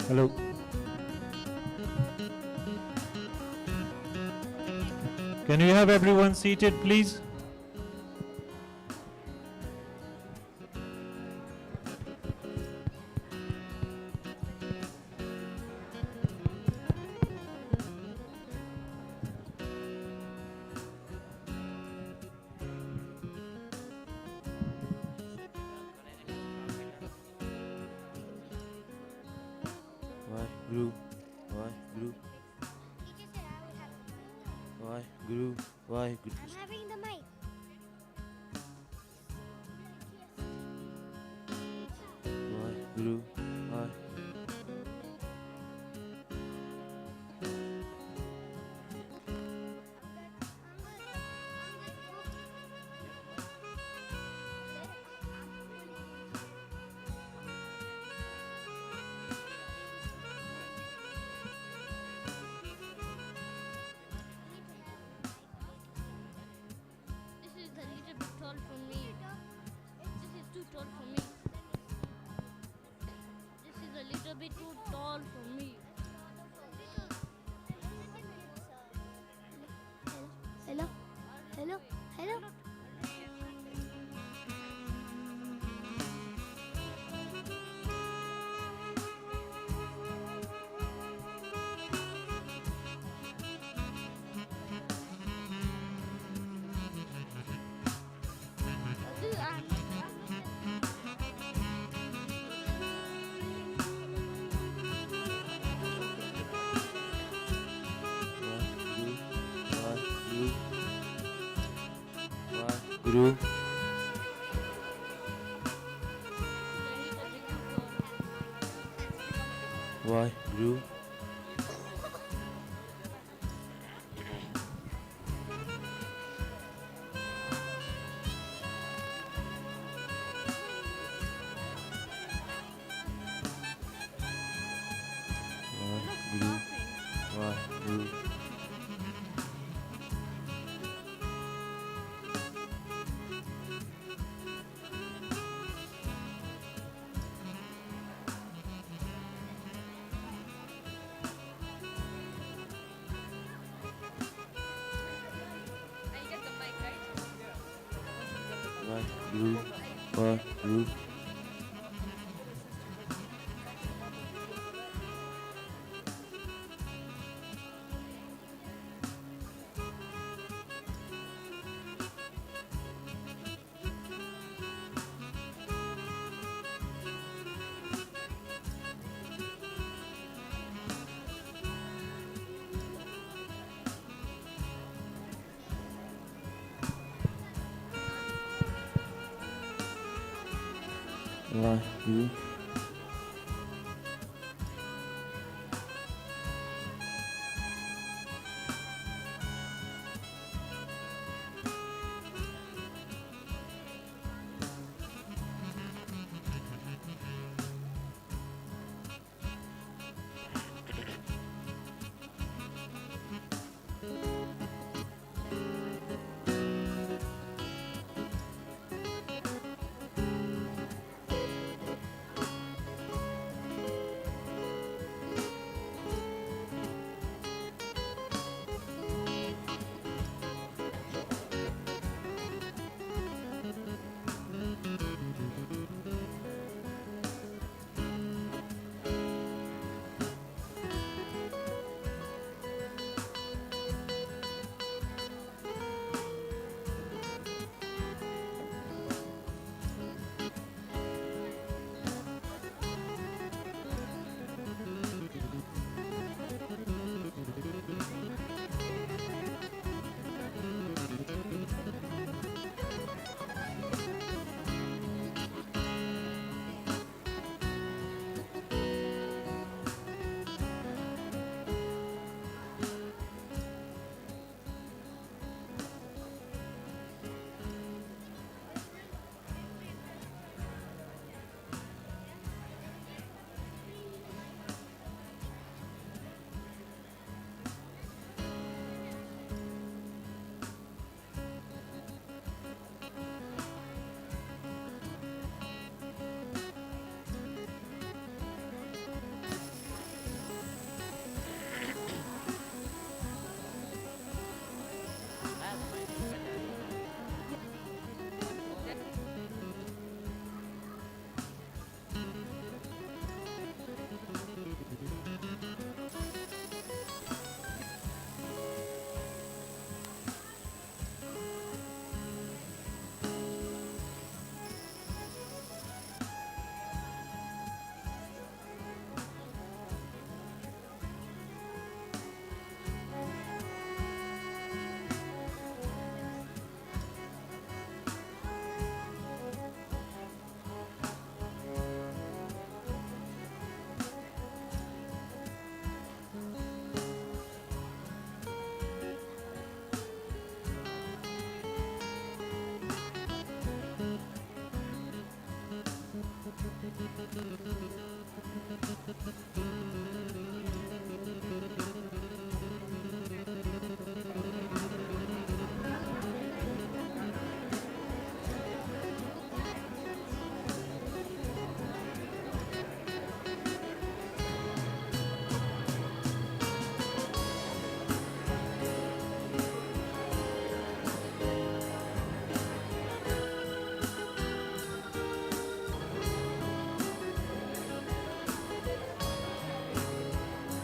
Hello. Can you have everyone seated, please? Waheguru, Waheguru, Waheguru, Waheguru. I'm having the mic. Waheguru, Waheguru. This is a little bit tall for me. This is too tall for me. This is a little bit too tall for me. Hello? Hello? Hello? Guru, Waheguru, Waheguru, Waheguru. Waheguru, Waheguru. Waheguru.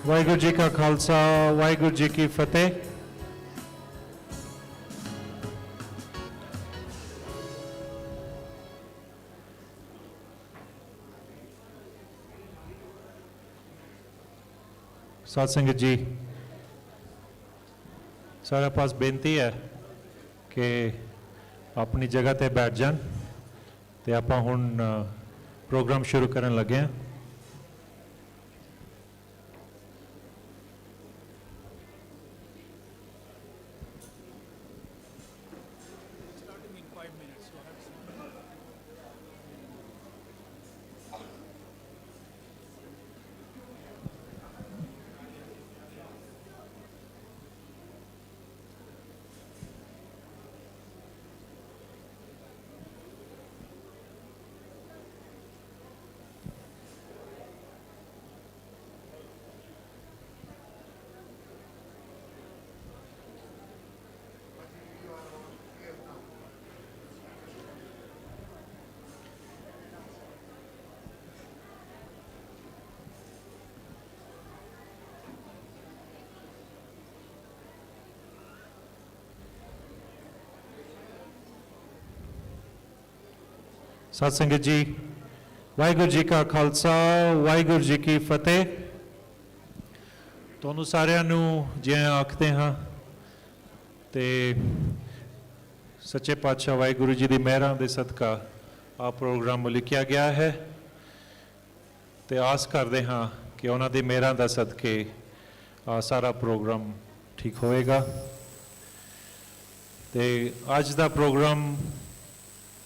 Waheguru ji ਕਾ ਖਾਲਸਾ ਵਾਹਿਗੁਰੂ ਜੀ ਕੀ ਫਤਿਹ। ਸਾਧ ਸੰਗਤ ਜੀ, सारे पास बेनती है कि अपनी जगह ते बैठ जान ते आपां हुण प्रोग्राम शुरू करन लगे हैं। साध संगत जी, वाहिगुरू जी का खालसा वाहिगुरू जी की फतेह। ਤੁਹਾਨੂੰ ਸਾਰਿਆਂ ਨੂੰ ਜਿਵੇਂ ਆਖਦੇ ਹਾਂ ਤੇ ਸੱਚੇ ਪਾਤਸ਼ਾਹ ਵਾਹਿਗੁਰੂ ਜੀ ਦੀ ਮਿਹਰਾਂ ਦੇ ਸਦਕਾ ਆ ਪ੍ਰੋਗਰਾਮ ਲਿਖਿਆ ਗਿਆ ਹੈ ਤੇ ਆਸ ਕਰਦੇ ਹਾਂ ਕਿ ਉਹਨਾਂ ਦੀ ਮਿਹਰਾਂ ਦਾ ਸਦਕੇ ਆ ਸਾਰਾ ਪ੍ਰੋਗਰਾਮ ਠੀਕ ਹੋਵੇਗਾ। ਤੇ ਅੱਜ ਦਾ ਪ੍ਰੋਗਰਾਮ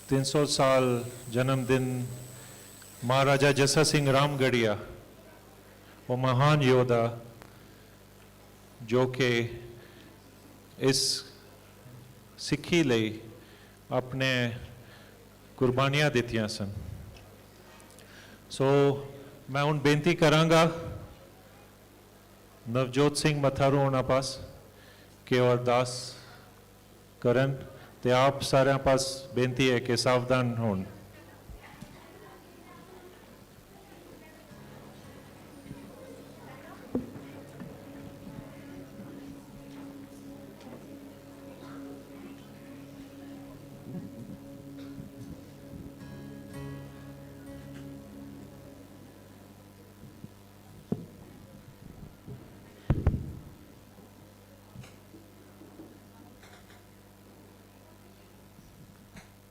300 साल जन्मदिन महाराजा जस्सा सिंह रामगढ़िया, वो महान योद्धा जो कि इस सिक्खी लई अपने कुर्बानियां दित्तियां सन। सो मैं हुण बेनती करांगा नवजोत सिंह मथारू होना पास कि वो अरदास करन ते आप सारे पास बेनती है कि सावधान हों।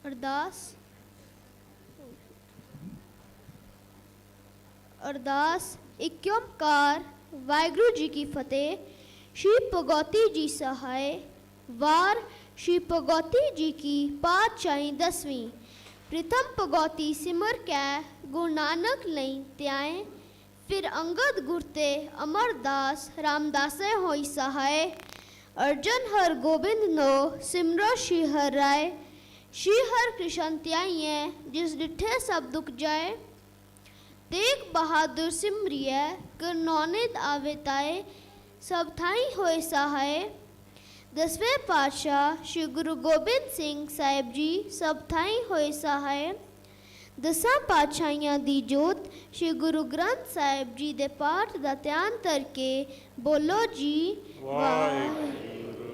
अरदास। अरदास। एक ओंकार वाहिगुरू जी की फतेह। श्री भगवती जी सहाय। वार श्री भगवती जी की पातशाही 10वीं। प्रथम भगवती सिमर कै गुरु नानक लई त्याए, फिर अंगद गुरते अमरदास रामदासे होई सहाय। अर्जन हर गोबिंद नो सिमरो श्री हर राय। श्री हर कृष्ण त्याइए जिस डिठे सब दुख जाए। तेग बहादुर सिमरिय कर नौनिद आवे ताए, सब थाई होए सहाय। 10वें पातशाह श्री गुरु गोबिंद सिंह साहिब जी सब थाई होए सहाय। 10 पातशाहियां दी जोत श्री गुरु ग्रंथ साहिब जी दे पाठ दा ध्यान करके बोलो जी वाहिगुरू।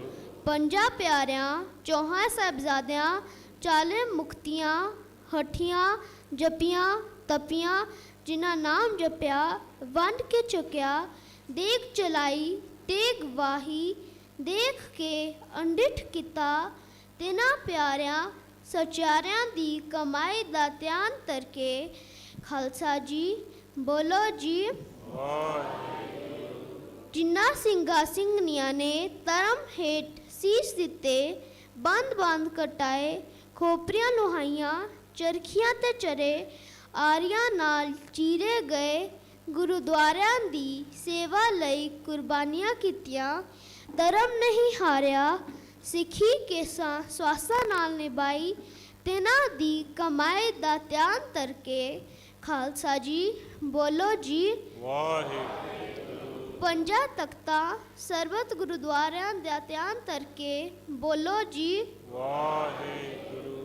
5 प्यारियां 4 साहिबजादियां 40 मुक्तियां हठियां जपियां तपियां, जिन्हां नाम जपिया वंड के चुकिया। देख चलाई तेग वाही, देख के अंडिठ किता। तिना प्यारियां सचारियां दी कमाई दा ध्यान करके खालसा जी बोलो जी। जिन्ना सिंघा सिंघनिया ने धर्म हेठ शीश दिते, बंद बंद कटाए खोपरियां लोहाइयां चरखियां ते चरे। आरियां नाल चीरे गए गुरुद्वारियां दी सेवा लई कुर्बानियां कीतियां। धर्म नहीं हारिया सिक्खी केसां स्वासा नाल निभाई। तिन्हां दी कमाई दा ध्यान करके खालसा जी बोलो जी वाहिगुरू। 5 तख्तां सरबत गुरुद्वारियां दा ध्यान करके बोलो जी वाहिगुरू।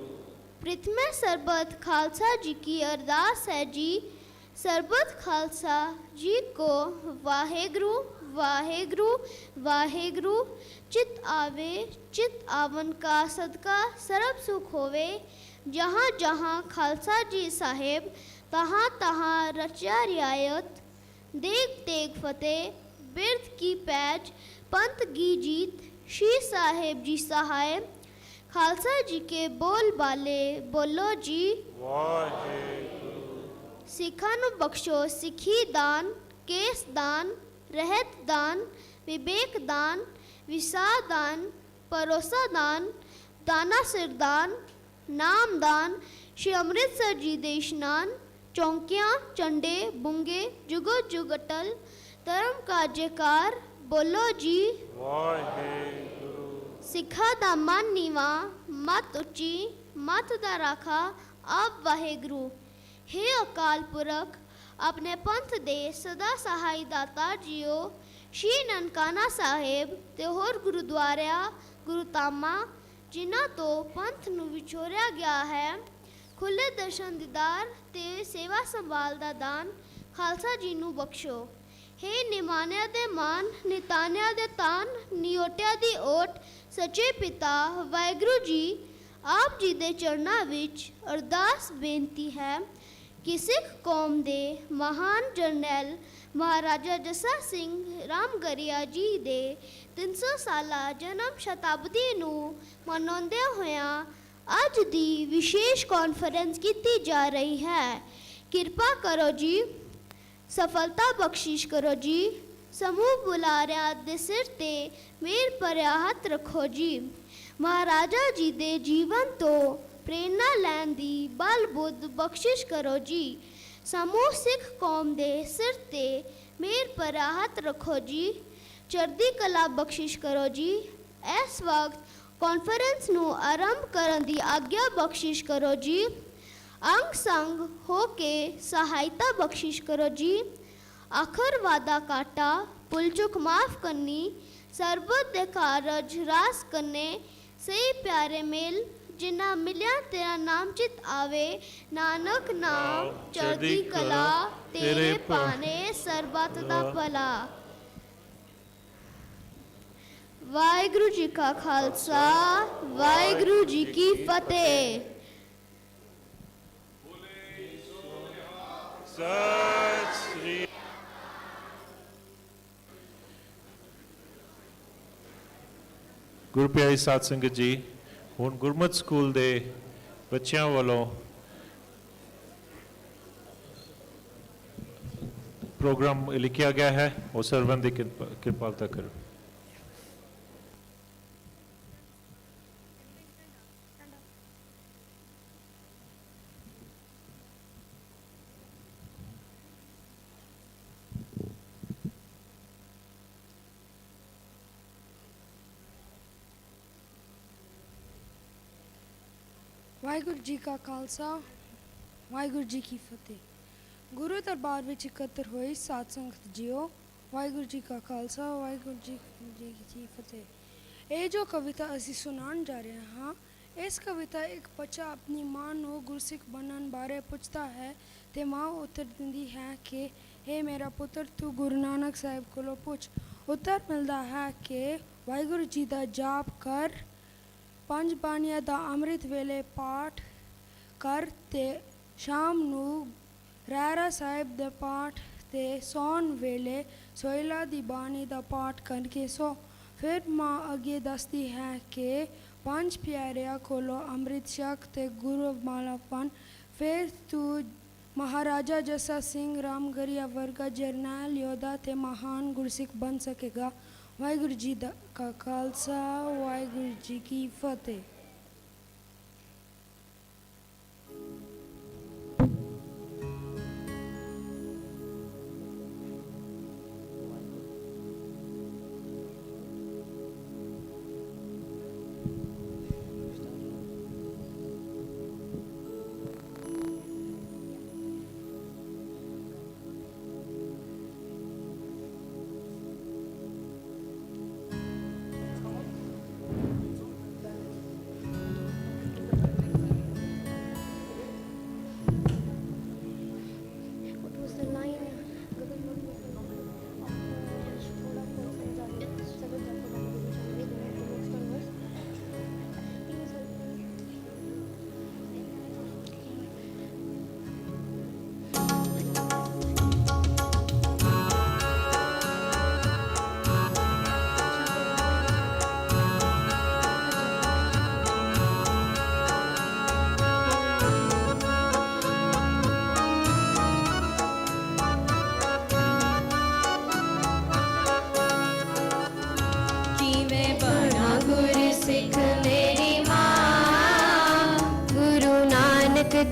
प्रथमे सरबत खालसा जी की अरदास है जी। ਸਰਬਤ ਖਾਲਸਾ ਜੀ ਕੋ ਵਾਹਿਗੁਰੂ ਵਾਹਿਗੁਰੂ ਵਾਹਿਗੁਰੂ। चित आवे चित आवन का सदका सर्व सुख होवे। जहाँ जहाँ खालसा जी साहेब तहाँ तहाँ रचा रियायत। देख देख फतेह बिरद की पैज पंथ की जीत। श्री साहेब जी सहाय खालसा जी के बोल बाले बोलो जी सिखा नू बख्शो सिखी दान केस दान रहत दान विवेक दान विसा दान परोसा दान दाना सिरदान नाम दान। श्री अमृतसर जी दे इशनान चौंकियाँ चंडे बुंगे जुगो जुग अटल धर्म का जयकार बोलो जी सिखा दा मन नीवा मत उच्ची मत दा राखा आप वाहेगुरु। हे अकाल पुरख अपने पंथ दे सदा सहाय दाता जियो। श्री ननकाना साहेब ते होर गुरुद्वारा गुरुतामा जिन्हां तो पंथ नूं विछोड़िया गया है खुले दर्शन दीदार ते सेवा संभाल दा दान खालसा जी नूं बख्शो। हे निमानिया दे मान नितानिया दे तान नियोटिया दी ओट सच्चे पिता वाहिगुरु जी आप जी दे चरणां विच अरदास बेनती है कि सिख कौम दे महान जरनैल महाराजा जस्सा सिंह रामगढ़िया जी दे 300 साला जन्म शताब्दी नूं मनाउंदे होया अज दी विशेष कॉन्फ्रेंस की जा रही है। कृपा करो जी सफलता बख्शिश करो जी समूह बुलारिया दे सिर ते मेर भरिया हथ रखो जी। महाराजा जी दे जीवन तो प्रेरणा लैन दी बल बुद्ध बख्शिश करो जी। समूह सिख कौम दे सिर ते मेर भरिया हथ रखो जी चढ़दी कला बख्शिश करो जी। इस वक्त कॉन्फ्रेंस नूं आरंभ करन दी आग्या बख्शिश करो जी। अंग संग हो के सहायता बख्शिश करो जी। आखर वादा काटा पुल चुक माफ करनी सरबत दे कारज रास करने सही प्यारे मेल जिन्ना मिलिया तेरा नाम चित आवे नानक नाम चढ़दी कला तेरे पाने सरबत दा भला। वाहिगुरु जी का खालसा वाहिगुरु जी की फतेह। ਗੁਰੂ ਪਿਆਰੀ ਸਾਧ ਸੰਗਤ ਜੀ ਹੁਣ ਗੁਰਮਤਿ ਸਕੂਲ ਦੇ ਬੱਚਿਆਂ ਵੱਲੋਂ ਪ੍ਰੋਗਰਾਮ ਲਿਖਿਆ ਗਿਆ ਹੈ ਉਹ ਸਰਵਣ ਦੀ ਕਿਰਪਾਲਤਾ ਕਰੋ। ਵਾਹਿਗੁਰੂ ਜੀ ਕਾ ਖਾਲਸਾ ਵਾਹਿਗੁਰੂ ਜੀ ਕੀ ਫਤਿਹ। ਗੁਰੂ ਦਰਬਾਰ ਵਿੱਚ ਇਕੱਤਰ ਹੋਈ ਸਾਧ ਸੰਗਤ ਜੀਓ ਵਾਹਿਗੁਰੂ ਜੀ ਕਾ ਖਾਲਸਾ ਵਾਹਿਗੁਰੂ ਜੀ ਕੀ ਫਤਿਹ। ਇਹ ਜੋ ਕਵਿਤਾ ਅਸੀਂ ਸੁਣਾਉਣ ਜਾ ਰਹੇ ਹਾਂ ਇਸ ਕਵਿਤਾ ਇੱਕ ਬੱਚਾ ਆਪਣੀ ਮਾਂ ਨੂੰ ਗੁਰਸਿੱਖ ਬਣਨ ਬਾਰੇ ਪੁੱਛਦਾ ਹੈ ਤੇ ਮਾਂ ਉੱਤਰ ਦਿੰਦੀ ਹੈ ਕਿ हे ਮੇਰਾ ਪੁੱਤਰ ਤੂੰ ਗੁਰੂ ਨਾਨਕ ਸਾਹਿਬ ਕੋਲੋਂ ਪੁੱਛ। ਉੱਤਰ ਮਿਲਦਾ ਹੈ ਕਿ ਵਾਹਿਗੁਰੂ ਜੀ ਦਾ ਜਾਪ ਕਰ ਪੰਜ ਬਾਣੀਆਂ ਦਾ ਅੰਮ੍ਰਿਤ ਵੇਲੇ ਪਾਠ ਕਰ ਤੇ ਸ਼ਾਮ ਨੂੰ ਰਹਿਰਾ ਸਾਹਿਬ ਦਾ ਪਾਠ ਤੇ ਸੌਣ ਵੇਲੇ ਸੋਹਿਲਾ ਦੀ ਬਾਣੀ ਦਾ ਪਾਠ ਕਰਕੇ ਸੋ। ਫਿਰ ਮਾਂ ਅੱਗੇ ਦੱਸਦੀ ਹੈ ਕਿ ਪੰਜ ਪਿਆਰਿਆਂ ਕੋਲੋਂ ਅੰਮ੍ਰਿਤ ਛਕ ਤੇ ਗੁਰੂ ਮਾਲਾ ਪਨ ਫਿਰ ਤੂੰ ਮਹਾਰਾਜਾ ਜੱਸਾ ਸਿੰਘ ਰਾਮਗੜੀਆ ਵਰਗਾ ਜਰਨੈਲ ਯੋਧਾ ਤੇ ਮਹਾਨ ਗੁਰਸਿੱਖ ਬਣ ਸਕੇਗਾ। ਵਾਹਿਗੁਰੂ ਜੀ ਦਾ ਖਾਲਸਾ ਵਾਹਿਗੁਰੂ ਜੀ ਕੀ ਫਤਿਹ।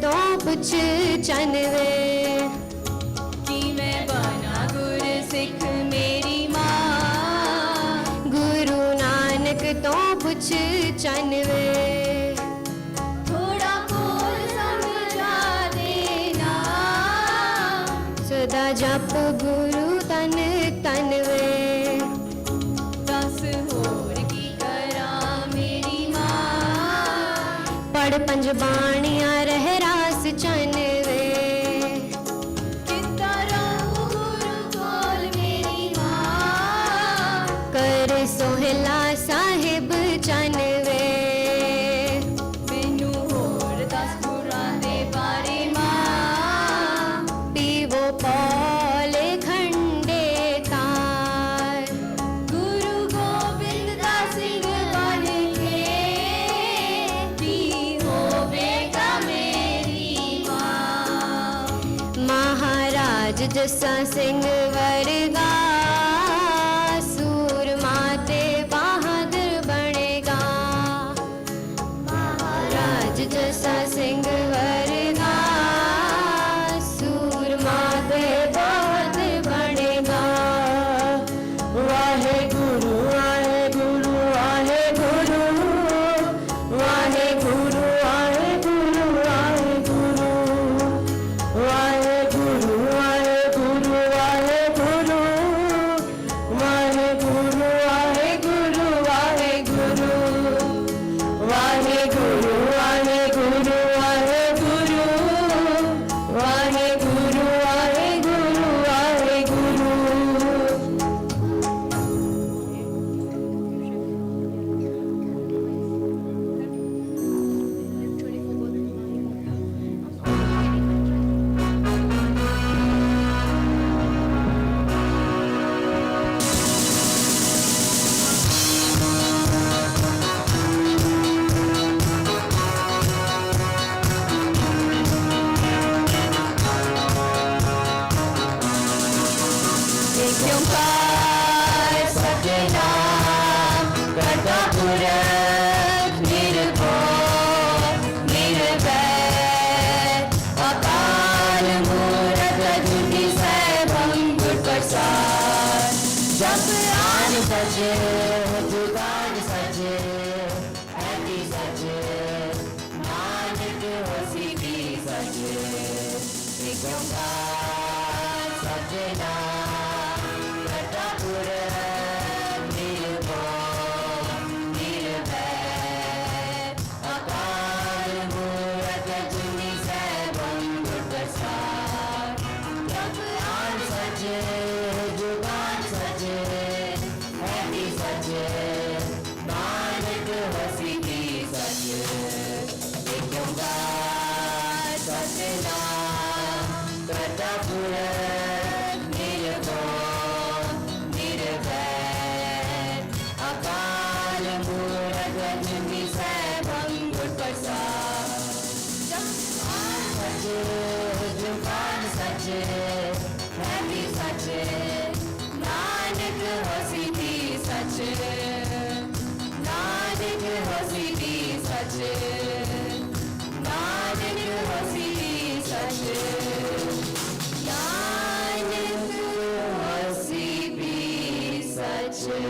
तो पुछ चनवे कि मैं बना गुर सिख मेरी माँ। गुरु नानक तो पुछ चनवे थोड़ा बोल समझा देना। सदा जप गुरु तन तनवे दस होर की करा मेरी माँ। पढ़ पंज बाणियां रह रास चनवे कितना रहूं गुरु कोल मेरी माँ। कर सोहला साहिब चनवे मैनू होर दस गुरां दे बारे माँ। पीवो पौले खंडे तार गुरु गोबिंद दा सिंह बन के भी होवेगा मेरी माँ। महाराज जस्सा सिंह वर्गा सूरमा ते बहादुर बनेगा। महाराज जस्सा सिंह वर्गा सूरमा ते बहादुर बनेगा। वाहे गुरु वाहे गुरु वाहे गुरु वाहे गुरु वाहे गुरु वाहे गुरु वाहे गुरु वाहे गुरु वाहे गुरु वाहे गुरु वाहे गुरु वाहे गुरु वाहे गुरु वाहे गुरु वाहे गुरु वाहे गुरु वाहे गुरु वाहे गुरु। एक ओंकार सतनाम करता पुरख निर्भय निर्वैर अकाल मूरत अजूनी सैभं गुर प्रसाद। जप आन सचे जुगान सचे हैती सचे नानक होसी भी सचे। एक ओंकार सतनाम करता पुरख निर्भय निर्वैर अकाल मूरत अजूनी सैभं गुर प्रसाद। जप आन सचे जुगान सचे हैती सचे नानक होसी भी सचे। एक ओंकार सतनाम करता पुरख निर्भय निर्वैर अकाल मूरत अजूनी सैभं गुर प्रसाद। जप आन सचे जुगान सचे हैती सचे नानक होसी भी सचे नानक होसी भी सचे नानक होसी भी सचे नानक होसी भी सचे।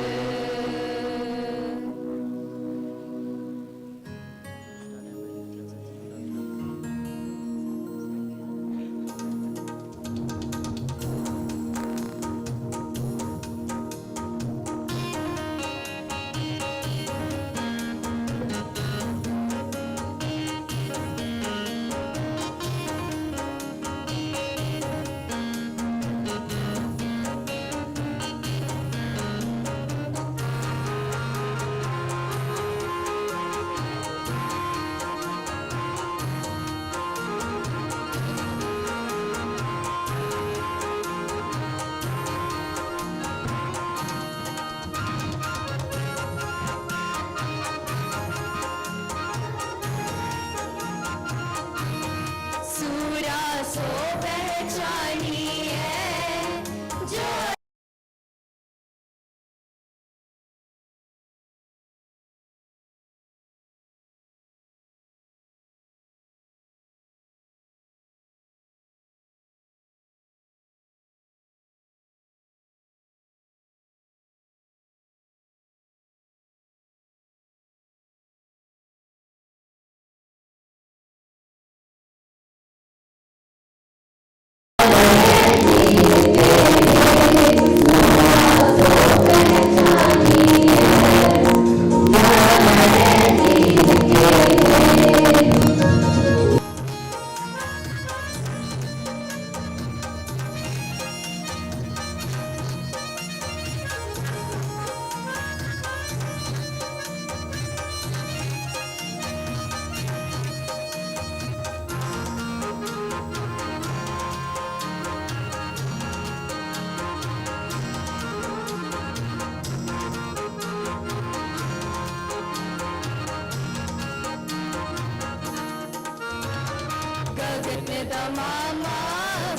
दमामा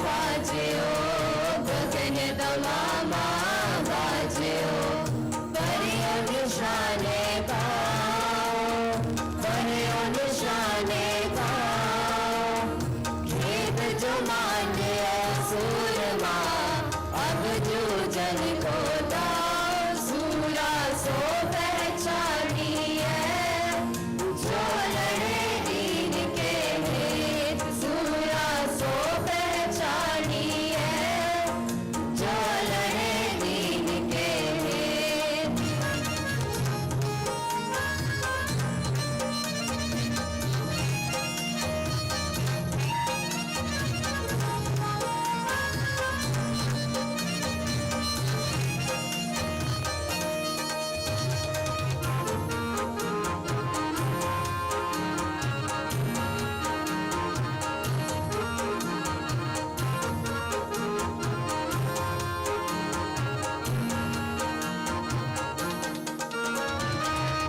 बाजो गगन दमामा बाजो परियों निशाने पाओ परियों निशाने पाओ खेत जो माने सूरमा अब जो जन को दाओ सूरा सो पहचानी है जो लड़े दीन के हित सूरा सो पहचानी है जो लड़े दीन के हित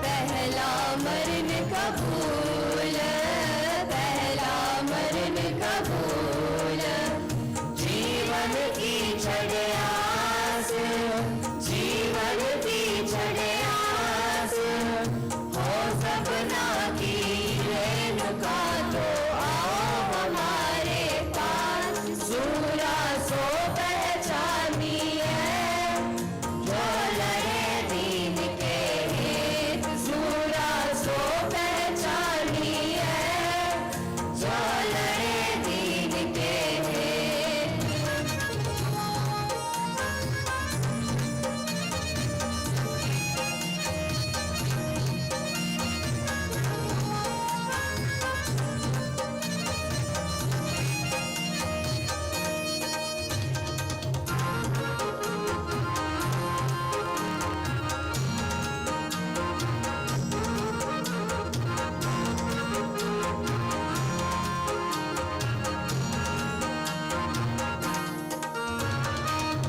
पहला मरण कबूल पहला मरण कबूल जीवन की छड़े आस जीवन की छड़े आस हो सपना की रेणुका तो आओ हमारे पास सूरा सो पहचानी है जो लड़े दीन के हित सूरा सो पहचानी है जो लड़े दीन के हित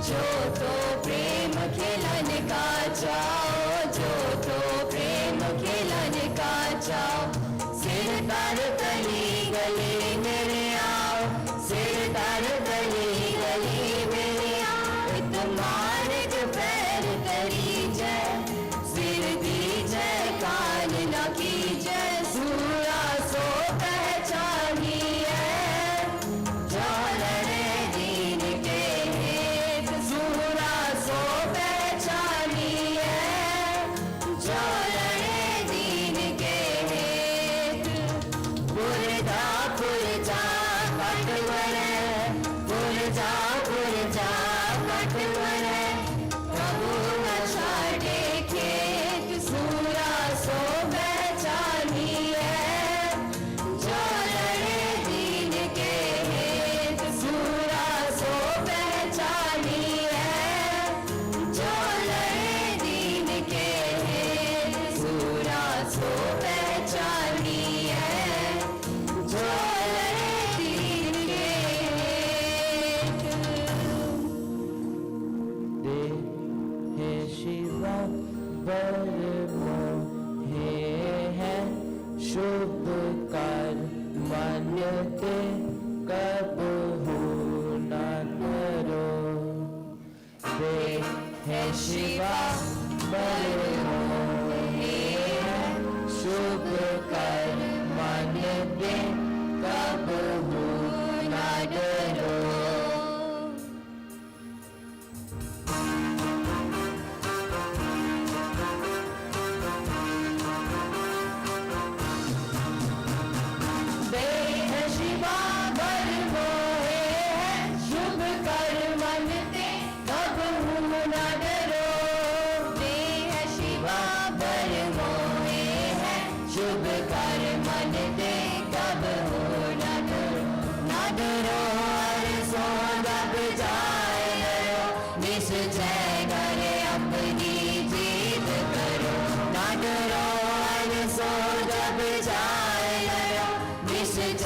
जो तो प्रेम खिलन का जाओ जो तो प्रेम खिलन का जाओ सिर तार गली गली मेरे आओ सिर तार गली गली मेरे आओ तुम्हार जो पैर करी जय सिर दी जय कान न की जय सूरा सो पहचानी है जो लड़े दीन के हित सूरा सो पहचानी है जो लड़े दीन के हित पुरजा पुरजा पटवर पुरजा पुरजा पटवर प्रभु न छाड़े खेत सूरा सो पहचानी है जो लड़े दीन के हित सूरा सो पहचानी है जो लड़े दीन के हित सूरा सो पहचानी है जो लड़े दीन के हित दे हे शिवा बर मोहे है शुभ कर मान्यते कब हो न करो दे हे शिवा बर मोहे है शुभ कर मान्यते कब हो न करो देह शिवा बर मोहे है शुभ कर मनते कब हूँ न डरो देह शिवा बर मोहे है शुभ कर मनते कब हूँ न डरो हर सो दब जाए डरो निश्चय करे अपनी जीत करो न डरो हर सो दब जाए डरो निश्चय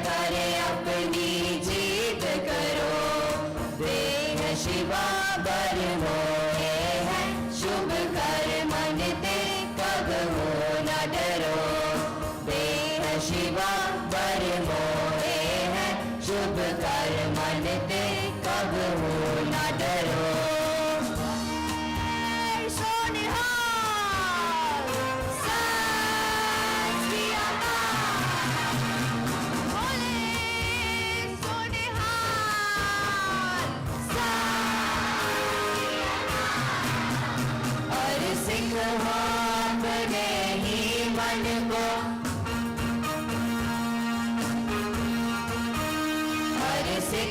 करे अपनी जीत करो देह शिवा बर मोहे है शुभ कर मनते कब हो न डरो देह शिवा बर मोहे है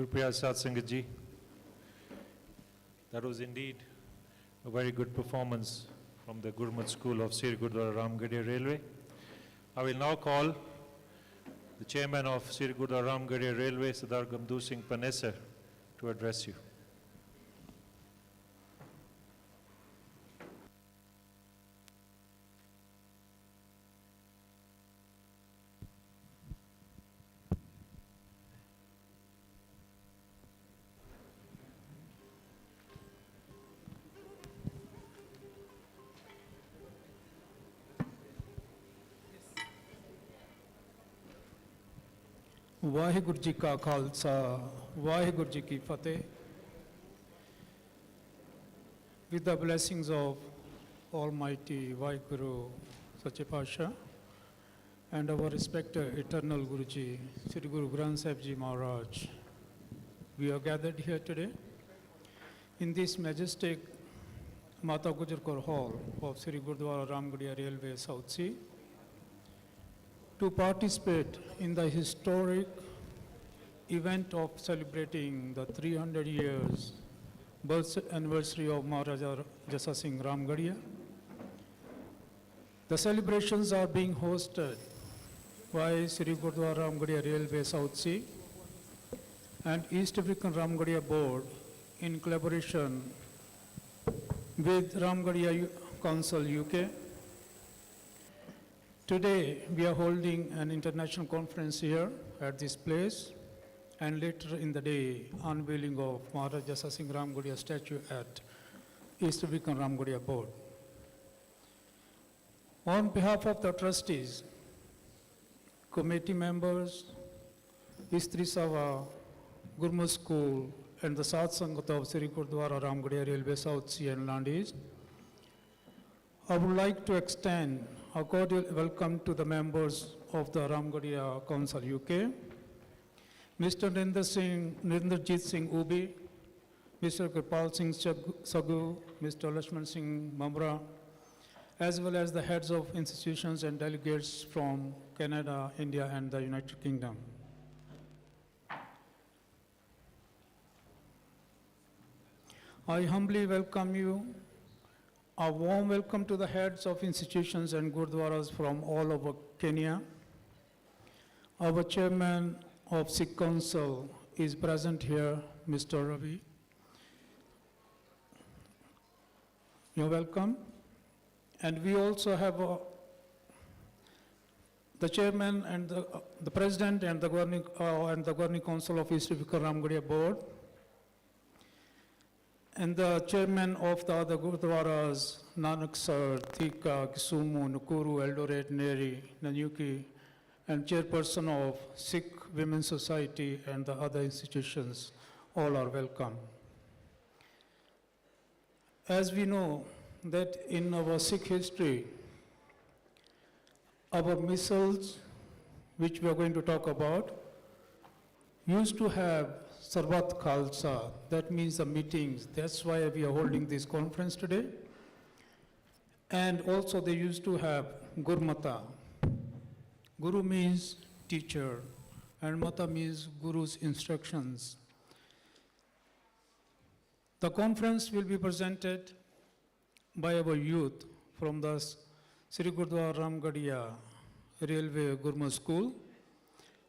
Gurpriya Satsang Ji, that was indeed a very good performance from the Gurmat School of Sri Gurudwara Ramgarhia Railway. I will now call the chairman of Sri Gurudwara Ramgarhia Railway, Sardar Gamdu Singh Panesar, to address you. Waheguru ji ਕਾ ਖਾਲਸਾ ਵਾਹਿਗੁਰੂ ਜੀ ਕੀ ਫਤਿਹ with the blessings of Almighty Vaheguru Sache Pasha and our respected eternal Guruji Sri Guru Granth Sahib Ji Maharaj, we are gathered here today in this majestic Mata Gujar Kaur Hall of Sri Gurudwara Ramgarhia Railway South Sea to participate in the historic event of celebrating the 300 years birth anniversary of Maharaja JASSA Singh Ramgarhia. The celebrations are being hosted by Sri Gurudwara Ramgarhia Railway South Sea and East African Ramgarhia Board in collaboration with Ramgarhia Council UK. Today, we are holding an international conference here at this place, and later in the day, unveiling of Maharaja JASSA Singh Ramgarhia statue at East African Ramgarhia Board. On behalf of the trustees, committee members, Istri Sabha, Gurmat School, and the Sat Sangat of Sri Gurudwara Ramgarhia Railway South Sea and Land East, I would like to extend a cordial welcome to the members of the Ramgarhia Council UK, Mr. Nirendrajit Singh Ubi, Mr. Kripal Singh Sagu, Mr. Lakshman Singh Mamra, as well as the heads of institutions and delegates from Canada, India, and the United Kingdom. I humbly welcome you. A warm welcome to the heads of institutions and gurdwaras from all over Kenya. Our chairman of Sikh Council is present here, Mr. Ravi. You're welcome. And we also have the chairman and the president and the governing council of East African Ramgarhia Board, and the chairman of the other gurdwaras, Nanaksar, Thika, Kisumu, Nakuru, Eldoret, Neri, Nanyuki, and chairperson of Sikh Women's Society and the other institutions, all are welcome. As we know that in our Sikh history, our missals, which we are going to talk about, used to have Sarvat Khalsa, that means the meetings. That's why we are holding this conference today. And also they used to have Gurmata. Guru means teacher, and Mata means Guru's instructions. The conference will be presented by our youth from the Sri Gurudwara Ramgarhia Railway Gurmat School,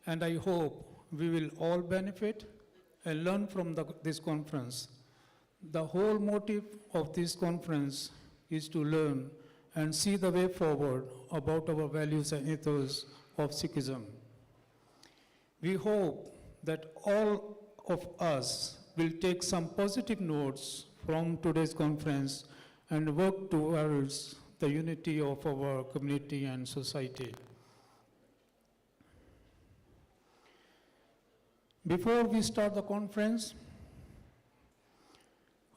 and I hope we will all benefit and learn from this conference. The whole motive of this conference is to learn and see the way forward about our values and ethos of Sikhism. We hope that all of us will take some positive notes from today's conference and work towards the unity of our community and society. Before we start the conference,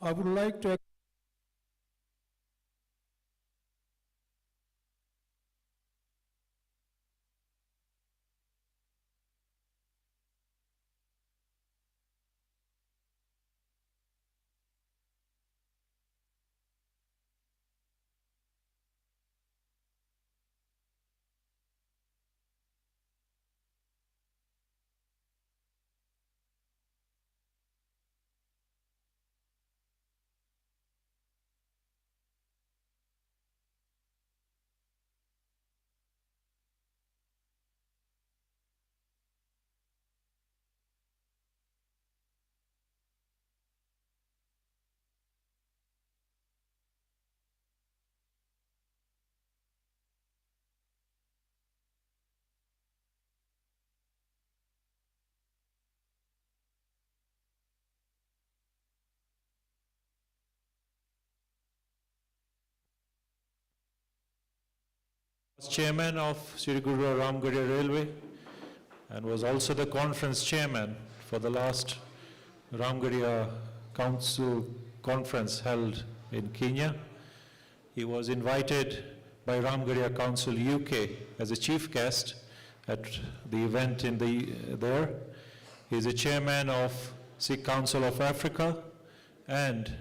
I would like to Chairman of Sri Gurudwara Ramgarhia Railway and was also the conference chairman for the last Ramgarhia Council conference held in Kenya. He was invited by Ramgarhia Council UK as a chief guest at the event there. He is a chairman of Sikh Council of Africa and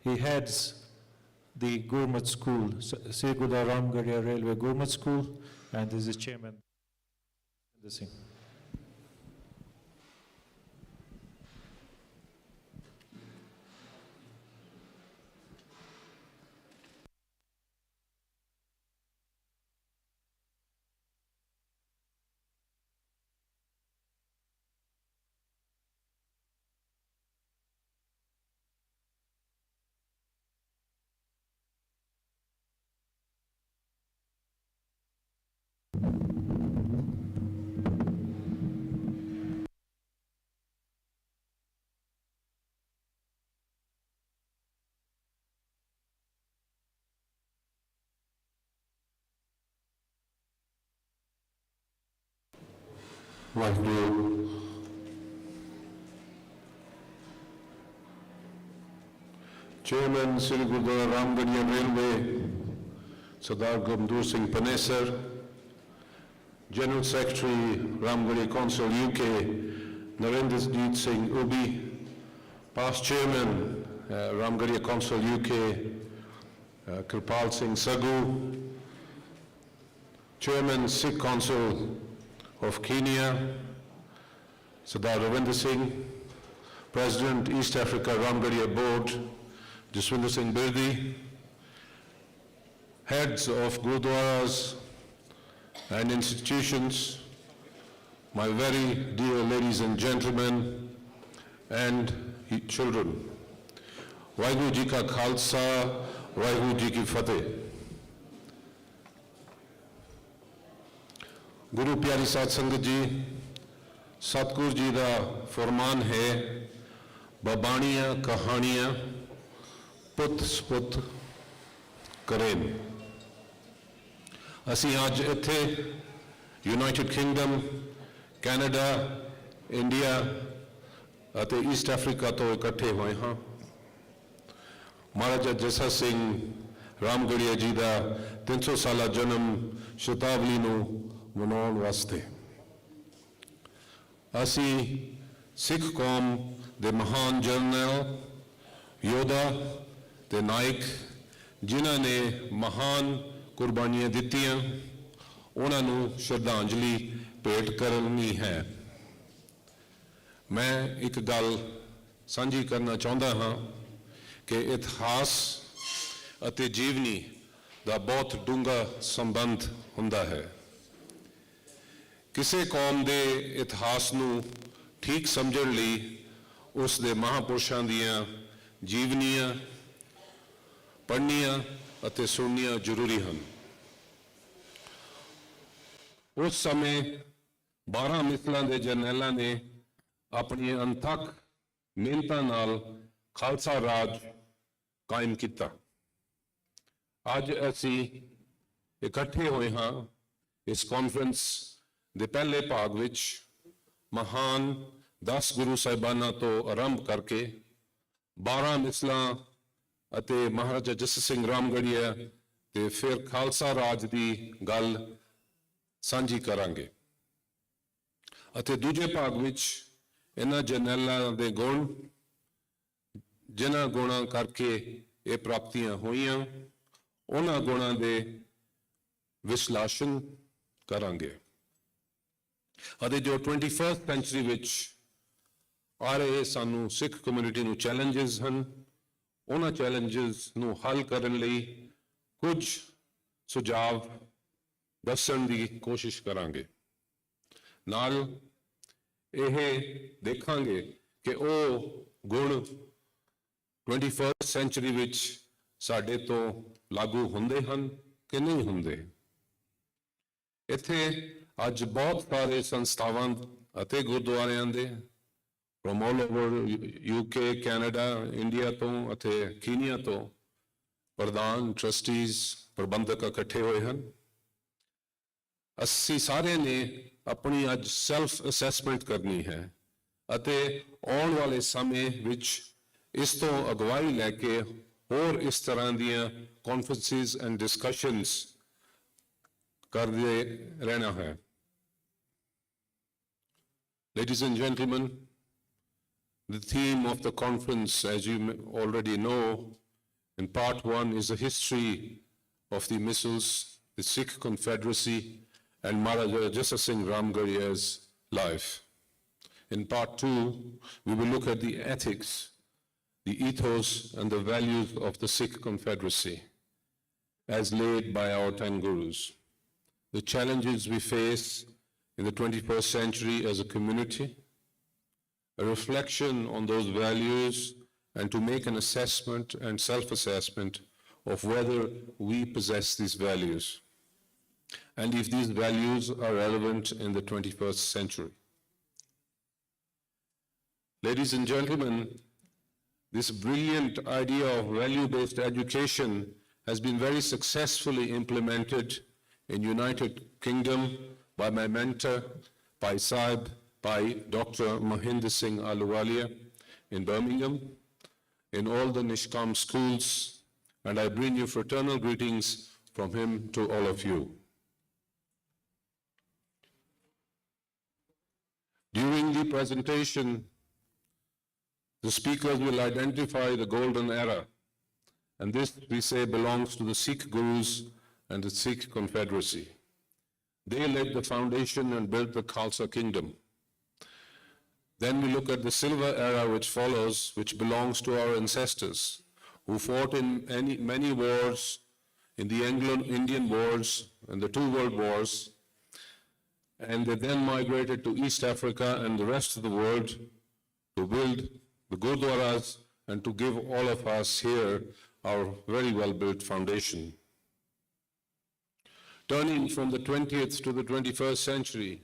he heads the Gurmat School, Sri Gurudwara Ramgarhia Railway Gurmat School, and is the chairman. Singh. Waheguru. Chairman Sri Gurudwara Ramgarhia Railway, Sardar Gurmdur Singh Panesar, General Secretary Ramgarhia Council UK, Narendrajit Singh Ubi, past Chairman Ramgarhia Council UK, Kirpal Singh Sagu, Chairman Sikh Council of Kenya, Sardar Ravinder Singh, President East Africa Ramgarhia Board, Jaswinder Singh Birdi, heads of Gurudwaras and institutions, my very dear ladies and gentlemen, and children. Waheguru Ji Ka Khalsa, Waheguru Ji Ki Fateh. गुरु प्यारी साध संगत जी, सतगुरु जी का फरमान है, बबाणियां कहानियां पुत सपुत करें। असी आज इत्थे यूनाइटेड किंगडम, कैनेडा, इंडिया ਅਤੇ ईस्ट अफ्रीका तो इकट्ठे होए हाँ। महाराजा जस्सा सिंह रामगढ़िया जी का 300 साला जन्म शतावली नूं मनाउण वास्ते। असी सिख कौम दे महान जरनल, योधा ते नायक जिन्हां ने महान कुर्बानियां दित्तियां, उन्हां नूं श्रद्धांजलि भेंट करनी है। मैं एक गल सांझी करना चाहुंदा हां कि इतिहास अते जीवनी दा बहुत डूंगा संबंध हुंदा है। किसी कौम दे इतिहास नूं ठीक समझण लई उस दे महापुरुषां दीयां जीवनियां पढ़नियां अते सुननियां जरूरी हन। उस समय 12 मिसलां दे जरनैलां ने अपनी अनथक मिहनतां नाल खालसा राज कायम किया। अज असी इकट्ठे होए हाँ इस कॉन्फ्रेंस दे पहले भाग विच महान 10 गुरु साहिबाना तो आरंभ करके 12 मिसलां अते महाराजा जस्सा सिंह रामगढ़िया ते फिर खालसा राज की गल सांझी करांगे अते दूजे भाग विच इन्हां जरनैलां दे गुण, जिन्हां गुणां करके ये प्राप्तियां होईयां, उन्हां गुणां दे विश्लेषण करांगे। अते जो 21st सेंचुरी विच आ रहे सानू सिख कम्यूनिटी नू चैलेंजेस हन, उन्हां चैलेंजेस नू हल करन लई कुछ सुझाव दस्सण दी कोशिश करांगे। नाल यह देखांगे कि वो गुण 21st सेंचुरी विच साडे तो लागू हुंदे हन कि नहीं हुंदे। इत्थे अज बहुत सारे संस्थावां अते गुरुद्वारियां दे from all over UK, Canada, India तो अते कीनिया तो प्रधान, ट्रस्टीज, प्रबंधक इकट्ठे होए हन। ਅਸੀਂ ਸਾਰਿਆਂ ਨੇ ਆਪਣੀ ਅੱਜ ਸੈਲਫ ਅਸੈਸਮੈਂਟ ਕਰਨੀ ਹੈ ਅਤੇ ਆਉਣ ਵਾਲੇ ਸਮੇਂ ਵਿੱਚ ਇਸ ਤੋਂ ਅਗਵਾਈ ਲੈ ਕੇ ਹੋਰ ਇਸ ਤਰ੍ਹਾਂ ਦੀਆਂ ਕਾਨਫਰੰਸਿਸ ਐਂਡ ਡਿਸਕਸ਼ਨਸ ਕਰਦੇ ਰਹਿਣਾ ਹੈ। Ladies and gentlemen, the theme of the conference, as you already know, in part 1 is a history of the missiles, the Sikh Confederacy, and Maharaja JASSA Singh RAMGARHIA's life. In part 2, we will look at the ethics, the ethos, and the values of the Sikh Confederacy as laid by our 10 gurus. The challenges we face in the 21st century as a community, a reflection on those values, and to make an assessment and self-assessment of whether we possess these values, and if these values are relevant in the 21st century. Ladies and gentlemen, this brilliant idea of value-based education has been very successfully implemented in United Kingdom by my mentor, by Sahib, by Dr. Mahinder Singh Ahluwalia in Birmingham, in all the Nishkam schools, and I bring you fraternal greetings from him to all of you. During the presentation, the speakers will identify the golden era, and this, we say, belongs to the Sikh Gurus and the Sikh Confederacy. They laid the foundation and built the Khalsa kingdom. Then we look at the silver era which follows, which belongs to our ancestors, who fought in many wars, in the Anglo-Indian wars and the two world wars, and they then migrated to East Africa and the rest of the world to build the Gurdwaras and to give all of us here our very well-built foundation. Turning from the 20th to the 21st century,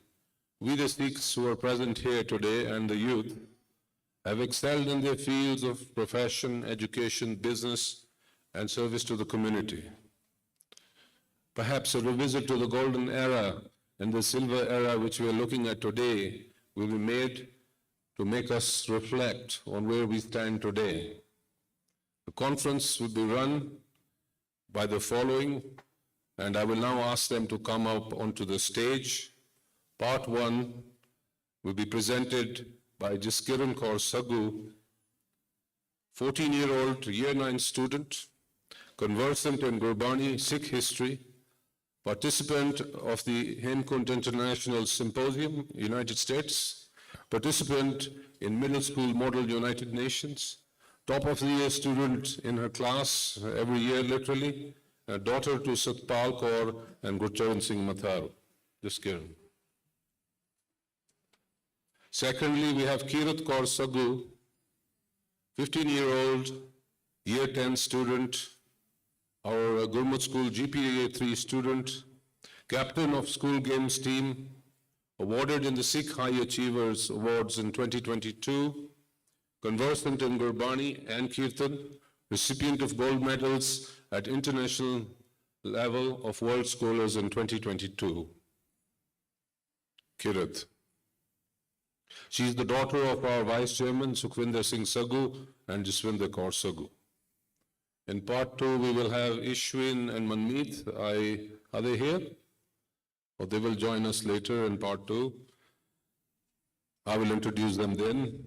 we the Sikhs who are present here today and the youth have excelled in their fields of profession, education, business, and service to the community. Perhaps a revisit to the golden era and the silver era which we are looking at today will be made to make us reflect on where we stand today. The conference will be run by the following, and I will now ask them to come up onto the stage. Part 1 will be presented by Jaskiran Kaur Sagu, 14-year-old year 9 student, conversant in Gurbani Sikh history, participant of the Hemkund International Symposium, United States, participant in Middle School Model United Nations, top of the year student in her class every year literally, a daughter to Satpal Kaur and Gurcharan Singh Mathar. Jaskiran. Secondly, we have Kirat Kaur Sagu, 15-year-old, year 10 student, our Gurmukh School GPA 3 student, captain of school games team, awarded in the Sikh High Achievers Awards in 2022, conversant in Gurbani and Kirtan, recipient of gold medals at international level of World Scholars in 2022. Kirat. She is the daughter of our Vice Chairman Sukhvinder Singh Sagu and Jaswinder Kaur Sagu. In part 2, we will have Ishwin and Manmeet. Are they here? Or they will join us later in part 2. I will introduce them then.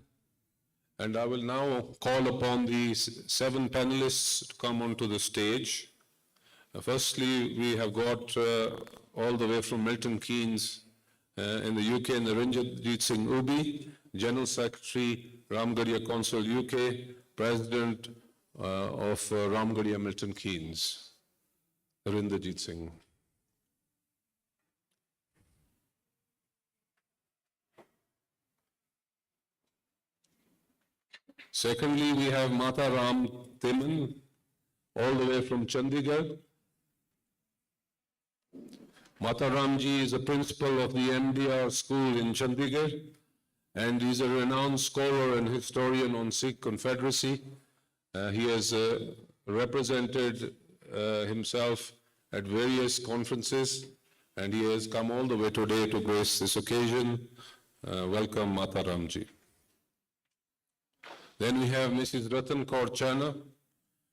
And I will now call upon the 7 panelists to come onto the stage. Firstly, we have got all the way from Milton Keynes in the UK, Narendrajit Singh Ubi, General Secretary, RAMGARHIA Council UK, President of RAMGARHIA Milton Keynes, Narendrajit Singh. Secondly, we have Mata Ram Timan, all the way from Chandigarh. Mata Ramji is a principal of the MDR school in Chandigarh, and he's a renowned scholar and historian on Sikh Confederacy. He has represented himself at various conferences and he has come all the way today to grace this occasion. Welcome, Mata Ramji. Then we have Mrs. Ratan Kaur Chana.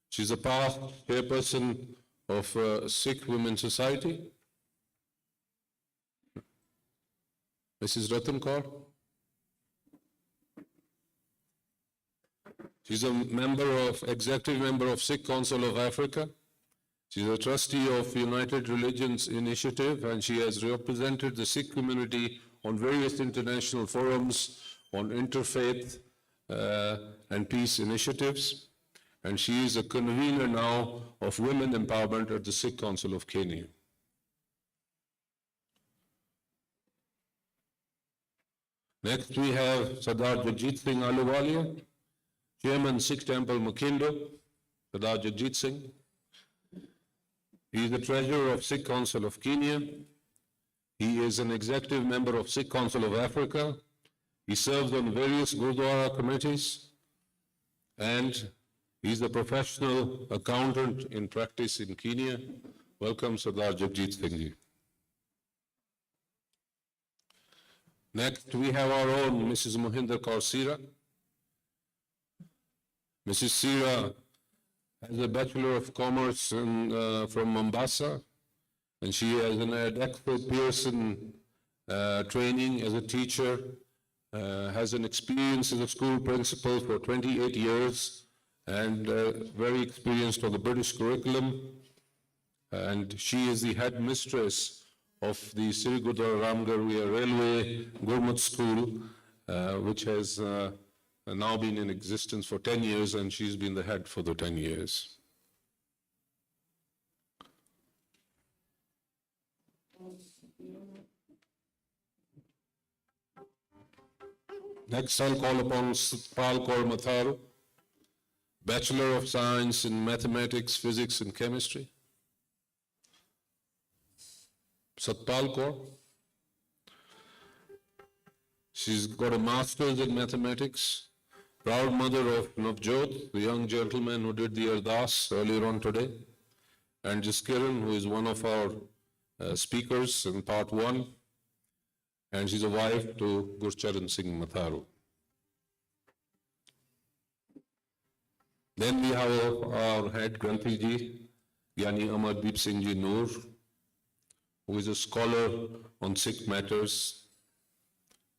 She's a past chairperson of Sikh Women's Society. Mrs. Ratan Kaur. She's a executive member of Sikh Council of Africa. She's a trustee of United Religions Initiative, and she has represented the Sikh community on various international forums on interfaith and peace initiatives. And she is a convener now of women empowerment at the Sikh Council of Kenya. Next we have Sardar Jagjit Singh Ahluwalia, Chairman Sikh Temple Mukindo, Sardar Jagjit Singh. He is the treasurer of Sikh Council of Kenya. He is an executive member of Sikh Council of Africa. He serves on various Gurdwara committees, and he's a professional accountant in practice in Kenya. Welcome, Sardar Jagjit Singh ji. Next, we have our own Mrs. Mohinder Kaur Sira. Mrs. Sira has a Bachelor of Commerce from Mombasa, and she has an adequate Pearson training as a teacher, has an experience as a school principal for 28 years, and very experienced on the British curriculum. And she is the headmistress of the Sri Gurdwara Ramgarhia Railway Gurmat School, which has now been in existence for 10 years, and she's been the head for the 10 years. Next, I'll call upon Satpal Kaur Matharu, Bachelor of Science in Mathematics, Physics, and Chemistry. Satpal Kaur. She's got a master's in mathematics, proud mother of Navjot, the young gentleman who did the Ardas earlier on today, and Jaskiran, who is one of our speakers in part 1, and she's a wife to Gurcharan Singh Matharu. Then we have our head Granthi ji, Yani Amardeep Singh ji Noor, who is a scholar on Sikh matters.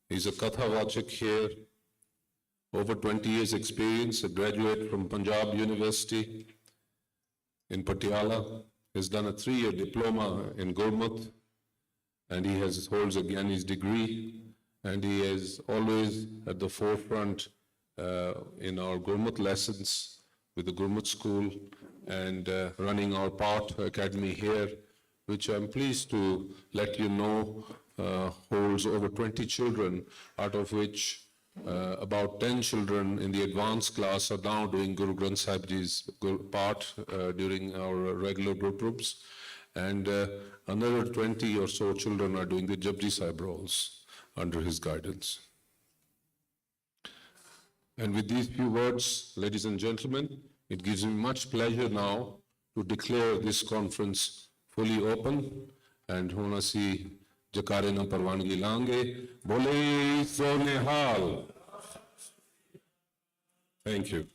He's a Katha Vachak here, over 20 years experience, a graduate from Punjab University in Patiala. He's done a 3-year diploma in Gurmat, and he holds a Gyani's degree, and he is always at the forefront in our Gurmat lessons with the Gurmat school and running our Path Academy here, which I'm pleased to let you know holds over 20 children, out of which about 10 children in the advanced class are now doing Guru Granth Sahib Ji's part during our regular gurupurabs, and another 20 or so children are doing the Japji Sahib roles under his guidance. And with these few words, ladies and gentlemen, it gives me much pleasure now to declare this conference fully open, and ਹੁਣ ਅਸੀਂ ਜਕਾਰੇ ਨਾਲ ਪ੍ਰਵਾਨਗੀ ਲਾਂਗੇ, ਬੋਲੇ ਸੋ ਨਿਹਾਲ. Thank you.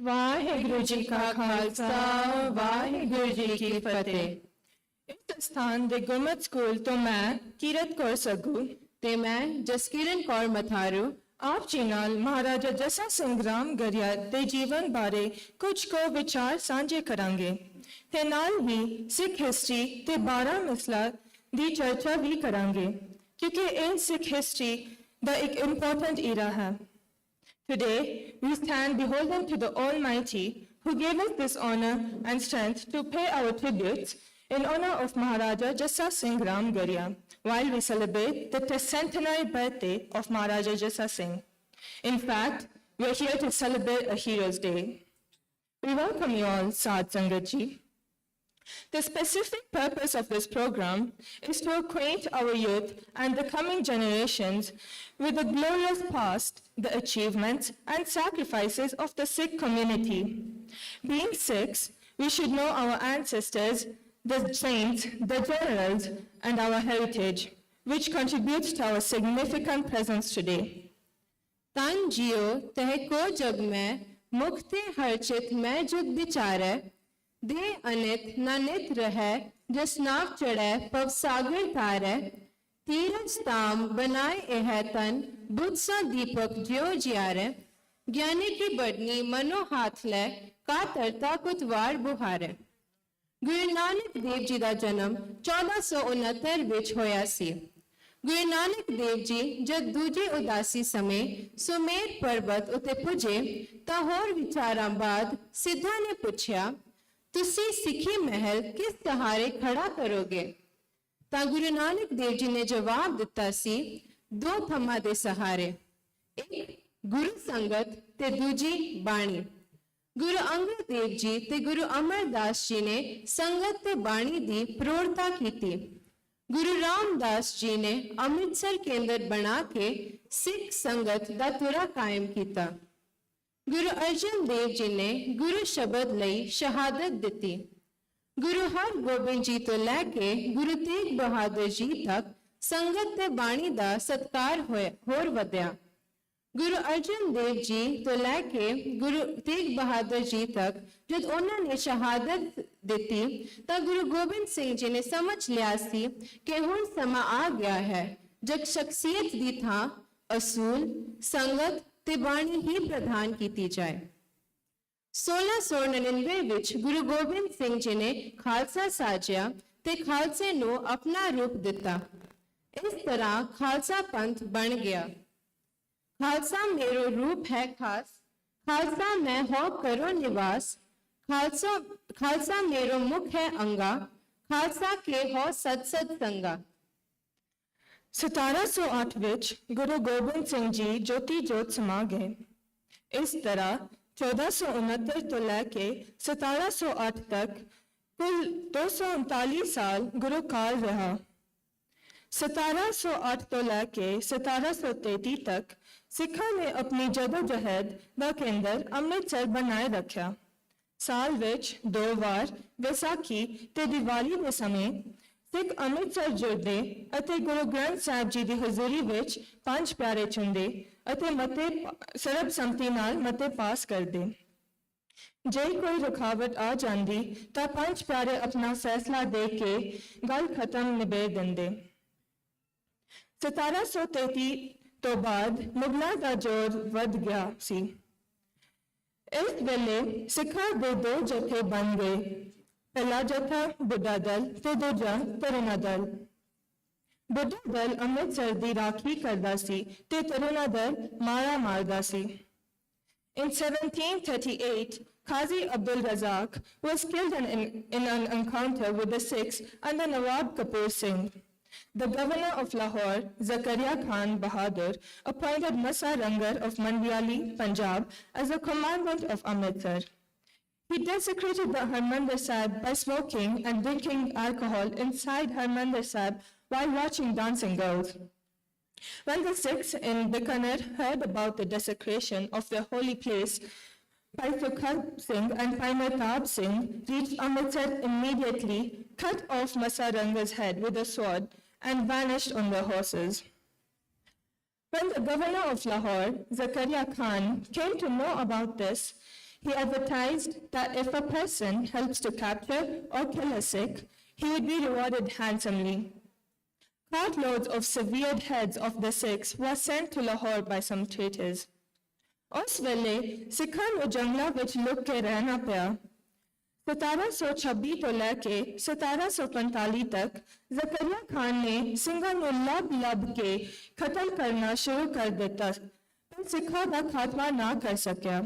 Waheguru ji ਕਾ ਖਾਲਸਾ ਵਾਹਿਗੁਰੂ ਜੀ ਕੀ ਫਤਿਹ। ਇਸ ਸਥਾਨ ਦੇ ਗੁਰਮਤਿ ਸਕੂਲ ਤੋਂ ਮੈਂ ਕੀਰਤ ਕੌਰ ਸੱਗੂ ਤੇ ਮੈਂ ਜਸਕਿਰਨ ਕੌਰ ਮਥਾਰੂ ਆਪ ਜੀ ਨਾਲ ਮਹਾਰਾਜਾ ਜੱਸਾ ਸਿੰਘ ਰਾਮਗੜ੍ਹੀਆ ਦੇ ਜੀਵਨ ਬਾਰੇ ਕੁਝ ਕੁ ਵਿਚਾਰ ਸਾਂਝੇ ਕਰਾਂਗੇ ਤੇ ਨਾਲ ਹੀ ਸਿੱਖ ਹਿਸਟਰੀ ਤੇ 12 ਮਿਸਲਾਂ ਦੀ ਚਰਚਾ ਵੀ ਕਰਾਂਗੇ, ਕਿਉਂਕਿ ਇਹ ਸਿੱਖ ਹਿਸਟਰੀ ਦਾ ਇੱਕ ਇੰਪੋਰਟੈਂਟ ਈਰਾ ਹੈ। Today, we stand beholden to the Almighty who gave us this honor and strength to pay our tributes in honor of Maharaja JASSA Singh RAMGARHIA, while we celebrate the centenary birthday of Maharaja JASSA Singh. In fact, we are here to celebrate a Heroes Day. We welcome you all, Sadh Sangat Ji. The specific purpose of this program is to acquaint our youth and the coming generations with the glorious past, the achievements and sacrifices of the Sikh community. Being Sikhs, we should know our ancestors, the saints, the generals, and our heritage, which contributes to our significant presence today. तन जियो तह को जग में मुक्ति हर्षित मैं जुग बिचारे दे अनित न नित रहे जिस नाव चढ़े पव सागर तारे तीरथ ताम बनाए एह तन बुद्ध सा दीपक ज्यो जियारे ज्ञानी की बडनी मनो हाथ ले का तरता कुतवार बुहारे। गुरु नानक देव जी का जन्म 1469 विच होया सी। गुरु नानक देव जी जब दूजी उदासी समय सुमेर पर्वत उते पुजे तां होर विचारां बाद सिद्धा ने पूछया तुसी सिखी महल किस सहारे खड़ा करोगे? तां गुरु नानक देव जी ने जवाब दिता सी दो थम्मा दे सहारे, एक गुरु संगत ते दूजी बाणी। गुरु अंगद देव जी ते गुरु अमरदास जी ने संगत ते बाणी दी प्रौढ़ता कीती। गुरु रामदास जी ने अमृतसर केंद्र बना के सिख संगत दा तुरा कायम किया। गुरु अर्जन देव जी ने गुरु शब्द लई शहादत दिती। गुरु हरगोबिंद जी तो लैके गुरु तेग बहादुर जी तक संगत ते बाणी दा सत्कार होर वधिया। गुरु अर्जन देव जी तो लैके गुरु तेग बहादुर जी तक जब उन्होंने शहादत दिती तो गुरु गोबिंद सिंह जी ने समझ लिया सी कि हुण समा आ गया है जब शख्सियत दी थां असूल संगत ते बाणी ही प्रधान कीती जाए। 1699 विच गुरु गोबिंद सिंह जी ने खालसा साजिया ते खालसे नूं अपना रूप दिता। इस तरह खालसा पंथ बन गया। खालसा मेरो रूप है खास, खालसा मैं हो करो निवास, खालसा मेरो मुख है अंगा, खालसा के हो सत सत संगा। 1708 विच गुरु गोबिंद सिंह जी ज्योति जोत समा गए। इस तरह 1469 तो लेके 1708 तक कुल 239 साल गुरु काल रहा। 1708 तो लेके 1733 तक सिखा ने अपनी जदोजहद दा केंद्र अमृतसर बनाए रखा। साल विच 2 वार विसाखी ते दिवाली दे समय सिख अमृतसर जुड़दे अते गुरु ग्रंथ साहिब जी दी हजूरी विच 5 प्यारे चुनदे अते मते सर्बसम्मति नाल मते पास करदे। जे कोई रुकावट आ जांदी तां 5 प्यारे अपना फैसला दे के गल खत्म निबेड़ दिंदे। 1733 तो बाद मुगलों का जोर वध गया सी। इस वेले सिखा दे 2 जथे बन गए, पहला जथा बुढ़ा दल ते दूजा तरुणा दल। बुढ़ा दल अमृतसर दी राखी करदा सी ते तरुणा दल मारा मारदा सी। In 1738, Qazi Abdul Razak was killed in an encounter with the Sikhs under Nawab Kapoor Singh. The governor of Lahore, Zakaria Khan Bahadur, appointed Masa Rangar of Mandiali, Punjab, as the commandant of Amritsar. He desecrated the Harmandir Sahib by smoking and drinking alcohol inside Harmandir Sahib while watching dancing girls. When the Sikhs in Bikaner heard about the desecration of their holy place, Bhai Sukhdev Singh and Bhai Mehtab Singh reached Amritsar immediately, cut off Masa Rangar's head with a sword, and vanished on their horses. When the governor of Lahore, Zakaria Khan, came to know about this, he advertised that if a person helps to capture or kill a Sikh, he would be rewarded handsomely. Cartloads of severed heads of the Sikhs were sent to Lahore by some traitors. उस वेले सिखा नूं जंगलां which look के रहना पिया। 1726 तो लेके 1745 तक ज़करिया खान ने सिंघां नूं लब के खत्म करना शुरू कर दिता, पर सिखा दा खात्मा ना कर सकिया।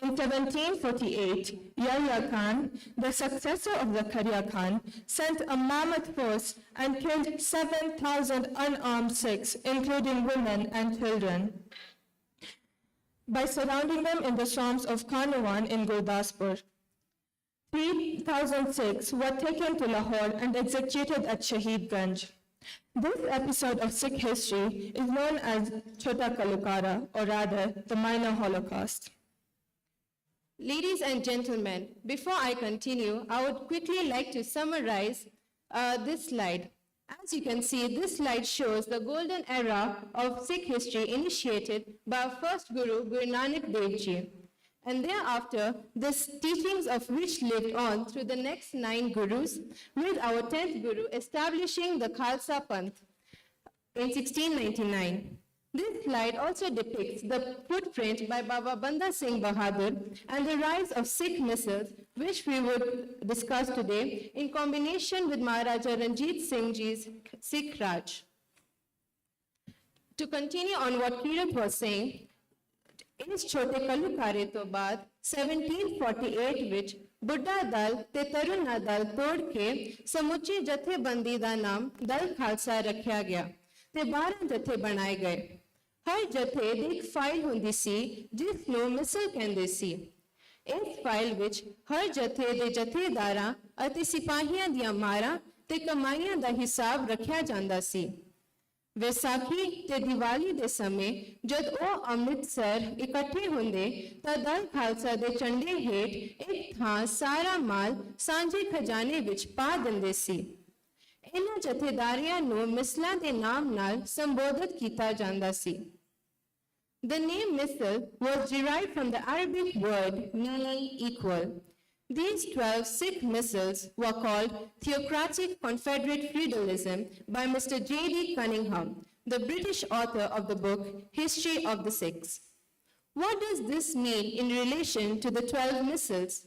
In 1748, Yahya Khan, the successor of Zakaria Khan, sent a mammoth force and killed 7,000 unarmed Sikhs, including women and children, by surrounding them in the swamps of Karnawan in Gurdaspur. 3,000 Sikhs were taken to Lahore and executed at Shahid Ganj. This episode of Sikh history is known as Chota Kalukara, or rather, the Minor Holocaust. Ladies and gentlemen, before I continue, I would quickly like to summarize this slide. As you can see, this slide shows the golden era of Sikh history initiated by our first Guru, Guru Nanak Dev Ji. And thereafter, the teachings of which lived on through the next 9 Gurus, with our 10th Guru establishing the Khalsa Panth in 1699. This slide also depicts the footprint by Baba Banda Singh Bahadur and the rise of Sikh missiles, which we would discuss today in combination with Maharaja Ranjit Singh Ji's Sikh Raj. To continue on what Kirat was saying, इस छोटे कलुकारे तो बाद 1748 ਵਿੱਚ ਬੁੱਢਾ ਦਲ ਤੇ ਤਰੁਣਾ ਦਲ ਤੋੜ ਕੇ ਸਮੁੱਚੀ ਜਥੇਬੰਦੀ ਦਾ ਨਾਮ ਦਲ ਖਾਲਸਾ ਰੱਖਿਆ ਗਿਆ ਤੇ 12 ਜਥੇ ਬਣਾਏ ਗਏ। ਹਰ ਜਥੇ ਦੀ ਇੱਕ ਫਾਈਲ ਹੁੰਦੀ ਸੀ ਜਿਸ ਨੂੰ ਮਿਸਲ ਕਹਿੰਦੇ ਸੀ। ਇਸ ਫਾਈਲ ਵਿੱਚ ਹਰ ਜਥੇ ਦੇ ਜਥੇਦਾਰਾਂ ਅਤੇ ਸਿਪਾਹੀਆਂ ਦੀਆਂ ਮਾਰਾਂ ਤੇ ਕਮਾਈਆਂ ਦਾ ਹਿਸਾਬ ਰੱਖਿਆ ਜਾਂਦਾ ਸੀ। वैसाखी ते दिवाली दे समय जद ओ अमृतसर इकट्ठे होंदे तां दल खालसा दे झंडे हेठ एक थां सारा माल सांझे खजाने विच पा दिंदे सी। इन्हां जथेदारियां नूं मिसलां दे नाम नाल संबोधित कीता जांदा सी। The name missile was derived from the Arabic word meaning equal. These 12 Sikh missiles were called Theocratic Confederate Feudalism by Mr. J.D. Cunningham, the British author of the book History of the Sikhs. What does this mean in relation to the 12 missiles?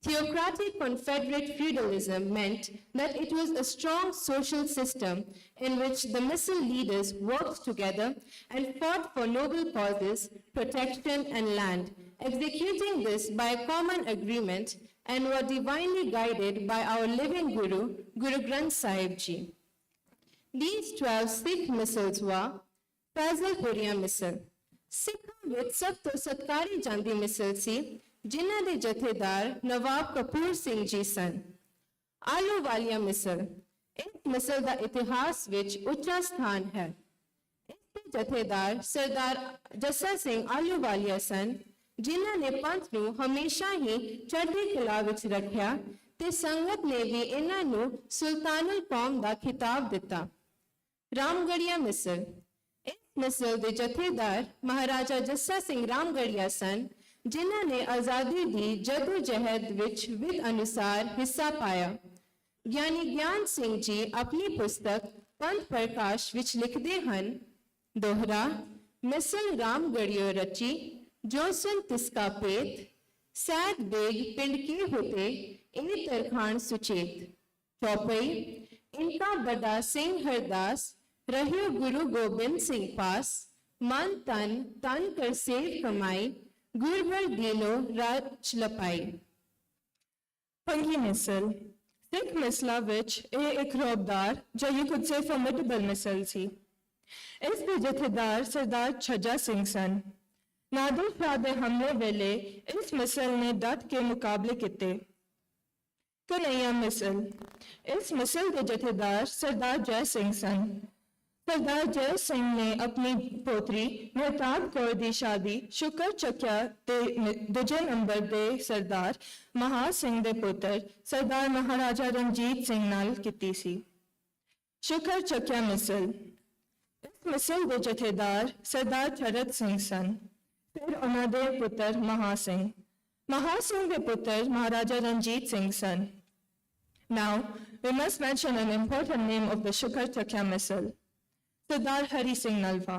Theocratic Confederate Feudalism meant that it was a strong social system in which the missile leaders worked together and fought for noble causes, protection, and land, executing this by a common agreement, and were divinely guided by our living Guru, Guru Granth Sahib Ji. These 12 Sikh missiles were Fazalpuriya missile. Sikhan ਵਿੱਚ ਸਭ ਤੋਂ ਸਤਕਾਰੀ ਜਾਂਦੀ ਮਿਸਲ ਸੀ ਜਿਨ੍ਹਾਂ ਦੇ ਜਥੇਦਾਰ ਨਵਾਬ ਕਪੂਰ ਸਿੰਘ ਜੀ ਸਨ। ਆਲੂ ਵਾਲੀਆ ਮਿਸਲ। ਇਸ ਮਿਸਲ ਦਾ ਇਤਿਹਾਸ ਵਿੱਚ ਉੱਚਾ ਸਥਾਨ ਹੈ। ਇਸ ਦੇ ਜਥੇਦਾਰ ਸਰਦਾਰ ਜੱਸਾ ਸਿੰਘ ਆਲੂ ਵਾਲੀਆ ਸਨ ਜਿਨ੍ਹਾਂ ਨੇ ਪੰਥ ਨੂੰ ਹਮੇਸ਼ਾ ਹੀ ਚੜ੍ਹਦੀ ਕਲਾ ਵਿੱਚ ਰੱਖਿਆ ਤੇ ਸੰਗਤ ਨੇ ਵੀ ਇਹਨਾਂ ਨੂੰ ਸੁਲਤਾਨੁਲ ਕੌਮ ਦਾ ਖਿਤਾਬ ਦਿੱਤਾ। ਰਾਮਗੜੀਆ ਮਿਸਲ। ਇਸ ਮਿਸਲ ਦੇ ਜਥੇਦਾਰ ਮਹਾਰਾਜਾ ਜੱਸਾ ਸਿੰਘ ਰਾਮਗੜੀਆ ਸਨ ਜਿਨ੍ਹਾਂ ਨੇ ਆਜ਼ਾਦੀ ਦੀ ਜਦੋਜਹਿਦ ਵਿੱਚ ਵਿਧ ਅਨੁਸਾਰ ਹਿੱਸਾ ਪਾਇਆ। ਗਿਆਨੀ ਗਿਆਨ ਸਿੰਘ ਜੀ ਆਪਣੀ ਪੁਸਤਕ ਪੰਥ ਪ੍ਰਕਾਸ਼ ਵਿੱਚ ਲਿਖਦੇ ਹਨ, ਦੋਹਰਾ ਮਿਸਲ ਰਾਮਗੜੀਓ ਰਚੀ जो सुन तिसका पेत, सैद बेग पिंड के होते इन तरखान सुचेत। चौपई, इनका बड़ा सिंह हरदास रहियो गुरु गोबिंद सिंह पास, मन तन तन कर सेव कमाई, गुरबर दीनो राज लपाई। Pungi missile. Sikh ਮਿਸਲਾਂ ਵਿੱਚ ਇਹ ਇੱਕ ਰੌਬਦਾਰ ਜਾਂ you could say formidable ਮਿਸਲ ਸੀ। ਇਸ ਦੇ ਜਥੇਦਾਰ ਸਰਦਾਰ ਛੱਜਾ ਸਿੰਘ ਸਨ। नादिर शाह दे हमले वेले इस मिसल ने डट के मुकाबले किते। कन्हैया मिसल। इस मिसल के जथेदार सरदार जय सिंह सन। सरदार जय सिंह ने अपनी पोतरी मेहताब कौर दी शादी शुक्र चक्या ते दूजे नंबर दे सरदार महार सिंह दे पुत्र सरदार महाराजा रणजीत सिंह नाल कीती सी। शुक्र चक्या मिसल। इस मिसल के जथेदार सरदार चरत सिंह सन। फिर उन्हां दे पुत्र महार सिंह दे पुत्र महाराजा रणजीत सिंह सन। Now we must mention an important name of the Shukar Chakya missile, Sardar Hari Singh Nalwa.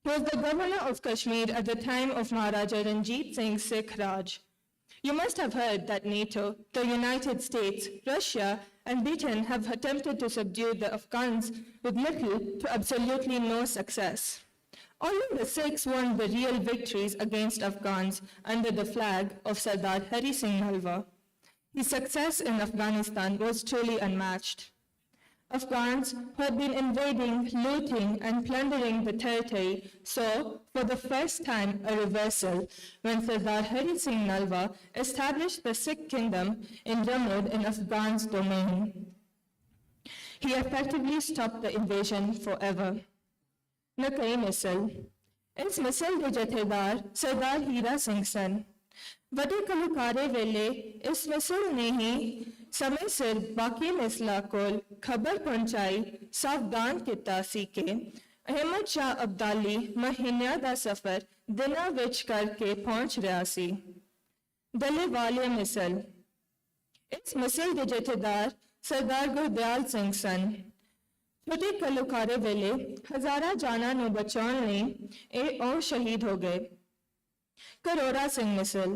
He was the governor of Kashmir at the time of Maharaja Ranjit Singh's Sikh Raj. You must have heard that NATO, the United States, Russia, and Britain have attempted to subdue the Afghans with little to absolutely no success. Only the Sikhs won the real victories against Afghans under the flag of Sardar Hari Singh Nalwa. His success in Afghanistan was truly unmatched. Afghans who had been invading, looting, and plundering the territory saw for the first time a reversal when Sardar Hari Singh Nalwa established the Sikh kingdom in Jammu in Afghan's domain. He effectively stopped the invasion forever. Nakai ਮਿਸਲ ਇਸ ਮਿਸਲ ਦੇ ਜਥੇਦਾਰ ਸਰਦਾਰ ਹੀਰਾ ਸਿੰਘ ਸਨ। ਵੱਡੇ ਕਲੂਕਾਰੇ ਵੇਲੇ ਇਸ ਮਿਸਲ ਨੇ ਹੀ ਸਮੇਂ ਸਿਰ ਬਾਕੀ ਮਿਸਲਾਂ ਕੋਲ ਖਬਰ ਪਹੁੰਚਾਈ ਸਾਵਧਾਨ ਕੀਤਾ ਸੀ ਕਿ ਅਹਿਮਦ ਸ਼ਾਹ ਅਬਦਾਲੀ ਮਹੀਨਿਆਂ ਦਾ ਸਫ਼ਰ ਦਿਨਾਂ ਵਿੱਚ ਕਰਕੇ ਪਹੁੰਚ ਰਿਹਾ ਸੀ। ਦਲੇ ਵਾਲੀਆ ਮਿਸਲ ਇਸ ਮਿਸਲ ਦੇ ਜਥੇਦਾਰ ਸਰਦਾਰ ਗੁਰਦਿਆਲ ਸਿੰਘ ਸਨ। ਛੋਟੇ ਕਲੂਕਾਰੇ ਵੇਲੇ ਹਜ਼ਾਰਾਂ ਜਾਨਾਂ ਨੂੰ ਬਚਾਉਣ ਲਈ ਇਹ ਉਹ ਸ਼ਹੀਦ ਹੋ ਗਏ। ਕਰੋੜਾ ਸਿੰਘ ਮਿਸਲ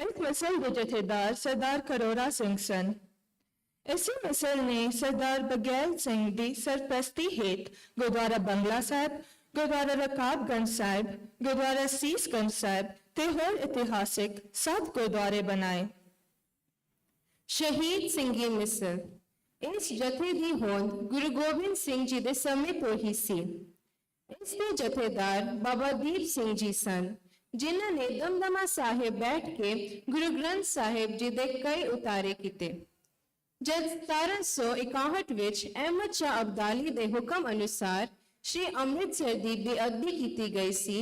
ਇਸ ਮਿਸਲ ਦੇ ਜਥੇਦਾਰ ਸਰਦਾਰ ਕਰੋੜਾ ਸਿੰਘ ਸਨ। ਇਸੇ ਮਿਸਲ ਨੇ ਸਰਦਾਰ ਬਗੈਲ ਸਿੰਘ ਦੀ ਸਰਪ੍ਰਸਤੀ ਹੇਠ ਗੁਰਦੁਆਰਾ ਬੰਗਲਾ ਸਾਹਿਬ, ਗੁਰਦੁਆਰਾ ਰਕਾਬਗੰਜ ਸਾਹਿਬ, ਗੁਰਦੁਆਰਾ ਸੀਸਗੰਜ ਸਾਹਿਬ ਤੇ ਹੋਰ ਇਤਿਹਾਸਿਕ 7 ਗੁਰਦੁਆਰੇ ਬਣਾਏ। ਸ਼ਹੀਦ ਸਿੰਘੀ ਮਿਸਲ ਇਸ ਜਥੇ ਦੀ ਹੋਂਦ ਗੁਰੂ ਗੋਬਿੰਦ ਸਿੰਘ ਜੀ ਦੇ ਸਮੇਂ ਤੋਂ ਹੀ ਸੀ। ਇਸ ਦੇ ਜਥੇਦਾਰ ਬਾਬਾ ਦੀਪ ਸਿੰਘ ਜੀ ਸਨ, ਜਿਨ੍ਹਾਂ ਨੇ ਦਮਦਮਾ ਸਾਹਿਬ ਬੈਠ ਕੇ ਗੁਰੂ ਗ੍ਰੰਥ ਸਾਹਿਬ ਜੀ ਦੇ ਕਈ ਉਤਾਰੇ ਕੀਤੇ। ਜਦ 1761 ਵਿੱਚ ਅਹਿਮਦ ਸ਼ਾਹ ਅਬਦਾਲੀ ਦੇ ਹੁਕਮ ਅਨੁਸਾਰ ਸ਼੍ਰੀ ਅੰਮ੍ਰਿਤਸਰ ਦੀ ਬੇਅਦਬੀ ਕੀਤੀ ਗਈ ਸੀ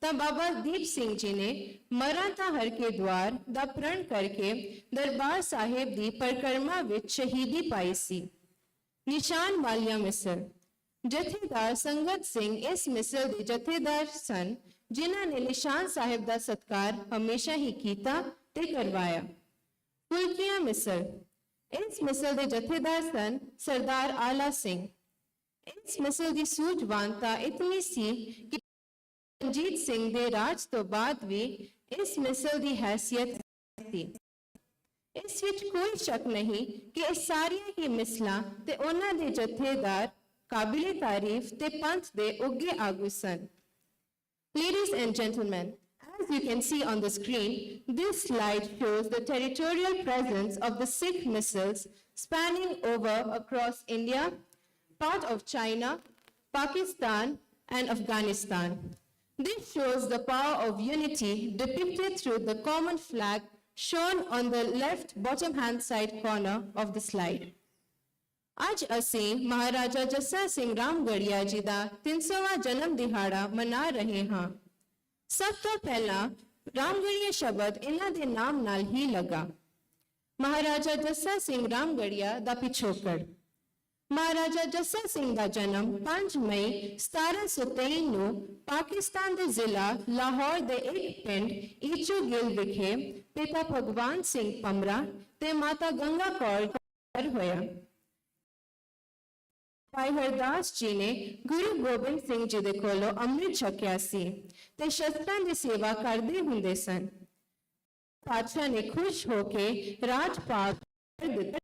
ਤਾਂ ਬਾਬਾ ਦੀਪ ਸਿੰਘ ਜੀ ਨੇ ਮਰਾਠਾ ਹਰ ਕੇ ਦਵਾਰ ਦਾ ਪ੍ਰਣ ਕਰਕੇ ਦਰਬਾਰ ਸਾਹਿਬ ਦੀ ਪਰਿਕਰਮਾ ਵਿੱਚ ਸ਼ਹੀਦੀ ਪਾਈ ਸੀ। ਨਿਸ਼ਾਨ ਵਾਲੀਆ ਮਿਸਲ ਜਥੇਦਾਰ ਸੰਗਤ ਸਿੰਘ ਇਸ ਮਿਸਲ ਦੇ ਜਥੇਦਾਰ ਸਨ, ਜਿਨ੍ਹਾਂ ਨੇ ਨਿਸ਼ਾਨ ਸਾਹਿਬ ਦਾ ਸਤਕਾਰ ਹਮੇਸ਼ਾ ਹੀ ਕੀਤਾ ਤੇ ਕਰਵਾਇਆ। ਫੁਲਕੀਆਂ ਮਿਸਲ ਇਸ ਮਿਸਲ ਦੇ ਜਥੇਦਾਰ ਸਨ ਸਰਦਾਰ ਆਲਾ ਸਿੰਘ। ਇਸ ਮਿਸਲ ਦੀ ਸੂਝਵਾਨਤਾ ਇਤਨੀ ਸੀ ਕਿ ਰਣਜੀਤ ਸਿੰਘ ਦੇ ਰਾਜ ਤੋਂ ਬਾਅਦ ਵੀ ਇਸ ਮਿਸਲ ਦੀ ਹੈਸੀਅਤ ਸੀ। ਇਸ ਵਿੱਚ ਕੋਈ ਸ਼ੱਕ ਨਹੀਂ ਕਿ ਇਹ ਸਾਰੀਆਂ ਹੀ ਮਿਸਲਾਂ ਤੇ ਉਹਨਾਂ ਦੇ ਜਥੇਦਾਰ ਕਾਬਿਲੇ ਤਾਰੀਫ ਤੇ ਪੰਥ ਦੇ ਉੱਘੇ ਆਗੂ ਸਨ। Ladies and gentlemen, as you can see on the screen, this slide shows the territorial presence of the Sikh missiles spanning over across India, part of China, Pakistan, and Afghanistan. This shows the power of unity depicted through the common flag shown on the left bottom hand side corner of the slide. ਅੱਜ ਅਸੀਂ ਮਹਾਰਾਜਾ ਜੱਸਾ ਸਿੰਘ ਰਾਮਗੜੀਆ ਜੀ ਦਾ 300ਵਾਂ ਜਨਮ ਦਿਹਾੜਾ ਮਨਾ ਰਹੇ ਹਾਂ। ਸਭ ਤੋਂ ਪਹਿਲਾਂ ਰਾਮਗੜੀਆ ਸ਼ਬਦ ਇਹਨਾਂ ਦੇ ਨਾਮ ਨਾਲ ਹੀ ਲੱਗਾ। ਮਹਾਰਾਜਾ ਜੱਸਾ ਸਿੰਘ ਰਾਮਗੜੀਆ ਦਾ ਪਿਛੋਕੜ ਮਹਾਰਾਜਾ ਜੱਸਾ ਸਿੰਘ ਦਾ ਜਨਮ 5 ਮਈ 1723 ਨੂੰ ਪਾਕਿਸਤਾਨ ਦੇ ਜ਼ਿਲ੍ਹਾ ਲਾਹੌਰ ਦੇ ਇੱਕ ਪਿੰਡ ਈਚੂ ਗਿੱਲ ਵਿਖੇ ਪਿਤਾ ਭਗਵਾਨ ਸਿੰਘ ਪਮਰਾ ਤੇ ਮਾਤਾ ਗੰਗਾ ਕੌਰ ਘਰ ਹੋਇਆ। ਭਾਈ ਹਰਦਾਸ ਜੀ ਨੇ ਗੁਰੂ ਗੋਬਿੰਦ ਸਿੰਘ ਜੀ ਦੇ ਕੋਲੋਂ ਅੰਮ੍ਰਿਤ ਛਕਿਆ ਸੀ ਤੇ ਸ਼ਸਤਰਾਂ ਦੀ ਸੇਵਾ ਕਰਦੇ ਹੁੰਦੇ ਸਨ। ਪਾਤਸ਼ਾਹ ਨੇ ਖੁਸ਼ ਹੋ ਕੇ ਰਾਜ ਪਾਕ ਕਰ ਦਿੱਤਾ।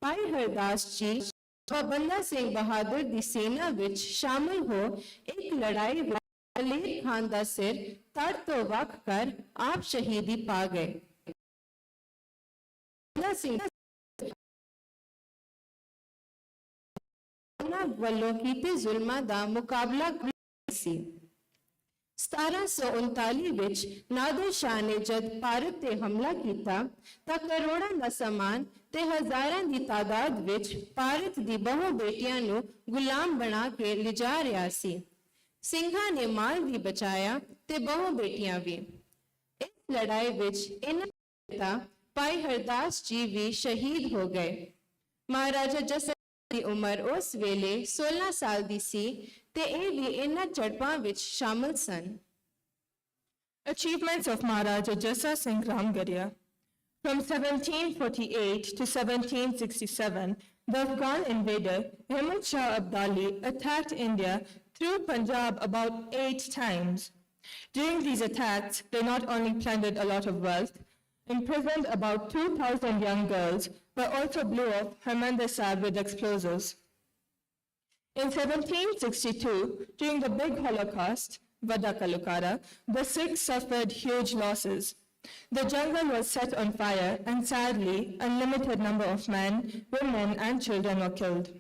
ਭਾਈ ਹਰਦਾਸ ਜੀ ਬੰਦਾ ਸਿੰਘ ਬਹਾਦਰ ਦੀ ਸੈਨਾ ਵਿੱਚ ਸ਼ਾਮਲ ਹੋ ਇੱਕ ਲੜਾਈ ਵਿੱਚ ਅਲੀਰ ਖਾਨ ਦਾ ਸਿਰ ਧੜ ਤੋਂ ਵੱਖ ਕਰ ਆਪ ਸ਼ਹੀਦੀ ਪਾ ਗਏ। ਬੰਦਾ ਸਿੰਘ ਵੱਲੋਂ ਕੀਤੇ ਜ਼ੁਲਮਾਂ ਦਾ ਮੁਕਾਬਲਾ ਕੀਤਾ ਸੀ। 1739 ਵਿੱਚ ਨਾਦਰ ਸ਼ਾਹ ਨੇ ਜਦ ਭਾਰਤ ਤੇ ਹਮਲਾ ਕੀਤਾ ਤਾਂ ਕਰੋੜਾਂ ਦਾ ਸਮਾਨ ਤੇ ਹਜ਼ਾਰਾਂ ਦੀ ਤਾਦਾਦ ਵਿੱਚ ਭਾਰਤ ਦੀ ਬਹੁ ਬੇਟੀਆਂ ਨੂੰ ਗੁਲਾਮ ਬਣਾ ਕੇ ਲਿਜਾ ਰਿਹਾ ਸੀ। ਸਿੰਘਾਂ ਨੇ ਮਾਲ ਵੀ ਬਚਾਇਆ ਤੇ ਬਹੁ ਬੇਟੀਆਂ ਵੀ। ਇਸ ਲੜਾਈ ਵਿੱਚ ਇਹਨਾਂ ਪਿਤਾ ਭਾਈ ਹਰਦਾਸ ਜੀ ਵੀ ਸ਼ਹੀਦ ਹੋ ਗਏ। ਮਹਾਰਾਜਾ ਜੱਸਾ ਦੀ ਉਮਰ ਉਸ ਵੇਲੇ 16 ਸਾਲ ਦੀ ਸੀ ਤੇ ਇਹ ਵੀ ਇਹਨਾਂ ਝੜਪਾਂ ਵਿੱਚ ਸ਼ਾਮਲ ਸਨ। Achievements of Maharaja Jassa Singh Ramgarhia. From 1748 to 1767, the Afghan invader Ahmad Shah Abdali attacked India through Punjab about 8 times. During these attacks, they not only plundered a lot of wealth, imprisoned about 2,000 young girls, but also blew up Harmandir Sahib with explosives. In 1762, during the Big Holocaust, Vadakalukara, the Sikhs suffered huge losses. The jungle was set on fire, and sadly, a limited number of men, women, and children were killed.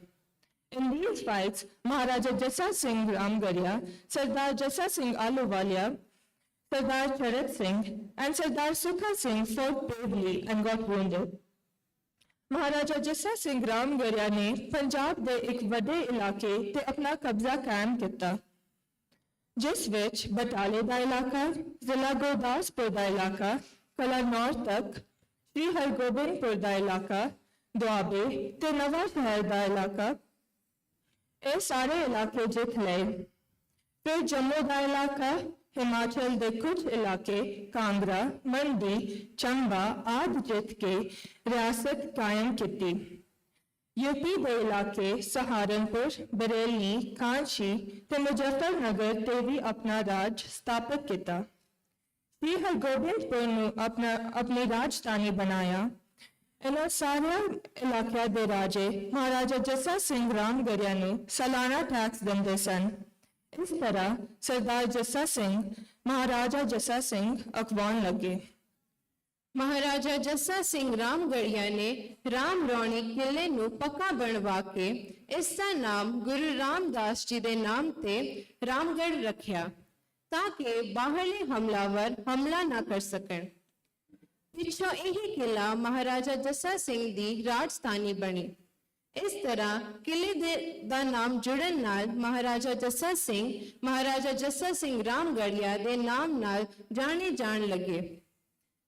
In these fights, Maharaja Jassa Singh Ramgarhia, Sardar Jassa Singh Ahluwalia, Sardar Charat Singh, and Sardar Sukha Singh fought bravely and got wounded. महाराजा जस्सा सिंह रामगढ़िया ने पंजाब ਦੇ ਇੱਕ ਵੱਡੇ ਇਲਾਕੇ ਤੇ ਆਪਣਾ ਕਬਜ਼ਾ ਕਾਇਮ ਕੀਤਾ, ਜਿਸ ਵਿੱਚ ਬਟਾਲੇ ਦਾ ਇਲਾਕਾ, ਜ਼ਿਲ੍ਹਾ ਗੁਰਦਾਸਪੁਰ ਦਾ ਇਲਾਕਾ, ਕਲਾ ਨੌਰ ਤੱਕ, ਸ਼੍ਰੀ ਹਰਗੋਬਿੰਦਪੁਰ ਦਾ ਇਲਾਕਾ, ਦੁਆਬੇ ਤੇ ਨਵਾਂ ਸ਼ਹਿਰ ਦਾ ਇਲਾਕਾ, ਇਹ ਸਾਰੇ ਇਲਾਕੇ ਜਿੱਤ ਲਏ। ਫਿਰ ਜੰਮੂ ਦਾ ਇਲਾਕਾ, हिमाचल के कुछ इलाके, कांगड़ा, मंडी, चंबा आदि जीत के रियासत कायम की। यूपी के इलाके सहारनपुर, बरेली, कांची ते मुजफ्फरनगर ते भी अपना राज स्थापित किया। श्री हरगोबिंदपुर ने अपनी राजधानी बनाया। इन्होंने सारे इलाकों के राजे महाराजा जस्सा सिंह रामगढ़िया ने सालाना टैक्स देंदे सन। इस तरह सरदार जस्सा सिंह महाराजा जस्सा सिंह अखवान लगे। महाराजा जस्सा सिंह रामगढ़िया ने राम रौणी किले नू पक्का बनवा के इसका नाम गुरु रामदास जी के नाम ते रामगढ़ रखिया, ताकि बाहरले हमलावर हमला ना कर सकन। पिछों यही किला महाराजा जस्सा सिंह दी राजधानी बनी। इस तरह किले का नाम जुड़न नाल महाराजा जस्सा सिंह रामगढ़िया दे नाम नाल जाने जान लगे।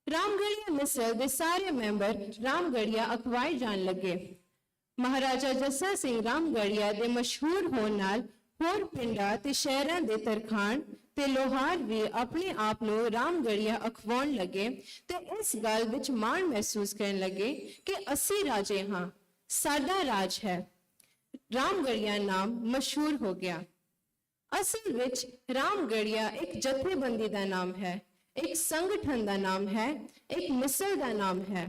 रामगढ़िया मिसल दे सारे मेंबर रामगढ़िया अखवाए जान लगे। महाराजा जस्सा सिंह रामगढ़िया दे मशहूर होने नाल होर पिंडा ते शहरां दे तरखान ते लोहार भी अपने आप नो रामगढ़िया अखवाउण लगे ते इस गल विच माण महसूस करन लगे कि असी राजे हां, साडा राज है। रामगढ़िया नाम मशहूर हो गया। असल विच रामगढ़िया एक जथेबंदी का नाम है, एक संगठन का नाम है, एक मिसल का नाम है।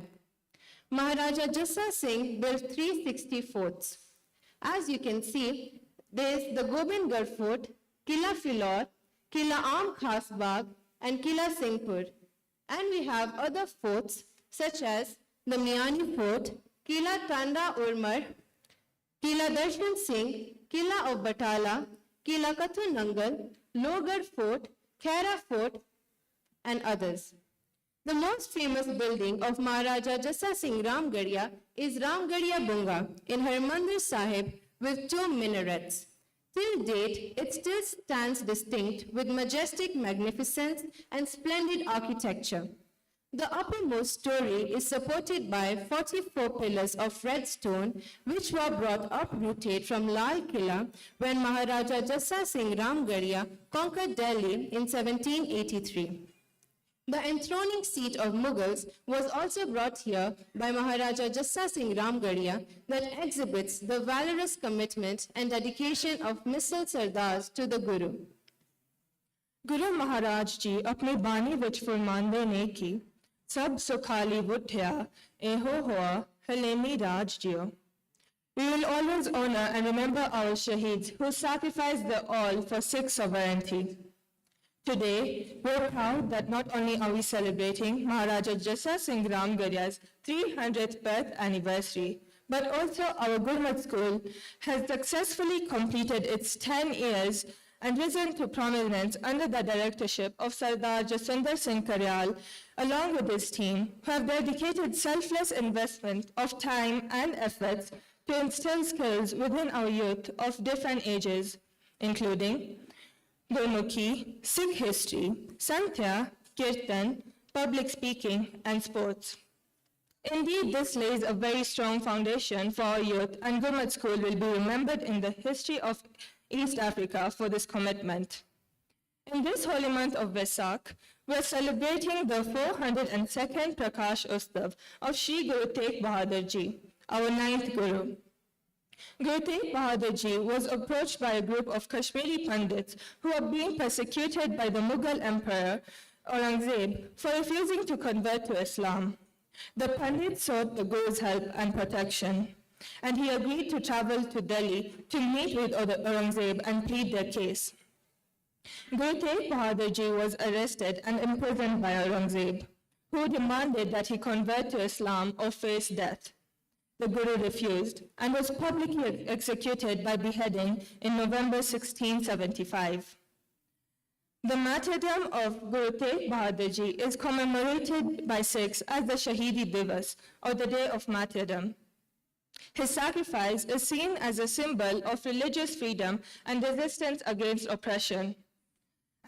महाराजा Jassa Singh built 360 forts. As you can see, there is the Gobindgarh Fort, Kila Philor, Kila Am Khas Bagh, and Kila Singhpur. And we have other forts such as the Miani Fort, Kila Tanda Urmar, Kila Darshan Singh, Kila of Batala, Kila Kathu Nangal, Lohgarh Fort, Khaira Fort, and others. The most famous building of Maharaja Jassa Singh Ramgarhia is Ramgarhia Bunga in Harmandir Sahib with 2 minarets. Till date, it still stands distinct with majestic magnificence and splendid architecture. The uppermost story is supported by 44 pillars of red stone, which were brought uprooted from Lal Killa when Maharaja Jassa Singh Ramgarhia conquered Delhi in 1783. The enthroning seat of Mughals was also brought here by Maharaja Jassa Singh Ramgarhia that exhibits the valorous commitment and dedication of Misl Sardars to the Guru. Guru Maharaj ji apne bani vich furmande ne ki, Sab sukhali vuthya, eho hoa, halemi raj jiyo. We will always honor and remember our shaheeds who sacrificed their all for Sikh sovereignty. Today, we're proud that not only are we celebrating Maharaja Jassa Singh Ramgarhia's 300th birth anniversary, but also our Gurmat school has successfully completed its 10 years and risen to prominence under the directorship of Sardar Jaswinder Singh Karyal, along with his team, who have dedicated selfless investment of time and efforts to instill skills within our youth of different ages, including Gurmukhi, Sikh history, Santhya, Kirtan, public speaking, and sports. Indeed, this lays a very strong foundation for our youth, and Gurmat School will be remembered in the history of East Africa for this commitment. In this holy month of Vesak, we're celebrating the 402nd Prakash Utsav of Shri Guru Tegh Bahadur Ji, our 9th Guru. Guru Tegh Bahadur Ji was approached by a group of Kashmiri Pandits who were being persecuted by the Mughal Emperor Aurangzeb for refusing to convert to Islam. The Pandits sought the Guru's help and protection. and he agreed to travel to Delhi to meet with Aurangzeb and plead their case. Guru Tegh Bahadur Ji was arrested and imprisoned by Aurangzeb, who demanded that he convert to Islam or face death. The Guru refused and was publicly executed by beheading in November 1675. The martyrdom of Guru Tegh Bahadur Ji is commemorated by Sikhs as the Shahidi Divas, or the Day of Martyrdom. His sacrifice is seen as a symbol of religious freedom and resistance against oppression.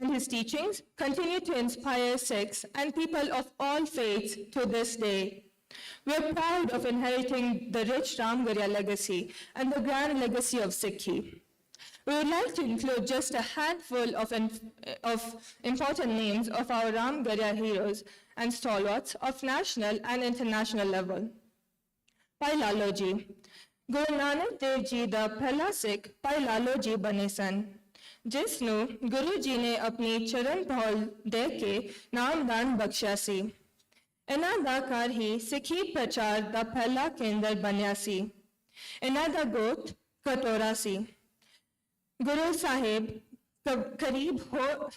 And his teachings continue to inspire Sikhs and people of all faiths to this day. We are proud of inheriting the rich RAMGARHIA legacy and the grand legacy of Sikhi. We would like to include just a handful of important names of our RAMGARHIA heroes and stalwarts of national and international level. Bhai Lalo Ji. Guru Nanak Dev Ji da Pehla Sikh Bhai Lalo Ji bane san, ਜਿਸ ਨੂੰ ਗੁਰੂ ਜੀ ਨੇ ਆਪਣੀ ਚਰਨ ਧੌਲ ਦੇ ਕੇ ਨਾਮਦਾਨ ਬਖਸ਼ਿਆ ਸੀ। ਇਹਨਾਂ ਦਾ ਘਰ ਹੀ ਸਿੱਖੀ ਪ੍ਰਚਾਰ ਦਾ ਪਹਿਲਾ ਕੇਂਦਰ ਬਣਿਆ ਸੀ। ਇਹਨਾਂ ਦਾ ਗੋਤ ਕਟੋਰਾ ਸੀ। ਗੁਰੂ ਸਾਹਿਬ ਕਰੀਬ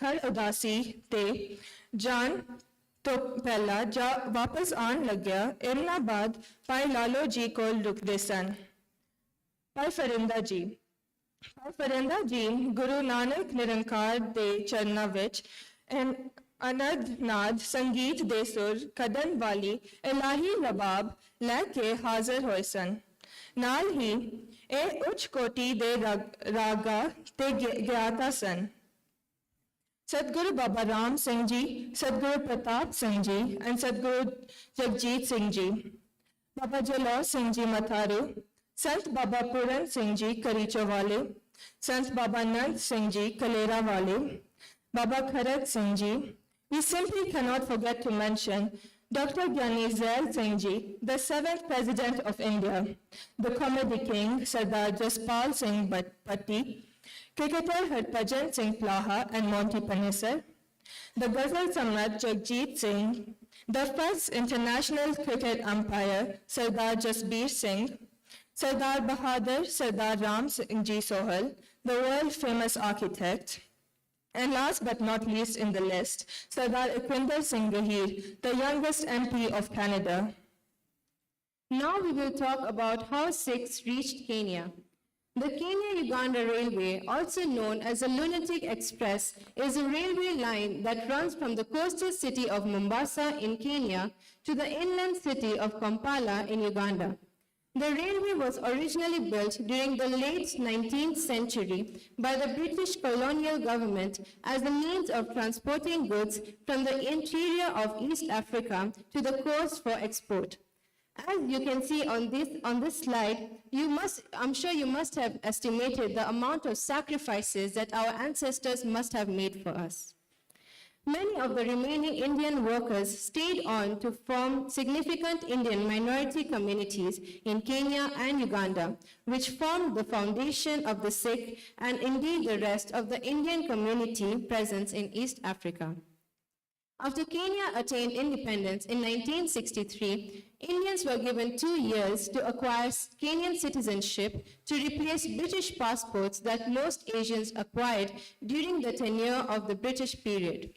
ਹਰ ਉਦਾਸੀ ਤੇ ਜਾਣ ਤੋਂ ਪਹਿਲਾਂ ਵਾਪਸ ਆਉਣ ਲੱਗਿਆ ਇਹਨਾਂ ਬਾਅਦ ਭਾਈ ਲਾਲੋ ਜੀ ਕੋਲ ਰੁਕਦੇ ਸਨ। ਭਾਈ ਫਰਿੰਦਾ ਜੀ। ਭਾਈ ਫਰਿੰਦਾ ਜੀ ਗੁਰੂ ਨਾਨਕ ਨਿਰੰਕਾਰ ਦੇ ਚਰਨਾਂ ਵਿੱਚ ਅਨੰਦ ਸੰਗੀਤ ਦੇ ਸੁਰ ਕੱਢਣ ਵਾਲੀ ਇਲਾਹੀ ਰਬਾਬ ਲੈ ਕੇ ਹਾਜ਼ਰ ਹੋਏ ਸਨ। ਨਾਲ ਹੀ ਇਹ ਉੱਚ ਕੋਟੀ ਦੇ ਰਾਗਾ ਤੇ ਗਿਆਤਾ ਸਨ। Sadhguru Baba Ram Singh Ji, Sadhguru Pratap Singh Ji, and Sadhguru Jagjit Singh Ji, Baba Jalor Singh Ji Matharu, Sant Baba Puran Singh Ji Karichawale, Sant Baba Nand Singh Ji Kalera Wale, Baba Kharak Singh Ji. We simply cannot forget to mention Dr. Gyani Zail Singh Ji, the 7th President of India, the Comedy King Sardar Jaspal Singh Patti, cricketer Harbhajan Singh Plaha and Monty Panesar, the Ghazal Samrat Jagjit Singh, the first international cricket umpire Sardar Jasbir Singh, Sardar Bahadur Sardar Ram Singh Ji Sohal, the world famous architect, and last but not least in the list, Sardar Ikhwinder Singh Gahir, the youngest MP of Canada. Now we will talk about how Sikhs reached Kenya. The Kenya-Uganda Railway, also known as the Lunatic Express, is a railway line that runs from the coastal city of Mombasa in Kenya to the inland city of Kampala in Uganda. The railway was originally built during the late 19th century by the British colonial government as the means of transporting goods from the interior of East Africa to the coast for export. As you can see on this slide, I'm sure you must have estimated the amount of sacrifices that our ancestors must have made for us. Many of the remaining Indian workers stayed on to form significant Indian minority communities in Kenya and Uganda, which formed the foundation of the Sikh and indeed the rest of the Indian community presence in East Africa. After Kenya attained independence in 1963, Indians were given 2 years to acquire Kenyan citizenship to replace British passports that most Asians acquired during the tenure of the British period.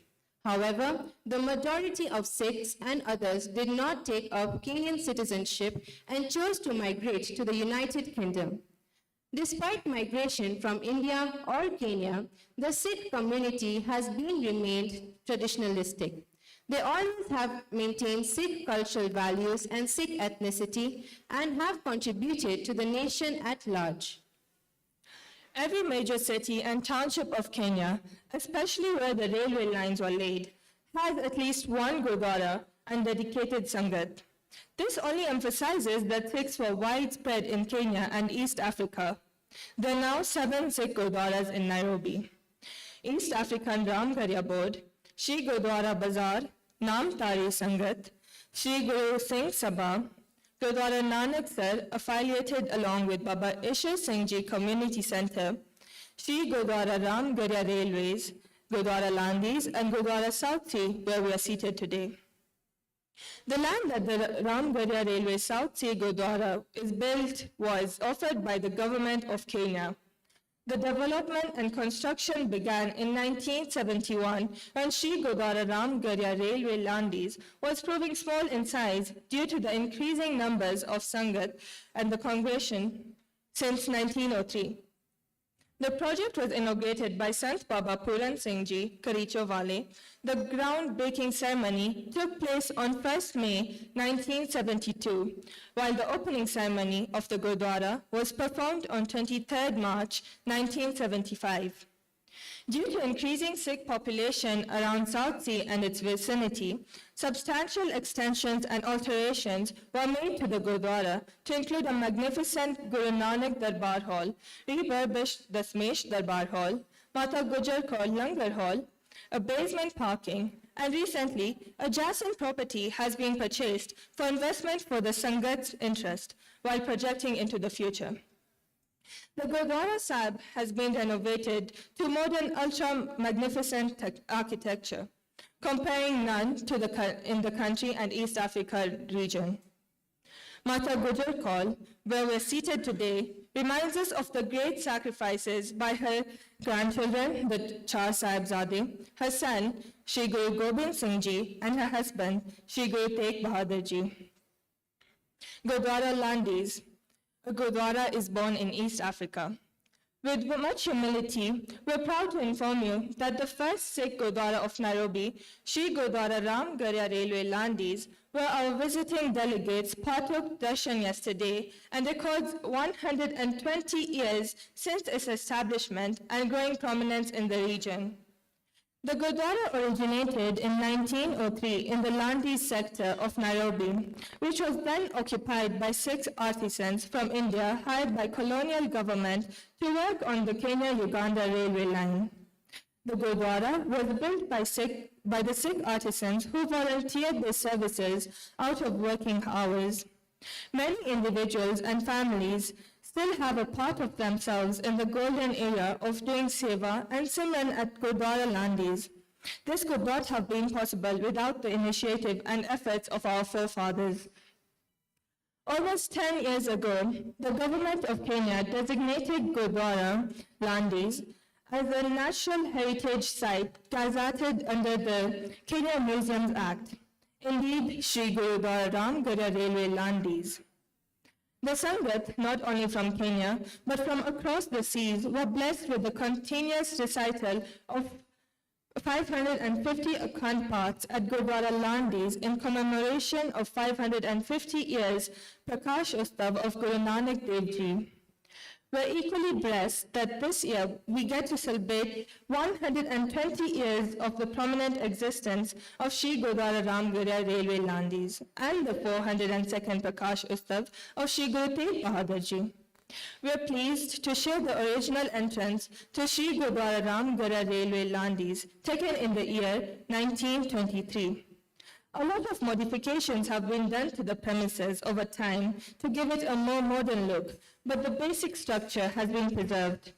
However, the majority of Sikhs and others did not take up Kenyan citizenship and chose to migrate to the United Kingdom. Despite migration from India or Kenya, the Sikh community has remained traditionalistic. They always have maintained Sikh cultural values and Sikh ethnicity and have contributed to the nation at large. Every major city and township of Kenya, especially where the railway lines were laid, has at least one Gurdwara and dedicated Sangat. This only emphasizes that Sikhs were widespread in Kenya and East Africa. There are now 7 Sikh Gurdwaras in Nairobi. East African RAMGARHIA Board, Shri Gurdwara Bazar, Nam Tari Sangat, Shri Guru Singh Sabha, Gurdwara Nanak Sar, affiliated along with Baba Ishar Singh Ji Community Center, Shri Gurdwara RAMGARHIA Railways, Gurdwara Landis, and Gurdwara South Sea, where we are seated today. The land that the Ramgarhia Railway South Sea Gurdwara is built was offered by the government of Kenya. The development and construction began in 1971 when Sri Gurdwara Ramgarhia Railway Landis was proving small in size due to the increasing numbers of Sangat and the congregation since 1903. The project was inaugurated by Sant Baba Puran Singh Ji, Karicho Wale. The groundbreaking ceremony took place on 1st May 1972, while the opening ceremony of the Gurdwara was performed on 23rd March 1975. Due to increasing Sikh population around South Sea and its vicinity, substantial extensions and alterations were made to the Gurdwara to include a magnificent Guru Nanak Darbar Hall, refurbished Dasmesh Darbar Hall, Mata Gujar Kaur Langar Hall, a basement parking, and recently, a JASSA property has been purchased for investment for the Sangat's interest while projecting into the future. The Gurdwara Sahib has been renovated to modern ultra-magnificent architecture, comparing none to in the country and East Africa region. Mata Gujar Kaur, where we're seated today, reminds us of the great sacrifices by her grandchildren, the Char Sahibzade, her son, Shri Guru Gobind Singh Ji, and her husband, Shri Guru Tegh Bahadur Ji. Gurdwara Landis. A Gurdwara is born in East Africa. With much humility, we're proud to inform you that the first Sikh Gurdwara of Nairobi, Sri Gurdwara Ramgarhia Railway Landis, where our visiting delegates partook darshan yesterday and records 120 years since its establishment and growing prominence in the region. The Gurdwara originated in 1903 in the Landis sector of Nairobi, which was then occupied by 6 artisans from India hired by colonial government to work on the Kenya-Uganda railway line. The Gurdwara was built by the Sikh artisans who volunteered their services out of working hours. Many individuals and families still have a part of themselves in the golden era of doing seva and simran at Gurdwara Landis. This could not have been possible without the initiative and efforts of our forefathers. Almost 10 years ago, the government of Kenya designated Gurdwara Landis as a National Heritage Site gazetted under the Kenya Museums Act. Indeed, Sri Gurdwara Ramgarhia Railway Landis. The Sangat, not only from Kenya, but from across the seas, were blessed with the continuous recital of 550 Akhand paths at Gurdwara Landis in commemoration of 550 years Prakash Utsav of Guru Nanak Dev Ji. We're equally blessed that this year we get to celebrate 120 years of the prominent existence of Sri Gurdwara Ramgarhia Railway Landis and the 402nd Prakash Utsav of Sri Guru Tegh Bahadur Ji. We're pleased to share the original entrance to Sri Gurdwara Ramgarhia Railway Landis taken in the year 1923. A lot of modifications have been done to the premises over time to give it a more modern look, but the basic structure has been preserved.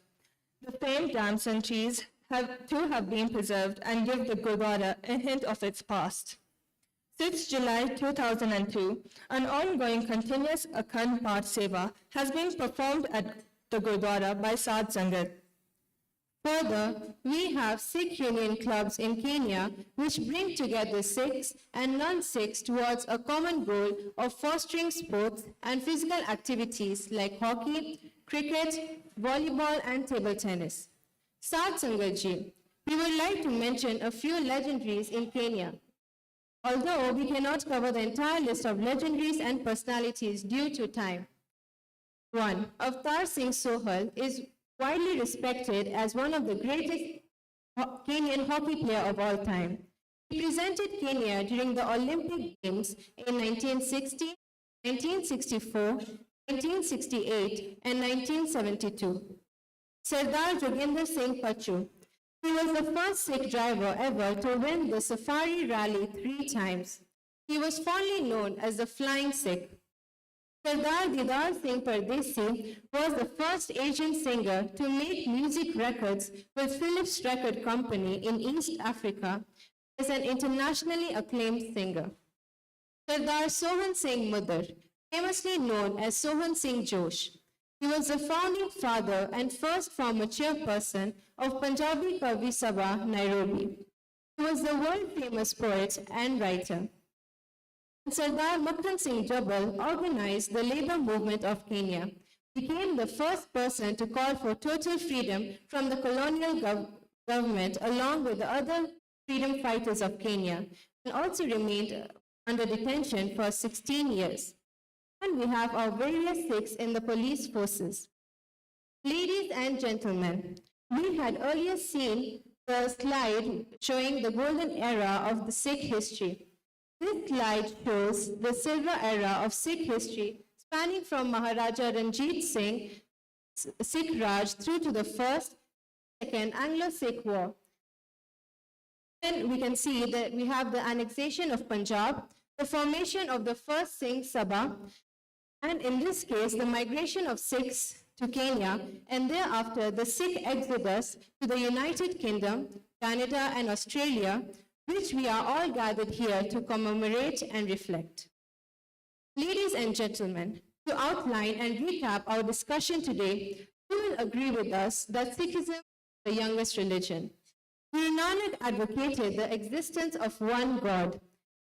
The famed dams and trees have been preserved and give the Gurdwara a hint of its past. 6 July 2002, an ongoing continuous Akhand Path Seva has been performed at the Gurdwara by Sadh Sangat. Further, we have Sikh union clubs in Kenya which bring together Sikhs and non-Sikhs towards a common goal of fostering sports and physical activities like hockey, cricket, volleyball and table tennis. Sadh Sangat Ji, we would like to mention a few legendaries in Kenya. Although we cannot cover the entire list of legendaries and personalities due to time. 1. Avtar Singh Sohal is widely respected as one of the greatest Kenyan hockey players of all time. He represented Kenya during the Olympic Games in 1960, 1964, 1968, and 1972. Sardar Joginder Singh Pachu. He was the first Sikh driver ever to win the Safari Rally 3 times. He was fondly known as the Flying Sikh. Sardar Didar Singh Pardesi was the first Asian singer to make music records with Philips Record Company in East Africa as an internationally acclaimed singer. Sardar Sohan Singh Mudar, famously known as Sohan Singh Josh. He was the founding father and first former chairperson of Punjabi Kavi Sabha, Nairobi. He was the world-famous poet and writer. Sardar Makran Singh Jabal organized the labor movement of Kenya, became the first person to call for total freedom from the colonial government along with the other freedom fighters of Kenya, and also remained under detention for 16 years. And we have our various Sikhs in the police forces. Ladies and gentlemen, we had earlier seen the slide showing the golden era of the Sikh history. This slide shows the silver era of Sikh history spanning from Maharaja Ranjit Singh Sikh Raj through to the First, Second Anglo-Sikh War. Then we can see that we have the annexation of Punjab, the formation of the first Singh Sabha, and in this case, the migration of Sikhs to Kenya, and thereafter the Sikh exodus to the United Kingdom, Canada, and Australia, which we are all gathered here to commemorate and reflect. Ladies and gentlemen, to outline and recap our discussion today, you will agree with us that Sikhism is the youngest religion. Guru Nanak advocated the existence of one God.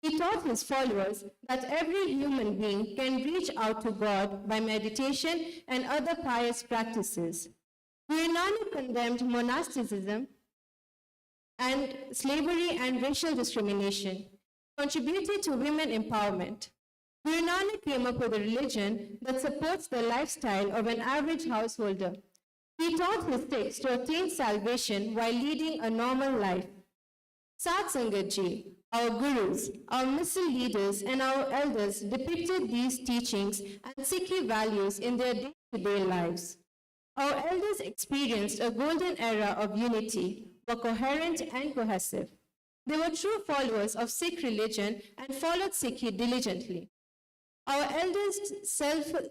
He taught his followers that every human being can reach out to God by meditation and other pious practices. Guru Nanak condemned monasticism and slavery and racial discrimination, contributed to women empowerment. Guru Nanak came up with a religion that supports the lifestyle of an average householder. He taught his Sikhs to attain salvation while leading a normal life. Sat Sangat Ji, our gurus, our missile leaders, and our elders depicted these teachings and Sikhi values in their day-to-day lives. Our elders experienced a golden era of unity, were coherent and cohesive. They were true followers of Sikh religion and followed Sikhi diligently. Our elders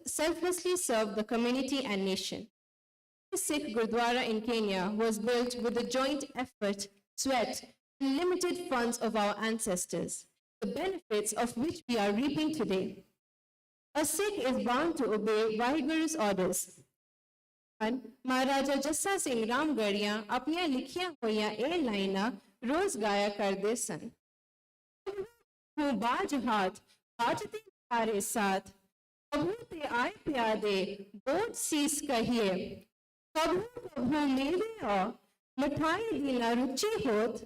selflessly served the community and nation. The Sikh Gurdwara in Kenya was built with the joint effort, sweat, and limited funds of our ancestors, the benefits of which we are reaping today. A Sikh is bound to obey Vaheguru's orders. Maharaja Jassa Singh Ramgarhia apniyan likhiyan hoiyan ਇਹ ਲਾਈਨਾਂ ਰੋਜ਼ ਗਾਇਆ ਕਰਦੇ ਸਨ। ਹੂੰ ਬਾਜ ਹਾਥ ਬਾਜਤੇ ਤਾਰੇ ਸਾਥ ਕਭੂ ਤੇ ਆਏ ਪਿਆਦੇ ਬੋਝ ਸੀਸ ਕਹੀਏ ਕਭੂ ਕਭੂ ਮੇਰੇ ਔ ਮਠਾਈ ਦੀ ਨਾ ਰੁਚੀ ਹੋਤ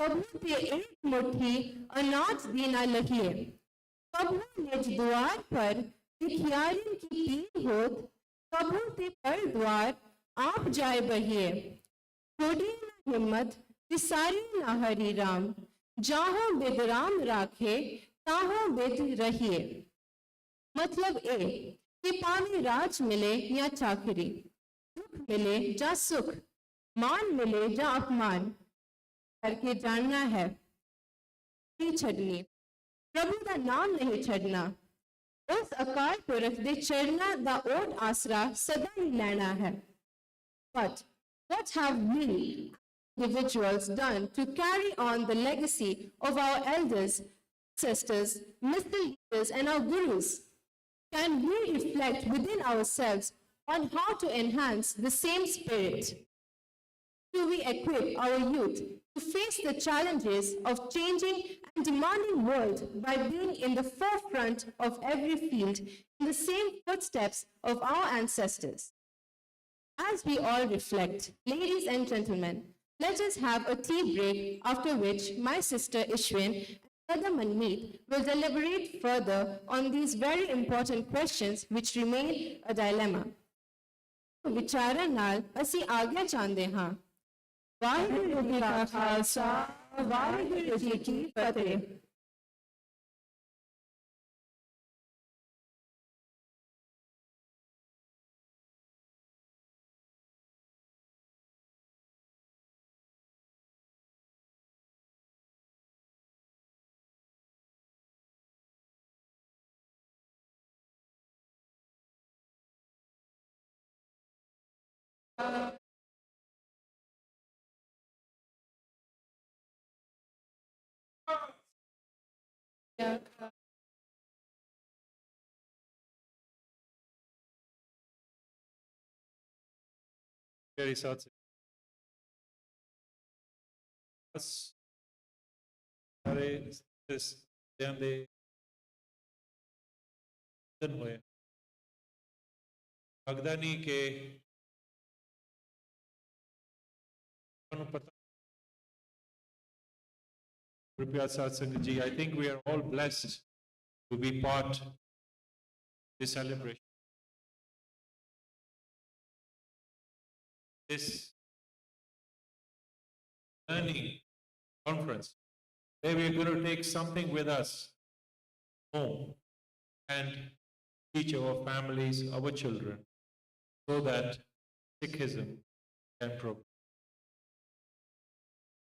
कबू ते एक मुट्ठी अनाज देना लगिए कबू निज द्वार पर भिखियारिन की पीर होत कबू ते पर द्वार आप जाए बहिए छोड़ी न हिम्मत तिसारी न हरि राम जाहो बिद राम राखे ताहो बिद रहिए। मतलब ए कि पावे राज मिले या चाकरी, दुख मिले या सुख, मान मिले या अपमान, करके जानना है नहीं छड़नी प्रभु का नाम नहीं छड़ना उस अकाल पुरख दे चरना दा ओट आसरा सदा ही लेना है। But what have we individuals done to carry on the legacy of our elders, ancestors, mystical leaders, and our gurus? Can we reflect within ourselves on how to enhance the same spirit? Do we equip our youth to face the challenges of changing and demanding world by being in the forefront of every field in the same footsteps of our ancestors? As we all reflect, ladies and gentlemen, let us have a tea break, after which my sister Ishwin and Brother Manmeet will deliberate further on these very important questions which remain a dilemma. ਵਿਚਾਰਾਂ ਨਾਲ ਅਸੀਂ ਆਗਿਆ ਚਾਹੁੰਦੇ ਹਾਂ। ਵਾਹਿਗੁਰੂ ਜੀ ਕਾ ਖਾਲਸਾ ਵਾਹਿਗੁਰੂ ਜੀ ਕੀ ਫਤਿਹ। मेरे साथ से बस सारे ध्यान दे दिन होए लगदा नहीं कि ਤੁਹਾਨੂੰ ਪਤਾ कृपया satsang ji, I think we are all blessed to be part of this celebration. This learning conference, where we are going to take something with us home and teach our families, our children, so that Sikhism can progress.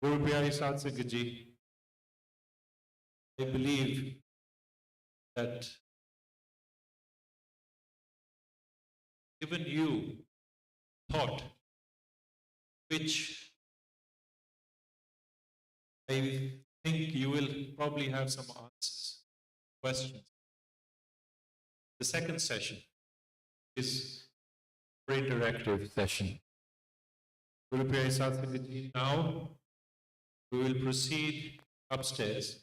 Guru Pyari Satsang Ji, I believe that given you thought which I think you will probably have some answers, questions. The second session is a very interactive session. Guru Pyari Satsang Ji, now we will proceed upstairs.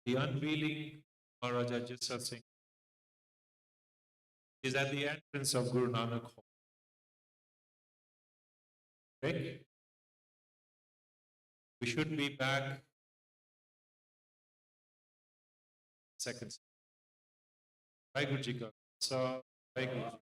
The unveiling Maharaja JASSA Singh is at the entrance of Guru Nanak Hall. Okay? We should be back second. Vaheguru Ji Ka Khalsa, Vaheguru Ji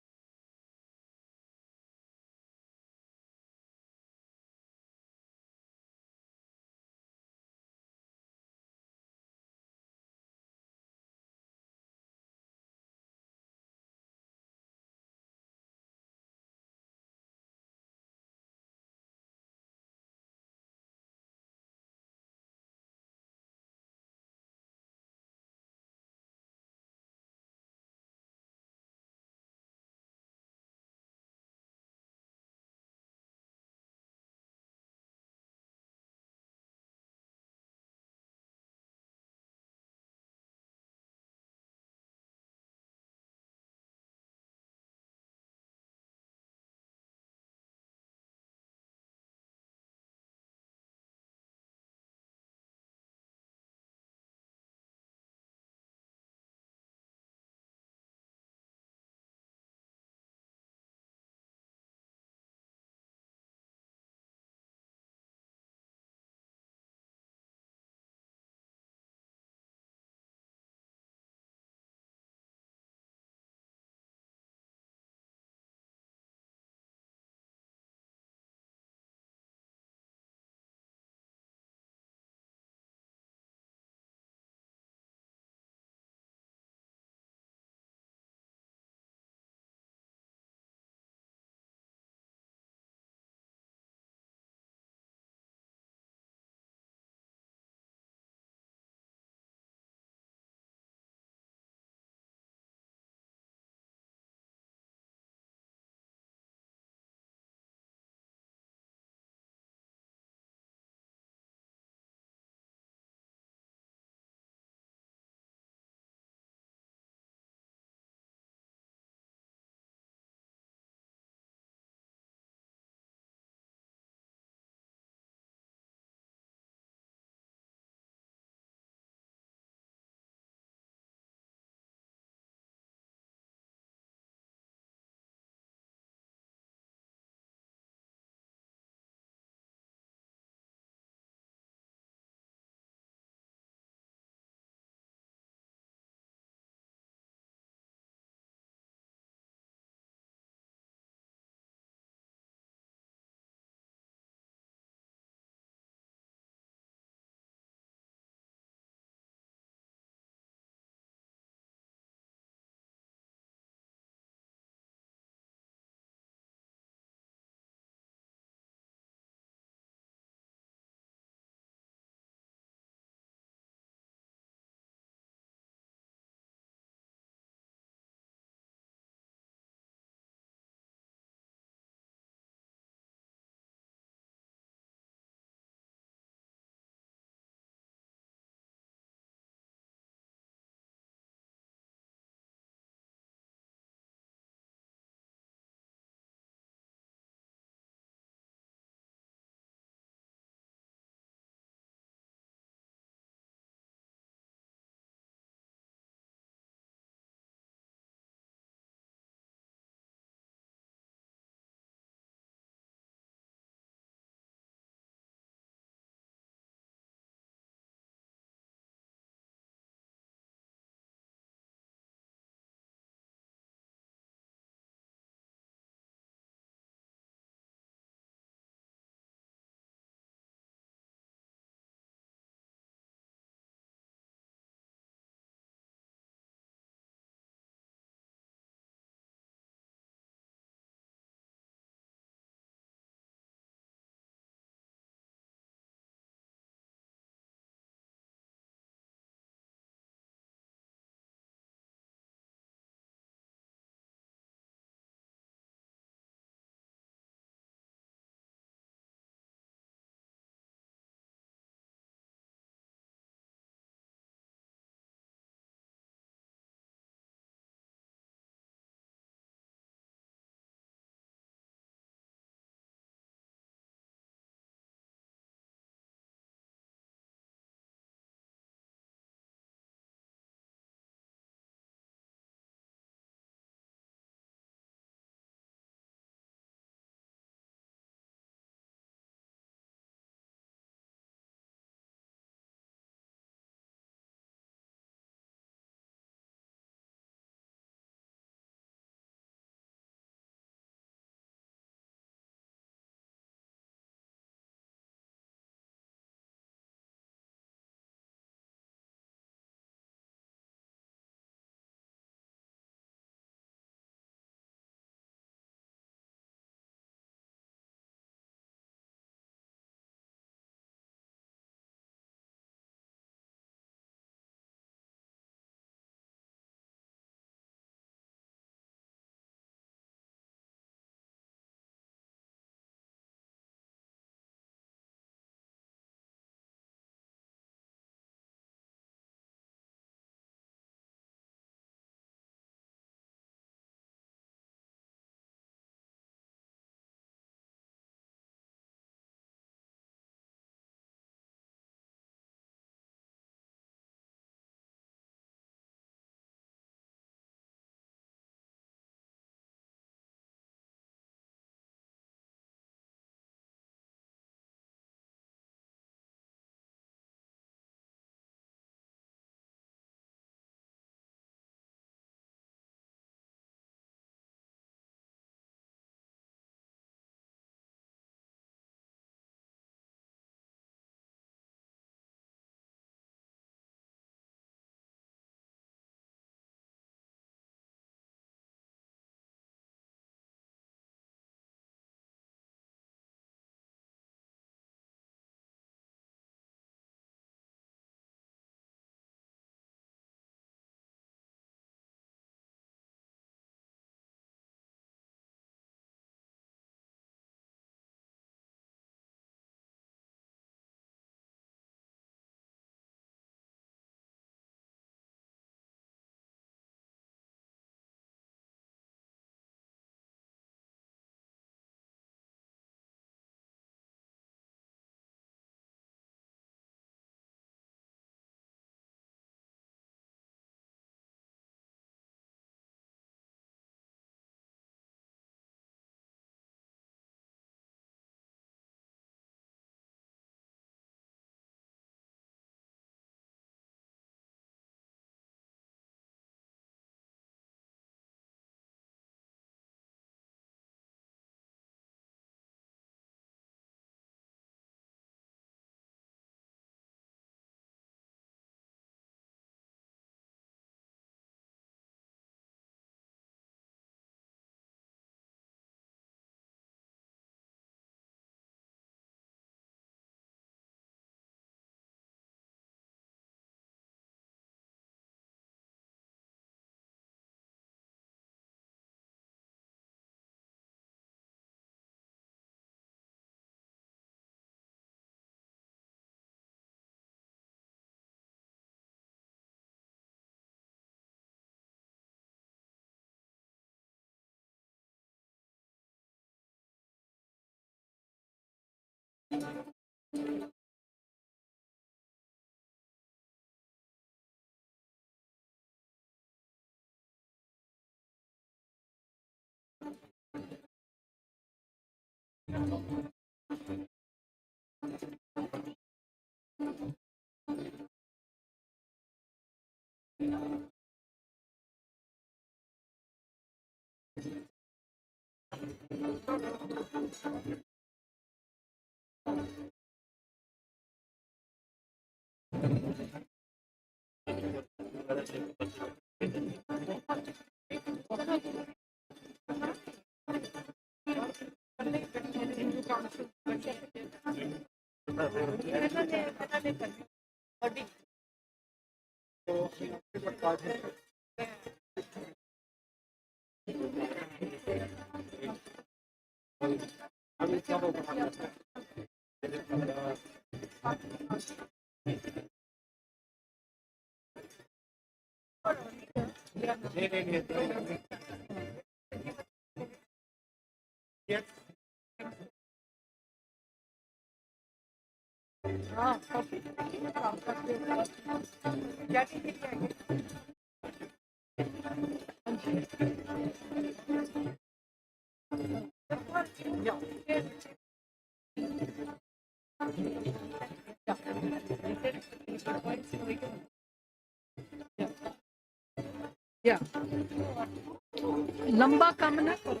लंबा कम ना करो।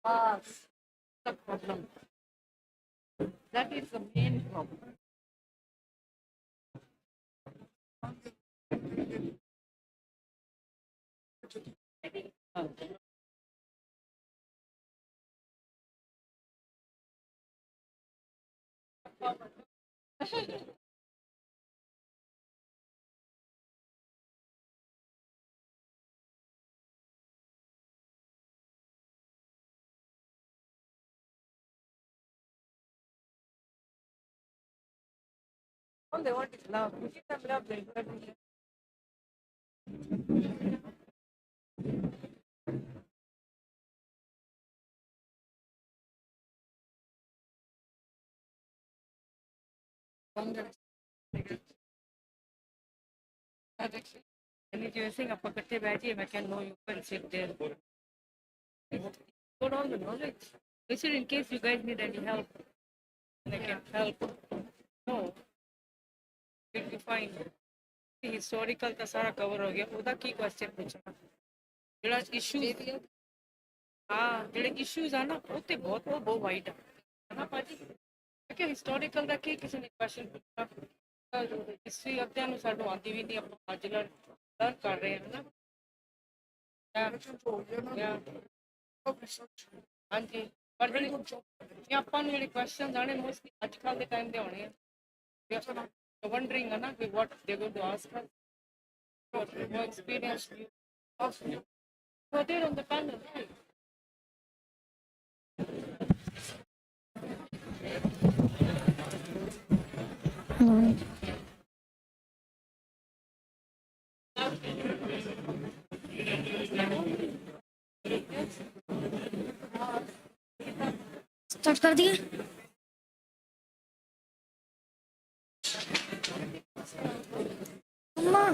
That's the problem. That is the main problem. All they want is love. You give them love, they'll do everything. And you think up a I can know you can sit there. Put all the knowledge. This is in case you guys need any help. And I can help. No. It'll be fine. Historical का सारा cover हो गया. उदा की question पूछना. जेड़ा issues. हाँ, जेड़े issues है ना, वो ते बहुत wide है ना पाजी. क्या historical का की किसी ने question पूछना. हिस्ट्री अध्ययन ਨੂੰ ਸਾਨੂੰ ਆਉਂਦੀ ਵੀ ਨਹੀਂ ਆਪਾਂ ਅੱਜ ਲਰਨ ਕਰ ਰਹੇ ਹਾਂ ਨਾ ਹਾਂਜੀ ਪਰ ਜਿਹੜੇ ਆਪਾਂ ਨੂੰ ਜਿਹੜੇ ਕੁਐਸਚਨਸ ਆਣੇ ਮੋਸਟਲੀ ਅੱਜ ਕੱਲ੍ਹ ਦੇ ਟਾਈਮ ਦੇ ਆਉਣੇ ਆ wondering ਹੈ ਨਾ ਕਿ what they going to ask us what your experience of you so they're on the panel right? Start कर दिए अम्मा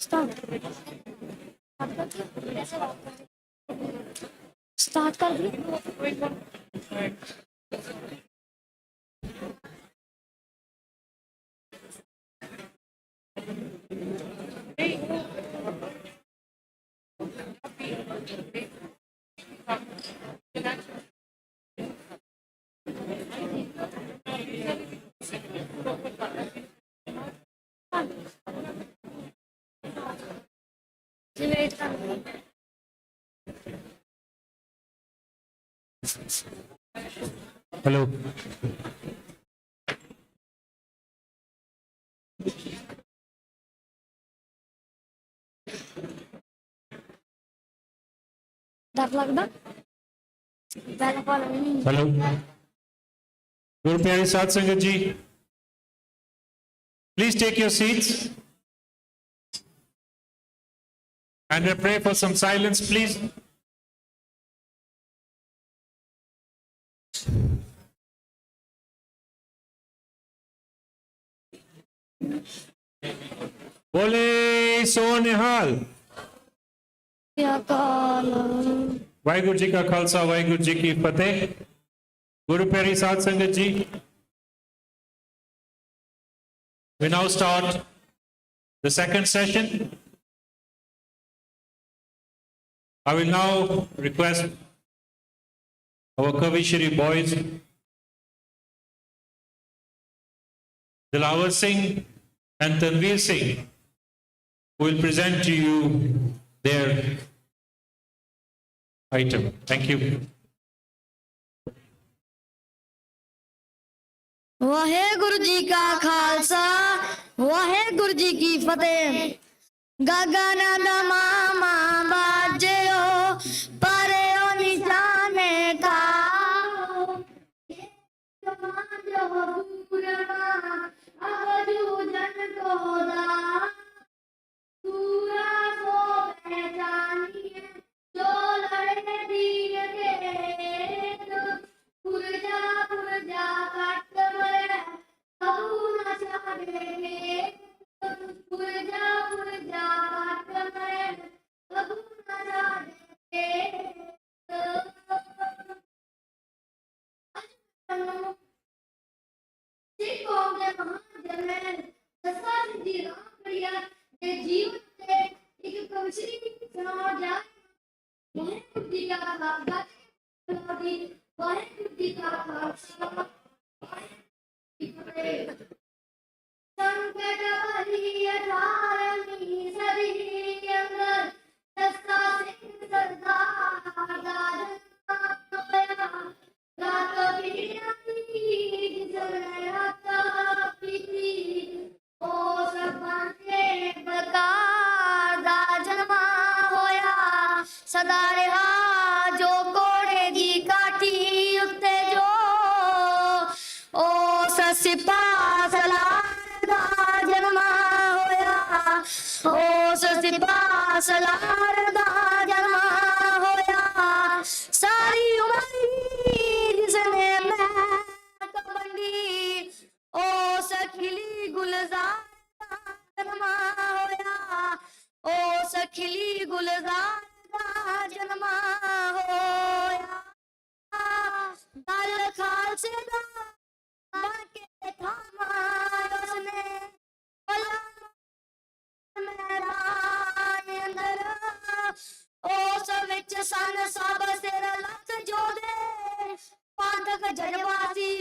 स्टार्ट कर दिए हेलो डर लगदा बिल्कुल नहीं हेलो गुरु प्यारी साध संगत जी, please take your seats and we pray for some silence, please. बोले सो निहाल। वाहिगुरु जी का खालसा, वाहिगुरु जी की फतेह। गुरु प्यारी साध संगत जी, we now start the second session. I will now request our Kavishri boys, Dilawar Singh and Tanveer Singh, who will present to you their item. Thank you. Waheguru ji का खालसा, वाहेगुरु जी की फतेह। गगन मामा बाजो परे निशाने का सिख कौम के महान जरनैल जस्सा सिंह जी रामगढ़िया के जीवन से एक कविश्री सुनाया जाए। वाहेगुरु जी का खालसा, वाहेगुरु जी का खालसा, वाहेगुरु जी की फतेह। संकट भरी 18वीं सदी अंदर जस्सा सिंह सरदार दा जन्म होया। रात पीड़ी जिसने राता पीती ओ सब के बकार दा जन्मा होया। सदा रहा जो कोड़े दी काठी उत्ते जो ओ सिपा सलार दा जन्मा होया। ओ सिपा सलार दा जन्मा होया। सारी उम्र जिसने मैं कबंडी ओ सखिली गुलजार जन्मा होया। ओ सखिली गुलजार जन्मा होया। दल खालसे दा के थामा उसने मैदान अंदर उस विच सन सब सिर लख जोदे पांधक जजवासी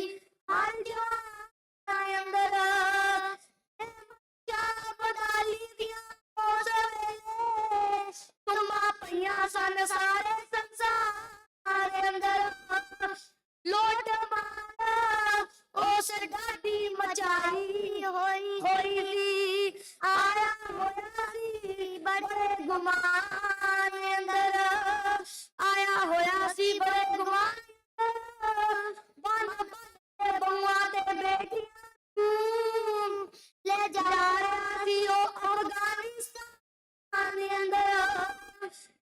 हर जवान अंदर बदाली दिया उस वेले तुमा पईया सन सारे संसार अंदर। लोट मार उस डाडी मचाई होई सी आया होया सी बड़े गुमान अंदर। आया होया सी बड़े गुमान बन बउआ ते बेटियां ले जा रहा सी ओ अफगानिस्तान अंदर।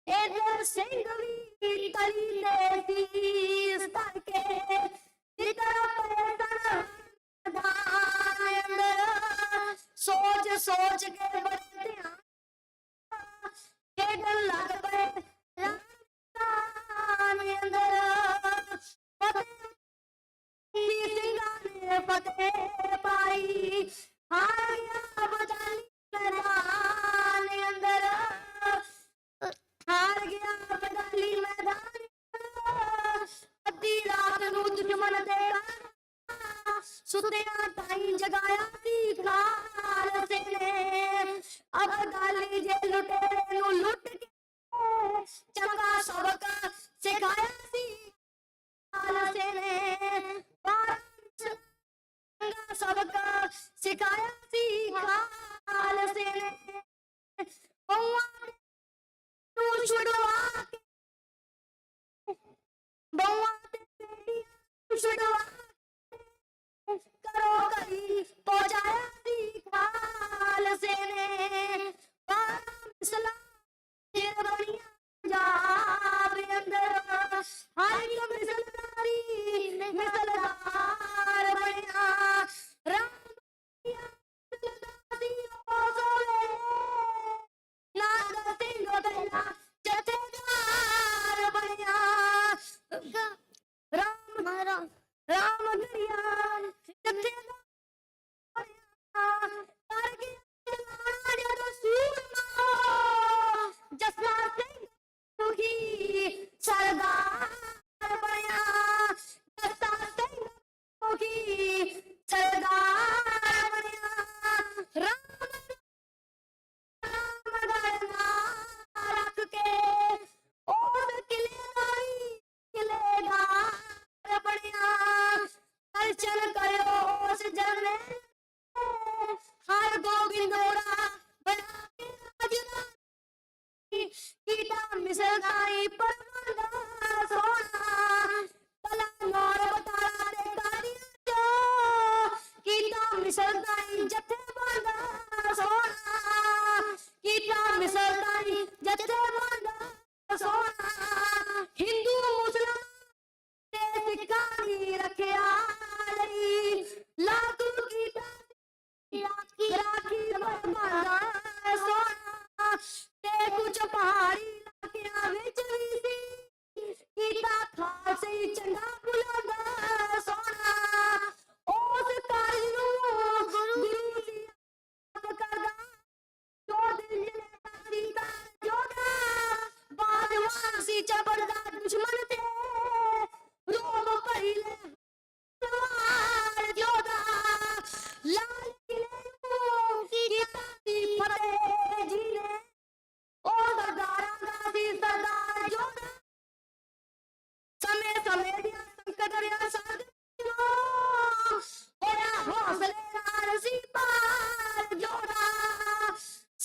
इधर सिंह भी तली दे सी के जिधर अंदर सोच सोच के बड़े ध्यान खेडन लग पए अंदर। सिंघा ने फतेह पाई हारिया बजाली मैदान अंदर। हार गया बजाली मैदान अद्धी रात नू दुश्मन दे सुतिया ताई जगाया सी खालसे ने। अब गाली जे लुटेरे नू लुट के चंगा सबक सिखाया सी खालसे ने। चंगा सबक सिखाया सी खालसे ने। छुड़वा के छुड़वा करो करी पहुंचाया सी खालसे ने सलाम बनिया पंजाब अंदर हाय मिसलदारी मिसलदार बनिया रामगढ़िया मिसलदारी ओ सोवे नाग सिंह गया जथेदार बनिया रामगढ़िया जथेदार करके जदों सूरमा जस्सा सिंह मुखी सरदार बनिया जस्सा सिंह मुखी सरदार बनिया रामगढ़ रख के और किलेदार बनिया अर्चन करो उस जन में हर गोविंदोरा बना के राजना कीटा मिसलदाई परमांदा सोना कला नौर बतारा रे गाड़िया जो कीटा मिसलदाई जथे बांदा सोना कीटा मिसलदाई जथे बांदा सोना हिंदू मुस्लिम ते सिक्कानी रखिया लई लाखों कीटा राखी बांदा सोना ते कुछ पहाड़ी इलाकियां विच भी सी कीता खालसे चंगा बुलंदा सोना उस कारी नूं गुरु दी याद करदा जो दिल ने दा जोड़ा बादवान सी चबड़दा दुश्मन ते रोब भरी ले तलवार जोड़ा लाल किले कीता दी फतेह जी ने ओ सरदारां दा सी सरदार जोड़ा समय समय दिया संकट रिया साध होया हौसले नाल सी पार जोड़ा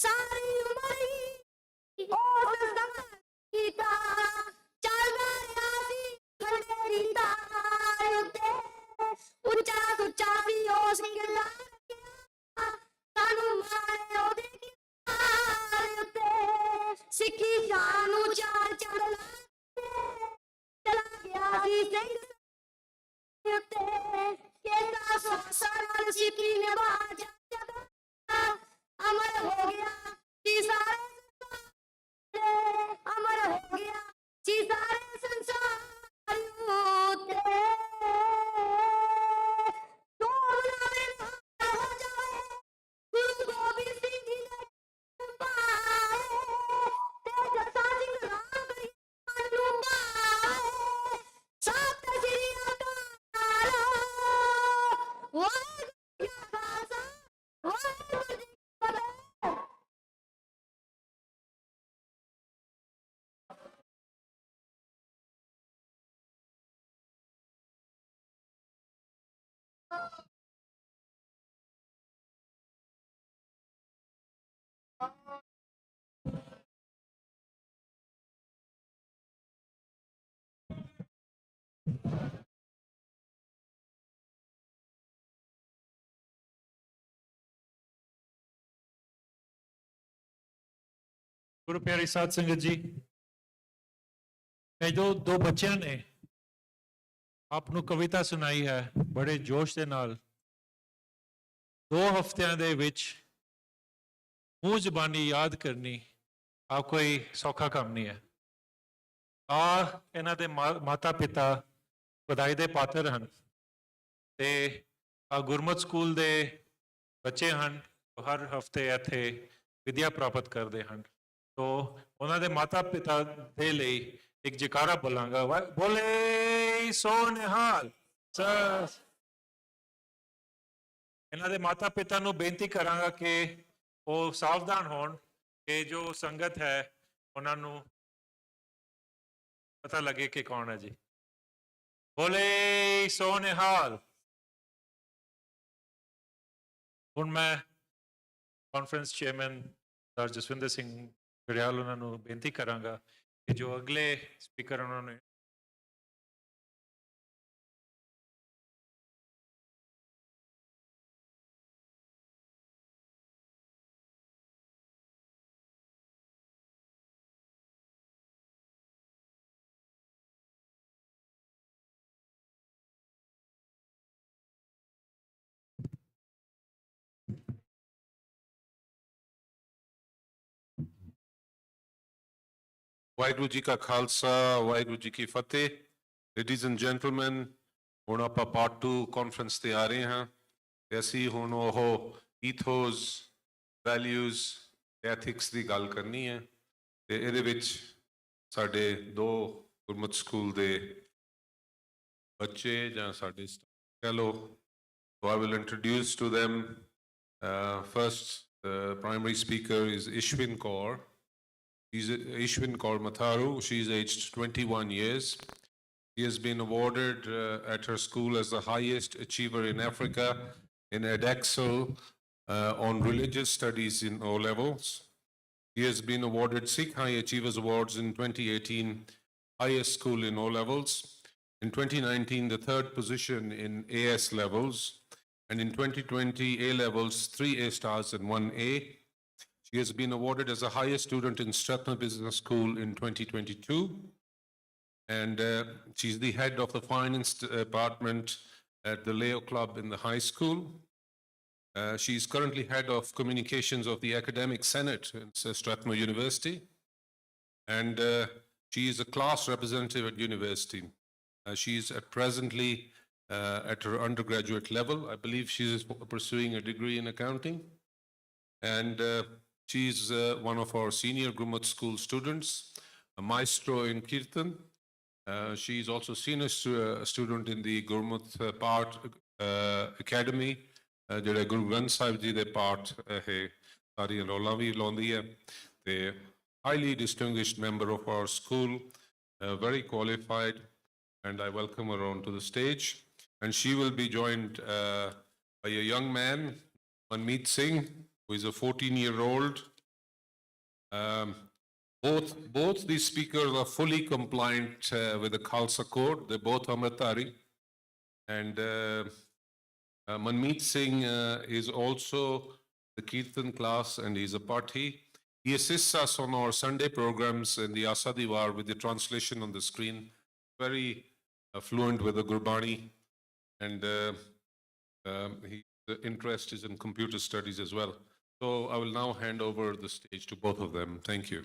सारी उम्र ही उस समय कीता चलदा रिया सी खंडेरी तार उत्ते ਉੱਚਾ ਸੁੱਚਾ ਵੀ ਉਹ ਸਿੰਘਲਾ ਸਾਨੂੰ ਮਾਰੇ ਉਹਦੇ ਕਿਨਾਰੇ ਉੱਤੇ ਸਿੱਖੀ ਸ਼ਾਨ ਨੂੰ ਚਾਰ ਚੜ ਲਾ ਚਲਾ ਗਿਆ ਸੀ ਸਿੰਘ ਉੱਤੇ ਕਿਹਦਾ ਸੋਸਾ ਨਾਲ ਸਿੱਖੀ ਨਿਭਾ ਜਗ ਅਮਰ ਹੋ ਗਿਆ ਸੀ ਸਾਰੇ ਅਮਰ ਹੋ ਗਿਆ ਸੀ ਸਾਰੇ ਸੰਸਾਰ ਉੱਤੇ गुरु गोबिंद सिंह जी ने पाए ते जस्सा सिंह रामगढ़िया नूं पाए सत श्री अकाल वाहिगुरू जी का खालसा वाहिगुरू जी की फतेह। ਗੁਰੂ ਪਿਆਰੀ ਸਾਧ ਸੰਗਤ ਜੀ, ਇਹ ਜੋ ਦੋ ਬੱਚਿਆਂ ਨੇ ਆਪ ਨੂੰ ਕਵਿਤਾ ਸੁਣਾਈ ਹੈ ਬੜੇ ਜੋਸ਼ ਦੇ ਨਾਲ, 2 ਹਫ਼ਤਿਆਂ ਦੇ ਵਿੱਚ ਮੂੰਹ ਜ਼ਬਾਨੀ ਯਾਦ ਕਰਨੀ ਆ ਕੋਈ ਸੌਖਾ ਕੰਮ ਨਹੀਂ ਹੈ। ਇਹਨਾਂ ਦੇ ਮਾਤਾ ਪਿਤਾ ਵਧਾਈ ਦੇ ਪਾਤਰ ਹਨ ਤੇ ਗੁਰਮਤ ਸਕੂਲ ਦੇ ਬੱਚੇ ਹਨ, ਹਰ ਹਫ਼ਤੇ ਇੱਥੇ ਵਿਦਿਆ ਪ੍ਰਾਪਤ ਕਰਦੇ ਹਨ। तो उन्होंने माता पिता दे लई एक जयकारा बोलांगा, बोले सो निहाल। इन्होंने माता पिता नूं बेनती करांगा कि वो सावधान होण कि जो संगत है उन्होंने पता लगे कि कौन है जी। बोले सो निहाल। हुण मैं conference chairman sir Jasvinder Singh Gadiyal उन्होंने बेनती करांगा कि जो अगले स्पीकर उन्होंने ਵਾਹਿਗੁਰੂ ਜੀ ਕਾ ਖਾਲਸਾ ਵਾਹਿਗੁਰੂ ਜੀ ਕੀ ਫਤਿਹ ਲੇਡੀਜ਼ ਐਂਡ ਜੈਂਟਲਮੈਨ ਹੁਣ ਆਪਾਂ ਪਾਰਟ 2 ਕਾਨਫਰੰਸ ਤੇ ਆ ਰਹੇ ਹਾਂ ਤੇ ਅਸੀਂ ਹੁਣ ਉਹ ਈਥੋਸ ਵੈਲਿਊਜ਼ ਐਥਿਕਸ ਦੀ ਗੱਲ ਕਰਨੀ ਹੈ ਤੇ ਇਹਦੇ ਵਿੱਚ ਸਾਡੇ ਦੋ ਗੁਰਮਤਿ ਸਕੂਲ ਦੇ ਬੱਚੇ ਜਾਂ ਸਾਡੇ ਕਹ ਲਓ so I will introduce to them first the primary speaker is Ishwin Kaur. She's Ishwin Kaur Matharu. She's aged 21 years. She has been awarded at her school as the highest achiever in Africa in edexcel on religious studies in O levels. She has been awarded Sikh High Achievers Awards in 2018, highest school in O levels. In 2019, the third position in AS levels. And in 2020, A levels, 3 A stars and 1 A. She has been awarded as the highest student in Strathmore Business School in 2022. And she's the head of the finance department at the Leo Club in the high school. She's currently head of communications of the Academic Senate at Strathmore University. And she is a class representative at university. She's presently at her undergraduate level. I believe she's pursuing a degree in accounting. And she's one of our senior Gurmat school students, a maestro in Kirtan. She's also senior student in the Gurmat part academy. ਜਿਹੜੇ ਗੁਰੂ ਗ੍ਰੰਥ ਸਾਹਿਬ ਜੀ ਦੇ ਪਾਠ ਇਹ ਸਾਰੀਆਂ ਰੋਲਾਂ ਵੀ ਲਾਉਂਦੀ ਹੈ ਤੇ highly distinguished member of our school, very qualified, and I welcome her onto the stage. And she will be joined by a young man, Manmeet Singh, who is a 14-year-old. Both these speakers are fully compliant with the Khalsa code. They're both Amritdhari. And Manmeet Singh is also the Kirtan class and he's a Pathi. He assists us on our Sunday programs in the Asa Diwar with the translation on the screen. Very fluent with the Gurbani, and his interest is in computer studies as well. So I will now hand over the stage to both of them. Thank you.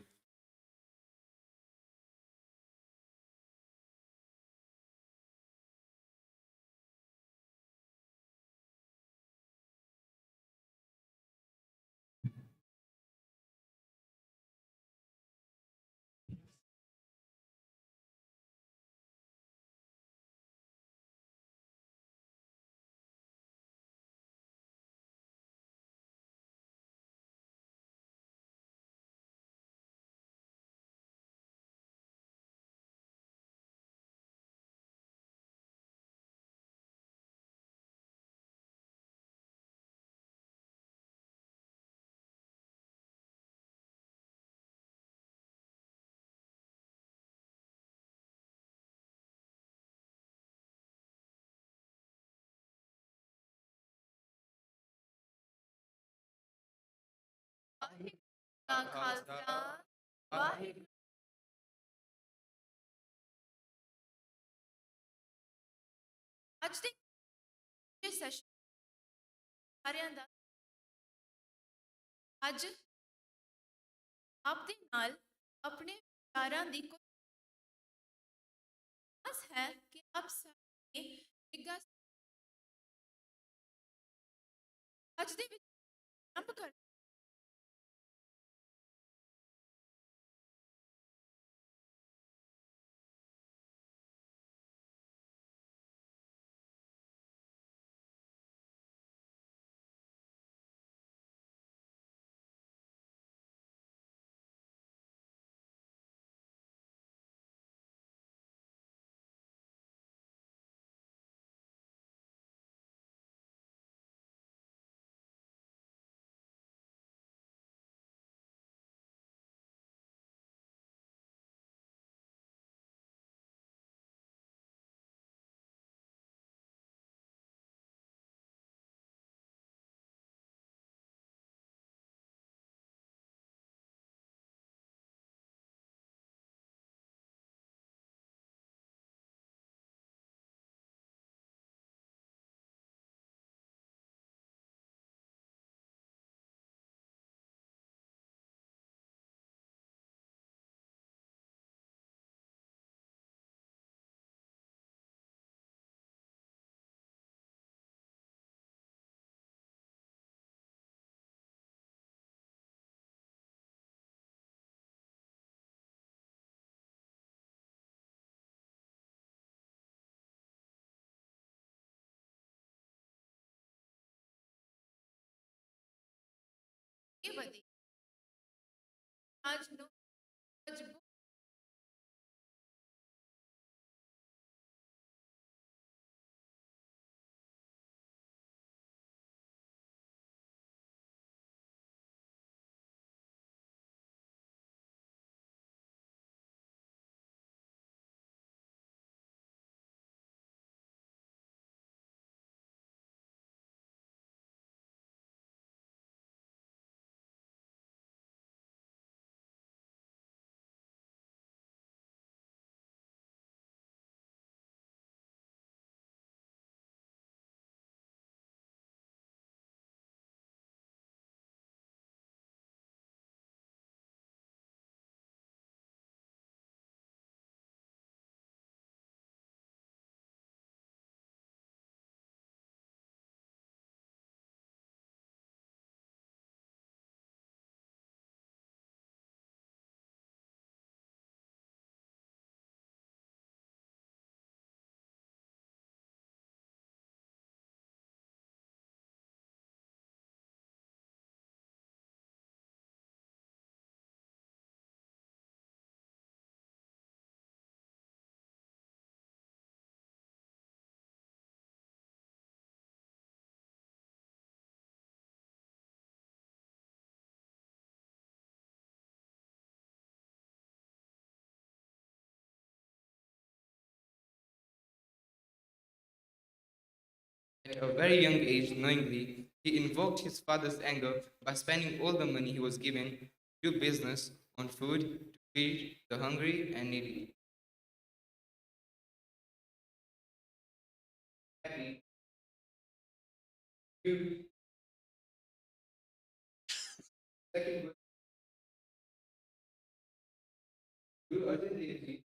ਅੱਜ ਦੇ session ਸਾਰਿਆਂ ਦਾ ਅੱਜ ਆਪ ਦੇ ਨਾਲ ਆਪਣੇ ਵਿਚਾਰਾਂ ਦੀ ਕੋਈ ਆਸ ਹੈ ਕਿ ਆਪ ਸਾਰੇ ਨਿੱਘਾ ਅੱਜ ਦੇ ਵਿੱਚ ਆਰੰਭ ਕਰ ਅੱਗੇ ਵਧੇ। ਰਾਜ ਨੂੰ ਮਜ਼ਬੂਤ At a very young age, knowingly, he invoked his father's anger by spending all the money he was given to do business on food to feed the hungry and needy. Second, Guru Arjan Dev Ji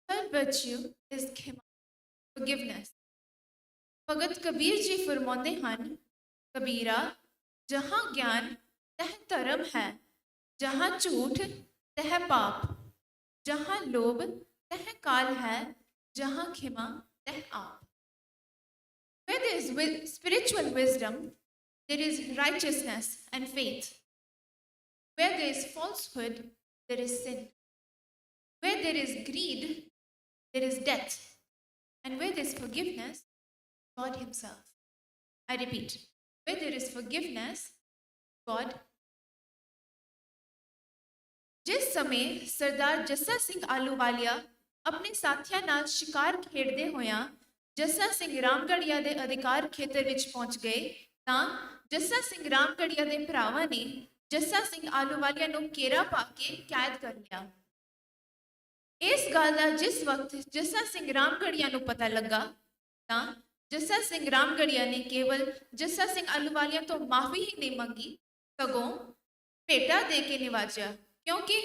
Third virtue is khima, forgiveness. Bhagat Kabir ji ਫਰਮਾਉਂਦੇ ਹਨ, ਕਬੀਰਾ ਜਹਾਂ ਗਿਆਨ ਤਹ ਧਰਮ ਹੈ, ਜਹਾਂ ਝੂਠ ਤਹ ਪਾਪ, ਜਹਾਂ ਲੋਭ ਤਹ ਕਾਲ ਹੈ, ਜਹਾਂ ਖਿਮਾ ਤਹ ਆਪ. Where there is spiritual wisdom, there is righteousness and faith. Where there is falsehood, there is sin. Where there is greed, there is death. And where there is forgiveness, God Himself. I repeat, where there is forgiveness, God. ਜਿਸ ਸਮੇਂ ਸਰਦਾਰ ਜੱਸਾ ਸਿੰਘ ਆਲੂਵਾਲੀਆ ਆਪਣੇ ਸਾਥੀਆਂ ਨਾਲ ਸ਼ਿਕਾਰ ਖੇਡਦੇ ਹੋਇਆਂ ਜੱਸਾ ਸਿੰਘ ਰਾਮਗੜੀਆ ਦੇ ਅਧਿਕਾਰ ਖੇਤਰ ਵਿੱਚ ਪਹੁੰਚ ਗਏ ਤਾਂ ਜੱਸਾ ਸਿੰਘ ਰਾਮਗੜੀਆ ਦੇ ਭਰਾਵਾਂ ਨੇ ਜੱਸਾ ਸਿੰਘ ਆਲੂਵਾਲੀਆ ਨੂੰ ਘੇਰਾ ਪਾ ਕੇ ਕੈਦ ਕਰ ਲਿਆ। ਇਸ ਗੱਲ ਦਾ ਜਿਸ ਵਕਤ ਜੱਸਾ ਸਿੰਘ ਰਾਮਗੜੀਆ ਨੂੰ ਪਤਾ ਲੱਗਾ ਤਾਂ ਜੱਸਾ ਸਿੰਘ ਰਾਮਗੜੀਆ ਨੇ ਕੇਵਲ ਜੱਸਾ ਸਿੰਘ ਆਲੂਵਾਲੀਆ ਤੋਂ ਮਾਫੀ ਹੀ ਨਹੀਂ ਮੰਗੀ, ਸਗੋਂ ਭੇਟਾ ਦੇ ਕੇ ਨਿਵਾਜਿਆ, ਕਿਉਂਕਿ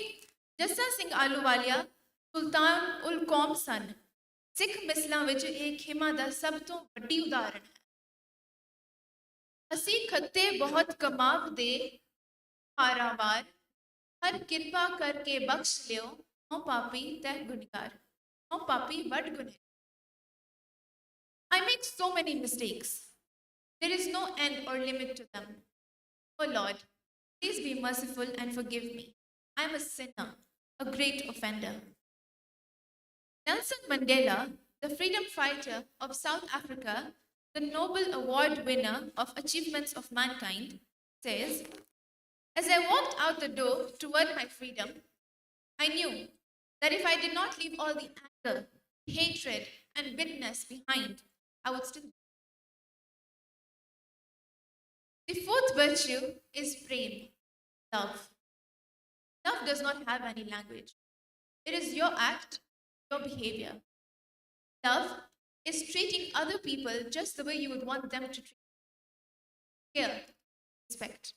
ਜੱਸਾ ਸਿੰਘ ਆਲੂਵਾਲੀਆ ਸੁਲਤਾਨ ਉਲ ਕੌਮ ਸਨ। ਸਿੱਖ ਮਿਸਲਾਂ ਵਿੱਚ ਇਹ ਖਿਮਾ ਦਾ ਸਭ ਤੋਂ ਵੱਡੀ ਉਦਾਹਰਣ ਹੈ। ਅਸੀਂ ਖੱਤੇ ਬਹੁਤ ਕਮਾਵਦੇ ਹਾਰਾਵਾਰ, ਹਰ ਕਿਰਪਾ ਕਰਕੇ ਬਖਸ਼ ਲਿਓ, ਹਉ ਪਾਪੀ ਤੈ ਗੁਨਹਗਾਰ, ਹਉ ਪਾਪੀ ਵੱਡ ਗੁਨਹਗਾਰ। I make so many mistakes. There is no end or limit to them. Oh Lord, please be merciful and forgive me. I am a sinner, a great offender. Nelson Mandela, the freedom fighter of South Africa, the Nobel Award winner of Achievements of Mankind, says, as I walked out the door toward my freedom, I knew that if I did not leave all the anger, hatred, and bitterness behind, I would still. The fourth virtue is prem, love. Love does not have any language. It is your act, your behavior. Love is treating other people just the way you would want them to treat you. Care, respect.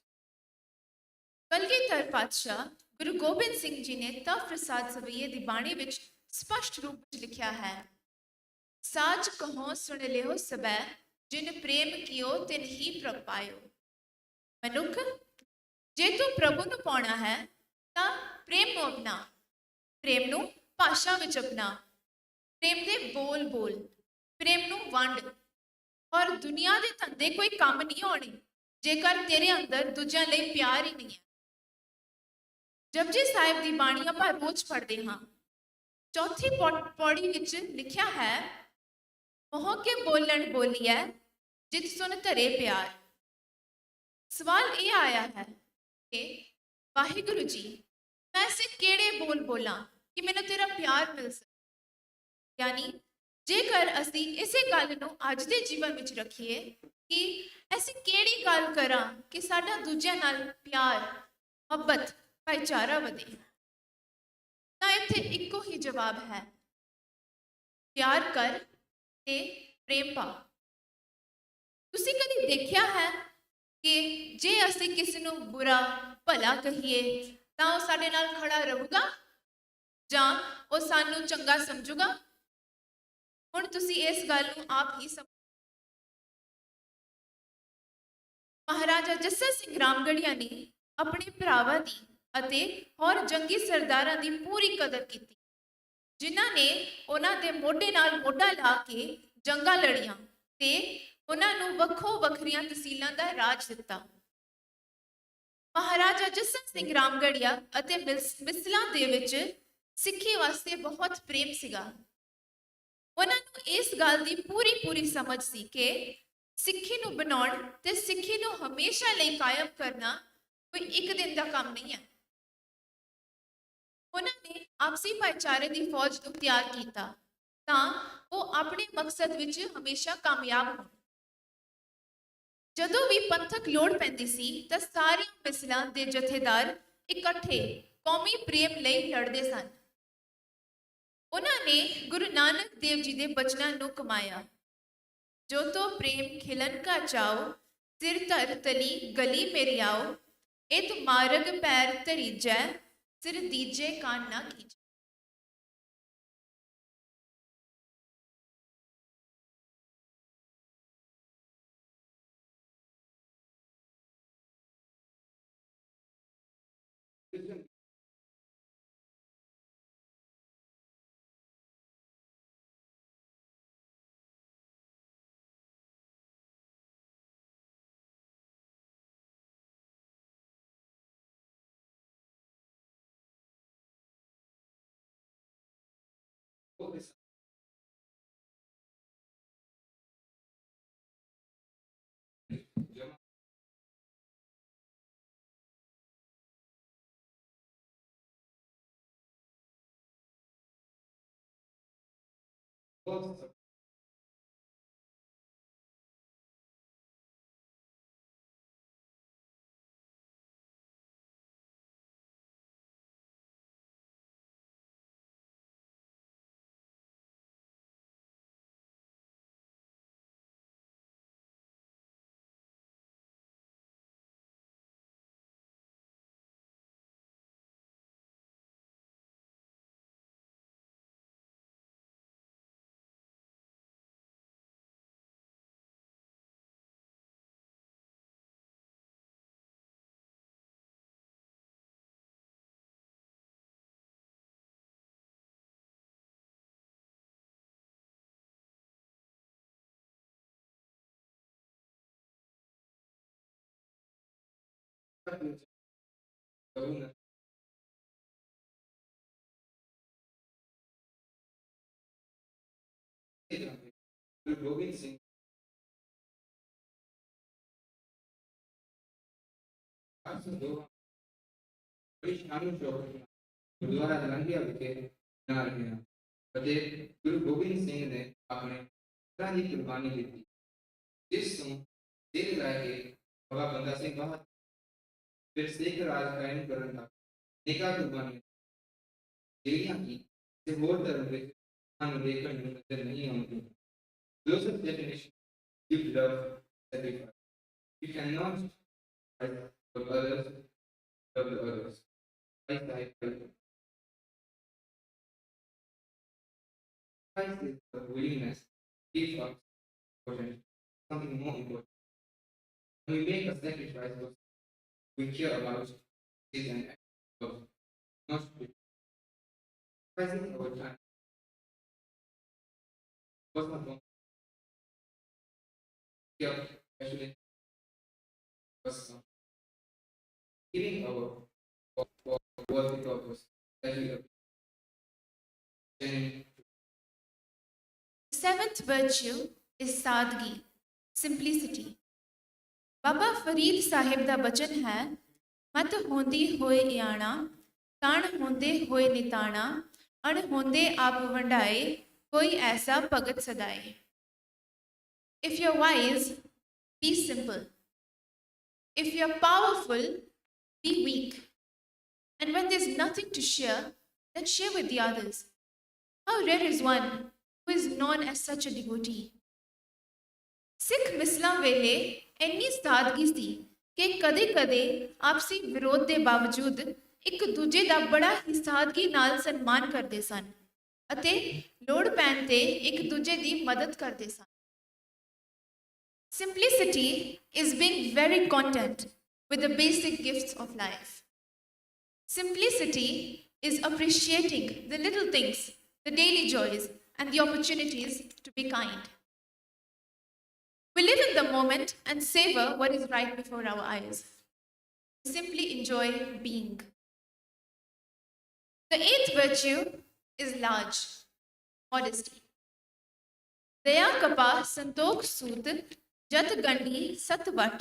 Kalgidhar ਪਾਤਸ਼ਾਹ ਗੁਰੂ ਗੋਬਿੰਦ ਸਿੰਘ ਜੀ ਨੇ ਤਵ ਪ੍ਰਸਾਦ ਸਵਈਏ ਦੀ ਬਾਣੀ ਵਿੱਚ ਸਪਸ਼ਟ ਰੂਪ ਵਿੱਚ ਲਿਖਿਆ ਹੈ ਸਾਚ ਕਹੋ ਸੁਣ ਲਿਓ ਸਬੈ ਜਿਨ ਪ੍ਰੇਮ ਕੀਓ ਤਿਨ ਹੀ ਪ੍ਰਭ ਪਾਇਓ ਮਨੁੱਖ ਜੇ ਤੂੰ ਪ੍ਰਭੂ ਨੂੰ ਪਾਉਣਾ ਹੈ ਤਾਂ ਪ੍ਰੇਮ ਨੂੰ ਅਪਣਾ ਪ੍ਰੇਮ ਨੂੰ ਭਾਸ਼ਾ ਵਿੱਚ ਅਪਣਾ ਪ੍ਰੇਮ ਦੇ ਬੋਲ ਬੋਲ ਪ੍ਰੇਮ ਨੂੰ ਵੰਡ ਔਰ ਦੁਨੀਆ ਦੇ ਧੰਦੇ ਕੋਈ ਕੰਮ ਨਹੀਂ ਆਉਣੇ ਜੇਕਰ ਤੇਰੇ ਅੰਦਰ ਦੂਜਿਆਂ ਲਈ ਪਿਆਰ ਹੀ ਨਹੀਂ ਹੈ ਜਪਜੀ ਸਾਹਿਬ ਦੀ ਬਾਣੀ ਆਪਾਂ ਰੋਜ਼ ਪੜ੍ਹਦੇ ਹਾਂ ਚੌਥੀ ਪੌੜੀ ਵਿੱਚ ਲਿਖਿਆ ਹੈ ਮੋਹ ਕੇ ਬੋਲਣ ਬੋਲੀਐ ਜਿਤ ਸੁਨ ਧਰੇ ਪਿਆਰ ਸਵਾਲ ਇਹ ਆਇਆ ਹੈ ਕਿ ਵਾਹਿਗੁਰੂ ਜੀ ਮੈਂ ਐਸੇ ਕਿਹੜੇ ਬੋਲ ਬੋਲਾਂ ਕਿ ਮੈਨੂੰ ਤੇਰਾ ਪਿਆਰ ਮਿਲ ਸਕੇ ਯਾਨੀ ਜੇਕਰ ਅਸੀਂ ਇਸੇ ਗੱਲ ਨੂੰ ਅੱਜ ਦੇ ਜੀਵਨ ਵਿੱਚ ਰੱਖੀਏ ਕਿ ਐਸੀ ਕਿਹੜੀ ਗੱਲ ਕਰਾਂ ਕਿ ਸਾਡਾ ਦੂਜਿਆਂ ਨਾਲ ਪਿਆਰ ਮੁਹੱਬਤ ਭਾਈਚਾਰਾ ਵਧੇ ਤਾਂ ਇੱਥੇ ਇੱਕੋ ਹੀ ਜਵਾਬ ਹੈ ਪਿਆਰ ਕਰ ਤੇ ਪ੍ਰੇਮ ਪਾ ਤੁਸੀਂ ਕਦੀ ਦੇਖਿਆ ਹੈ ਕਿ ਜੇ ਅਸੀਂ ਕਿਸੇ ਨੂੰ ਬੁਰਾ ਭਲਾ ਕਹੀਏ ਤਾਂ ਉਹ ਸਾਡੇ ਨਾਲ ਖੜਾ ਰਹੂਗਾ ਜਾਂ ਉਹ ਸਾਨੂੰ ਚੰਗਾ ਸਮਝੂਗਾ ਹੁਣ ਤੁਸੀਂ ਇਸ ਗੱਲ ਨੂੰ ਆਪ ਹੀ ਸਮਝ ਮਹਾਰਾਜਾ ਜੱਸਾ ਸਿੰਘ ਰਾਮਗੜੀਆ ਨੇ ਆਪਣੇ ਭਰਾਵਾਂ ਦੀ ਅਤੇ ਹੋਰ ਜੰਗੀ ਸਰਦਾਰਾਂ ਦੀ ਪੂਰੀ ਕਦਰ ਕੀਤੀ ਜਿਨ੍ਹਾਂ ਨੇ ਉਹਨਾਂ ਦੇ ਮੋਢੇ ਨਾਲ ਮੋਢਾ ਲਾ ਕੇ ਜੰਗਾਂ ਲੜੀਆਂ ਤੇ ਉਹਨਾਂ ਨੂੰ ਵੱਖੋ ਵੱਖਰੀਆਂ ਤਹਿਸੀਲਾਂ ਦਾ ਰਾਜ ਦਿੱਤਾ ਮਹਾਰਾਜਾ ਜੱਸਾ ਸਿੰਘ ਰਾਮਗੜੀਆ ਅਤੇ ਮਿਸਲਾਂ ਦੇ ਵਿੱਚ ਸਿੱਖੀ ਵਾਸਤੇ ਬਹੁਤ ਪ੍ਰੇਮ ਸੀਗਾ ਉਹਨਾਂ ਨੂੰ ਇਸ ਗੱਲ ਦੀ ਪੂਰੀ ਸਮਝ ਸੀ ਕਿ ਸਿੱਖੀ ਨੂੰ ਬਣਾਉਣ ਤੇ ਸਿੱਖੀ ਨੂੰ ਹਮੇਸ਼ਾ ਲਈ ਕਾਇਮ ਕਰਨਾ ਕੋਈ ਇੱਕ ਦਿਨ ਦਾ ਕੰਮ ਨਹੀਂ ਹੈ ਉਹਨਾਂ ਨੇ ਆਪਸੀ ਭਾਈਚਾਰੇ ਦੀ ਫੌਜ ਨੂੰ ਤਿਆਰ ਕੀਤਾ ਤਾਂ ਉਹ ਆਪਣੇ ਮਕਸਦ ਵਿੱਚ ਹਮੇਸ਼ਾ ਕਾਮਯਾਬ ਹੋਣ ਜਦੋਂ ਵੀ ਪੰਥਕ ਲੋੜ ਪੈਂਦੀ ਸੀ ਤਾਂ ਸਾਰੀਆਂ ਮਿਸਲਾਂ ਦੇ ਜਥੇਦਾਰ ਇਕੱਠੇ ਕੌਮੀ ਪ੍ਰੇਮ ਲਈ ਲੜਦੇ ਸਨ ਉਹਨਾਂ ਨੇ ਗੁਰੂ ਨਾਨਕ ਦੇਵ ਜੀ ਦੇ ਬਚਨਾਂ ਨੂੰ ਕਮਾਇਆ ਜੋ ਤੋ ਪ੍ਰੇਮ ਖਿਲਨ ਕਾ ਚਾਓ ਸਿਰ ਧਰ ਤਲੀ ਗਲੀ ਮੇਰੀ ਆਓ ਇਤ ਮਾਰਗ ਪੈਰ ਧਰੀਜੈ ਸਿਰ ਦੀਜੇ ਕਾਨ ਨਾ ਕੀਜੈ Guru Gobind Singh बड़ी शानो शौकत गुरुद्वारा रंगिया विखे बना रहे हैं ਅਤੇ ਗੁਰੂ ਗੋਬਿੰਦ ਸਿੰਘ ਨੇ ਆਪਣੇ ਪੁੱਤਰਾਂ ਦੀ ਕੁਰਬਾਨੀ ਦਿੱਤੀ ਜਿਸ ਤੋਂ ਦਿਲ ਲੈ ਕੇ ਬਾਬਾ ਬੰਦਾ ਸਿੰਘ ਬਹਾਦਰ ਫਿਰ ਸਿੱਖ ਰਾਜ ਕਾਇਮ ਕਰਨ ਦਾ ਨਿਕਾ ਕੁਰਬਾਨੀ ਜਿਹੜੀਆਂ ਕਿ ਕਿਸੇ ਹੋਰ ਧਰਮ ਵਿੱਚ ਸਾਨੂੰ ਦੇਖਣ ਨੂੰ ਨਜ਼ਰ ਨਹੀਂ ਆਉਂਦੀਆਂ Joseph's definition give love sacrifice. You cannot love others, love the others. Christ is the willingness to give up something more important. When we make a sacrifice, we care about is an act of not sacrificing our time. Personal comfort. Yeah, actually, personal. Giving our worthy purpose. The seventh virtue is sadgi, simplicity. Baba Farid Sahib da bachan hai, mat hondi hoye iana, tan honde hoye nitana, an honde aap vandaye, koi aisa pagat sadaye. If you're wise, be simple. If you're powerful, be weak. And when there's nothing to share, then share with the others. How rare is one who is known as such a devotee. ਸਿੱਖ ਮਿਸਲਾਂ ਵੇਲੇ ਇੰਨੀ ਸਾਦਗੀ ਸੀ ਕਿ ਕਦੇ-ਕਦੇ ਆਪਸੀ ਵਿਰੋਧ ਦੇ ਬਾਵਜੂਦ ਇੱਕ ਦੂਜੇ ਦਾ ਬੜਾ ਹੀ ਸਾਦਗੀ ਨਾਲ ਸਨਮਾਨ ਕਰਦੇ ਸਨ ਅਤੇ ਲੋੜ ਪੈਣ ਤੇ ਇੱਕ ਦੂਜੇ ਦੀ ਮਦਦ ਕਰਦੇ ਸਨ Simplicity is being very content with the basic gifts of life. Simplicity is appreciating the little things, the daily joys, and the opportunities to be kind. We live in the moment and savor what is right before our eyes. Simply enjoy being. The eighth virtue is large, modesty. Daya kapa santokh soot jat gandhi sat vat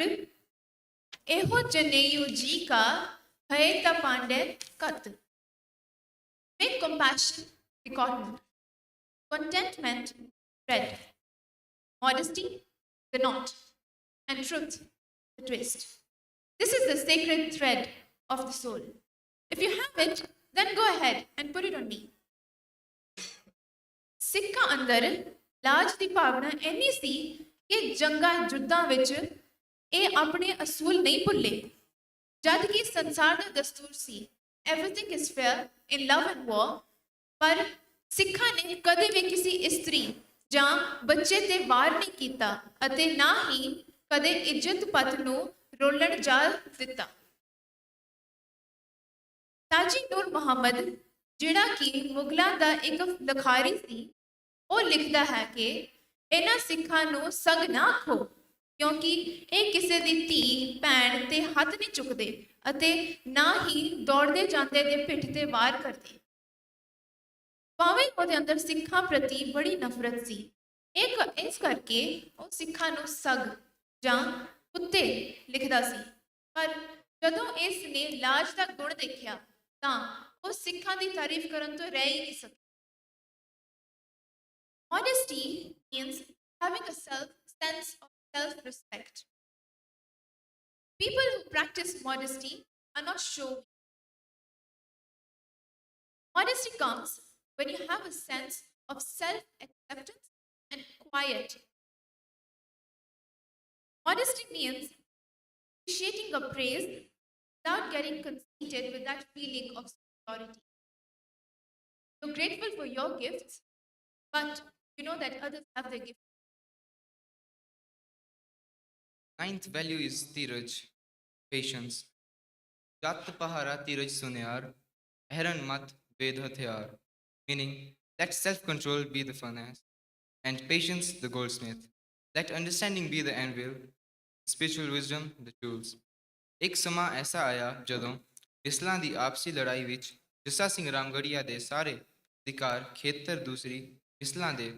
eho janeyu ji ka hai ta pande kat. Make compassion the cotton, contentment thread, modesty the knot, and truth the twist. This is the sacred thread of the soul. If you have it, then go ahead and put it on me. ਸਿੱਖਾਂ ਅੰਦਰ ਲਾਜ ਦੀ ਭਾਵਨਾ ਇੰਨੀ ਸੀ ਕਿ ਜੰਗਾਂ ਜੁੱਧਾਂ ਵਿੱਚ ਇਹ ਆਪਣੇ ਅਸੂਲ ਨਹੀਂ ਭੁੱਲੇ ਜਦ ਕਿ ਸੰਸਾਰ ਦਾ ਦਸਤੂਰ ਸੀ everything is fair in love and war ਪਰ ਸਿੱਖਾਂ ਨੇ ਕਦੇ ਵੀ ਕਿਸੇ ਇਸਤਰੀ ਜਾਂ ਬੱਚੇ ਤੇ ਵਾਰ ਨਹੀਂ ਕੀਤਾ ਅਤੇ ਨਾ ਹੀ ਕਦੇ ਇੱਜ਼ਤ ਪਤ ਨੂੰ ਰੋਲਣ ਜਾ ਦਿੱਤਾ ਤਾਜੀ ਨੂਰ ਮੁਹੰਮਦ ਜਿਹੜਾ ਕਿ ਮੁਗਲਾਂ ਦਾ ਇੱਕ ਲਖਾਰੀ ਸੀ ਉਹ ਲਿਖਦਾ ਹੈ ਕਿ ਇਹਨਾਂ ਸਿੱਖਾਂ ਨੂੰ ਸੰਗ ਨਾ ਆਖੋ ਕਿਉਂਕਿ ਇਹ ਕਿਸੇ ਦੀ ਧੀ ਭੈਣ ਤੇ ਹੱਥ ਨਹੀਂ ਚੁੱਕਦੇ ਅਤੇ ਨਾ ਹੀ ਦੌੜਦੇ ਜਾਂਦੇ ਦੇ ਪਿੱਠ ਤੇ ਵਾਰ ਕਰਦੇ ਭਾਵੇਂ ਉਹਦੇ ਅੰਦਰ ਸਿੱਖਾਂ ਪ੍ਰਤੀ ਬੜੀ ਨਫ਼ਰਤ ਸੀ ਇਸ ਕਰਕੇ ਉਹ ਸਿੱਖਾਂ ਨੂੰ ਸਗ ਜਾਂ ਕੁੱਤੇ ਲਿਖਦਾ ਸੀ ਪਰ ਜਦੋਂ ਇਸ ਨੇ ਲਾਜ ਦਾ ਗੁਣ ਦੇਖਿਆ ਤਾਂ ਉਹ ਸਿੱਖਾਂ ਦੀ ਤਾਰੀਫ ਕਰਨ ਤੋਂ ਰਹਿ ਹੀ ਨਹੀਂ ਸਕਿਆ Modesty means having a sense of self-respect. People who practice modesty are not showy. Modesty comes when you have a sense of self-acceptance and quiet. Modesty means appreciating a praise without getting conceited with that feeling of superiority. You're grateful for your gifts, but you know that others have their gifts. Ninth value is tiraj, patience. Jat pahara tiraj sunyar, heran mat ved hathyar. Meaning, let self-control be the furnace, and patience the goldsmith. Let understanding be the anvil, spiritual wisdom the tools. ਇੱਕ ਸਮਾਂ ਐਸਾ ਆਇਆ ਜਦੋਂ ਮਿਸਲਾਂ ਦੀ ਆਪਸੀ ਲੜਾਈ ਵਿੱਚ ਜੱਸਾ ਸਿੰਘ ਰਾਮਗੜੀਆ ਦੇ ਸਾਰੇ ਅਧਿਕਾਰ ਖੇਤਰ ਦੂਸਰੀ ਮਿਸਲਾਂ ਦੇ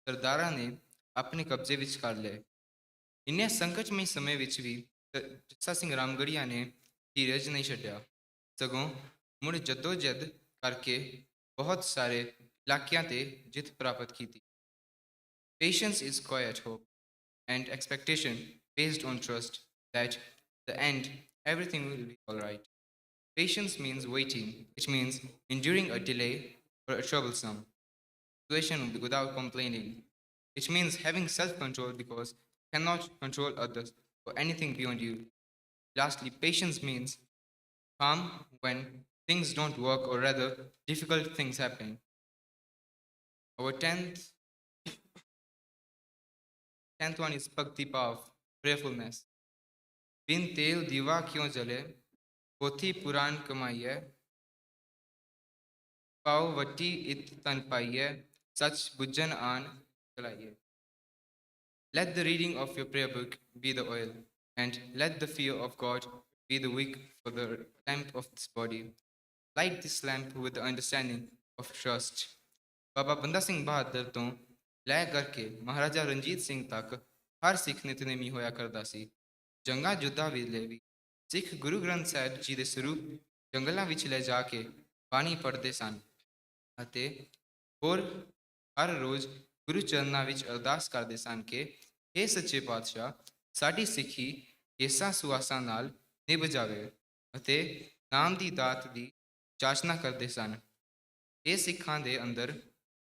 ਸਰਦਾਰਾਂ ਨੇ ਆਪਣੇ ਕਬਜ਼ੇ ਵਿੱਚ ਕਰ ਲਏ। ਇੰਨੇ ਸੰਕਟਮਈ ਸਮੇਂ ਵਿੱਚ ਵੀ ਜੱਸਾ ਸਿੰਘ ਰਾਮਗੜੀਆ ਨੇ ਧੀਰਜ ਨਹੀਂ ਛੱਡਿਆ, ਸਗੋਂ ਮੁੜ ਜੱਦੋ-ਜਹਿਦ ਕਰਕੇ ਬਹੁਤ ਸਾਰੇ ਇਲਾਕਿਆਂ ਤੇ ਜਿੱਤ ਪ੍ਰਾਪਤ ਕੀਤੀ। Patience is quiet hope and expectation based on trust that the end everything will be all right. Patience means waiting. It means enduring a delay or a troublesome situation without complaining. It means having self-control because you cannot control others or anything beyond you. Lastly, patience means calm when things don't work or rather difficult things happen. Our 10th one is Bhakti Bhav, prayerfulness. बिन तेल दीवा क्यों जले, पोथी पुराण कमाइए, पाओ वटी इत तन पाइए, सच बुझन आन चलाइए. Let the reading of your prayer book be the oil, and let the fear of God be the wick for the lamp of this body. Light this lamp with the understanding of trust. ਬਾਬਾ ਬੰਦਾ ਸਿੰਘ ਬਹਾਦਰ ਤੋਂ ਲੈ ਕਰਕੇ ਮਹਾਰਾਜਾ ਰਣਜੀਤ ਸਿੰਘ ਤੱਕ ਹਰ ਸਿੱਖ ਨਿਤਨੇਮੀ ਹੋਇਆ ਕਰਦਾ ਸੀ। ਜੰਗਾਂ ਯੁੱਧਾਂ ਵੇਲੇ ਵੀ ਸਿੱਖ ਗੁਰੂ ਗ੍ਰੰਥ ਸਾਹਿਬ ਜੀ ਦੇ ਸਰੂਪ ਜੰਗਲਾਂ ਵਿੱਚ ਲੈ ਜਾ ਕੇ ਬਾਣੀ ਪੜ੍ਹਦੇ ਸਨ ਅਤੇ ਹੋਰ ਹਰ ਰੋਜ਼ ਗੁਰੂ ਚਰਨਾਂ ਵਿੱਚ ਅਰਦਾਸ ਕਰਦੇ ਸਨ ਕਿ हे ਸੱਚੇ ਪਾਤਸ਼ਾਹ, ਸਾਡੀ ਸਿੱਖੀ ਕੇਸਾਂ ਸੁਆਸਾਂ ਨਾਲ ਨਿਭ ਜਾਵੇ ਅਤੇ ਨਾਮ ਦੀ ਦਾਤ ਦੀ ਚਾਸ਼ਨਾ ਕਰਦੇ ਸਨ। ਇਹ ਸਿੱਖਾਂ ਦੇ ਅੰਦਰ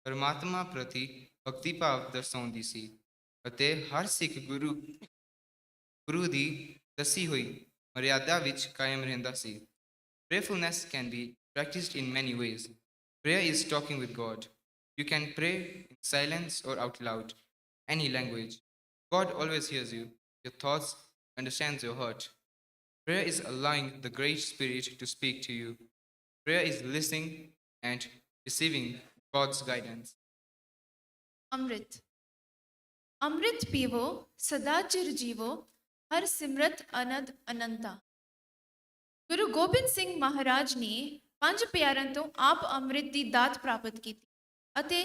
ਪਰਮਾਤਮਾ ਪ੍ਰਤੀ ਭਗਤੀ ਭਾਵ ਦਰਸਾਉਂਦੀ ਸੀ ਅਤੇ ਹਰ ਸਿੱਖ ਗੁਰੂ ਦੀ ਦੱਸੀ ਹੋਈ ਮਰਿਆਦਾ ਵਿੱਚ ਕਾਇਮ ਰਹਿੰਦਾ ਸੀ। Prayerfulness can be practiced in many ways. Prayer is talking with God. You can pray in silence or out loud, any language. God always hears you, your thoughts, understands your heart. Prayer is allowing the Great Spirit to speak to you. Prayer is listening and receiving God's guidance. ਅੰਮ੍ਰਿਤ ਅੰਮ੍ਰਿਤ ਪੀਵੋ ਸਦਾ ਚਿਰ ਜੀਵੋ ਹਰ ਸਿਮਰਤ ਅਨੰਦ ਅਨੰਤਾ। ਗੁਰੂ ਗੋਬਿੰਦ ਸਿੰਘ ਮਹਾਰਾਜ ਨੇ 5 ਪਿਆਰਿਆਂ ਤੋਂ ਆਪ ਅੰਮ੍ਰਿਤ ਦੀ ਦਾਤ ਪ੍ਰਾਪਤ ਕੀਤੀ ਅਤੇ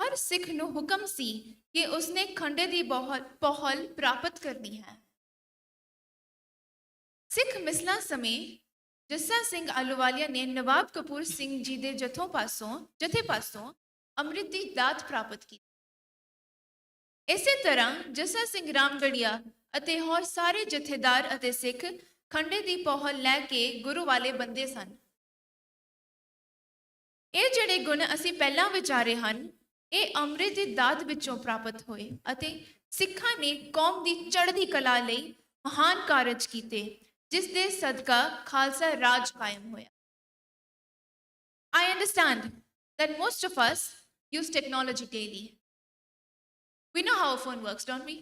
ਹਰ ਸਿੱਖ ਨੂੰ ਹੁਕਮ ਸੀ ਕਿ ਉਸਨੇ ਖੰਡੇ ਦੀ ਪਹੁਲ ਪ੍ਰਾਪਤ ਕਰਨੀ ਹੈ। ਸਿੱਖ ਮਿਸਲਾਂ ਸਮੇਂ ਜੱਸਾ ਸਿੰਘ ਆਹਲੂਵਾਲੀਆ ਨੇ ਨਵਾਬ ਕਪੂਰ ਸਿੰਘ ਜੀ ਦੇ ਜਥੇ ਪਾਸੋਂ ਅੰਮ੍ਰਿਤ ਦੀ ਦਾਤ ਪ੍ਰਾਪਤ ਕੀਤੀ। ਇਸੇ ਤਰ੍ਹਾਂ ਜੱਸਾ ਸਿੰਘ ਰਾਮਗੜੀਆ ਅਤੇ ਹੋਰ ਸਾਰੇ ਜਥੇਦਾਰ ਅਤੇ ਸਿੱਖ ਖੰਡੇ ਦੀ ਪਹੁਲ ਲੈ ਕੇ ਗੁਰੂ ਵਾਲੇ ਬੰਦੇ ਸਨ। ਇਹ ਜਿਹੜੇ ਗੁਣ ਅਸੀਂ ਪਹਿਲਾਂ ਵਿਚਾਰੇ ਹਨ, ਇਹ ਅੰਮ੍ਰਿਤ ਦੀ ਦਾਤ ਵਿੱਚੋਂ ਪ੍ਰਾਪਤ ਹੋਏ ਅਤੇ ਸਿੱਖਾਂ ਨੇ ਕੌਮ ਦੀ ਚੜ੍ਹਦੀ ਕਲਾ ਲਈ ਮਹਾਨ ਕਾਰਜ ਕੀਤੇ, ਜਿਸ ਦੇ ਸਦਕਾ ਖਾਲਸਾ ਰਾਜ ਕਾਇਮ ਹੋਇਆ। I understand that most of us use technology daily. We know how a phone works, don't we?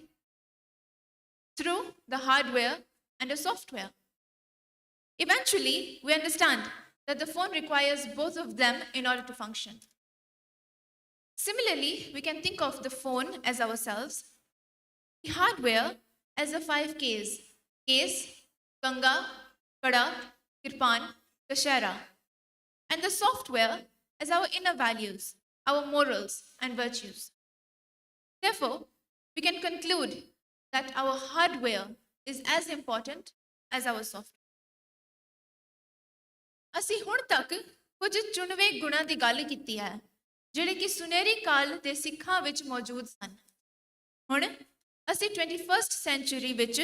Through the hardware and the software. Eventually, we understand that the phone requires both of them in order to function. Similarly, we can think of the phone as ourselves, the hardware as the 5 Ks: case, Ganga, Kada, Kirpan, Kashera, and the software as our inner values, our morals and virtues. Therefore, we can conclude that our hardware is as important as our software. ਅਸੀਂ ਹੁਣ ਤੱਕ ਕੁਝ ਚੁਣਵੇਂ ਗੁਣਾਂ ਦੀ ਗੱਲ ਕੀਤੀ ਹੈ, ਜਿਹੜੇ ਕਿ ਸੁਨਹਿਰੀ ਕਾਲ ਦੇ ਸਿੱਖਾਂ ਵਿੱਚ ਮੌਜੂਦ ਸਨ। ਹੁਣ ਅਸੀਂ 21st ਸੈਂਚੁਰੀ ਵਿੱਚ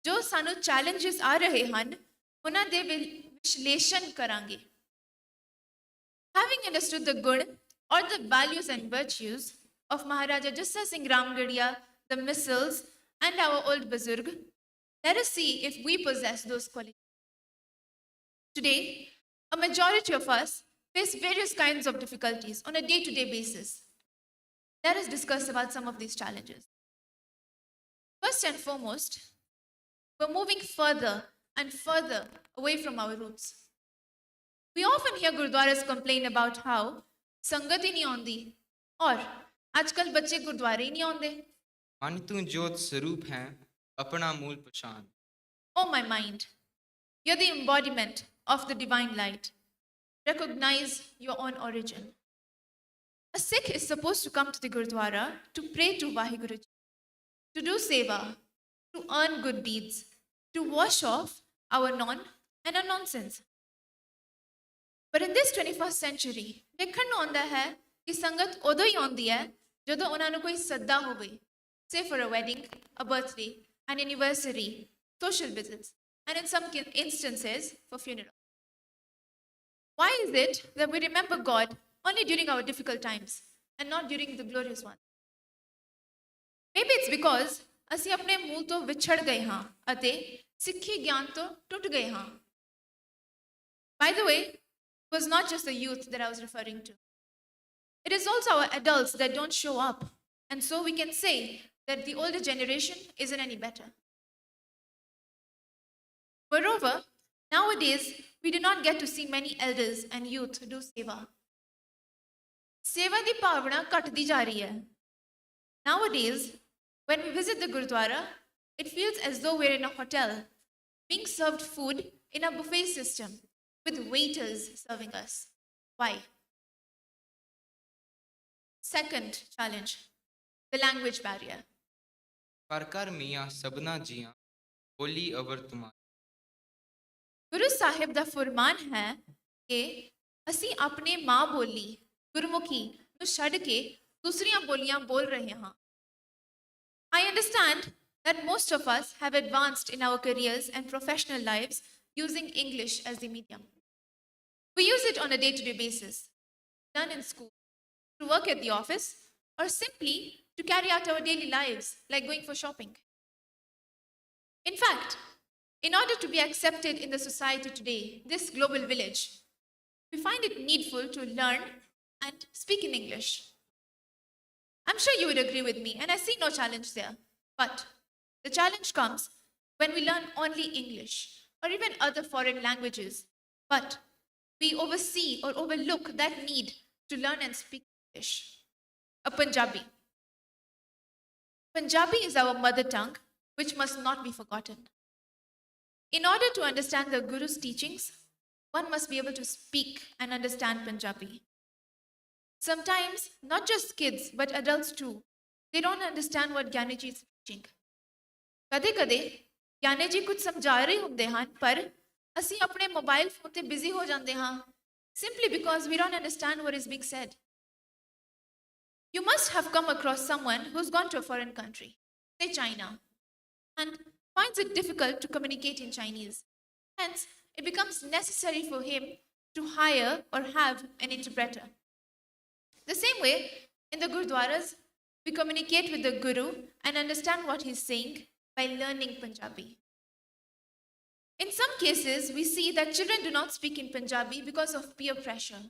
ਜੋ ਸਾਨੂੰ ਚੈਲੰਜਸ ਆ ਰਹੇ ਹਨ, ਉਹਨਾਂ ਦੇ ਵਿਸ਼ਲੇਸ਼ਣ ਕਰਾਂਗੇ। Having understood the good or the values and virtues of Maharaja Jassa Singh Ramgarhia, the Missals, and our old Buzurg, let us see if we possess those qualities. Today, a majority of us face various kinds of difficulties on a day-to-day basis. Let us discuss about some of these challenges. First and foremost, we're moving further and further away from our roots. We often hear Gurdwaras complain about how ਸੰਗਤ ਹੀ ਨਹੀਂ ਆਉਂਦੀ ਔਰ ਅੱਜ ਕੱਲ੍ਹ ਬੱਚੇ ਗੁਰਦੁਆਰੇ ਹੀ ਨਹੀਂ ਆਉਂਦੇ। ਮਨ ਤੂੰ ਜੋਤ ਸਰੂਪ ਹੈ, ਆਪਣਾ ਮੂਲ ਪਛਾਣ। Oh my mind, You're the embodiment of the divine light. Recognize your own origin. A Sikh is supposed to come to the Gurdwara to pray to Vaheguru, to do seva, to earn good deeds, to wash off our non and our nonsense. But in this 21st century, ਦੇਖਣ ਨੂੰ ਆਉਂਦਾ ਹੈ ਕਿ ਸੰਗਤ ਉਦੋਂ ਹੀ ਆਉਂਦੀ ਹੈ ਜਦੋਂ ਉਹਨਾਂ ਨੂੰ ਕੋਈ ਸੱਦਾ ਹੋਵੇ, say for a wedding, a birthday, an anniversary, social visits, and in some instances for funeral. Why is it that we remember God only during our difficult times and not during the glorious ones? Maybe it's because ਅਸੀਂ ਆਪਣੇ ਮੂਲ ਤੋਂ ਵਿਛੜ ਗਏ ਹਾਂ ਅਤੇ ਸਿੱਖੀ ਗਿਆਨ ਤੋਂ ਟੁੱਟ ਗਏ ਹਾਂ. By the way, it was not just the youth that I was referring to. It is also our adults that don't show up, and so we can say that the older generation isn't any better. Moreover, nowadays, we do not get to see many elders and youth do seva. Seva di bhavana ਘਟਦੀ ਜਾ ਰਹੀ ਹੈ. Nowadays, when we visit the Gurdwara, it feels as though we're in a hotel, being served food in a buffet system, with waiters serving us. Why? Second challenge, the language barrier. ਕਰ ਕਰ ਮੀਆਂ ਸਭਨਾ ਜੀਆਂ ਬੋਲੀ ਅਵਰ ਤੁਮਾਰੀ. ਗੁਰੂ ਸਾਹਿਬ ਦਾ ਫਰਮਾਨ ਹੈ ਕਿ ਅਸੀਂ ਆਪਣੇ ਮਾਂ ਬੋਲੀ ਗੁਰਮੁਖੀ ਨੂੰ ਛੱਡ ਕੇ ਦੂਸਰੀਆਂ ਬੋਲੀਆਂ ਬੋਲ ਰਹੇ ਹਾਂ. I understand that most of us have advanced in our careers and professional lives using English as the medium. We use it on a day-to-day basis, learn in school, to work at the office, or simply to carry out our daily lives, like going for shopping. In fact, in order to be accepted in the society today, this global village, we find it needful to learn and speak in English. I'm sure you would agree with me, and I see no challenge there. But the challenge comes when we learn only English or even other foreign languages, but we oversee or overlook that need to learn and speak English. A Punjabi. Punjabi is our mother tongue, which must not be forgotten. In order to understand the Guru's teachings, one must be able to speak and understand Punjabi. Sometimes, not just kids, but adults too, they don't understand what Gyaniji is preaching. ਕਦੇ-ਕਦੇ ਗਿਆਨੀ ਜੀ ਕੁਝ ਸਮਝਾ ਰਹੇ ਹੁੰਦੇ ਹਨ, ਪਰ ਅਸੀਂ ਆਪਣੇ mobile phone ਤੇ ਬਿਜ਼ੀ ਹੋ ਜਾਂਦੇ ਹਾਂ, simply because we don't understand what is being said. You must have come across someone who's gone to a foreign country, say China, and finds it difficult to communicate in Chinese. Hence, it becomes necessary for him to hire or have an interpreter. The same way, in the Gurdwaras, we communicate with the Guru and understand what he's saying by learning Punjabi. In some cases, we see that children do not speak in Punjabi because of peer pressure.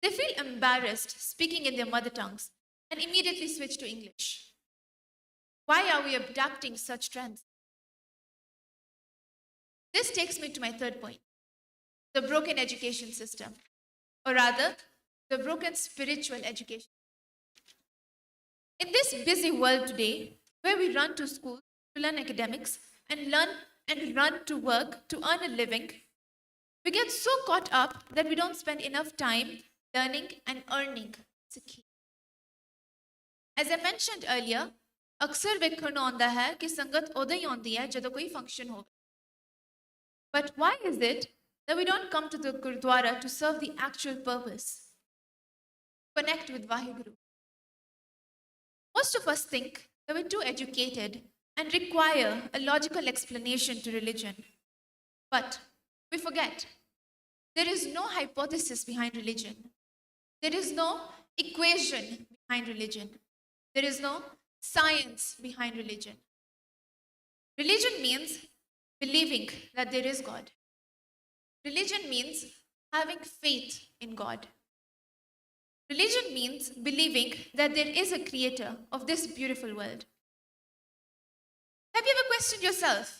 They feel embarrassed speaking in their mother tongues and immediately switch to English. Why are we adapting such trends? This takes me to my third point, the broken education system, or rather, the broken spiritual education. In this busy world today, where we run to school to learn academics and run to work to earn a living, we get so caught up that we don't spend enough time learning and earning Sikhi. As I mentioned earlier, ਅਕਸਰ ਵੇਖਣ ਨੂੰ ਆਉਂਦਾ ਹੈ ਕਿ ਸੰਗਤ ਉਦੋਂ ਹੀ ਆਉਂਦੀ ਹੈ ਜਦੋਂ ਕੋਈ ਫੰਕਸ਼ਨ ਹੋਵੇ. But why is it that we don't come to the Gurdwara to serve the actual purpose? Connect with Vaheguru. Most of us think that we're too educated and require a logical explanation to religion. But we forget, there is no hypothesis behind religion. There is no equation behind religion. There is no science behind religion. Religion means believing that there is God. Religion means having faith in God. Religion means believing that there is a creator of this beautiful world. Have you ever questioned yourself?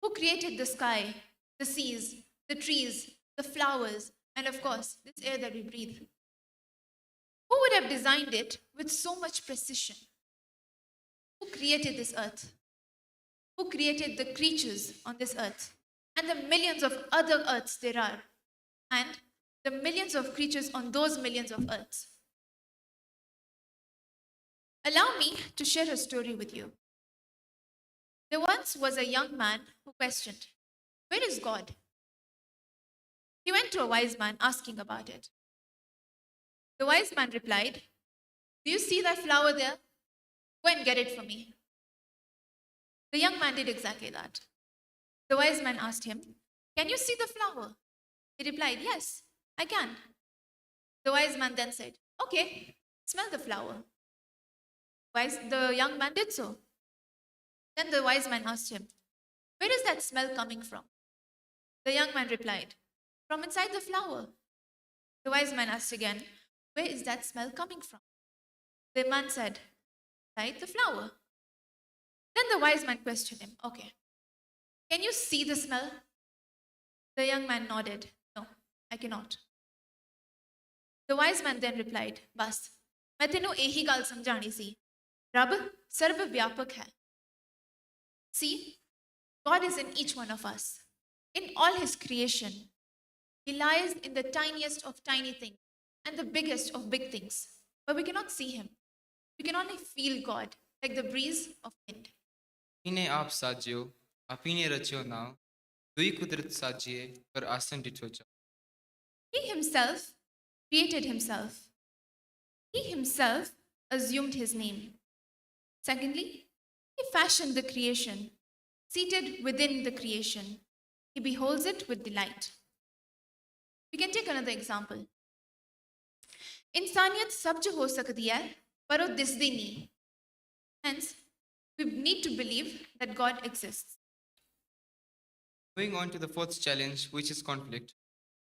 Who created the sky, the seas, the trees, the flowers, and of course, this air that we breathe? Who would have designed it with so much precision? Who created this earth? Who created the creatures on this earth? and the millions of other earths there are, and the millions of creatures on those millions of earths. Allow me to share a story with you. There once was a young man who questioned, "Where is God?" He went to a wise man asking about it. The wise man replied, "Do you see that flower there? Go and get it for me." The young man did exactly that. The wise man asked him, "Can you see the flower?" He replied, "Yes, I can." The wise man then said, "Okay, smell the flower." The young man did so. Then the wise man asked him, "Where is that smell coming from?" The young man replied, "From inside the flower." The wise man asked again, "Where is that smell coming from?" The man said, "Inside the flower." Then the wise man questioned him, "Okay, can you see the smell?" The young man nodded, "No, I cannot." The wise man then replied, "बस, मैं तेनों यही गल समझानी सी, रब सर्वव्यापक है." See, God is in each one of us. In all his creation, he lies in the tiniest of tiny things and the biggest of big things. But we cannot see him. We can only feel God like the breeze of wind. इन्हें आप साजियो अपने रचियो नाव दुई कुदरत साजिए पर आसन डिठो जा He himself created himself. He himself assumed his name. Secondly, he fashioned the creation, seated within the creation. He beholds it with delight. We can take another example. इंसानियत सब जो हो सकती है पर वो दिसदी नहीं. Hence, we need to believe that God exists. Moving on to the fourth challenge, which is conflict.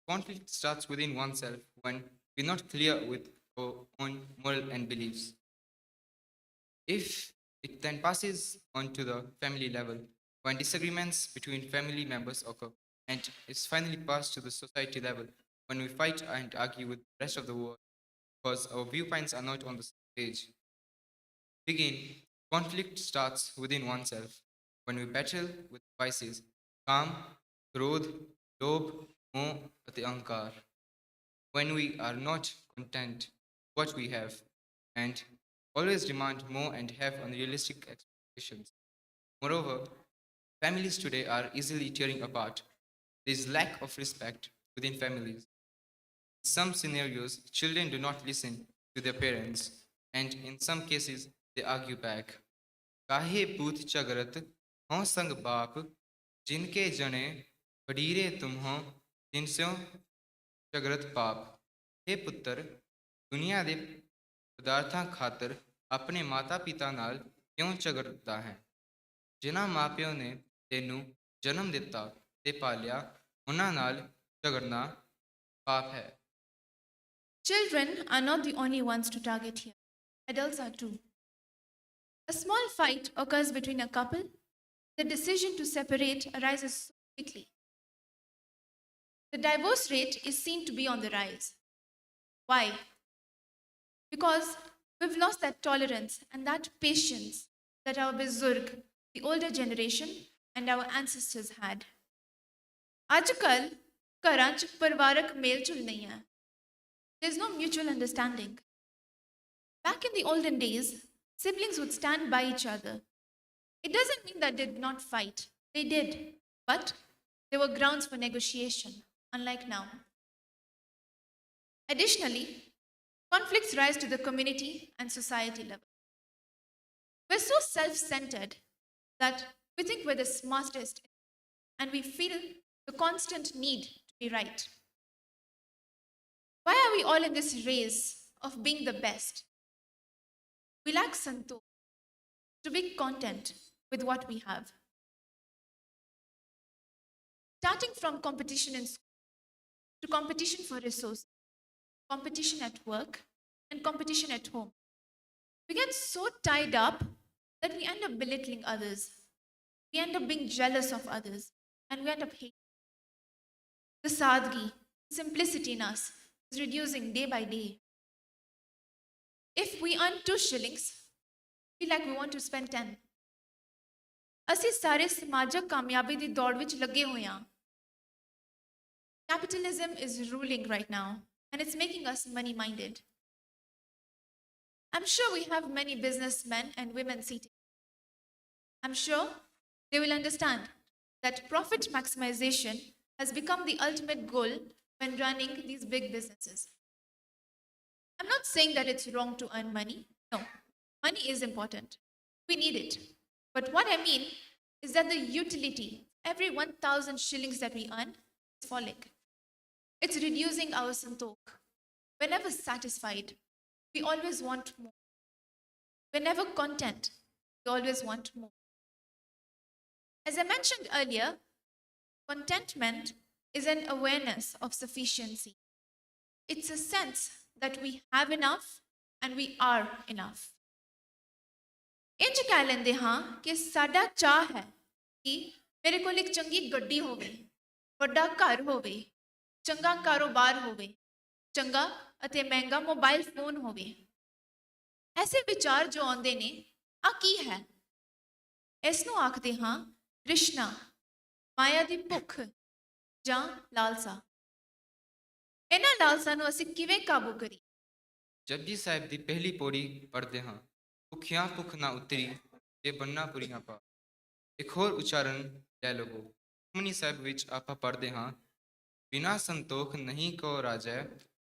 Conflict starts within oneself when we're not clear with our own moral and beliefs. If it then passes on to the family level, when disagreements between family members occur, and it's finally passed to the society level, when we fight and argue with the rest of the world because our viewpoints are not on the same page. Again, conflict starts within oneself when we battle with vices, काम, क्रोध, लोभ, मोह, अति अहंकार. When we are not content with what we have and always demand more and have unrealistic expectations. Moreover, families today are easily tearing apart. There is lack of respect within families. In some scenarios, children do not listen to their parents, and in some cases, they argue back. काहे पूत चगरत हों संग बाप जिनके जने बडीरे तुम हो जिनस्यों चगरत पाप. हे पुत्र दुनिया दे पदार्थां खातर अपने माता पिता नाल क्यों झगड़दा है. जिन्हां मापियों ने तेनू जन्म दिता ते पालिया उन्हां नाल झगड़ना पाप है. Children are not the only ones to target here. Adults are too. A small fight occurs between a couple. The decision to separate arises so quickly. The divorce rate is seen to be on the rise. Why? Because we've lost that tolerance and that patience that our Bizurg, the older generation, and our ancestors had. आजकल घरां च परिवारक मेल-झुल नहीं है. There's no mutual understanding. Back in the olden days, siblings would stand by each other. It doesn't mean that they did not fight. They did. But there were grounds for negotiation, unlike now. Additionally, conflicts rise to the community and society level. We're so self-centered that we think we're the smartest and we feel the constant need to be right. Why are we all in this race of being the best? We lack santosh, to be content with what we have. Starting from competition in school to competition for resources, competition at work, and competition at home. We get so tied up that we end up belittling others. We end up being jealous of others, and we end up hating. The sadgi, simplicity in us, is reducing day by day. If we earn 2 shillings, we feel like we want to spend 10. ਅਸੀਂ ਸਾਰੇ ਸਮਾਜਿਕ ਕਾਮਯਾਬੀ ਦੀ ਦੌੜ ਵਿੱਚ ਲੱਗੇ ਹੋਏ ਹਾਂ Capitalism is ruling right now, and it's making us money minded. I'm sure we have many businessmen and women seated. I'm sure they will understand that profit maximization has become the ultimate goal when running these big businesses. I'm not saying that it's wrong to earn money. No, money is important. We need it. But what I mean is that the utility, every 1,000 shillings that we earn, is falling. It's reducing our santokh. We're never satisfied. We always want more. We're never content. We always want more. As I mentioned earlier, contentment is an awareness of sufficiency. It's a sense that we have enough and we are enough. ਇੰਜ ਕਹਿ ਲੈਂਦੇ ਹਾਂ ਕਿ ਸਾਡਾ ਚਾਹ ਹੈ ਕਿ ਮੇਰੇ ਕੋਲ ਇੱਕ ਚੰਗੀ ਗੱਡੀ ਹੋਵੇ, ਵੱਡਾ ਘਰ ਹੋਵੇ, ਚੰਗਾ ਕਾਰੋਬਾਰ ਹੋਵੇ, ਚੰਗਾ ਅਤੇ ਮਹਿੰਗਾ ਮੋਬਾਈਲ ਫੋਨ ਹੋਵੇ। ਐਸੇ ਵਿਚਾਰ ਜੋ ਆਉਂਦੇ ਨੇ, ਆ ਕੀ ਹੈ? ਇਸ ਨੂੰ ਆਖਦੇ ਹਾਂ ਤ੍ਰਿਸ਼ਨਾ, ਮਾਇਆ ਦੀ ਭੁੱਖ ਜਾਂ ਲਾਲਸਾ। ਇਹਨਾਂ ਲਾਲਸਾ ਨੂੰ ਅਸੀਂ ਕਿਵੇਂ ਕਾਬੂ ਕਰੀਏ? ਜਪਜੀ ਸਾਹਿਬ ਦੀ ਪਹਿਲੀ ਪੌੜੀ ਪੜ੍ਹਦੇ ਹਾਂ। ਭੁੱਖਿਆਂ ਭੁੱਖ ਨਾ ਉਤਰੀ ਜੇ ਬੰਨਾ ਪੁਰੀਆਂ ਪਾ। ਇੱਕ ਹੋਰ ਉਚਾਰਨ ਲੈ ਲਵੋ। ਸੁਖਮਨੀ ਸਾਹਿਬ ਵਿੱਚ ਆਪਾਂ ਪੜ੍ਹਦੇ ਹਾਂ, ਬਿਨਾ ਸੰਤੋਖ ਨਹੀਂ ਕੋ ਰਾਜੈ,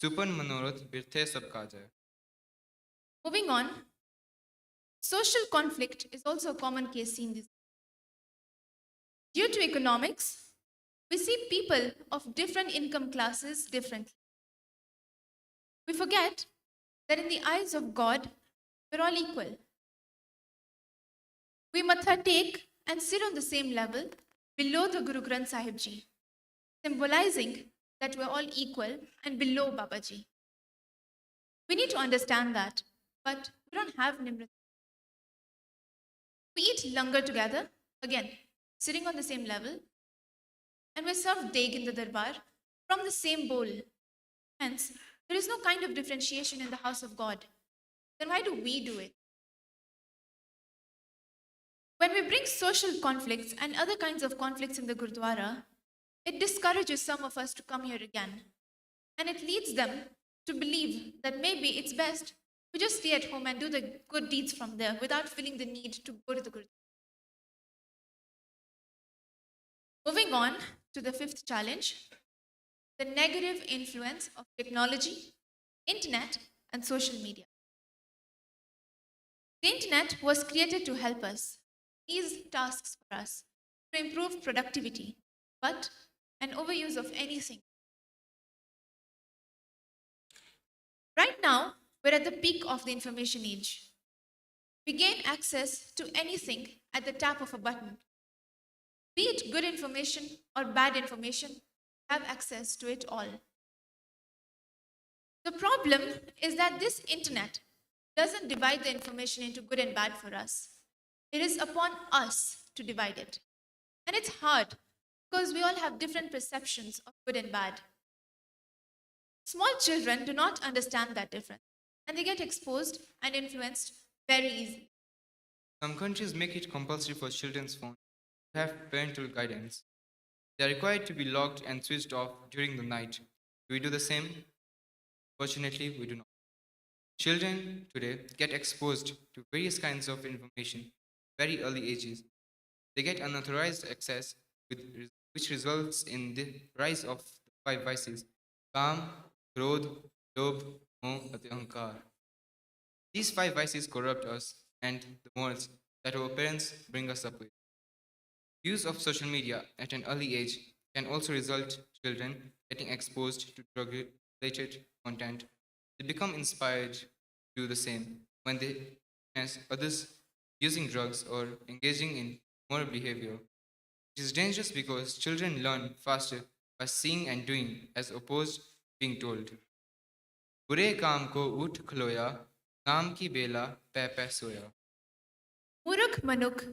ਸੁਪਨ ਮਨੋਰਥ ਬਿਰਥੇ ਸਭ ਕਾਜੈ। Moving on, social conflict is also a common case seen these days. Due to economics, we see people of different income classes differently. We forget that in the eyes of God, we're all equal. We matha take and sit on the same level below the Guru Granth Sahib Ji, symbolizing that we're all equal and below Baba Ji. We need to understand that, but we don't have Nimrata. We eat langar together, again, sitting on the same level, and we serve deg in the darbar from the same bowl. Hence, there is no kind of differentiation in the house of God. Then why do we do it? When we bring social conflicts and other kinds of conflicts in the Gurdwara, it discourages some of us to come here again. And it leads them to believe that maybe it's best to just stay at home and do the good deeds from there without feeling the need to go to the Gurdwara. Moving on to the fifth challenge, the negative influence of technology, internet, and social media. The internet was created to help us, ease tasks for us, to improve productivity, but an overuse of anything. Right now, we're at the peak of the information age. We gain access to anything at the tap of a button. Be it good information or bad information, we have access to it all. The problem is that this internet doesn't divide the information into good and bad for us. It is upon us to divide it. And it's hard because we all have different perceptions of good and bad. Small children do not understand that difference, and they get exposed and influenced very easily. Some countries make it compulsory for children's phones to have parental guidance. They are required to be locked and switched off during the night. Do we do the same? Fortunately, we do not. Children today get exposed to various kinds of information at very early ages. They get unauthorized access, which results in the rise of the five vices: Kam, Krodh, Lobh, Moh, and Ahankar. These five vices corrupt us and the morals that our parents bring us up with. Use of social media at an early age can also result in children getting exposed to drug-related content. They become inspired to do the same when they witness others using drugs or engaging in immoral behavior. It is dangerous because children learn faster by seeing and doing as opposed to being told. बुरे काम को उठ खलोया, नाम की बेला पै पै सोया। ਮੂਰਖ ਮਨੁੱਖ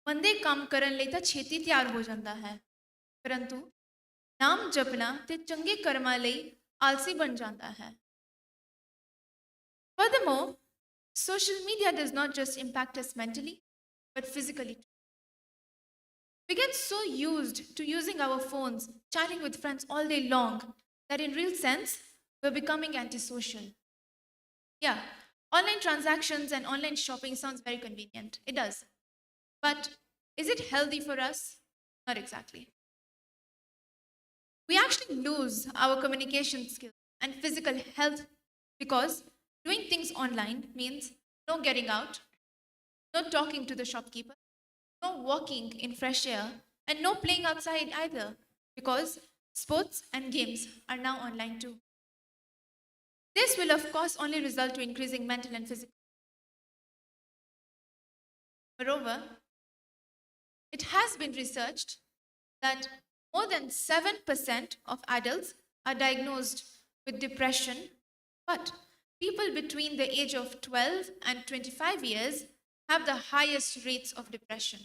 ਮੰਦੇ ਕੰਮ ਕਰਨ ਲਈ ਤਾਂ ਛੇਤੀ ਤਿਆਰ ਹੋ ਜਾਂਦਾ ਹੈ, ਪਰੰਤੂ ਨਾਮ ਜਪਣਾ ਤੇ ਚੰਗੇ ਕਰਮਾਂ ਲਈ ਆਲਸੀ ਬਣ ਜਾਂਦਾ ਹੈ। Furthermore, social media does not just impact us mentally, but physically too. We get so used to using our phones, chatting with friends all day long, that in real sense, we're becoming antisocial. Yeah, online transactions and online shopping sounds very convenient. It does. But is it healthy for us? Not exactly. We actually lose our communication skills and physical health because doing things online means no getting out, no talking to the shopkeeper, no walking in fresh air, and no playing outside either, because sports and games are now online too. This will, of course, only result to increasing mental and physical. Moreover, it has been researched that more than 7% of adults are diagnosed with depression, but people between the age of 12 and 25 years have the highest rates of depression.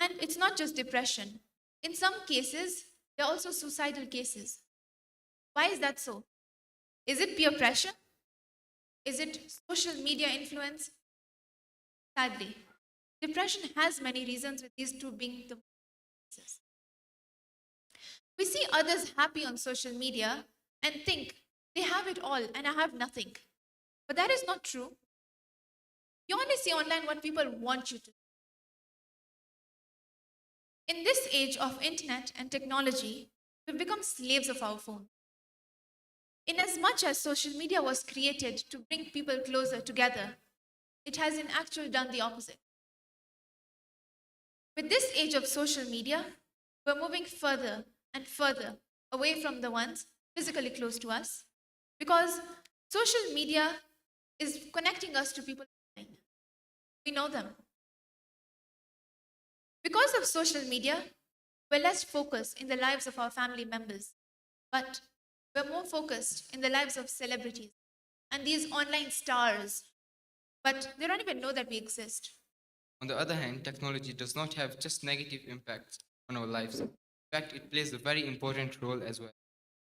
And it's not just depression. In some cases, there are also suicidal cases. Why is that so? Is it peer pressure? Is it social media influence? Sadly, depression has many reasons, with these two being the cases. We see others happy on social media and think they have it all and I have nothing. But that is not true. You only see online what people want you to. In this age of internet and technology, we've become slaves of our phone. Inasmuch as social media was created to bring people closer together, it has in actual done the opposite. With this age of social media, we're moving further and further away from the ones physically close to us, because social media is connecting us to people. We know them. Because of social media, we're less focused in the lives of our family members, but we're more focused in the lives of celebrities and these online stars, but they don't even know that we exist. On the other hand, technology does not have just negative impacts on our lives. In fact, it plays a very important role as well.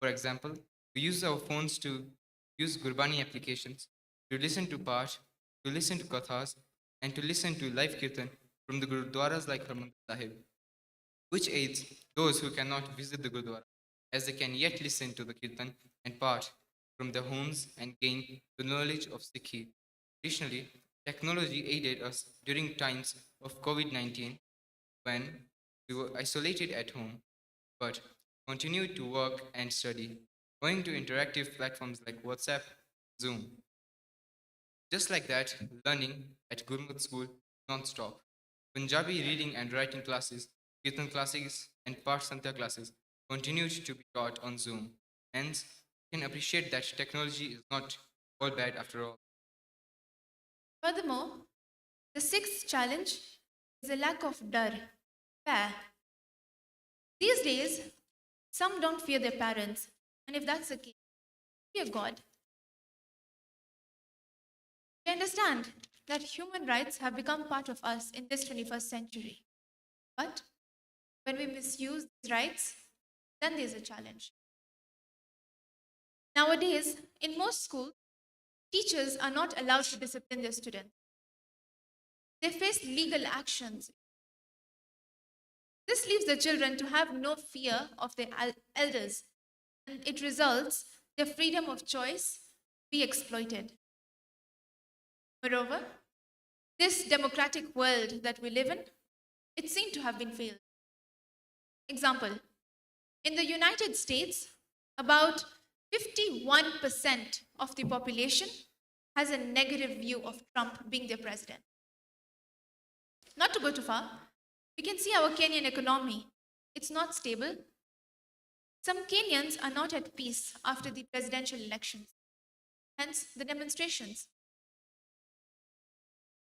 For example, we use our phones to use Gurbani applications, to listen to Path, to listen to Kathas, and to listen to live Kirtan from the Gurudwaras like Harmandir Sahib, which aids those who cannot visit the Gurudwara, as they can yet listen to the Kirtan and Path from their homes and gain the knowledge of Sikhi. Additionally, technology aided us during times of COVID-19 when we were isolated at home, but continued to work and study, going to interactive platforms like WhatsApp, Zoom. Just like that, learning at Gurmukh school non-stop. Punjabi reading and writing classes, Kirtan classes, and Path Santya classes continued to be taught on Zoom. Hence, you can appreciate that technology is not all bad after all. Furthermore, the sixth challenge is a lack of dar, fear. These days, some don't fear their parents, and if that's the case, fear God. We understand that human rights have become part of us in this 21st century. But when we misuse these rights, then there's a challenge. Nowadays, in most schools, teachers are not allowed to discipline their students. They face legal actions. This leaves the children to have no fear of their elders, and it results their freedom of choice be exploited. Moreover, this democratic world that we live in, it seemed to have been failed. Example, in the United States, about 51% of the population has a negative view of Trump being their president. Not to go too far, we can see our Kenyan economy. It's not stable. Some Kenyans are not at peace after the presidential elections, hence the demonstrations.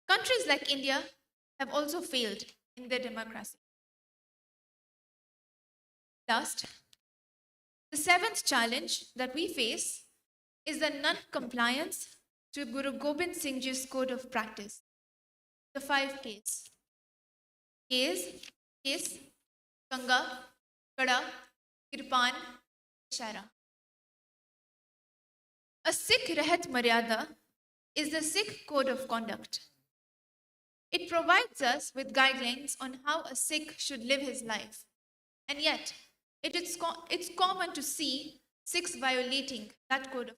Countries like India have also failed in their democracy. Last, the seventh challenge that we face is the non-compliance to Guru Gobind Singh Ji's code of practice, the 5 Ks. Kes, Kanga, Kada, Kirpan, Ishara. A Sikh Rahat Maryada is the Sikh code of conduct. It provides us with guidelines on how a Sikh should live his life. And yet, it's common to see Sikhs violating that code of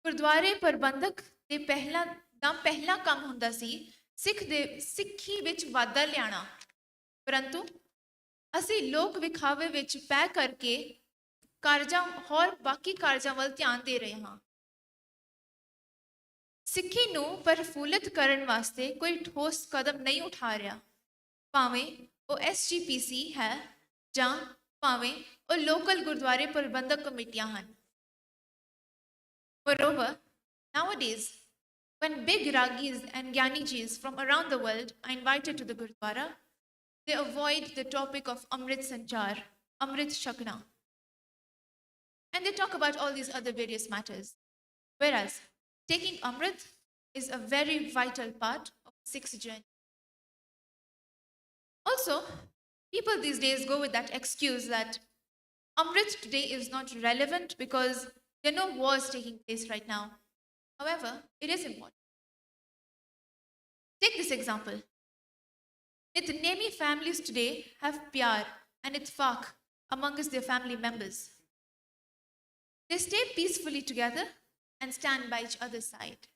ਗੁਰਦੁਆਰੇ ਪ੍ਰਬੰਧਕ ਦੇ ਪਹਿਲਾ ਕੰਮ ਹੁੰਦਾ ਸੀ ਸਿੱਖੀ ਵਿੱਚ ਵਾਧਾ ਲਿਆਣਾ, ਪਰੰਤੂ ਅਸੀਂ ਲੋਕ ਵਿਖਾਵੇ ਵਿੱਚ ਪੈ ਕਰਕੇ ਕਾਰਜਾਂ ਹੋਰ ਬਾਕੀ ਕਾਰਜਾਂ ਵੱਲ ਧਿਆਨ ਦੇ ਰਹੇ ਹਾਂ। ਸਿੱਖੀ ਨੂੰ ਪ੍ਰਫੁੱਲਿਤ ਕਰਨ ਵਾਸਤੇ ਕੋਈ ਠੋਸ ਕਦਮ ਨਹੀਂ ਉਠਾ ਰਿਹਾ, ਭਾਵੇਂ ਉਹ SGPC ਹੈ ਜਾਂ ਭਾਵੇਂ ਉਹ ਲੋਕਲ ਗੁਰਦੁਆਰੇ ਪ੍ਰਬੰਧਕ ਕਮੇਟੀਆਂ ਹਨ। Moreover, nowadays, when big ragis and gyanijis from around the world are invited to the Gurdwara, they avoid the topic of Amrit Sanchar, Amrit Shakna. And they talk about all these other various matters. Whereas, taking Amrit is a very vital part of Sikh's journey. Also, people these days go with that excuse that Amrit today is not relevant because there are no wars taking place right now. However, it is important. Take this example. Nitnemi families today have pyar and itfaq amongst their family members. They stay peacefully together and stand by each other's side.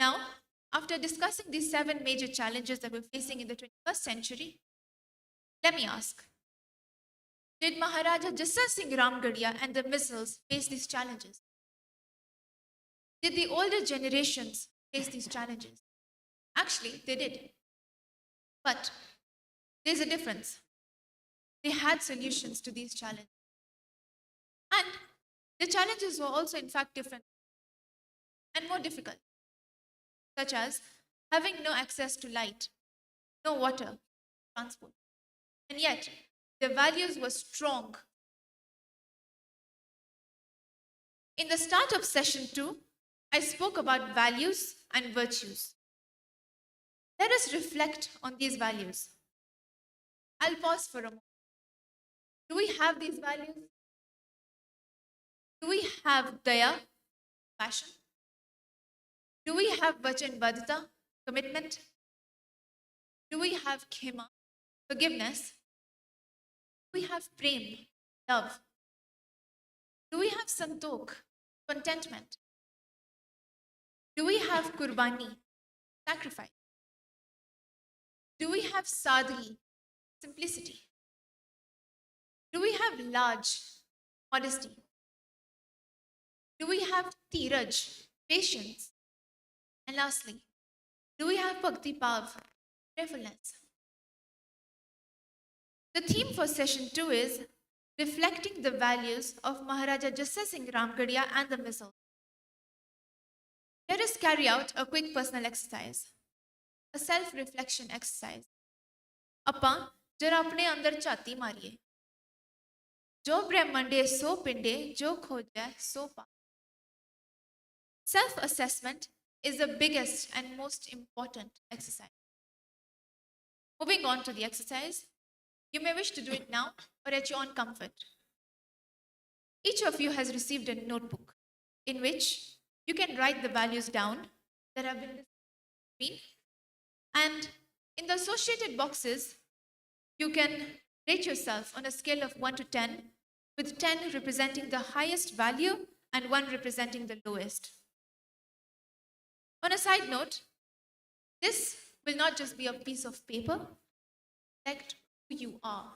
Now, after discussing these 7 major challenges that we're facing in the 21st century, let me ask, did Maharaja Jassa Singh Ramgarhia and the missiles face these challenges? Did the older generations face these challenges? Actually, they did. But there's a difference. They had solutions to these challenges. And the challenges were also, in fact, different and more difficult, such as having no access to light, no water, transport. And yet, their values were strong. In the start of session 2, I spoke about values and virtues. Let us reflect on these values. I'll pause for a moment. Do we have these values? Do we have daya, passion? Do we have vachanbadhata, commitment? Do we have khema, forgiveness? Do we have prem, love? Do we have santokh, contentment? Do we have kurbani, sacrifice? Do we have sadhi, simplicity? Do we have laj, modesty? Do we have tiraj, patience? And lastly, do we have bhakti bhav, prayerfulness? The theme for session 2 is reflecting the values of Maharaja Jassa Singh Ramgarhia and the missal. Let us carry out a quick personal exercise, a self-reflection exercise. ਆਪਾਂ जरा अपने अंदर झाती मारिए, जो ब्रह्मंडे सो पिंडे, जो खोजे सो पा. Self-assessment is the biggest and most important exercise. Moving on to the exercise, you may wish to do it now or at your own comfort. Each of you has received a notebook in which you can write the values down that have been discussed. And in the associated boxes, you can rate yourself on a scale of 1 to 10, with 10 representing the highest value and 1 representing the lowest. On a side note, this will not just be a piece of paper, reflect who you are.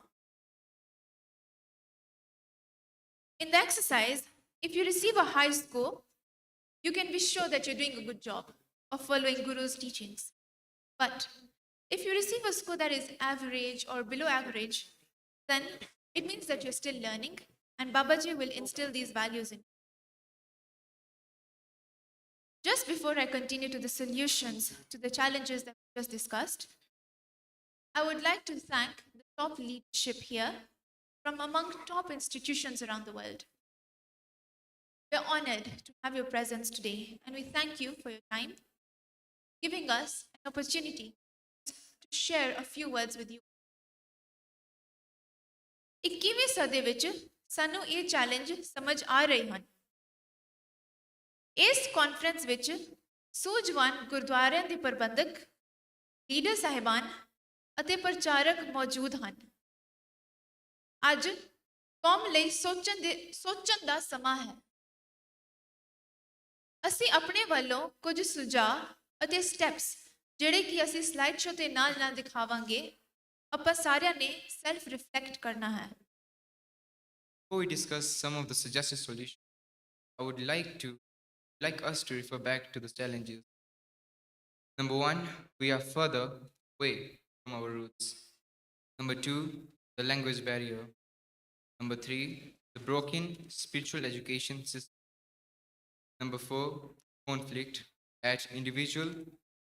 In the exercise, if you receive a high score, you can be sure that you're doing a good job of following Guru's teachings. But if you receive a score that is average or below average, then it means that you're still learning, and Babaji will instill these values in you. Just before I continue to the solutions to the challenges that we just discussed, I would like to thank the top leadership here from among top institutions around the world. We're honored to have your presence today, and we thank you for your time, giving us an opportunity to share a few words with you. 21ਵੀਂ ਸਦੀ ਵਿੱਚ ਸਾਨੂੰ ਇਹ challenge ਸਮਝ ਆ ਰਹੇ ਹਨ। ਇਸ conference ਵਿੱਚ ਸੂਝਵਾਨ ਗੁਰਦੁਆਰਿਆਂ ਦੇ ਪ੍ਰਬੰਧਕ, ਲੀਡਰ ਸਾਹਿਬਾਨ ਅਤੇ ਪ੍ਰਚਾਰਕ ਮੌਜੂਦ ਹਨ। ਅੱਜ ਕੌਮ ਲਈ ਸੋਚਣ ਦਾ ਸਮਾਂ ਹੈ। ਅਸੀਂ ਆਪਣੇ ਵੱਲੋਂ ਕੁਝ ਸੁਝਾਅ ਅਤੇ ਸਟੈਪਸ ਜਿਹੜੇ ਕਿ ਅਸੀਂ ਸਲਾਈਡ ਸ਼ੋ ਦੇ ਨਾਲ ਨਾਲ ਦਿਖਾਵਾਂਗੇ, ਆਪਾਂ ਸਾਰਿਆਂ ਨੇ ਸੈਲਫ ਰਿਫਲੈਕਟ ਕਰਨਾ ਹੈ। Before we discuss some of the suggested solutions, I would like us to refer back to the challenges. Number 1, we are further away from our roots. Number 2, the language barrier. Number 3, the broken spiritual education system. Number 4, conflict at individual,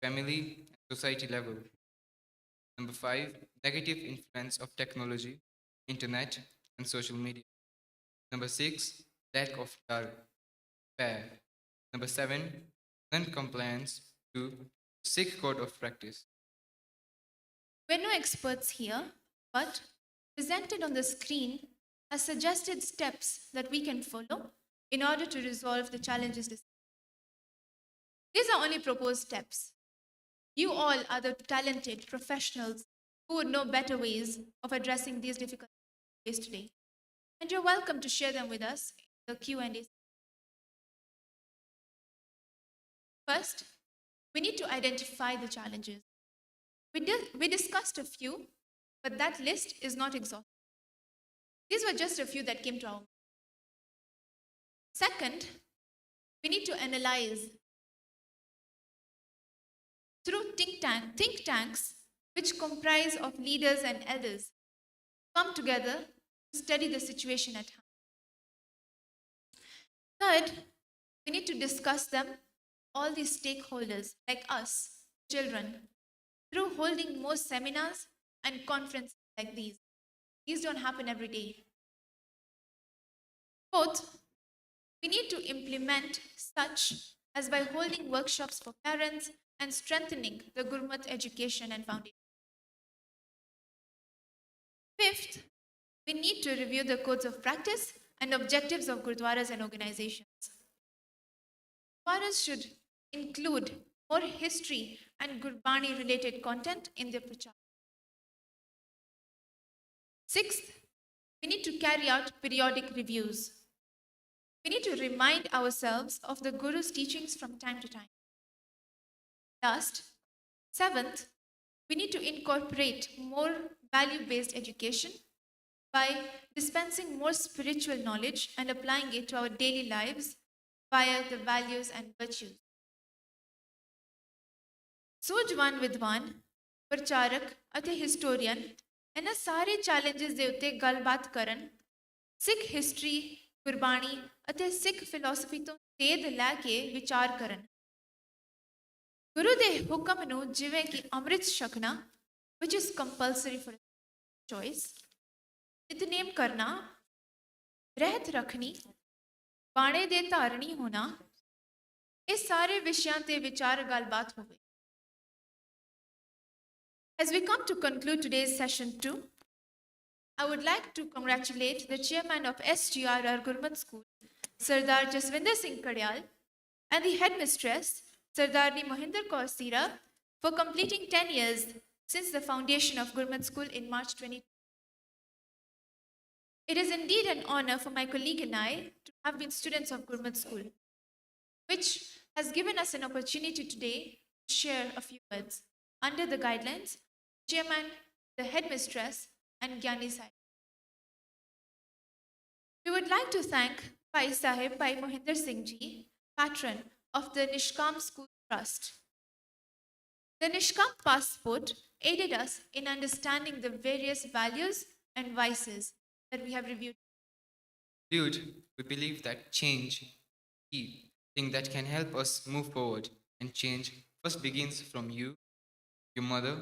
family, and society level. Number 5, negative influence of technology, internet, and social media. Number 6, lack of fair. Number 7, non-compliance to Sikh code of practice. We're no experts here, but presented on the screen are suggested steps that we can follow in order to resolve the challenges. These are only proposed steps. You all are the talented professionals who would know better ways of addressing these difficulties today. And you're welcome to share them with us in the Q&A. First, we need to identify the challenges. We discussed a few, but that list is not exhaustive. These were just a few that came to our mind. Second, we need to analyze through think tanks, which comprise of leaders and elders, come together to study the situation at hand. Third, we need to discuss them, all these stakeholders like us, children, through holding more seminars and conferences like these. These don't happen every day. Fourth, we need to implement such as by holding workshops for parents and strengthening the Gurmat education and foundation. Fifth, we need to review the codes of practice and objectives of Gurdwaras and organizations. Gurdwaras should include more history and Gurbani related content in their prachar. Sixth, we need to carry out periodic reviews. We need to remind ourselves of the Guru's teachings from time to time. Last, seventh, we need to incorporate more value-based education by dispensing more spiritual knowledge and applying it to our daily lives via the values and virtues. ਸੂਝਵਾਨ ਵਿਦਵਾਨ, ਪ੍ਰਚਾਰਕ ਅਤੇ historian ਇਹਨਾਂ ਸਾਰੇ challenges ਦੇ ਉੱਤੇ ਗੱਲਬਾਤ ਕਰਨ, ਸਿੱਖ ਹਿਸਟਰੀ, ਗੁਰਬਾਣੀ ਅਤੇ ਸਿੱਖ ਫਿਲਾਸਫੀ ਤੋਂ ਸੇਧ ਲੈ ਕੇ ਵਿਚਾਰ ਕਰਨ। ਗੁਰੂ ਦੇ ਹੁਕਮ ਨੂੰ ਜਿਵੇਂ ਕਿ ਅੰਮ੍ਰਿਤ ਛਕਣਾ, which is compulsory for choice, ਨਿਤਨੇਮ ਕਰਨਾ, ਰਹਿਤ ਰੱਖਣੀ, ਬਾਣੇ ਦੇ ਧਾਰਨੀ ਹੋਣਾ, ਇਹ ਸਾਰੇ ਵਿਸ਼ਿਆਂ ਤੇ ਵਿਚਾਰ ਗੱਲਬਾਤ ਹੋਵੇ। As we come to conclude today's session 2, I would like to congratulate the chairman of SGRR Gurmat School, Sardar Jaswinder Singh Kadyal, and the headmistress, Sardarni Mohinder Kaur Sira, for completing 10 years since the foundation of Gurmat School in March 2020. It is indeed an honor for my colleague and I to have been students of Gurmat School, which has given us an opportunity today to share a few words under the guidelines, chairman, the headmistress, and Gyani Sahib. We would like to thank Bhai Sahib Bhai Mohinder Singh Ji, patron of the Nishkam School Trust. The Nishkam passport aided us in understanding the various values and vices that we have reviewed. Dude, we believe that change, the thing that can help us move forward, and change first begins from you, your mother,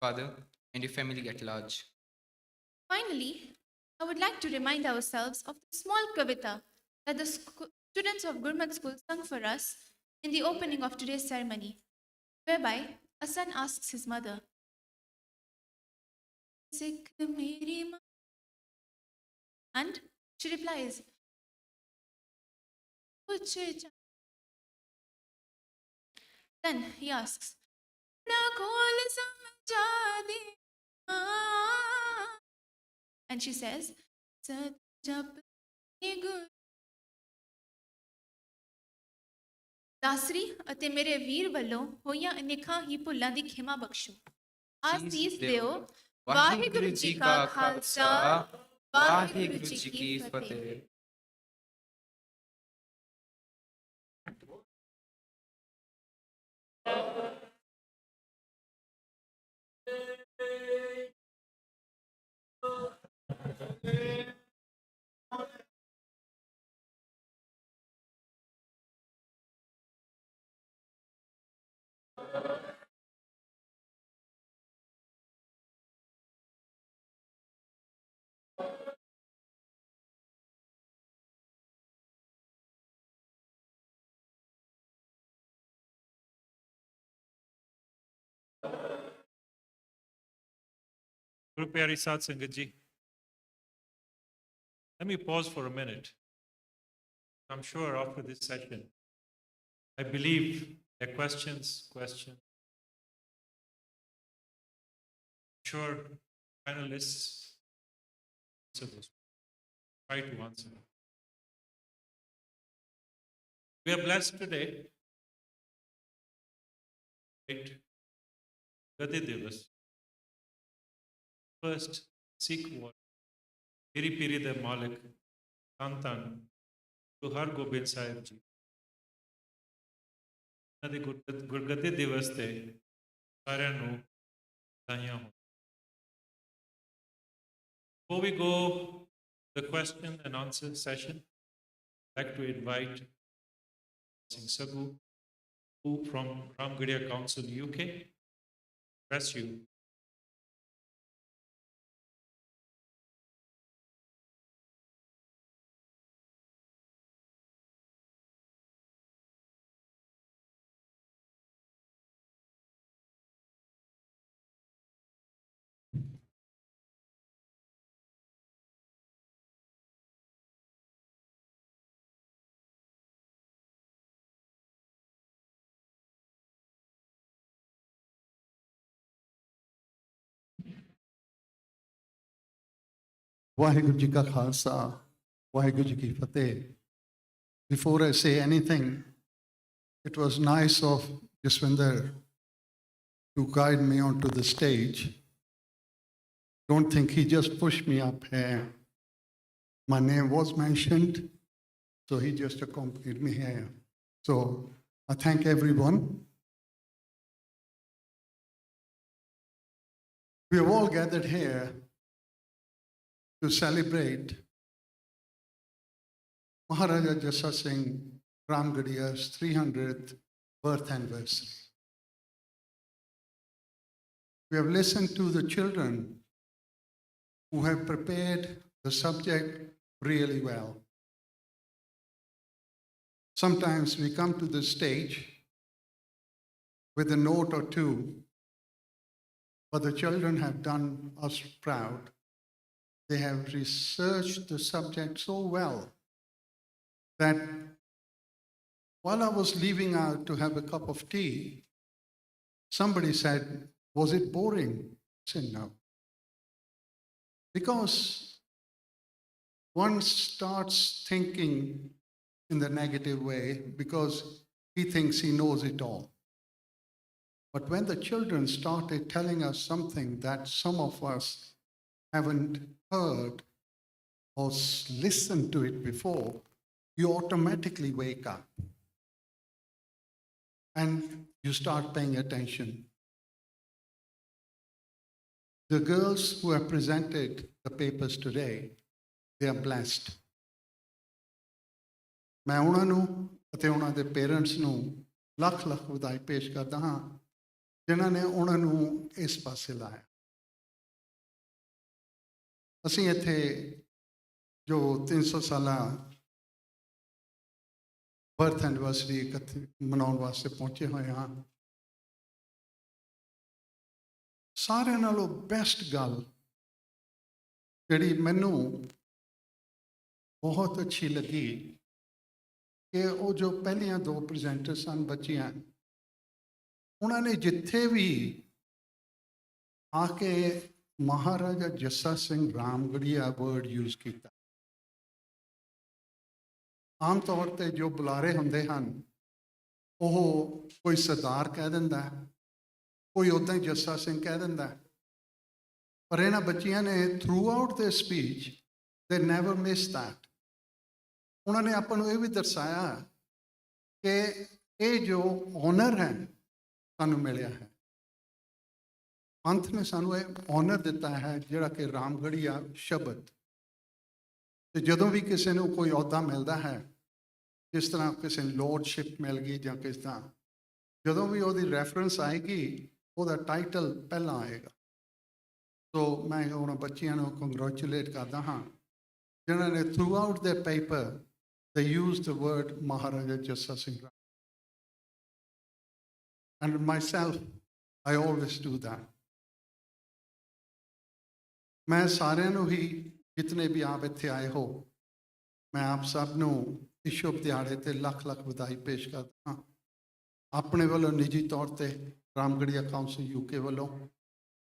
father, and your family at large. Finally, I would like to remind ourselves of the small kavita that the students of Gurmat School sung for us in the opening of today's ceremony, whereby a son asks his mother, "Sikh meri maa," and she replies, "Kuch Then he asks, "Na khol samjha de maan." And she says, "Sat jap ye gur." ਦਾਸਰੀ ਅਤੇ ਮੇਰੇ ਵੀਰ ਵੱਲੋਂ ਹੋਈਆਂ ਅਨੇਕਾਂ ਹੀ ਭੁੱਲਾਂ ਦੀ ਖਿਮਾ ਬਖਸ਼ੋ। ਆਸੀਸ ਦਿਓ। ਵਾਹਿਗੁਰੂ ਜੀ ਕਾ ਖਾਲਸਾ, ਵਾਹਿਗੁਰੂ ਜੀ ਕੀ ਫਤਿਹ। Guru Pyari Sat Sangat Ji, let me pause for a minute. I'm sure after this session, I believe there are questions. I'm sure panelists answer those. Try to answer. We are blessed today. Right? Gadi Divas. First, Sikh word. Piri Piri de Malik, Tantan, to Har Gobind Sahib Ji. Nadi Gurgati Divas te ਸਾਰਿਆਂ ਨੂੰ ਵਧਾਈਆਂ ਹੋਣ। Before we go the question and answer session, I'd like to invite Singh Saghu, who from RAMGARHIA Council UK, address you. Vaheguru Ji Ka Khalsa, Vaheguru Ji Ki Fateh. Before I say anything, it was nice of Jaswinder to guide me onto the stage. Don't think he just pushed me up here. My name was mentioned, so he just accompanied me here. So I thank everyone. We have all gathered here to celebrate Maharaja Jassa Singh Ramgarhia's 300th birth anniversary. We have listened to the children who have prepared the subject really well. Sometimes we come to the stage with a note or two, but the children have done us proud. They have researched the subject so well that while I was leaving out to have a cup of tea, somebody said, "Was it boring?" I said, "No." Because one starts thinking in the negative way because he thinks he knows it all. But when the children started telling us something that some of us haven't heard or listened to it before, you automatically wake up and you start paying attention. The girls who have presented the papers today, they are blessed. ਮੈਂ ਉਹਨਾਂ ਨੂੰ ਅਤੇ ਉਹਨਾਂ ਦੇ parents ਨੂੰ ਲੱਖ ਲੱਖ ਵਧਾਈ ਪੇਸ਼ ਕਰਦਾ ਹਾਂ ਜਿਨ੍ਹਾਂ ਨੇ ਉਹਨਾਂ ਨੂੰ ਇਸ ਪਾਸੇ ਲਾਇਆ। ਅਸੀਂ ਇੱਥੇ ਜੋ 300 ਸਾਲਾ ਬਰਥ ਐਨਵਰਸਰੀ ਮਨਾਉਣ ਵਾਸਤੇ ਪਹੁੰਚੇ ਹੋਏ ਹਾਂ, ਸਾਰਿਆਂ ਨਾਲੋਂ ਬੈਸਟ ਗੱਲ ਜਿਹੜੀ ਮੈਨੂੰ ਬਹੁਤ ਅੱਛੀ ਲੱਗੀ ਕਿ ਉਹ ਜੋ ਪਹਿਲੀਆਂ ਦੋ ਪ੍ਰੈਜ਼ੈਂਟਰ ਸਨ ਬੱਚੀਆਂ, ਉਹਨਾਂ ਨੇ ਜਿੱਥੇ ਵੀ ਆ ਕੇ ਮਹਾਰਾਜਾ ਜੱਸਾ ਸਿੰਘ ਰਾਮਗੜੀਆ ਵਰਡ ਯੂਜ਼ ਕੀਤਾ। ਆਮ ਤੌਰ ਤੇ ਜੋ ਬੁਲਾਰੇ ਹੁੰਦੇ ਹਨ ਉਹ ਕੋਈ ਸਰਦਾਰ ਕਹਿ ਦਿੰਦਾ, ਕੋਈ ਉੱਦਾਂ ਹੀ ਜੱਸਾ ਸਿੰਘ ਕਹਿ ਦਿੰਦਾ, ਪਰ ਇਹਨਾਂ ਬੱਚਿਆਂ ਨੇ ਥਰੂ ਆਊਟ ਦੇ ਸਪੀਚ ਦੇ ਨੈਵਰ ਮਿਸ ਦੈਟ। ਉਹਨਾਂ ਨੇ ਆਪਾਂ ਨੂੰ ਇਹ ਵੀ ਦਰਸਾਇਆ ਕਿ ਇਹ ਜੋ ਓਨਰ ਹੈ ਸਾਨੂੰ ਮਿਲਿਆ ਹੈ, ਪੰਥ ਨੇ ਸਾਨੂੰ ਇਹ ਓਨਰ ਦਿੱਤਾ ਹੈ ਜਿਹੜਾ ਕਿ ਰਾਮਗੜੀਆ ਸ਼ਬਦ। ਤੇ ਜਦੋਂ ਵੀ ਕਿਸੇ ਨੂੰ ਕੋਈ ਅਹੁਦਾ ਮਿਲਦਾ ਹੈ, ਜਿਸ ਤਰ੍ਹਾਂ ਕਿਸੇ ਨੂੰ ਲੋਰਡਸ਼ਿਪ ਮਿਲ ਗਈ ਜਾਂ ਕਿਸ ਤਰ੍ਹਾਂ, ਜਦੋਂ ਵੀ ਉਹਦੀ ਰੈਫਰੈਂਸ ਆਏਗੀ ਉਹਦਾ ਟਾਈਟਲ ਪਹਿਲਾਂ ਆਏਗਾ। ਸੋ ਮੈਂ ਉਹਨਾਂ ਬੱਚਿਆਂ ਨੂੰ ਕੰਗ੍ਰੈਚੁਲੇਟ ਕਰਦਾ ਹਾਂ ਜਿਨ੍ਹਾਂ ਨੇ ਥਰੂ ਆਊਟ ਦੇ ਪੇਪਰ ਦੇ use the word Maharaja Jassa Singh. And myself, I always do that. ਮੈਂ ਸਾਰਿਆਂ ਨੂੰ ਹੀ ਜਿਤਨੇ ਵੀ ਆਪ ਇੱਥੇ ਆਏ ਹੋ, ਮੈਂ ਆਪ ਸਭ ਨੂੰ ਇਸ ਸ਼ੁਭ ਦਿਹਾੜੇ ਤੇ ਲੱਖ ਲੱਖ ਵਧਾਈ ਪੇਸ਼ ਕਰਦਾ ਹਾਂ। ਆਪਣੇ ਵੱਲੋਂ ਨਿੱਜੀ ਤੌਰ ਤੇ ਰਾਮਗੜੀਆ ਕਾਉਂਸਲ ਯੂਕੇ ਵੱਲੋਂ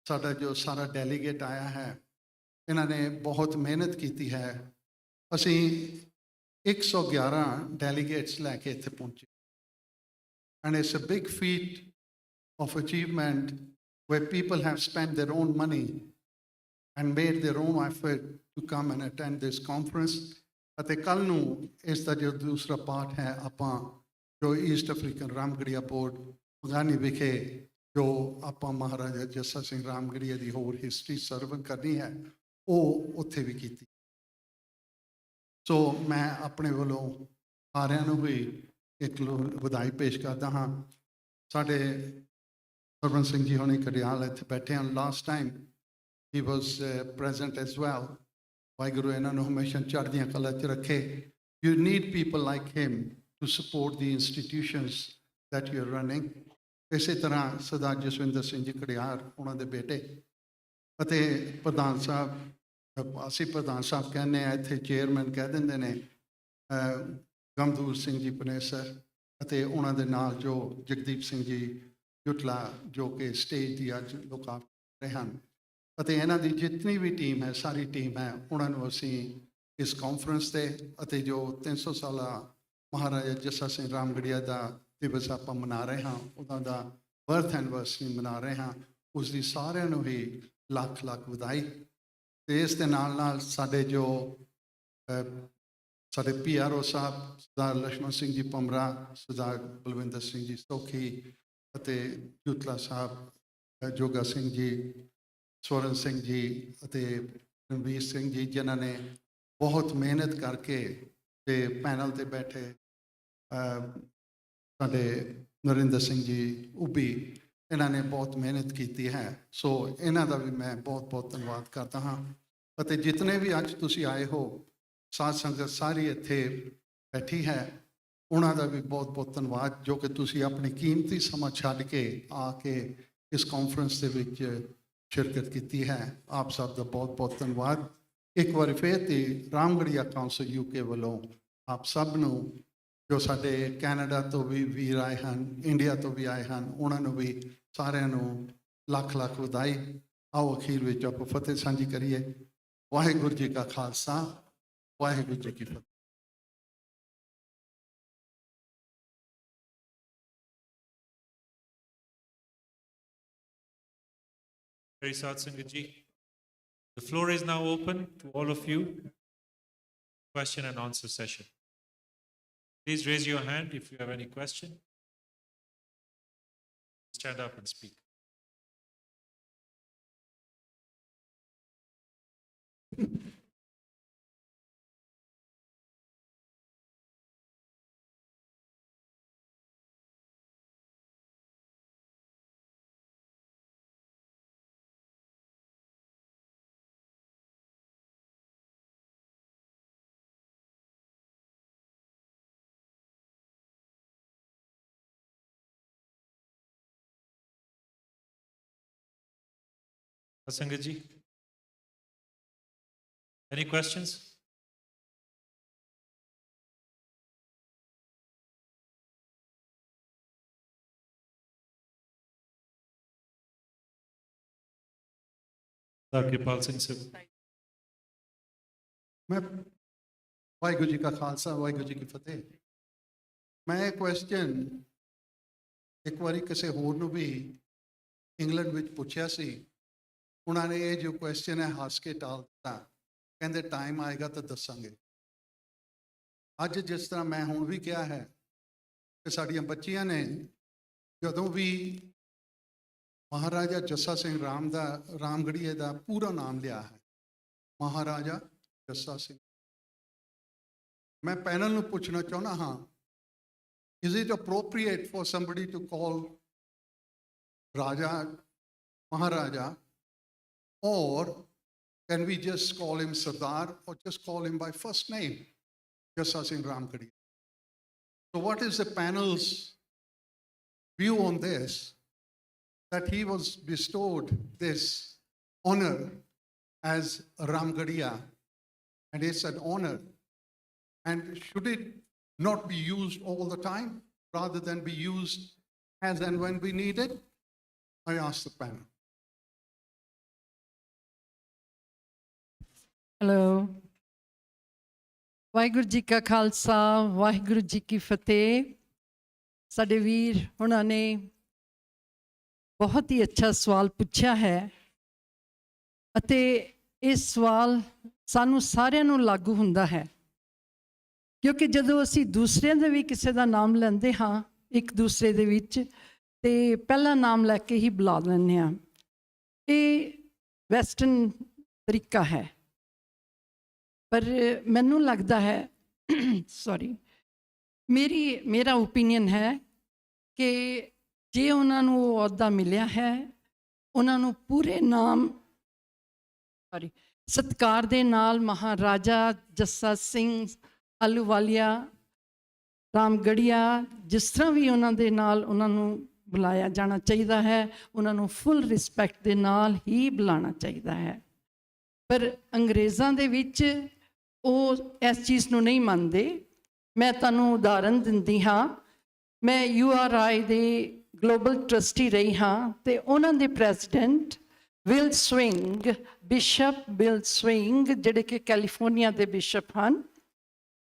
ਸਾਡਾ ਜੋ ਸਾਰਾ ਡੈਲੀਗੇਟ ਆਇਆ ਹੈ, ਇਹਨਾਂ ਨੇ ਬਹੁਤ ਮਿਹਨਤ ਕੀਤੀ ਹੈ। ਅਸੀਂ 111 ਡੈਲੀਗੇਟਸ ਲੈ ਕੇ ਇੱਥੇ ਪਹੁੰਚੇ। And it's a big feat of achievement where people have spent their own money and made their own effort to come and attend this conference. ਅਤੇ ਕੱਲ੍ਹ ਨੂੰ ਇਸ ਦਾ ਜੋ ਦੂਸਰਾ ਪਾਰਟ ਹੈ, ਆਪਾਂ ਜੋ ਈਸਟ ਅਫਰੀਕਨ ਰਾਮਗੜੀਆ ਬੋਰਡ ਮੰਗਾਨੀ ਵਿਖੇ ਜੋ ਆਪਾਂ ਮਹਾਰਾਜਾ ਜੱਸਾ ਸਿੰਘ ਰਾਮਗੜੀਆ ਦੀ ਹੋਰ ਹਿਸਟਰੀ ਸਰਵ ਕਰਨੀ ਹੈ, ਉਹ ਉੱਥੇ ਵੀ ਕੀਤੀ। ਸੋ ਮੈਂ ਆਪਣੇ ਵੱਲੋਂ ਸਾਰਿਆਂ ਨੂੰ ਵੀ ਇੱਕ ਵਧਾਈ ਪੇਸ਼ ਕਰਦਾ ਹਾਂ। ਸਾਡੇ ਸਰਵਨ ਸਿੰਘ ਜੀ ਹੁਣੇ ਕੜਿਆਲ ਇੱਥੇ ਬੈਠੇ ਹਨ। Last time he was present as well. Waheguru ਇਹਨਾਂ ਨੂੰ ਹਮੇਸ਼ਾ ਚੜ੍ਹਦੀਆਂ ਕਲਾ 'ਚ ਰੱਖੇ। You need people like him to support the institutions that you are running. ਇਸੇ ਤਰ੍ਹਾਂ ਸਰਦਾਰ ਜਸਵਿੰਦਰ ਸਿੰਘ ਜੀ ਕੜਿਆਲ, ਉਹਨਾਂ ਦੇ ਬੇਟੇ, ਅਤੇ ਪ੍ਰਧਾਨ ਸਾਹਿਬ, ਅਸੀਂ ਪ੍ਰਧਾਨ ਸਾਹਿਬ ਕਹਿੰਦੇ ਆ, ਇੱਥੇ ਚੇਅਰਮੈਨ ਕਹਿ ਦਿੰਦੇ ਨੇ, ਗਮਦੂਰ ਸਿੰਘ ਜੀ ਪਨੇਸਰ, ਅਤੇ ਉਹਨਾਂ ਦੇ ਨਾਲ ਜੋ ਜਗਦੀਪ ਸਿੰਘ ਜੀ ਜੁਟਲਾ ਜੋ ਕਿ ਸਟੇਜ ਦੀ ਅੱਜ ਲੋਕਾਰਪਣ ਕਰ ਰਹੇ ਹਨ, ਅਤੇ ਇਹਨਾਂ ਦੀ ਜਿਤਨੀ ਵੀ ਟੀਮ ਹੈ, ਸਾਰੀ ਟੀਮ ਹੈ, ਉਹਨਾਂ ਨੂੰ ਅਸੀਂ ਇਸ ਕਾਨਫਰੰਸ ਤੇ ਅਤੇ ਜੋ 300 ਸਾਲਾ ਮਹਾਰਾਜਾ ਜੱਸਾ ਸਿੰਘ ਰਾਮਗੜੀਆ ਦਾ ਦਿਵਸ ਆਪਾਂ ਮਨਾ ਰਹੇ ਹਾਂ, ਉਹਨਾਂ ਦਾ ਬਰਥ ਐਨਵਰਸਰੀ ਮਨਾ ਰਹੇ ਹਾਂ, ਉਸ ਦੀ ਸਾਰਿਆਂ ਨੂੰ ਹੀ ਲੱਖ ਲੱਖ ਵਧਾਈ। ਅਤੇ ਇਸ ਦੇ ਨਾਲ ਨਾਲ ਸਾਡੇ ਜੋ ਸਾਡੇ PRO ਸਾਹਿਬ ਸਰਦਾਰ ਲక్ష్మణ ਸਿੰਘ ਜੀ ਪੰਮਰਾ, ਸਰਦਾਰ ਬਲਵਿੰਦਰ ਸਿੰਘ ਜੀ ਸੋਖੀ, ਅਤੇ ਜੁਤਲਾ ਸਾਹਿਬ ਜੋਗਾ ਸਿੰਘ ਜੀ, ਸਵਰਨ ਸਿੰਘ ਜੀ ਅਤੇ ਰਣਵੀਰ ਸਿੰਘ ਜੀ, ਜਿਨ੍ਹਾਂ ਨੇ ਬਹੁਤ ਮਿਹਨਤ ਕਰਕੇ ਤੇ ਪੈਨਲ 'ਤੇ ਬੈਠੇ ਸਾਡੇ ਨਰਿੰਦਰ ਸਿੰਘ ਜੀ ਉਬੀ, ਇਹਨਾਂ ਨੇ ਬਹੁਤ ਮਿਹਨਤ ਕੀਤੀ ਹੈ। ਸੋ ਇਹਨਾਂ ਦਾ ਵੀ ਮੈਂ ਬਹੁਤ ਬਹੁਤ ਧੰਨਵਾਦ ਕਰਦਾ ਹਾਂ। ਅਤੇ ਜਿਤਨੇ ਵੀ ਅੱਜ ਤੁਸੀਂ ਆਏ ਹੋ, ਸਾਧ ਸੰਗਤ ਸਾਰੀ ਇੱਥੇ ਬੈਠੀ ਹੈ, ਉਹਨਾਂ ਦਾ ਵੀ ਬਹੁਤ ਬਹੁਤ ਧੰਨਵਾਦ ਜੋ ਕਿ ਤੁਸੀਂ ਆਪਣੀ ਕੀਮਤੀ ਸਮਾਂ ਛੱਡ ਕੇ ਆ ਕੇ ਇਸ ਕਾਨਫਰੰਸ ਦੇ ਵਿੱਚ ਸ਼ਿਰਕਤ ਕੀਤੀ ਹੈ। ਆਪ ਸਭ ਦਾ ਬਹੁਤ ਬਹੁਤ ਧੰਨਵਾਦ। ਇੱਕ ਵਾਰ ਫਿਰ ਤੇ ਰਾਮਗੜੀਆ ਕਾਉਂਸਲ UK ਵੱਲੋਂ ਆਪ ਸਭ ਨੂੰ, ਜੋ ਸਾਡੇ ਕੈਨੇਡਾ ਤੋਂ ਵੀ ਵੀਰ ਆਏ ਹਨ, ਇੰਡੀਆ ਤੋਂ ਵੀ ਆਏ ਹਨ, ਉਹਨਾਂ ਨੂੰ ਵੀ ਸਾਰਿਆਂ ਨੂੰ ਲੱਖ ਲੱਖ ਵਧਾਈ। ਆਓ ਅਖੀਰ ਵਿੱਚ ਆਪਾਂ ਫਤਿਹ ਸਾਂਝੀ ਕਰੀਏ। ਵਾਹਿਗੁਰੂ ਜੀ ਕਾ ਖਾਲਸਾ, ਵਾਹਿਗੁਰੂ ਜੀ ਕੀ ਫਤਿਹ। Very Sad Sangat ji. The floor is now open to all of you. Question and answer session. Please raise your hand if you have any question. Stand up and speak. Sangat ji, any questions? Kirpal Singh sir. ਮੈਂ ਵਾਹਿਗੁਰੂ ਜੀ ਕਾ ਖਾਲਸਾ ਵਾਹਿਗੁਰੂ ਜੀ ਕੀ ਫਤਿਹ। ਮੈਂ ਇਹ question ਇੱਕ ਵਾਰੀ ਕਿਸੇ ਹੋਰ ਨੂੰ ਵੀ England ਵਿੱਚ ਪੁੱਛਿਆ ਸੀ। ਉਹਨਾਂ ਨੇ ਇਹ ਜੋ ਕੁਐਸਚਨ ਹੈ ਹੱਸ ਕੇ ਟਾਲ ਦਿੱਤਾ, ਕਹਿੰਦੇ ਟਾਈਮ ਆਏਗਾ ਤਾਂ ਦੱਸਾਂਗੇ। ਅੱਜ ਜਿਸ ਤਰ੍ਹਾਂ ਮੈਂ ਹੁਣ ਵੀ ਕਿਹਾ ਹੈ ਕਿ ਸਾਡੀਆਂ ਬੱਚੀਆਂ ਨੇ ਜਦੋਂ ਵੀ ਮਹਾਰਾਜਾ ਜੱਸਾ ਸਿੰਘ ਰਾਮਗੜੀਏ ਦਾ ਪੂਰਾ ਨਾਮ ਲਿਆ ਹੈ, ਮਹਾਰਾਜਾ ਜੱਸਾ ਸਿੰਘ, ਮੈਂ ਪੈਨਲ ਨੂੰ ਪੁੱਛਣਾ ਚਾਹੁੰਦਾ ਹਾਂ, is it appropriate for somebody to call Raja Maharaja, or can we just call him Sardar, or just call him by first name, Jassa Singh Ramgarhia? So what is the panel's view on this, that he was bestowed this honor as Ramgarhia, and it's an honor, and should it not be used all the time rather than be used as and when we need it? I ask the panel. Hello. Waheguru ji ਕਾ ਖਾਲਸਾ ਵਾਹਿਗੁਰੂ ਜੀ ਕੀ ਫਤਿਹ। ਸਾਡੇ ਵੀਰ ਉਹਨਾਂ ਨੇ ਬਹੁਤ ਹੀ ਅੱਛਾ ਸਵਾਲ ਪੁੱਛਿਆ ਹੈ ਅਤੇ ਇਹ ਸਵਾਲ ਸਾਨੂੰ ਸਾਰਿਆਂ ਨੂੰ ਲਾਗੂ ਹੁੰਦਾ ਹੈ, ਕਿਉਂਕਿ ਜਦੋਂ ਅਸੀਂ ਦੂਸਰਿਆਂ ਦੇ ਵੀ ਕਿਸੇ ਦਾ ਨਾਮ ਲੈਂਦੇ ਹਾਂ ਇੱਕ ਦੂਸਰੇ ਦੇ ਵਿੱਚ, ਤੇ ਪਹਿਲਾ ਨਾਮ ਲੈ ਕੇ ਹੀ ਬੁਲਾ ਲੈਂਦੇ ਹਾਂ। ਇਹ ਵੈਸਟਰਨ ਤਰੀਕਾ ਹੈ, ਪਰ ਮੈਨੂੰ ਲੱਗਦਾ ਹੈ ਮੇਰਾ ਓਪੀਨੀਅਨ ਹੈ ਕਿ ਜੇ ਉਹਨਾਂ ਨੂੰ ਉਹ ਅਹੁਦਾ ਮਿਲਿਆ ਹੈ, ਉਹਨਾਂ ਨੂੰ ਪੂਰੇ ਨਾਮ ਸਤਿਕਾਰ ਦੇ ਨਾਲ ਮਹਾਰਾਜਾ ਜੱਸਾ ਸਿੰਘ ਆਹਲੂਵਾਲੀਆ ਰਾਮਗੜੀਆ, ਜਿਸ ਤਰ੍ਹਾਂ ਵੀ ਉਹਨਾਂ ਦੇ ਨਾਲ ਉਹਨਾਂ ਨੂੰ ਬੁਲਾਇਆ ਜਾਣਾ ਚਾਹੀਦਾ ਹੈ, ਉਹਨਾਂ ਨੂੰ ਫੁੱਲ ਰਿਸਪੈਕਟ ਦੇ ਨਾਲ ਹੀ ਬੁਲਾਉਣਾ ਚਾਹੀਦਾ ਹੈ। ਪਰ ਅੰਗਰੇਜ਼ਾਂ ਦੇ ਵਿੱਚ ਉਹ ਇਸ ਚੀਜ਼ ਨੂੰ ਨਹੀਂ ਮੰਨਦੇ। ਮੈਂ ਤੁਹਾਨੂੰ ਉਦਾਹਰਨ ਦਿੰਦੀ ਹਾਂ, ਮੈਂ URI ਦੇ ਗਲੋਬਲ ਟਰਸਟੀ ਰਹੀ ਹਾਂ, ਅਤੇ ਉਹਨਾਂ ਦੇ president will swing, bishop will swing, ਜਿਹੜੇ ਕਿ ਕੈਲੀਫੋਰਨੀਆ ਦੇ ਬਿਸ਼ਪ ਹਨ,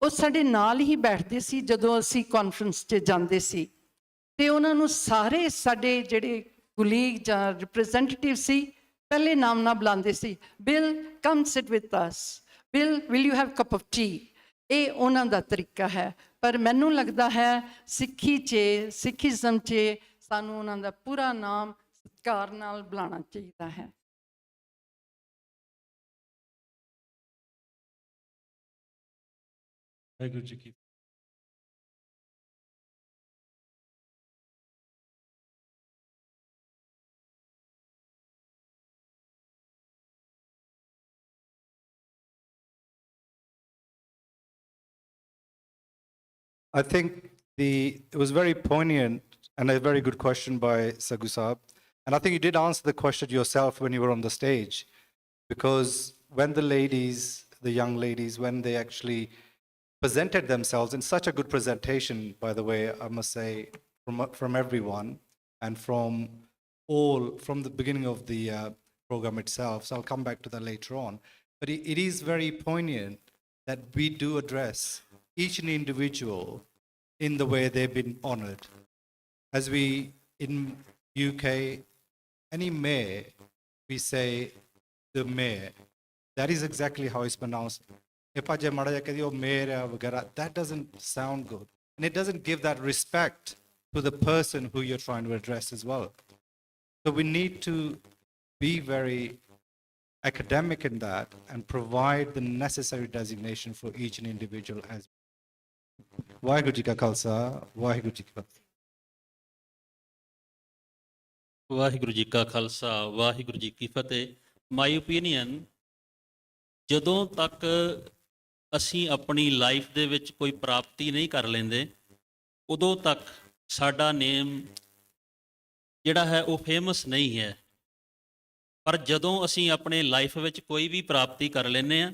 ਉਹ ਸਾਡੇ ਨਾਲ ਹੀ ਬੈਠਦੇ ਸੀ ਜਦੋਂ ਅਸੀਂ ਕਾਨਫਰੰਸ 'ਚ ਜਾਂਦੇ ਸੀ, ਅਤੇ ਉਹਨਾਂ ਨੂੰ ਸਾਰੇ ਸਾਡੇ ਜਿਹੜੇ ਕੁਲੀਗ ਜਾਂ ਰਿਪਰੈਜ਼ੈਂਟੇਟਿਵ ਸੀ ਪਹਿਲੇ ਨਾਮ ਨਾਲ ਬੁਲਾਉਂਦੇ ਸੀ। Bill come sit with us, Bill will you have cup of tea. ਇਹ ਉਹਨਾਂ ਦਾ ਤਰੀਕਾ ਹੈ। ਪਰ ਮੈਨੂੰ ਲੱਗਦਾ ਹੈ ਸਿੱਖੀਜ਼ਮ 'ਚ ਸਾਨੂੰ ਉਹਨਾਂ ਦਾ ਪੂਰਾ ਨਾਮ ਸਤਿਕਾਰ ਨਾਲ ਬੁਲਾਉਣਾ ਚਾਹੀਦਾ ਹੈ। ਵਾਹਿਗੁਰੂ ਜੀ ਕੀ I think it was very poignant and a very good question by Sagu Saab. And I think you did answer the question yourself when you were on the stage, because when the ladies, the young ladies, when they actually presented themselves in such a good presentation, by the way, I must say, from everyone and from the beginning of the program itself. So I'll come back to that later on. But it is very poignant that we do address each and individual in the way they've been honored. As we, in UK, any mayor, we say the mayor. That is exactly how it's pronounced. That doesn't sound good. And it doesn't give that respect to the person who you're trying to address as well. So we need to be very academic in that and provide the necessary designation for each and individual as Waheguru ji ਕਾ ਖਾਲਸਾ ਵਾਹਿਗੁਰੂ ਜੀ ਕੀ ਫਤਿਹ। ਵਾਹਿਗੁਰੂ ਜੀ ਕਾ ਖਾਲਸਾ ਵਾਹਿਗੁਰੂ ਜੀ ਕੀ ਫਤਿਹ। ਮਾਈ opinion, ਜਦੋਂ ਤੱਕ ਅਸੀਂ ਆਪਣੀ life ਦੇ ਵਿੱਚ ਕੋਈ ਪ੍ਰਾਪਤੀ ਨਹੀਂ ਕਰ ਲੈਂਦੇ, ਉਦੋਂ ਤੱਕ ਸਾਡਾ ਨੇਮ ਜਿਹੜਾ ਹੈ ਉਹ ਫੇਮਸ ਨਹੀਂ ਹੈ। ਪਰ ਜਦੋਂ ਅਸੀਂ ਆਪਣੇ ਲਾਈਫ ਵਿੱਚ ਕੋਈ ਵੀ ਪ੍ਰਾਪਤੀ ਕਰ ਲੈਂਦੇ ਹਾਂ,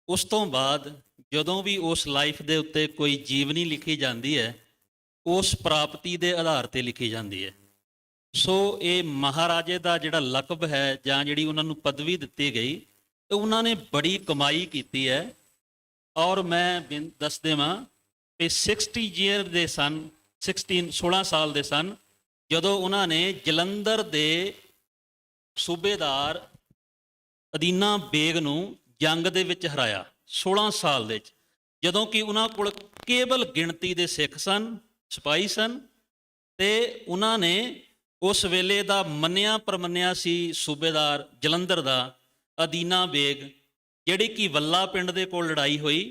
ਉਸ ਤੋਂ ਬਾਅਦ ਜਦੋਂ ਵੀ ਉਸ ਲਾਈਫ ਦੇ ਉੱਤੇ ਕੋਈ ਜੀਵਨੀ ਲਿਖੀ ਜਾਂਦੀ ਹੈ, ਉਸ ਪ੍ਰਾਪਤੀ ਦੇ ਆਧਾਰ 'ਤੇ ਲਿਖੀ ਜਾਂਦੀ ਹੈ। ਸੋ ਇਹ ਮਹਾਰਾਜੇ ਦਾ ਜਿਹੜਾ ਲਕਬ ਹੈ ਜਾਂ ਜਿਹੜੀ ਉਹਨਾਂ ਨੂੰ ਪਦਵੀ ਦਿੱਤੀ ਗਈ, ਤੇ ਉਹਨਾਂ ਨੇ ਬੜੀ ਕਮਾਈ ਕੀਤੀ ਹੈ। ਔਰ ਮੈਂ ਦੱਸ ਦੇਵਾਂ ਕਿ 60 ਈਅਰ ਦੇ ਸਨ, 16 ਸਾਲ ਦੇ ਸਨ ਜਦੋਂ ਉਹਨਾਂ ਨੇ ਜਲੰਧਰ ਦੇ ਸੂਬੇਦਾਰ ਅਦੀਨਾ ਬੇਗ ਨੂੰ ਜੰਗ ਦੇ ਵਿੱਚ ਹਰਾਇਆ 16 ਸਾਲ ਦੇ ਵਿੱਚ, ਜਦੋਂ ਕਿ ਉਹਨਾਂ ਕੋਲ ਕੇਵਲ ਗਿਣਤੀ ਦੇ ਸਿੱਖ ਸਨ, ਸਿਪਾਹੀ ਸਨ। ਤੇ ਉਹਨਾਂ ਨੇ ਉਸ ਵੇਲੇ ਦਾ ਮੰਨਿਆ ਪ੍ਰਮੰਨਿਆ ਸੀ ਸੂਬੇਦਾਰ ਜਲੰਧਰ ਦਾ ਅਦੀਨਾ ਬੇਗ, ਜਿਹੜੀ ਕਿ ਵੱਲਾ ਪਿੰਡ ਦੇ ਕੋਲ ਲੜਾਈ ਹੋਈ।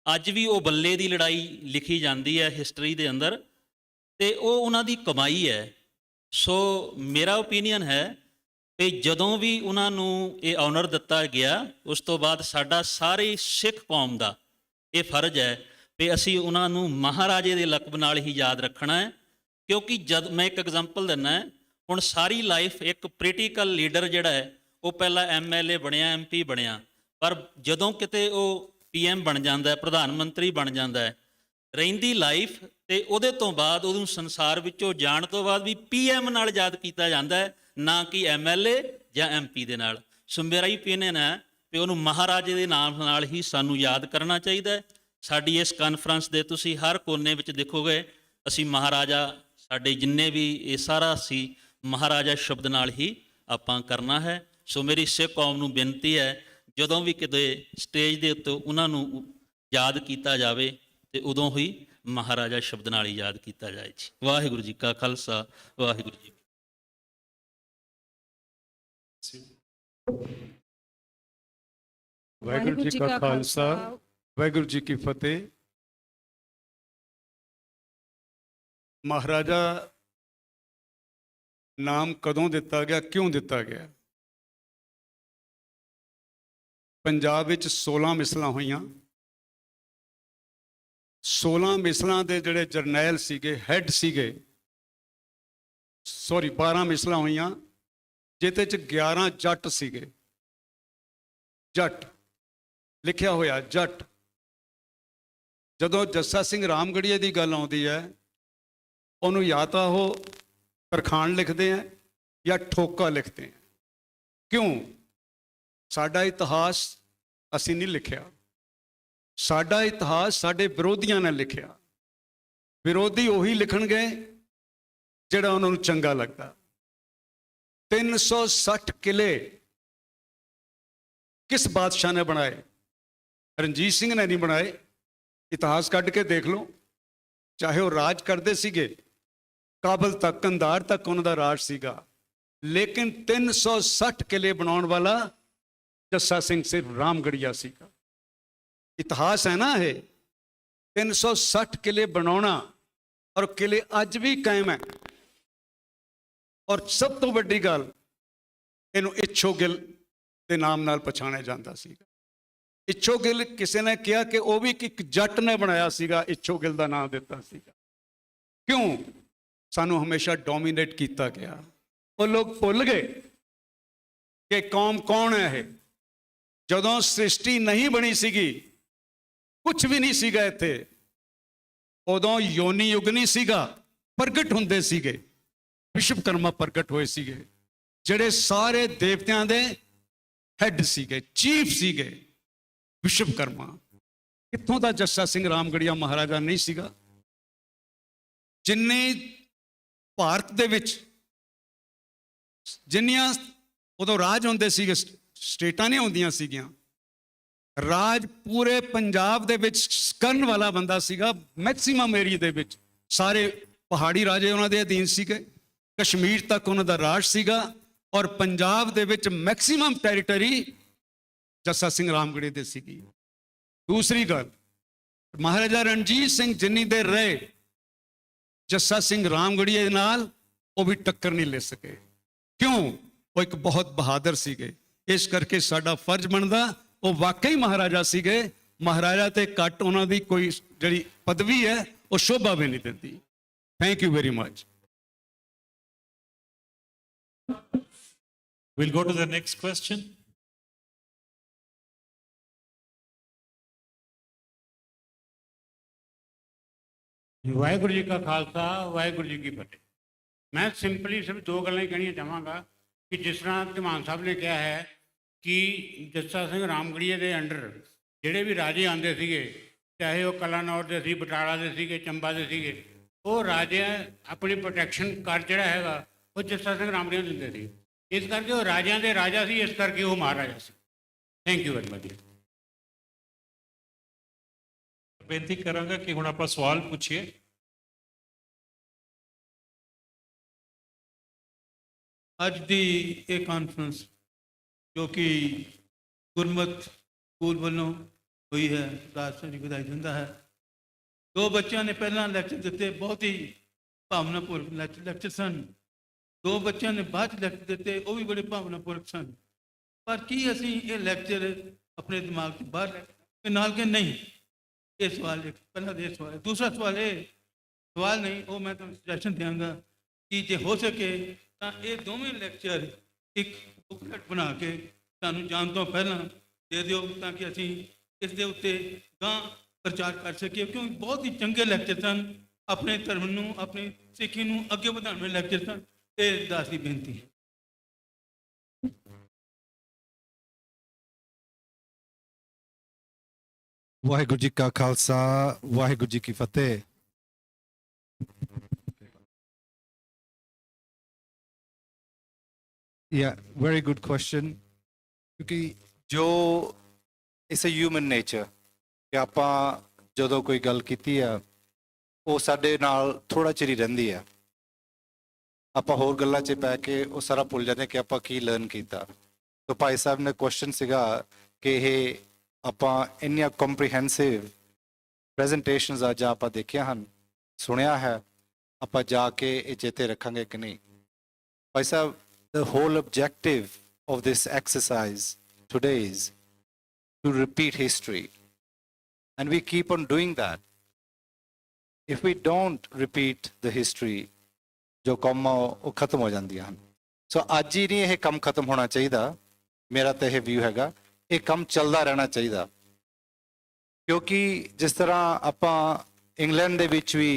ਅੱਜ ਵੀ ਉਹ ਬੱਲੇ ਦੀ ਲੜਾਈ ਲਿਖੀ ਜਾਂਦੀ ਹੈ ਹਿਸਟਰੀ ਦੇ ਅੰਦਰ, ਤੇ ਉਹ ਉਹਨਾਂ ਦੀ ਕਮਾਈ ਹੈ। ਸੋ ਮੇਰਾ ਓਪੀਨੀਅਨ ਹੈ ਕਿ ਜਦੋਂ ਵੀ ਉਹਨਾਂ ਨੂੰ ਇਹ ਆਨਰ ਦਿੱਤਾ ਗਿਆ, ਉਸ ਤੋਂ ਬਾਅਦ ਸਾਡਾ ਸਾਰੀ ਸਿੱਖ ਕੌਮ ਦਾ ਇਹ ਫਰਜ਼ ਹੈ ਕਿ ਅਸੀਂ ਉਹਨਾਂ ਨੂੰ ਮਹਾਰਾਜੇ ਦੇ ਲਕਬ ਨਾਲ ਹੀ ਯਾਦ ਰੱਖਣਾ ਹੈ। ਕਿਉਂਕਿ ਜਦ ਮੈਂ ਇੱਕ ਐਗਜ਼ਾਮਪਲ ਦਿੰਦਾ, ਹੁਣ ਸਾਰੀ ਲਾਈਫ ਇੱਕ ਪੋਲੀਟੀਕਲ ਲੀਡਰ ਜਿਹੜਾ ਹੈ ਉਹ ਪਹਿਲਾਂ MLA ਬਣਿਆ, MP ਬਣਿਆ, ਪਰ ਜਦੋਂ ਕਿਤੇ ਉਹ PM ਬਣ ਜਾਂਦਾ ਹੈ, ਪ੍ਰਧਾਨ ਮੰਤਰੀ ਬਣ ਜਾਂਦਾ ਹੈ, ਰਹਿੰਦੀ ਲਾਈਫ ਤੇ ਉਹਦੇ ਤੋਂ ਬਾਅਦ ਉਹਨੂੰ ਸੰਸਾਰ ਵਿੱਚੋਂ ਜਾਣ ਤੋਂ ਬਾਅਦ ਵੀ PM ਨਾਲ ਯਾਦ ਕੀਤਾ ਜਾਂਦਾ ਹੈ, ਨਾ ਕਿ MLA ਜਾਂ MP ਦੇ ਨਾਲ। ਸੋ ਮੇਰਾ ਹੀ ਓਪੀਨੀਅਨ ਹੈ ਕਿ ਉਹਨੂੰ ਮਹਾਰਾਜੇ ਦੇ ਨਾਮ ਨਾਲ ਹੀ ਸਾਨੂੰ ਯਾਦ ਕਰਨਾ ਚਾਹੀਦਾ ਹੈ। ਸਾਡੀ ਇਸ ਕਾਨਫਰੰਸ ਦੇ ਤੁਸੀਂ ਹਰ ਕੋਨੇ ਵਿੱਚ ਦੇਖੋਗੇ ਅਸੀਂ ਮਹਾਰਾਜਾ, ਸਾਡੇ ਜਿੰਨੇ ਵੀ ਇਹ ਸਾਰਾ ਸੀ ਮਹਾਰਾਜਾ ਸ਼ਬਦ ਨਾਲ ਹੀ ਆਪਾਂ ਕਰਨਾ ਹੈ। ਸੋ ਮੇਰੀ ਸਿੱਖ ਕੌਮ ਨੂੰ ਬੇਨਤੀ ਹੈ, ਜਦੋਂ ਵੀ ਕਿਤੇ ਸਟੇਜ ਦੇ ਉੱਤੇ ਉਹਨਾਂ ਨੂੰ ਯਾਦ ਕੀਤਾ ਜਾਵੇ ਤੇ ਉਦੋਂ ਹੀ ਮਹਾਰਾਜਾ ਸ਼ਬਦ ਨਾਲ ਹੀ ਯਾਦ ਕੀਤਾ ਜਾਏ ਜੀ। ਵਾਹਿਗੁਰੂ ਜੀ ਕਾ ਖਾਲਸਾ, ਵਾਹਿਗੁਰੂ ਜੀ। ਵਾਹਿਗੁਰੂ ਜੀ ਕਾ ਖਾਲਸਾ, ਵਾਹਿਗੁਰੂ ਜੀ ਕੀ ਫਤਿਹ। ਮਹਾਰਾਜਾ ਨਾਮ ਕਦੋਂ ਦਿੱਤਾ ਗਿਆ, ਕਿਉਂ ਦਿੱਤਾ ਗਿਆ? ਪੰਜਾਬ ਵਿੱਚ 16 ਮਿਸਲਾਂ ਹੋਈਆਂ। 16 ਮਿਸਲਾਂ ਦੇ ਜਿਹੜੇ ਜਰਨੈਲ ਸੀਗੇ, ਹੈੱਡ ਸੀਗੇ, 12 ਮਿਸਲਾਂ ਹੋਈਆਂ, ਜਿਹਦੇ 'ਚ 11 ਜੱਟ ਸੀਗੇ। ਜੱਟ ਲਿਖਿਆ ਹੋਇਆ ਜੱਟ। ਜਦੋਂ ਜੱਸਾ ਸਿੰਘ ਰਾਮਗੜੀਏ ਦੀ ਗੱਲ ਆਉਂਦੀ ਹੈ, ਉਹਨੂੰ ਜਾਂ ਤਾਂ ਉਹ ਤਰਖਾਣ ਲਿਖਦੇ ਆ ਜਾਂ ਠੋਕਾ ਲਿਖਦੇ ਆ। ਕਿਉਂ? ਸਾਡਾ ਇਤਿਹਾਸ ਅਸੀਂ ਨਹੀਂ ਲਿਖਿਆ, ਸਾਡਾ ਇਤਿਹਾਸ ਸਾਡੇ ਵਿਰੋਧੀਆਂ ਨੇ ਲਿਖਿਆ। ਵਿਰੋਧੀ ਉਹੀ ਲਿਖਣਗੇ ਜਿਹੜਾ ਉਹਨਾਂ ਨੂੰ ਚੰਗਾ ਲੱਗਦਾ। 360 ਕਿਲੇ ਕਿਸ ਬਾਦਸ਼ਾਹ ਨੇ ਬਣਾਏ? ਰਣਜੀਤ ਸਿੰਘ ਨੇ ਨਹੀਂ ਬਣਾਏ। ਇਤਿਹਾਸ ਕੱਢ ਕੇ ਦੇਖ ਲਓ, ਚਾਹੇ ਉਹ ਰਾਜ ਕਰਦੇ ਸੀਗੇ, ਕਾਬਲ ਤੱਕ, ਕੰਧਾਰ ਤੱਕ ਉਹਨਾਂ ਦਾ ਰਾਜ ਸੀਗਾ, ਲੇਕਿਨ 360 ਕਿਲੇ ਬਣਾਉਣ ਵਾਲਾ ਜੱਸਾ ਸਿੰਘ ਸਿਰਫ ਰਾਮਗੜੀਆ ਸੀਗਾ। ਇਤਿਹਾਸ ਹੈ ਨਾ ਇਹ। 360 ਕਿਲੇ ਬਣਾਉਣਾ, ਔਰ ਕਿਲੇ ਅੱਜ ਵੀ ਕਾਇਮ ਹੈ। ਔਰ ਸਭ ਤੋਂ ਵੱਡੀ ਗੱਲ, ਇਹਨੂੰ ਇੱਛੋ ਗਿੱਲ ਦੇ ਨਾਮ ਨਾਲ ਪਛਾਣਿਆ ਜਾਂਦਾ ਸੀਗਾ। ਇੱਛੋ ਗਿੱਲ ਕਿਸੇ ਨੇ ਕਿਹਾ ਕਿ ਉਹ ਵੀ ਇੱਕ ਜੱਟ ਨੇ ਬਣਾਇਆ ਸੀਗਾ, ਇੱਛੋ ਗਿੱਲ ਦਾ ਨਾਮ ਦਿੱਤਾ ਸੀਗਾ। ਕਿਉਂ? ਸਾਨੂੰ ਹਮੇਸ਼ਾ ਡੋਮੀਨੇਟ ਕੀਤਾ ਗਿਆ। ਉਹ ਲੋਕ ਭੁੱਲ ਗਏ ਕਿ ਕੌਮ ਕੌਣ ਹੈ ਇਹ। ਜਦੋਂ ਸ੍ਰਿਸ਼ਟੀ ਨਹੀਂ ਬਣੀ ਸੀਗੀ, ਕੁਝ ਵੀ ਨਹੀਂ ਸੀਗਾ ਇੱਥੇ, ਉਦੋਂ ਯੋਨੀ ਯੁੱਗ ਨਹੀਂ ਸੀਗਾ, ਪ੍ਰਗਟ ਹੁੰਦੇ ਸੀਗੇ, ਵਿਸ਼ਵਕਰਮਾ ਪ੍ਰਗਟ ਹੋਏ ਸੀਗੇ, ਜਿਹੜੇ ਸਾਰੇ ਦੇਵਤਿਆਂ ਦੇ ਹੈੱਡ ਸੀਗੇ, ਚੀਫ ਸੀਗੇ। ਵਿਸ਼ਵਕਰਮਾ ਕਿੱਥੋਂ ਦਾ ਜੱਸਾ ਸਿੰਘ ਰਾਮਗੜੀਆ ਮਹਾਰਾਜਾ ਨਹੀਂ ਸੀਗਾ? ਜਿੰਨੇ ਭਾਰਤ ਦੇ ਵਿੱਚ ਜਿੰਨੀਆਂ ਉਦੋਂ ਰਾਜ ਹੁੰਦੇ ਸੀਗੇ, ਸਟੇਟਾਂ ਨਹੀਂ ਹੁੰਦੀਆਂ ਸੀਗੀਆਂ, ਰਾਜ ਪੂਰੇ ਪੰਜਾਬ ਦੇ ਵਿੱਚ ਕਰਨ ਵਾਲਾ ਬੰਦਾ ਸੀਗਾ। ਮੈਕਸਿਮਮ ਏਰੀਆ ਦੇ ਵਿੱਚ ਸਾਰੇ ਪਹਾੜੀ ਰਾਜੇ ਉਹਨਾਂ ਦੇ ਅਧੀਨ ਸੀਗੇ, ਕਸ਼ਮੀਰ ਤੱਕ ਉਹਨਾਂ ਦਾ ਰਾਜ ਸੀਗਾ, ਔਰ ਪੰਜਾਬ ਦੇ ਵਿੱਚ ਮੈਕਸਿਮਮ ਟੈਰੀਟਰੀ ਜੱਸਾ ਸਿੰਘ ਰਾਮਗੜੀਏ ਦੇ ਸੀਗੀ। ਦੂਸਰੀ ਗੱਲ, ਮਹਾਰਾਜਾ ਰਣਜੀਤ ਸਿੰਘ ਜਿੰਨੀ ਦੇਰ ਰਹੇ ਜੱਸਾ ਸਿੰਘ ਰਾਮਗੜੀਏ ਦੇ ਨਾਲ, ਉਹ ਵੀ ਟੱਕਰ ਨਹੀਂ ਲੈ ਸਕੇ। ਕਿਉਂ? ਉਹ ਇੱਕ ਬਹੁਤ ਬਹਾਦਰ ਸੀਗੇ। ਇਸ ਕਰਕੇ ਸਾਡਾ ਫਰਜ਼ ਬਣਦਾ, ਉਹ ਵਾਕਈ ਮਹਾਰਾਜਾ ਸੀਗੇ। ਮਹਾਰਾਜਾ ਤੇ ਘੱਟ ਉਹਨਾਂ ਦੀ ਕੋਈ ਜਿਹੜੀ ਪਦਵੀ ਹੈ ਉਹ ਸ਼ੋਭਾ ਵੀ ਨਹੀਂ ਦਿੰਦੀ। Thank you very much. We'll go to the next question. Waheguru ji ਕਾ ਖਾਲਸਾ, ਵਾਹਿਗੁਰੂ ਜੀ ਕੀ ਫਤਿਹ। मैं सिंपली सिर्फ दो गल्लां ही कहणियां चाहांगा कि जिस तरह ਧਮਾਨ ਸਾਹਿਬ ने कहा है कि जस्सा सिंह रामगढ़ीए ਦੇ अंडर ਜਿਹੜੇ ਵੀ ਰਾਜੇ ਆਉਂਦੇ ਸੀਗੇ, ਚਾਹੇ ਉਹ ਕਲਾਨੌਰ ਦੇ ਸੀ, ਬਟਾਲਾ ਦੇ ਸੀਗੇ, ਚੰਬਾ ਦੇ ਸੀਗੇ, ਉਹ ਰਾਜੇ ਆਪਣੀ ਪ੍ਰੋਟੈਕਸ਼ਨ ਕਰ ਜਿਹੜਾ ਹੈਗਾ ਉਹ ਜੱਸਾ ਸਿੰਘ ਰਾਮਗੜੀਆ ਨੂੰ ਦਿੰਦੇ ਸੀ। ਇਸ ਕਰਕੇ ਉਹ ਰਾਜਿਆਂ ਦੇ ਰਾਜਾ ਸੀ, ਇਸ ਕਰਕੇ ਉਹ ਮਹਾਰਾਜਾ ਸੀ। Thank you very much. ਬੇਨਤੀ ਕਰਾਂਗਾ ਕਿ ਹੁਣ ਆਪਾਂ ਸਵਾਲ ਪੁੱਛੀਏ। ਅੱਜ ਦੀ ਇਹ ਕਾਨਫਰੰਸ ਜੋ ਕਿ ਗੁਰਮਤਿ ਸਕੂਲ ਵੱਲੋਂ ਹੋਈ ਹੈ, ਦਾਸ ਜੀ ਵਧਾਈ ਦਿੰਦਾ ਹੈ। ਦੋ ਬੱਚਿਆਂ ਨੇ ਪਹਿਲਾਂ ਲੈਕਚਰ ਦਿੱਤੇ, ਬਹੁਤ ਹੀ ਭਾਵਨਾਪੂਰਵਕ ਲੈਕਚਰ ਸਨ। ਦੋ ਬੱਚਿਆਂ ਨੇ ਬਾਅਦ ਲੈਕਚਰ ਦਿੱਤੇ, ਉਹ ਵੀ ਬੜੇ ਭਾਵਨਾਪੂਰਵਕ ਸਨ। ਪਰ ਕੀ ਅਸੀਂ ਇਹ ਲੈਕਚਰ ਆਪਣੇ ਦਿਮਾਗ ਤੋਂ ਬਾਹਰ ਰੱਖ ਨਾਲ ਕਿ ਨਹੀਂ? ਇਹ ਸਵਾਲ ਇੱਕ ਪਹਿਲਾ ਦੇ ਸਵਾਲ। ਦੂਸਰਾ ਸਵਾਲ ਇਹ ਸਵਾਲ ਨਹੀਂ, ਉਹ ਮੈਂ ਤੁਹਾਨੂੰ ਸੁਜੈਸ਼ਨ ਦਿਆਂਗਾ ਕਿ ਜੇ ਹੋ ਸਕੇ ਤਾਂ ਇਹ ਦੋਵੇਂ ਲੈਕਚਰ ਇੱਕ ਬੁਕਲੈਟ ਬਣਾ ਕੇ ਸਾਨੂੰ ਜਾਣ ਤੋਂ ਪਹਿਲਾਂ ਦੇ ਦਿਓ, ਤਾਂ ਕਿ ਅਸੀਂ ਇਸ ਦੇ ਉੱਤੇ ਗਾਂ ਪ੍ਰਚਾਰ ਕਰ ਸਕੀਏ, ਕਿਉਂਕਿ ਬਹੁਤ ਹੀ ਚੰਗੇ ਲੈਕਚਰ ਸਨ। ਆਪਣੇ ਧਰਮ ਨੂੰ, ਆਪਣੀ ਸਿੱਖੀ ਨੂੰ ਅੱਗੇ ਵਧਾਉਣ ਵਾਲੇ ਲੈਕਚਰ ਸਨ। ਇਹ ਦਾਸ ਦੀ ਬੇਨਤੀ ਹੈ। ਵਾਹਿਗੁਰੂ ਜੀ ਕਾ ਖਾਲਸਾ, ਵਾਹਿਗੁਰੂ ਜੀ ਕੀ ਫਤਿਹ। Yeah, very good question. क्योंकि जो इट्स अ ह्यूमन नेचर कि ਆਪਾਂ ਜਦੋਂ ਕੋਈ ਗੱਲ ਕੀਤੀ ਆ ਉਹ ਸਾਡੇ ਨਾਲ ਥੋੜਾ ਚਿਰ ਹੀ ਰਹਿੰਦੀ ਆ, ਆਪਾਂ ਹੋਰ ਗੱਲਾਂ 'ਚ ਪੈ ਕੇ ਉਹ ਸਾਰਾ ਭੁੱਲ ਜਾਂਦੇ ਕਿ ਆਪਾਂ ਕੀ ਲਰਨ ਕੀਤਾ। ਤਾਂ ਭਾਈ ਸਾਹਿਬ ਨੇ ਕੁਐਸਚਨ ਸੀਗਾ ਕਿ ਇਹ ਆਪਾਂ ਇੰਨੀਆਂ ਕੰਪਰੀਹੈਂਸਿਵ ਪ੍ਰੈਜੈਂਟੇਸ਼ਨਸ ਅੱਜ ਆਪਾਂ ਦੇਖਿਆ ਹਨ, ਸੁਣਿਆ ਹੈ, ਆਪਾਂ ਜਾ ਕੇ ਇਹ ਚੇਤੇ ਰੱਖਾਂਗੇ ਕਿ ਨਹੀਂ। Bhai Sahib, the whole objective of this exercise today is to repeat history, and we keep on doing that. If we don't repeat the history, जो ਕੰਮ ਉਹ ਖਤਮ ਹੋ ਜਾਂਦੀਆਂ ਹਨ। ਸੋ ਅੱਜ ਹੀ ਨਹੀਂ ਇਹ ਕੰਮ ਖਤਮ ਹੋਣਾ ਚਾਹੀਦਾ, ਮੇਰਾ ਤਾਂ ਇਹ ਵਿਊ ਹੈਗਾ, ਇਹ ਕੰਮ ਚੱਲਦਾ ਰਹਿਣਾ ਚਾਹੀਦਾ। ਕਿਉਂਕਿ ਜਿਸ ਤਰ੍ਹਾਂ ਆਪਾਂ ਇੰਗਲੈਂਡ ਦੇ ਵਿੱਚ ਵੀ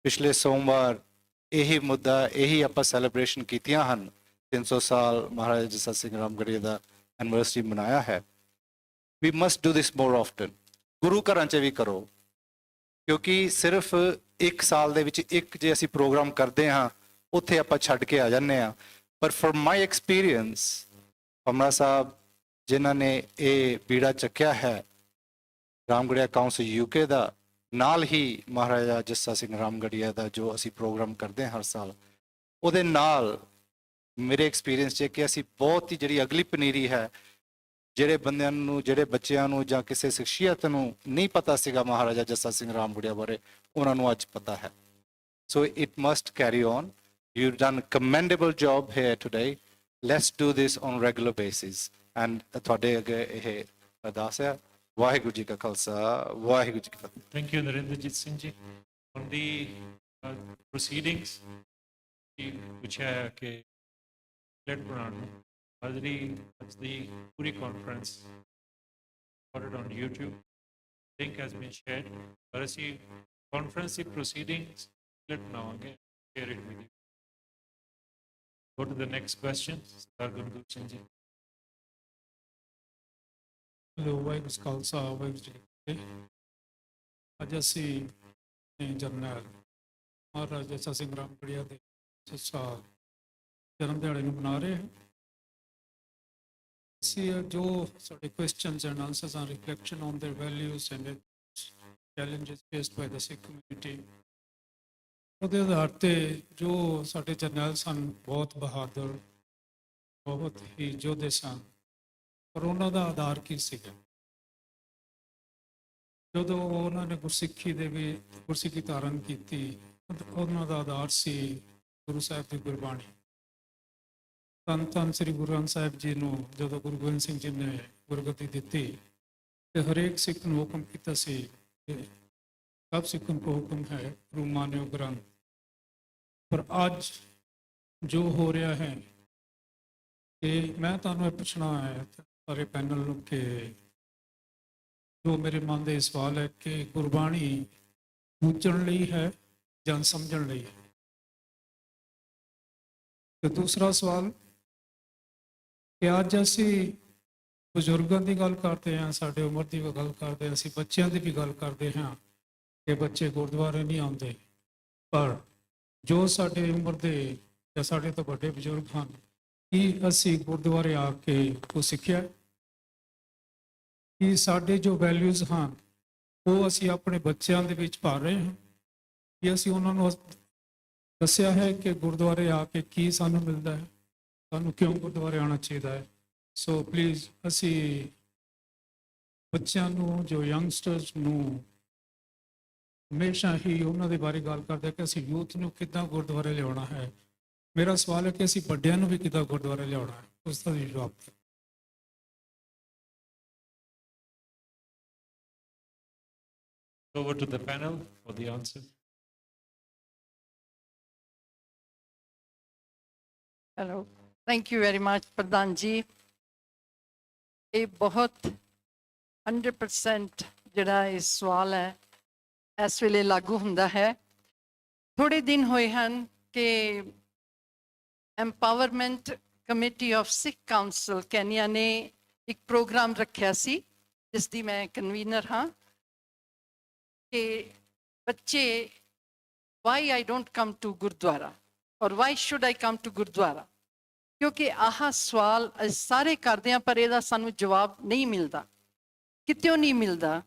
ਪਿਛਲੇ ਸੋਮਵਾਰ ਇਹੀ ਮੁੱਦਾ, ਇਹੀ ਆਪਾਂ ਸੈਲੀਬ੍ਰੇਸ਼ਨ ਕੀਤੀਆਂ ਹਨ, 300 ਸਾਲ ਮਹਾਰਾਜਾ ਜੱਸਾ ਸਿੰਘ ਰਾਮਗੜੀਆ ਦਾ ਐਨਵਰਸਰੀ ਮਨਾਇਆ ਹੈ। We must do this more often. ਗੁਰੂ ਘਰਾਂ 'ਚ ਵੀ ਕਰੋ, ਕਿਉਂਕਿ ਸਿਰਫ ਇੱਕ ਸਾਲ ਦੇ ਵਿੱਚ ਇੱਕ ਜੇ ਅਸੀਂ ਪ੍ਰੋਗਰਾਮ ਕਰਦੇ ਹਾਂ ਉੱਥੇ ਆਪਾਂ ਛੱਡ ਕੇ ਆ ਜਾਂਦੇ ਹਾਂ। ਪਰ ਫॉर ਮਾਈ ਐਕਸਪੀਰੀਅੰਸ, ਹਮਰਾ ਸਾਹਿਬ ਜਿਨ੍ਹਾਂ ਨੇ ਇਹ ਬੀੜਾ ਚੱਕਿਆ ਹੈ ਰਾਮਗੜੀਆ ਕਾਉਂਸਲ UK ਦਾ, ਨਾਲ ਹੀ ਮਹਾਰਾਜਾ ਜੱਸਾ ਸਿੰਘ ਰਾਮਗੜੀਆ ਦਾ ਜੋ ਅਸੀਂ ਪ੍ਰੋਗਰਾਮ ਕਰਦੇ ਹਾਂ ਹਰ ਸਾਲ, ਉਹਦੇ ਨਾਲ ਮੇਰੇ ਐਕਸਪੀਰੀਅੰਸ 'ਚ ਕਿ ਅਸੀਂ ਬਹੁਤ ਹੀ ਜਿਹੜੀ ਅਗਲੀ ਪਨੀਰੀ ਹੈ, ਜਿਹੜੇ ਬੰਦਿਆਂ ਨੂੰ, ਜਿਹੜੇ ਬੱਚਿਆਂ ਨੂੰ ਜਾਂ ਕਿਸੇ ਸ਼ਖਸੀਅਤ ਨੂੰ ਨਹੀਂ ਪਤਾ ਸੀਗਾ ਮਹਾਰਾਜਾ ਜੱਸਾ ਸਿੰਘ ਰਾਮਗੜੀਆ ਬਾਰੇ, ਉਹਨਾਂ ਨੂੰ ਅੱਜ ਪਤਾ ਹੈ। So it must carry on. You done commendable job here today. Let's do this on regular basis. And ਤੁਹਾਡੇ ਅੱਗੇ ਇਹ ਅਰਦਾਸ ਹੈ। ਵਾਹਿਗੁਰੂ ਜੀ ਕਾ ਖਾਲਸਾ, ਵਾਹਿਗੁਰੂ ਜੀ ਕੀ ਫਤਿਹ। Thank you, Narendrajit Singh ji. On the proceedings, ਪੁੱਛਿਆ ਹੈ ਕਿ ਲੈਟ ਬਣਾਉਣ ਨੂੰ ਹਾਜ਼ਰੀ ਅੱਜ ਦੀ ਪੂਰੀ conference recorded on YouTube. Link has been shared. ਪਰ ਅਸੀਂ ਕਾਨਫਰੰਸ ਦੀ proceedings ਲੈਟ ਬਣਾਵਾਂਗੇ, share it with you. Go to the next question. Sardar Gurdeep Singh ji. Hello, Waheguru ji ਕਾ ਖਾਲਸਾ, ਵਾਹਿਗੁਰੂ ਜੀ ਕੀ ਫਤਿਹ। ਅੱਜ ਅਸੀਂ ਜਰਨੈਲ ਮਹਾਰਾਜਾ ਜੱਸਾ ਸਿੰਘ ਰਾਮਗੜੀਆ ਦੇ 600 ਜਨਮ ਦਿਹਾੜੇ ਨੂੰ ਮਨਾ ਰਹੇ ਹਾਂ। ਅਸੀਂ ਜੋ ਸਾਡੇ questions and answers are reflection on their values and challenges faced by the Sikh community, ਉਹਦੇ ਆਧਾਰ 'ਤੇ ਜੋ ਸਾਡੇ ਜਰਨੈਲ ਸਨ, ਬਹੁਤ ਬਹਾਦਰ, ਬਹੁਤ ਹੀ ਯੋਧੇ ਸਨ, ਪਰ ਉਹਨਾਂ ਦਾ ਆਧਾਰ ਕੀ ਸੀਗਾ? ਜਦੋਂ ਉਹਨਾਂ ਨੇ ਗੁਰਸਿੱਖੀ ਦੇ ਵੀ ਗੁਰਸਿੱਖੀ ਧਾਰਨ ਕੀਤੀ, ਉਹਨਾਂ ਦਾ ਆਧਾਰ ਸੀ ਗੁਰੂ ਸਾਹਿਬ ਦੀ ਗੁਰਬਾਣੀ। ਧੰਨ ਧੰਨ ਸ੍ਰੀ ਗੁਰੂ ਗ੍ਰੰਥ ਸਾਹਿਬ ਜੀ ਨੂੰ ਜਦੋਂ ਗੁਰੂ ਗੋਬਿੰਦ ਸਿੰਘ ਜੀ ਨੇ ਗੁਰਗੱਦੀ ਦਿੱਤੀ, ਤੇ ਹਰੇਕ ਸਿੱਖ ਨੂੰ ਹੁਕਮ ਕੀਤਾ ਸੀ ਕਿ ਸਭ ਸਿੱਖਾਂ ਕੋ ਹੁਕਮ ਹੈ ਗੁਰੂ ਮਾਨਿਓ ਗ੍ਰੰਥ। ਪਰ ਅੱਜ ਜੋ ਹੋ ਰਿਹਾ ਹੈ, ਕਿ ਮੈਂ ਤੁਹਾਨੂੰ ਇਹ ਪੁੱਛਣਾ ਹੈ ਸਾਰੇ ਪੈਨਲ ਨੂੰ ਕਿ ਜੋ ਮੇਰੇ ਮਨ ਦੇ ਸਵਾਲ ਹੈ ਕਿ ਗੁਰਬਾਣੀ ਬੂਝਣ ਲਈ ਹੈ ਜਾਂ ਸਮਝਣ ਲਈ ਹੈ? ਤੇ ਦੂਸਰਾ ਸਵਾਲ ਕਿ ਅੱਜ ਅਸੀਂ ਬਜ਼ੁਰਗਾਂ ਦੀ ਗੱਲ ਕਰਦੇ ਹਾਂ, ਸਾਡੇ ਉਮਰ ਦੀ ਵੀ ਗੱਲ ਕਰਦੇ ਹਾਂ, ਅਸੀਂ ਬੱਚਿਆਂ ਦੀ ਵੀ ਗੱਲ ਕਰਦੇ ਹਾਂ ਕਿ ਬੱਚੇ ਗੁਰਦੁਆਰੇ ਨਹੀਂ ਆਉਂਦੇ, ਪਰ ਜੋ ਸਾਡੇ ਉਮਰ ਦੇ ਜਾਂ ਸਾਡੇ ਤੋਂ ਵੱਡੇ ਬਜ਼ੁਰਗ ਹਨ, ਕੀ ਅਸੀਂ ਗੁਰਦੁਆਰੇ ਆ ਕੇ ਉਹ ਸਿੱਖਿਆ ਕਿ ਸਾਡੇ ਜੋ ਵੈਲਿਊਜ਼ ਹਨ ਉਹ ਅਸੀਂ ਆਪਣੇ ਬੱਚਿਆਂ ਦੇ ਵਿੱਚ ਪਾ ਰਹੇ ਹਾਂ, ਕਿ ਅਸੀਂ ਉਹਨਾਂ ਨੂੰ ਦੱਸਿਆ ਹੈ ਕਿ ਗੁਰਦੁਆਰੇ ਆ ਕੇ ਕੀ ਸਾਨੂੰ ਮਿਲਦਾ ਹੈ, ਸਾਨੂੰ ਕਿਉਂ ਗੁਰਦੁਆਰੇ ਆਉਣਾ ਚਾਹੀਦਾ ਹੈ। ਸੋ ਪਲੀਜ਼ ਅਸੀਂ ਬੱਚਿਆਂ ਨੂੰ, ਜੋ ਯੰਗਸਟਰਸ ਨੂੰ ਹਮੇਸ਼ਾ ਹੀ ਉਹਨਾਂ ਦੇ ਬਾਰੇ ਗੱਲ ਕਰਦੇ ਕਿ ਅਸੀਂ ਯੂਥ ਨੂੰ ਕਿੱਦਾਂ ਗੁਰਦੁਆਰੇ ਲਿਆਉਣਾ ਹੈ। ਮੇਰਾ ਸਵਾਲ ਹੈ ਕਿ ਅਸੀਂ ਵੱਡਿਆਂ ਨੂੰ ਵੀ ਕਿੱਦਾਂ ਗੁਰਦੁਆਰੇ ਲਿਆਉਣਾ ਹੈ, ਉਸ ਦਾ ਜਵਾਬ। Over to the panel for the answer. Hello, thank you very much ਪ੍ਰਧਾਨ ਜੀ। ਇਹ ਬਹੁਤ 100% ਜਿਹੜਾ ਇਹ ਸਵਾਲ ਹੈ ਇਸ ਵੇਲੇ ਲਾਗੂ ਹੁੰਦਾ ਹੈ। ਥੋੜੇ ਦਿਨ ਹੋਏ ਹਨ ਕਿ empowerment committee of Sikh council Kenya ਨੇ ਇੱਕ ਪ੍ਰੋਗਰਾਮ ਰੱਖਿਆ ਸੀ, ਜਿਸ ਦੀ ਮੈਂ ਕਨਵੀਨਰ ਹਾਂ, ਕਿ ਬੱਚੇ why I don't come to gurdwara or why should I come to gurdwara, ਕਿਉਂਕਿ ਆਹ ਸਵਾਲ ਅਸੀਂ ਸਾਰੇ ਕਰਦੇ ਹਾਂ ਪਰ ਇਹਦਾ ਸਾਨੂੰ ਜਵਾਬ ਨਹੀਂ ਮਿਲਦਾ। ਕਿਤਿਓਂ ਨਹੀਂ ਮਿਲਦਾ?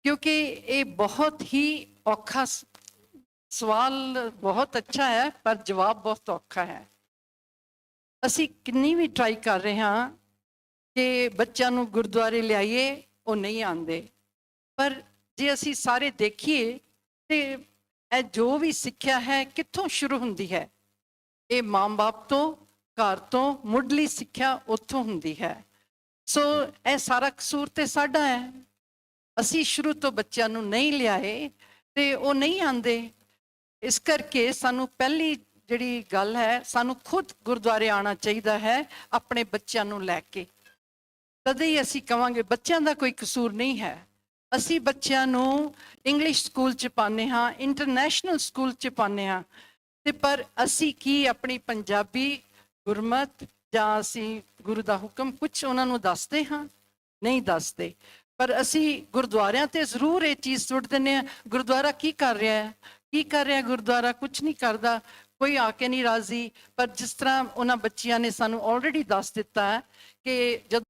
ਕਿਉਂਕਿ ਇਹ ਬਹੁਤ ਹੀ ਔਖਾ ਸਵਾਲ, ਬਹੁਤ ਅੱਛਾ ਹੈ ਪਰ ਜਵਾਬ ਬਹੁਤ ਔਖਾ ਹੈ। ਅਸੀਂ ਕਿੰਨੀ ਵੀ ਟਰਾਈ ਕਰ ਰਹੇ ਹਾਂ ਕਿ ਬੱਚਿਆਂ ਨੂੰ ਗੁਰਦੁਆਰੇ ਲਿਆਈਏ, ਉਹ ਨਹੀਂ ਆਉਂਦੇ। ਪਰ ਜੇ ਅਸੀਂ ਸਾਰੇ ਦੇਖੀਏ ਤੇ ਇਹ ਜੋ ਵੀ ਸਿੱਖਿਆ ਹੈ ਕਿੱਥੋਂ ਸ਼ੁਰੂ ਹੁੰਦੀ ਹੈ? ਇਹ ਮਾਂ-ਬਾਪ ਤੋਂ, ਘਰ ਤੋਂ, ਮੁੱਢਲੀ ਸਿੱਖਿਆ ਉੱਥੋਂ ਹੁੰਦੀ ਹੈ। ਸੋ ਇਹ ਸਾਰਾ ਕਸੂਰ ਤੇ ਸਾਡਾ ਹੈ। ਅਸੀਂ ਸ਼ੁਰੂ ਤੋਂ ਬੱਚਿਆਂ ਨੂੰ ਨਹੀਂ ਲਿਆਏ ਤੇ ਉਹ ਨਹੀਂ ਆਉਂਦੇ। ਇਸ ਕਰਕੇ ਸਾਨੂੰ ਪਹਿਲੀ ਜਿਹੜੀ ਗੱਲ ਹੈ, ਸਾਨੂੰ ਖੁਦ ਗੁਰਦੁਆਰੇ ਆਉਣਾ ਚਾਹੀਦਾ ਹੈ ਆਪਣੇ ਬੱਚਿਆਂ ਨੂੰ ਲੈ ਕੇ। ਤਦੇ ਹੀ ਅਸੀਂ ਕਵਾਂਗੇ ਬੱਚਿਆਂ ਦਾ ਕੋਈ ਕਸੂਰ ਨਹੀਂ ਹੈ। ਅਸੀਂ ਬੱਚਿਆਂ ਨੂੰ ਇੰਗਲਿਸ਼ ਸਕੂਲ 'ਚ ਪਾਉਂਦੇ ਹਾਂ, ਇੰਟਰਨੈਸ਼ਨਲ ਸਕੂਲ 'ਚ ਪਾਉਂਦੇ ਹਾਂ, ਤੇ ਪਰ ਅਸੀਂ ਕੀ ਆਪਣੀ ਪੰਜਾਬੀ ਗੁਰਮਤ ਜਾਂ ਅਸੀਂ ਗੁਰੂ ਦਾ ਹੁਕਮ ਕੁਛ ਉਹਨਾਂ ਨੂੰ ਦੱਸਦੇ ਹਾਂ? ਨਹੀਂ ਦੱਸਦੇ। ਪਰ ਅਸੀਂ ਗੁਰਦੁਆਰਿਆਂ ਤੇ ਜ਼ਰੂਰ ਇਹ ਚੀਜ਼ ਸੁੱਟ ਦਿੰਦੇ ਹਾਂ, ਗੁਰਦੁਆਰਾ ਕੀ ਕਰ ਰਿਹਾ ਹੈ, ਕੀ ਕਰ ਰਿਹਾ ਗੁਰਦੁਆਰਾ? ਕੁਛ ਨਹੀਂ ਕਰਦਾ, ਕੋਈ ਆ ਕੇ ਨਹੀਂ ਰਾਜ਼ੀ। ਪਰ ਜਿਸ ਤਰ੍ਹਾਂ ਉਹਨਾਂ ਬੱਚਿਆਂ ਨੇ ਸਾਨੂੰ ਆਲਰੇਡੀ ਦੱਸ ਦਿੱਤਾ ਹੈ ਕਿ ਜਦ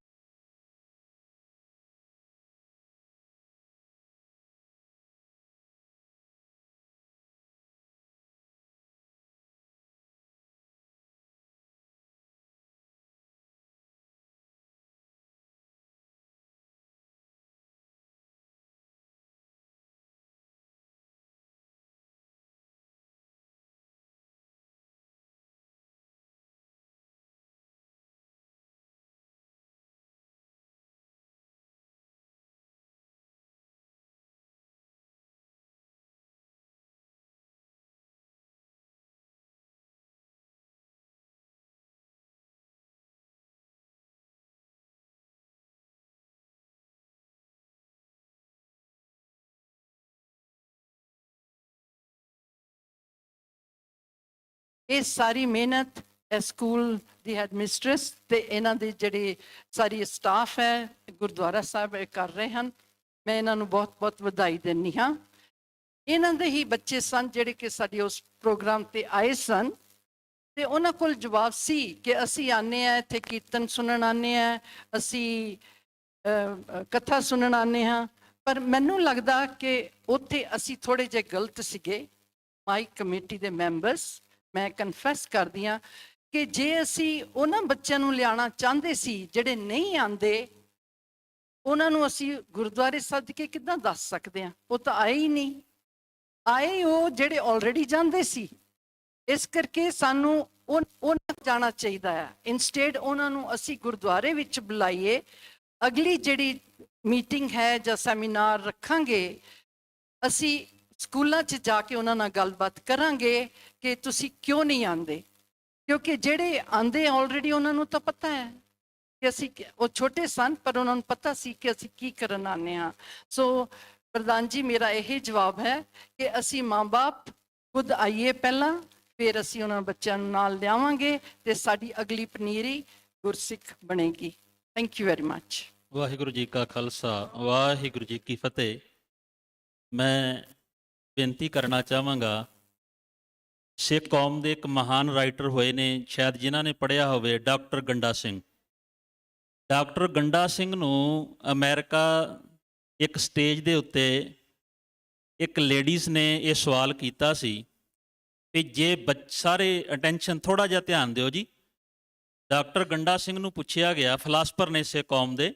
ਇਹ ਸਾਰੀ ਮਿਹਨਤ ਸਕੂਲ ਦੀ ਹੈਡਮਿਸਟਰੈਸ ਤੇ ਇਹਨਾਂ ਦੇ ਜਿਹੜੇ ਸਾਰੀ ਸਟਾਫ ਹੈ ਗੁਰਦੁਆਰਾ ਸਾਹਿਬ ਕਰ ਰਹੇ ਹਨ। ਮੈਂ ਇਹਨਾਂ ਨੂੰ ਬਹੁਤ ਬਹੁਤ ਵਧਾਈ ਦਿੰਦੀ ਹਾਂ। ਇਹਨਾਂ ਦੇ ਹੀ ਬੱਚੇ ਸਨ ਜਿਹੜੇ ਕਿ ਸਾਡੇ ਉਸ ਪ੍ਰੋਗਰਾਮ ਤੇ ਆਏ ਸਨ, ਤੇ ਉਹਨਾਂ ਕੋਲ ਜਵਾਬ ਸੀ ਕਿ ਅਸੀਂ ਆਨੇ ਆ ਇੱਥੇ ਕੀਰਤਨ ਸੁਣਨ ਆਨੇ ਆ, ਅਸੀਂ ਕਥਾ ਸੁਣਨ ਆਨੇ ਹਾਂ। ਪਰ ਮੈਨੂੰ ਲੱਗਦਾ ਕਿ ਉੱਥੇ ਅਸੀਂ ਥੋੜੇ ਜਿਹੇ ਗਲਤ ਸੀਗੇ, ਮਾਈ ਕਮੇਟੀ ਦੇ ਮੈਂਬਰਸ। ਮੈਂ ਕਨਫੈਸ ਕਰਦੀ ਹਾਂ ਕਿ ਜੇ ਅਸੀਂ ਉਹਨਾਂ ਬੱਚਿਆਂ ਨੂੰ ਲਿਆਉਣਾ ਚਾਹੁੰਦੇ ਸੀ ਜਿਹੜੇ ਨਹੀਂ ਆਉਂਦੇ, ਉਹਨਾਂ ਨੂੰ ਅਸੀਂ ਗੁਰਦੁਆਰੇ ਸੱਦ ਕੇ ਕਿੱਦਾਂ ਦੱਸ ਸਕਦੇ ਹਾਂ? ਉਹ ਤਾਂ ਆਏ ਹੀ ਨਹੀਂ। ਆਏ ਉਹ ਜਿਹੜੇ ਆਲਰੇਡੀ ਜਾਂਦੇ ਸੀ। ਇਸ ਕਰਕੇ ਸਾਨੂੰ ਉਹਨਾਂ ਜਾਣਾ ਚਾਹੀਦਾ ਹੈ। ਇਨਸਟੇਡ ਉਹਨਾਂ ਨੂੰ ਅਸੀਂ ਗੁਰਦੁਆਰੇ ਵਿੱਚ ਬੁਲਾਈਏ। ਅਗਲੀ ਜਿਹੜੀ ਮੀਟਿੰਗ ਹੈ ਜਾਂ ਸੈਮੀਨਾਰ ਰੱਖਾਂਗੇ, ਅਸੀਂ ਸਕੂਲਾਂ 'ਚ ਜਾ ਕੇ ਉਹਨਾਂ ਨਾਲ ਗੱਲਬਾਤ ਕਰਾਂਗੇ ਕਿ ਤੁਸੀਂ ਕਿਉਂ ਨਹੀਂ ਆਉਂਦੇ। ਕਿਉਂਕਿ ਜਿਹੜੇ ਆਉਂਦੇ ਆਲਰੇਡੀ ਉਹਨਾਂ ਨੂੰ ਤਾਂ ਪਤਾ ਹੈ ਕਿ ਅਸੀਂ, ਉਹ ਛੋਟੇ ਸਨ ਪਰ ਉਹਨਾਂ ਨੂੰ ਪਤਾ ਸੀ ਕਿ ਅਸੀਂ ਕੀ ਕਰਨ ਆਉਂਦੇ ਹਾਂ। ਸੋ ਪ੍ਰਧਾਨ ਜੀ, ਮੇਰਾ ਇਹ ਜਵਾਬ ਹੈ ਕਿ ਅਸੀਂ ਮਾਂ-ਬਾਪ ਖੁਦ ਆਈਏ ਪਹਿਲਾਂ, ਫਿਰ ਅਸੀਂ ਉਹਨਾਂ ਬੱਚਿਆਂ ਨੂੰ ਨਾਲ ਲਿਆਵਾਂਗੇ ਤੇ ਸਾਡੀ ਅਗਲੀ ਪਨੀਰੀ ਗੁਰਸਿੱਖ ਬਣੇਗੀ। Thank you very much. Waheguru ji ਕਾ ਖਾਲਸਾ, ਵਾਹਿਗੁਰੂ ਜੀ ਕੀ ਫਤਿਹ। ਮੈਂ ਬੇਨਤੀ ਕਰਨਾ ਚਾਹਾਂਗਾ, ਸਿੱਖ ਕੌਮ ਦੇ ਇੱਕ ਮਹਾਨ ਰਾਈਟਰ ਹੋਏ ਨੇ, ਸ਼ਾਇਦ ਜਿਨ੍ਹਾਂ ਨੇ ਪੜ੍ਹਿਆ ਹੋਵੇ, ਡਾਕਟਰ ਗੰਡਾ ਸਿੰਘ। ਡਾਕਟਰ ਗੰਡਾ ਸਿੰਘ ਨੂੰ ਅਮਰੀਕਾ ਇੱਕ ਸਟੇਜ ਦੇ ਉੱਤੇ ਇੱਕ ਲੇਡੀਜ਼ ਨੇ ਇਹ ਸਵਾਲ ਕੀਤਾ ਸੀ ਕਿ ਜੇ ਸਾਰੇ ਅਟੈਂਸ਼ਨ ਥੋੜ੍ਹਾ ਜਿਹਾ ਧਿਆਨ ਦਿਓ ਜੀ। ਡਾਕਟਰ ਗੰਡਾ ਸਿੰਘ ਨੂੰ ਪੁੱਛਿਆ ਗਿਆ, ਫਿਲਾਸਫਰ ਨੇ ਸਿੱਖ ਕੌਮ ਦੇ,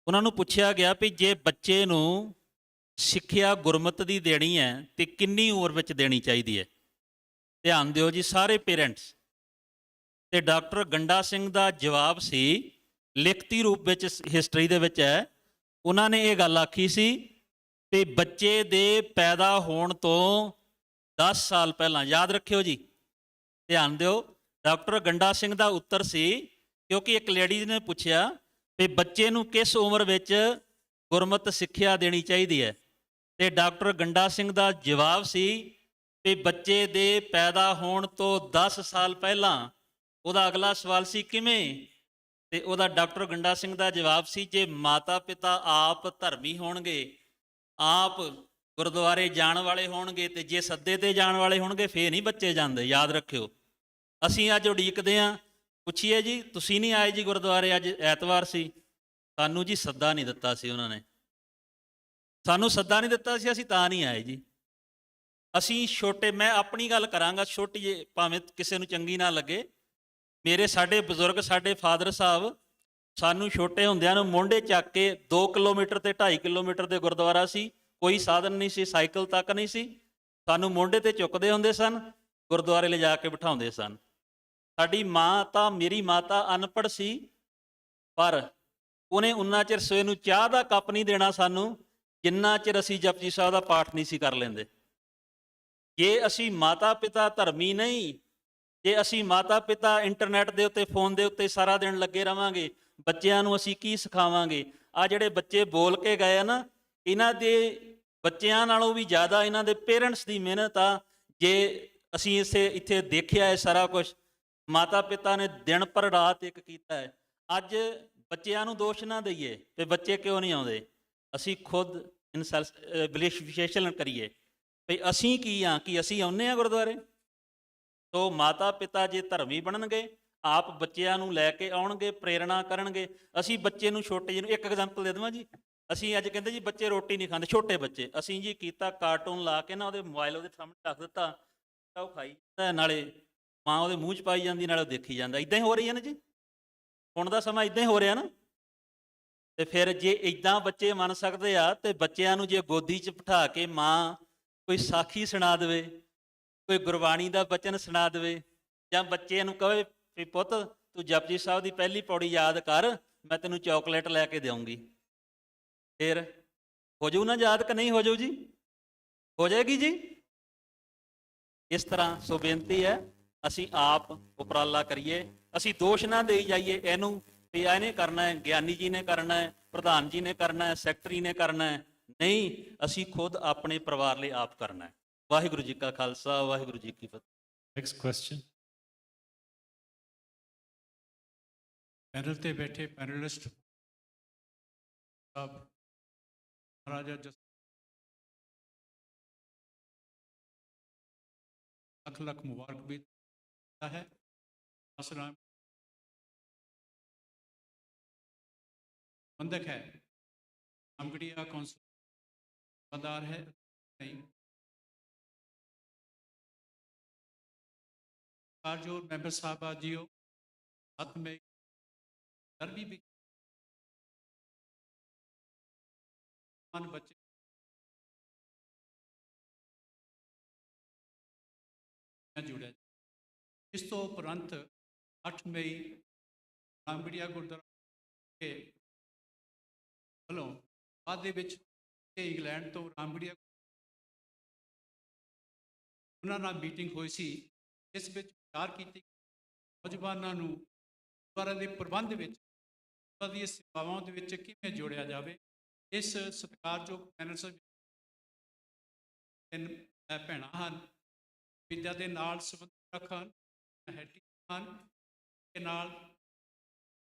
ਉਹਨਾਂ ਨੂੰ ਪੁੱਛਿਆ ਗਿਆ ਵੀ ਜੇ ਬੱਚੇ ਨੂੰ ਸਿੱਖਿਆ ਗੁਰਮਤ ਦੀ ਦੇਣੀ ਹੈ ਤੇ ਕਿੰਨੀ ਉਮਰ ਵਿੱਚ ਦੇਣੀ ਚਾਹੀਦੀ ਹੈ। ਧਿਆਨ ਦਿਓ ਜੀ ਸਾਰੇ ਪੇਰੈਂਟਸ। ਤੇ ਡਾਕਟਰ ਗੰਡਾ ਸਿੰਘ ਦਾ ਜਵਾਬ ਸੀ, ਲਿਖਤੀ ਰੂਪ ਵਿੱਚ ਹਿਸਟਰੀ ਦੇ ਵਿੱਚ ਹੈ, ਉਹਨਾਂ ਨੇ ਇਹ ਗੱਲ ਆਖੀ ਸੀ ਤੇ ਬੱਚੇ ਦੇ ਪੈਦਾ ਹੋਣ ਤੋਂ 10 ਸਾਲ ਪਹਿਲਾਂ। ਯਾਦ ਰੱਖਿਓ ਜੀ, ਧਿਆਨ ਦਿਓ। ਡਾਕਟਰ ਗੰਡਾ ਸਿੰਘ ਦਾ ਉੱਤਰ ਸੀ, ਕਿਉਂਕਿ ਇੱਕ ਲੇਡੀਜ਼ ਨੇ ਪੁੱਛਿਆ ਵੀ ਬੱਚੇ ਨੂੰ ਕਿਸ ਉਮਰ ਵਿੱਚ ਗੁਰਮਤ ਸਿੱਖਿਆ ਦੇਣੀ ਚਾਹੀਦੀ ਹੈ, ਤੇ ਡਾਕਟਰ ਗੰਡਾ ਸਿੰਘ ਦਾ ਜਵਾਬ ਸੀ ਵੀ ਬੱਚੇ ਦੇ ਪੈਦਾ ਹੋਣ ਤੋਂ 10 ਸਾਲ ਪਹਿਲਾਂ। ਉਹਦਾ ਅਗਲਾ ਸਵਾਲ ਸੀ ਕਿਵੇਂ, ਤੇ ਉਹਦਾ ਡਾਕਟਰ ਗੰਡਾ ਸਿੰਘ ਦਾ ਜਵਾਬ ਸੀ, ਜੇ ਮਾਤਾ ਪਿਤਾ ਆਪ ਧਰਮੀ ਹੋਣਗੇ, ਆਪ ਗੁਰਦੁਆਰੇ ਜਾਣ ਵਾਲੇ ਹੋਣਗੇ, ਤੇ ਜੇ ਸੱਦੇ ਤੇ ਜਾਣ ਵਾਲੇ ਹੋਣਗੇ ਫੇਰ ਨਹੀਂ ਬੱਚੇ ਜਾਂਦੇ। ਯਾਦ ਰੱਖਿਓ। ਅਸੀਂ ਅੱਜ ਉਡੀਕਦੇ ਹਾਂ, ਪੁੱਛੀਏ ਜੀ ਤੁਸੀਂ ਨਹੀਂ ਆਏ ਜੀ ਗੁਰਦੁਆਰੇ, ਅੱਜ ਐਤਵਾਰ ਸੀ। ਸਾਨੂੰ ਜੀ ਸੱਦਾ ਨਹੀਂ ਦਿੱਤਾ ਸੀ ਉਹਨਾਂ ਨੇ, ਸਾਨੂੰ ਸੱਦਾ ਨਹੀਂ ਦਿੱਤਾ ਸੀ, ਅਸੀਂ ਤਾਂ ਨਹੀਂ ਆਏ ਜੀ। ਅਸੀਂ ਛੋਟੇ, ਮੈਂ ਆਪਣੀ ਗੱਲ ਕਰਾਂਗਾ, ਛੋਟੀ ਜਿਹੀ, ਭਾਵੇਂ ਕਿਸੇ ਨੂੰ ਚੰਗੀ ਨਾ ਲੱਗੇ, ਸਾਡੇ ਬਜ਼ੁਰਗ, ਸਾਡੇ ਫਾਦਰ ਸਾਹਿਬ ਸਾਨੂੰ ਛੋਟੇ ਹੁੰਦਿਆਂ ਨੂੰ ਮੋਢੇ ਚੱਕ ਕੇ 2 ਕਿਲੋਮੀਟਰ ਤੇ 2.5 ਕਿਲੋਮੀਟਰ ਦੇ ਗੁਰਦੁਆਰਾ ਸੀ, ਕੋਈ ਸਾਧਨ ਨਹੀਂ ਸੀ, ਸਾਈਕਲ ਤੱਕ ਨਹੀਂ ਸੀ, ਸਾਨੂੰ ਮੋਢੇ ਤੇ ਚੁੱਕਦੇ ਹੁੰਦੇ ਸਨ, ਗੁਰਦੁਆਰੇ ਲਿਜਾ ਕੇ ਬਿਠਾਉਂਦੇ ਸਨ। ਸਾਡੀ ਮਾਤਾ, ਮੇਰੀ ਮਾਤਾ ਅਨਪੜ੍ਹ ਸੀ, ਪਰ ਉਹਨੇ ਉਨਾ ਚਿਰ ਸਵੇਰ ਨੂੰ ਚਾਹ ਦਾ ਕੱਪ ਨਹੀਂ ਦੇਣਾ ਸਾਨੂੰ ਜਿੰਨਾ ਚਿਰ ਅਸੀਂ ਜਪਜੀ ਸਾਹਿਬ ਦਾ ਪਾਠ ਨਹੀਂ ਸੀ ਕਰ ਲੈਂਦੇ। ਜੇ ਅਸੀਂ ਮਾਤਾ ਪਿਤਾ ਧਰਮੀ ਨਹੀਂ, ਜੇ ਅਸੀਂ ਮਾਤਾ ਪਿਤਾ ਇੰਟਰਨੈਟ ਦੇ ਉੱਤੇ, ਫੋਨ ਦੇ ਉੱਤੇ ਸਾਰਾ ਦਿਨ ਲੱਗੇ ਰਵਾਂਗੇ, ਬੱਚਿਆਂ ਨੂੰ ਅਸੀਂ ਕੀ ਸਿਖਾਵਾਂਗੇ। ਆ ਜਿਹੜੇ ਬੱਚੇ ਬੋਲ ਕੇ ਗਏ ਆ ਨਾ, ਇਹਨਾਂ ਦੇ ਬੱਚਿਆਂ ਨਾਲੋਂ ਵੀ ਜ਼ਿਆਦਾ ਇਹਨਾਂ ਦੇ ਪੇਰੈਂਟਸ ਦੀ ਮਿਹਨਤ ਆ। ਜੇ ਅਸੀਂ ਇੱਥੇ ਦੇਖਿਆ ਹੈ ਸਾਰਾ ਕੁਝ, ਮਾਤਾ ਪਿਤਾ ਨੇ ਦਿਨ ਪਰ ਰਾਤ ਇੱਕ ਕੀਤਾ ਹੈ। ਅੱਜ ਬੱਚਿਆਂ ਨੂੰ ਦੋਸ਼ ਨਾ ਦਈਏ ਤੇ ਬੱਚੇ ਕਿਉਂ ਨਹੀਂ ਆਉਂਦੇ, ਅਸੀਂ ਖੁਦ ਵਿਸ਼ਲੇਸ਼ਣ ਕਰੀਏ ਵੀ ਅਸੀਂ ਕੀ ਹਾਂ, ਕਿ ਅਸੀਂ ਆਉਂਦੇ ਹਾਂ ਗੁਰਦੁਆਰੇ। ਸੋ ਮਾਤਾ ਪਿਤਾ ਜੇ ਧਰਮੀ ਬਣਨਗੇ, ਆਪ ਬੱਚਿਆਂ ਨੂੰ ਲੈ ਕੇ ਆਉਣਗੇ, ਪ੍ਰੇਰਣਾ ਕਰਨਗੇ। ਅਸੀਂ ਬੱਚੇ ਨੂੰ, ਛੋਟੇ ਜਿਹੇ ਨੂੰ, ਇੱਕ ਐਗਜ਼ਾਮਪਲ ਦੇ ਦੇਵਾਂ ਜੀ। ਅਸੀਂ ਅੱਜ ਕਹਿੰਦੇ ਜੀ ਬੱਚੇ ਰੋਟੀ ਨਹੀਂ ਖਾਂਦੇ, ਛੋਟੇ ਬੱਚੇ, ਅਸੀਂ ਜੀ ਕੀਤਾ ਕਾਰਟੂਨ ਲਾ ਕੇ ਨਾ ਉਹਦੇ ਮੋਬਾਈਲ ਉਹਦੇ ਸਾਹਮਣੇ ਰੱਖ ਦਿੱਤਾ, ਉਹ ਖਾਈ ਜਾਂਦਾ, ਨਾਲੇ ਮਾਂ ਉਹਦੇ ਮੂੰਹ 'ਚ ਪਾਈ ਜਾਂਦੀ, ਨਾਲੇ ਉਹ ਦੇਖੀ ਜਾਂਦਾ। ਇੱਦਾਂ ਹੀ ਹੋ ਰਹੀ ਹੈ ਨਾ ਜੀ, ਹੁਣ ਦਾ ਸਮਾਂ ਇੱਦਾਂ ਹੀ ਹੋ ਰਿਹਾ ਨਾ। ਤੇ ਫਿਰ ਜੇ ਇੱਦਾਂ ਬੱਚੇ ਮੰਨ ਸਕਦੇ ਆ, ਤੇ ਬੱਚਿਆਂ ਨੂੰ ਜੇ ਗੋਦੀ 'ਚ ਬਿਠਾ ਕੇ ਮਾਂ ਕੋਈ ਸਾਖੀ ਸੁਣਾ ਦੇਵੇ, ਕੋਈ ਗੁਰਬਾਣੀ ਦਾ ਬਚਨ ਸੁਣਾ ਦੇਵੇ, ਜਾਂ ਬੱਚੇ ਨੂੰ ਕਹੇ ਵੀ ਪੁੱਤ ਤੂੰ ਜਪਜੀ ਸਾਹਿਬ ਦੀ ਪਹਿਲੀ ਪੌੜੀ ਯਾਦ ਕਰ, ਮੈਂ ਤੈਨੂੰ ਚੌਕਲੇਟ ਲੈ ਕੇ ਦੇਵਾਂਗੀ, ਫਿਰ ਹੋ ਜਾਊ ਨਾ ਯਾਦ ਕਿ ਨਹੀਂ ਹੋ ਜਾਊ ਜੀ? ਹੋ ਜਾਏਗੀ ਜੀ। ਇਸ ਤਰ੍ਹਾਂ ਸੋ ਬੇਨਤੀ ਹੈ, ਅਸੀਂ ਆਪ ਉਪਰਾਲਾ ਕਰੀਏ, ਅਸੀਂ ਦੋਸ਼ ਨਾ ਦੇਈ ਜਾਈਏ ਇਹਨੂੰ ਵੀ ਇਹਨੇ ਕਰਨਾ ਹੈ, ਗਿਆਨੀ ਜੀ ਨੇ ਕਰਨਾ ਹੈ, ਪ੍ਰਧਾਨ ਜੀ ਨੇ ਕਰਨਾ ਹੈ, ਸੈਕਟਰੀ ਨੇ ਕਰਨਾ ਹੈ। ਨਹੀਂ, ਅਸੀਂ ਖੁਦ ਆਪਣੇ ਪਰਿਵਾਰ ਲਈ ਆਪ ਕਰਨਾ ਹੈ। ਵਾਹਿਗੁਰੂ ਜੀ ਕਾ ਖਾਲਸਾ, ਵਾਹਿਗੁਰੂ ਜੀ ਕੀ ਫਤਿਹ। Next question. ਪੈਨਲ ਤੇ ਬੈਠੇ ਪੈਨਲਿਸਟ ਸਾਹਿਬ, ਮਹਾਰਾਜਾ ਜੱਸਾ ਲੱਖ ਲੱਖ ਮੁਬਾਰਕ ਵੀ ਹੈ। ਅਸਲਾਮ ਬੰਦਕ ਹੈ, ਰਾਮਗੜੀਆ ਕੌਂਸਲ ਪਦਾਰ ਹੈ। जो मेंबर साहब आजियो साथ में भी बच्चे जुड़े। इस तो उपरंत 8 मई रामगढ़िया गुरुद्वारा के वालों बाद इंग्लैंड तो रामगढ़िया उन्होंने मीटिंग हुई सी, इस विचार की नौजवानों गुरुद्वारा के प्रबंध दी सेवावां किवें जोड़िया जाए। इस सत्कारयोग पैनल तीन भैणां हैं, ਵਿਦਿਆ ਦੇ ਨਾਲ ਸੰਬੰਧ ਰੱਖਣ, ਹੈਡੀ ਹਨ ਦੇ ਨਾਲ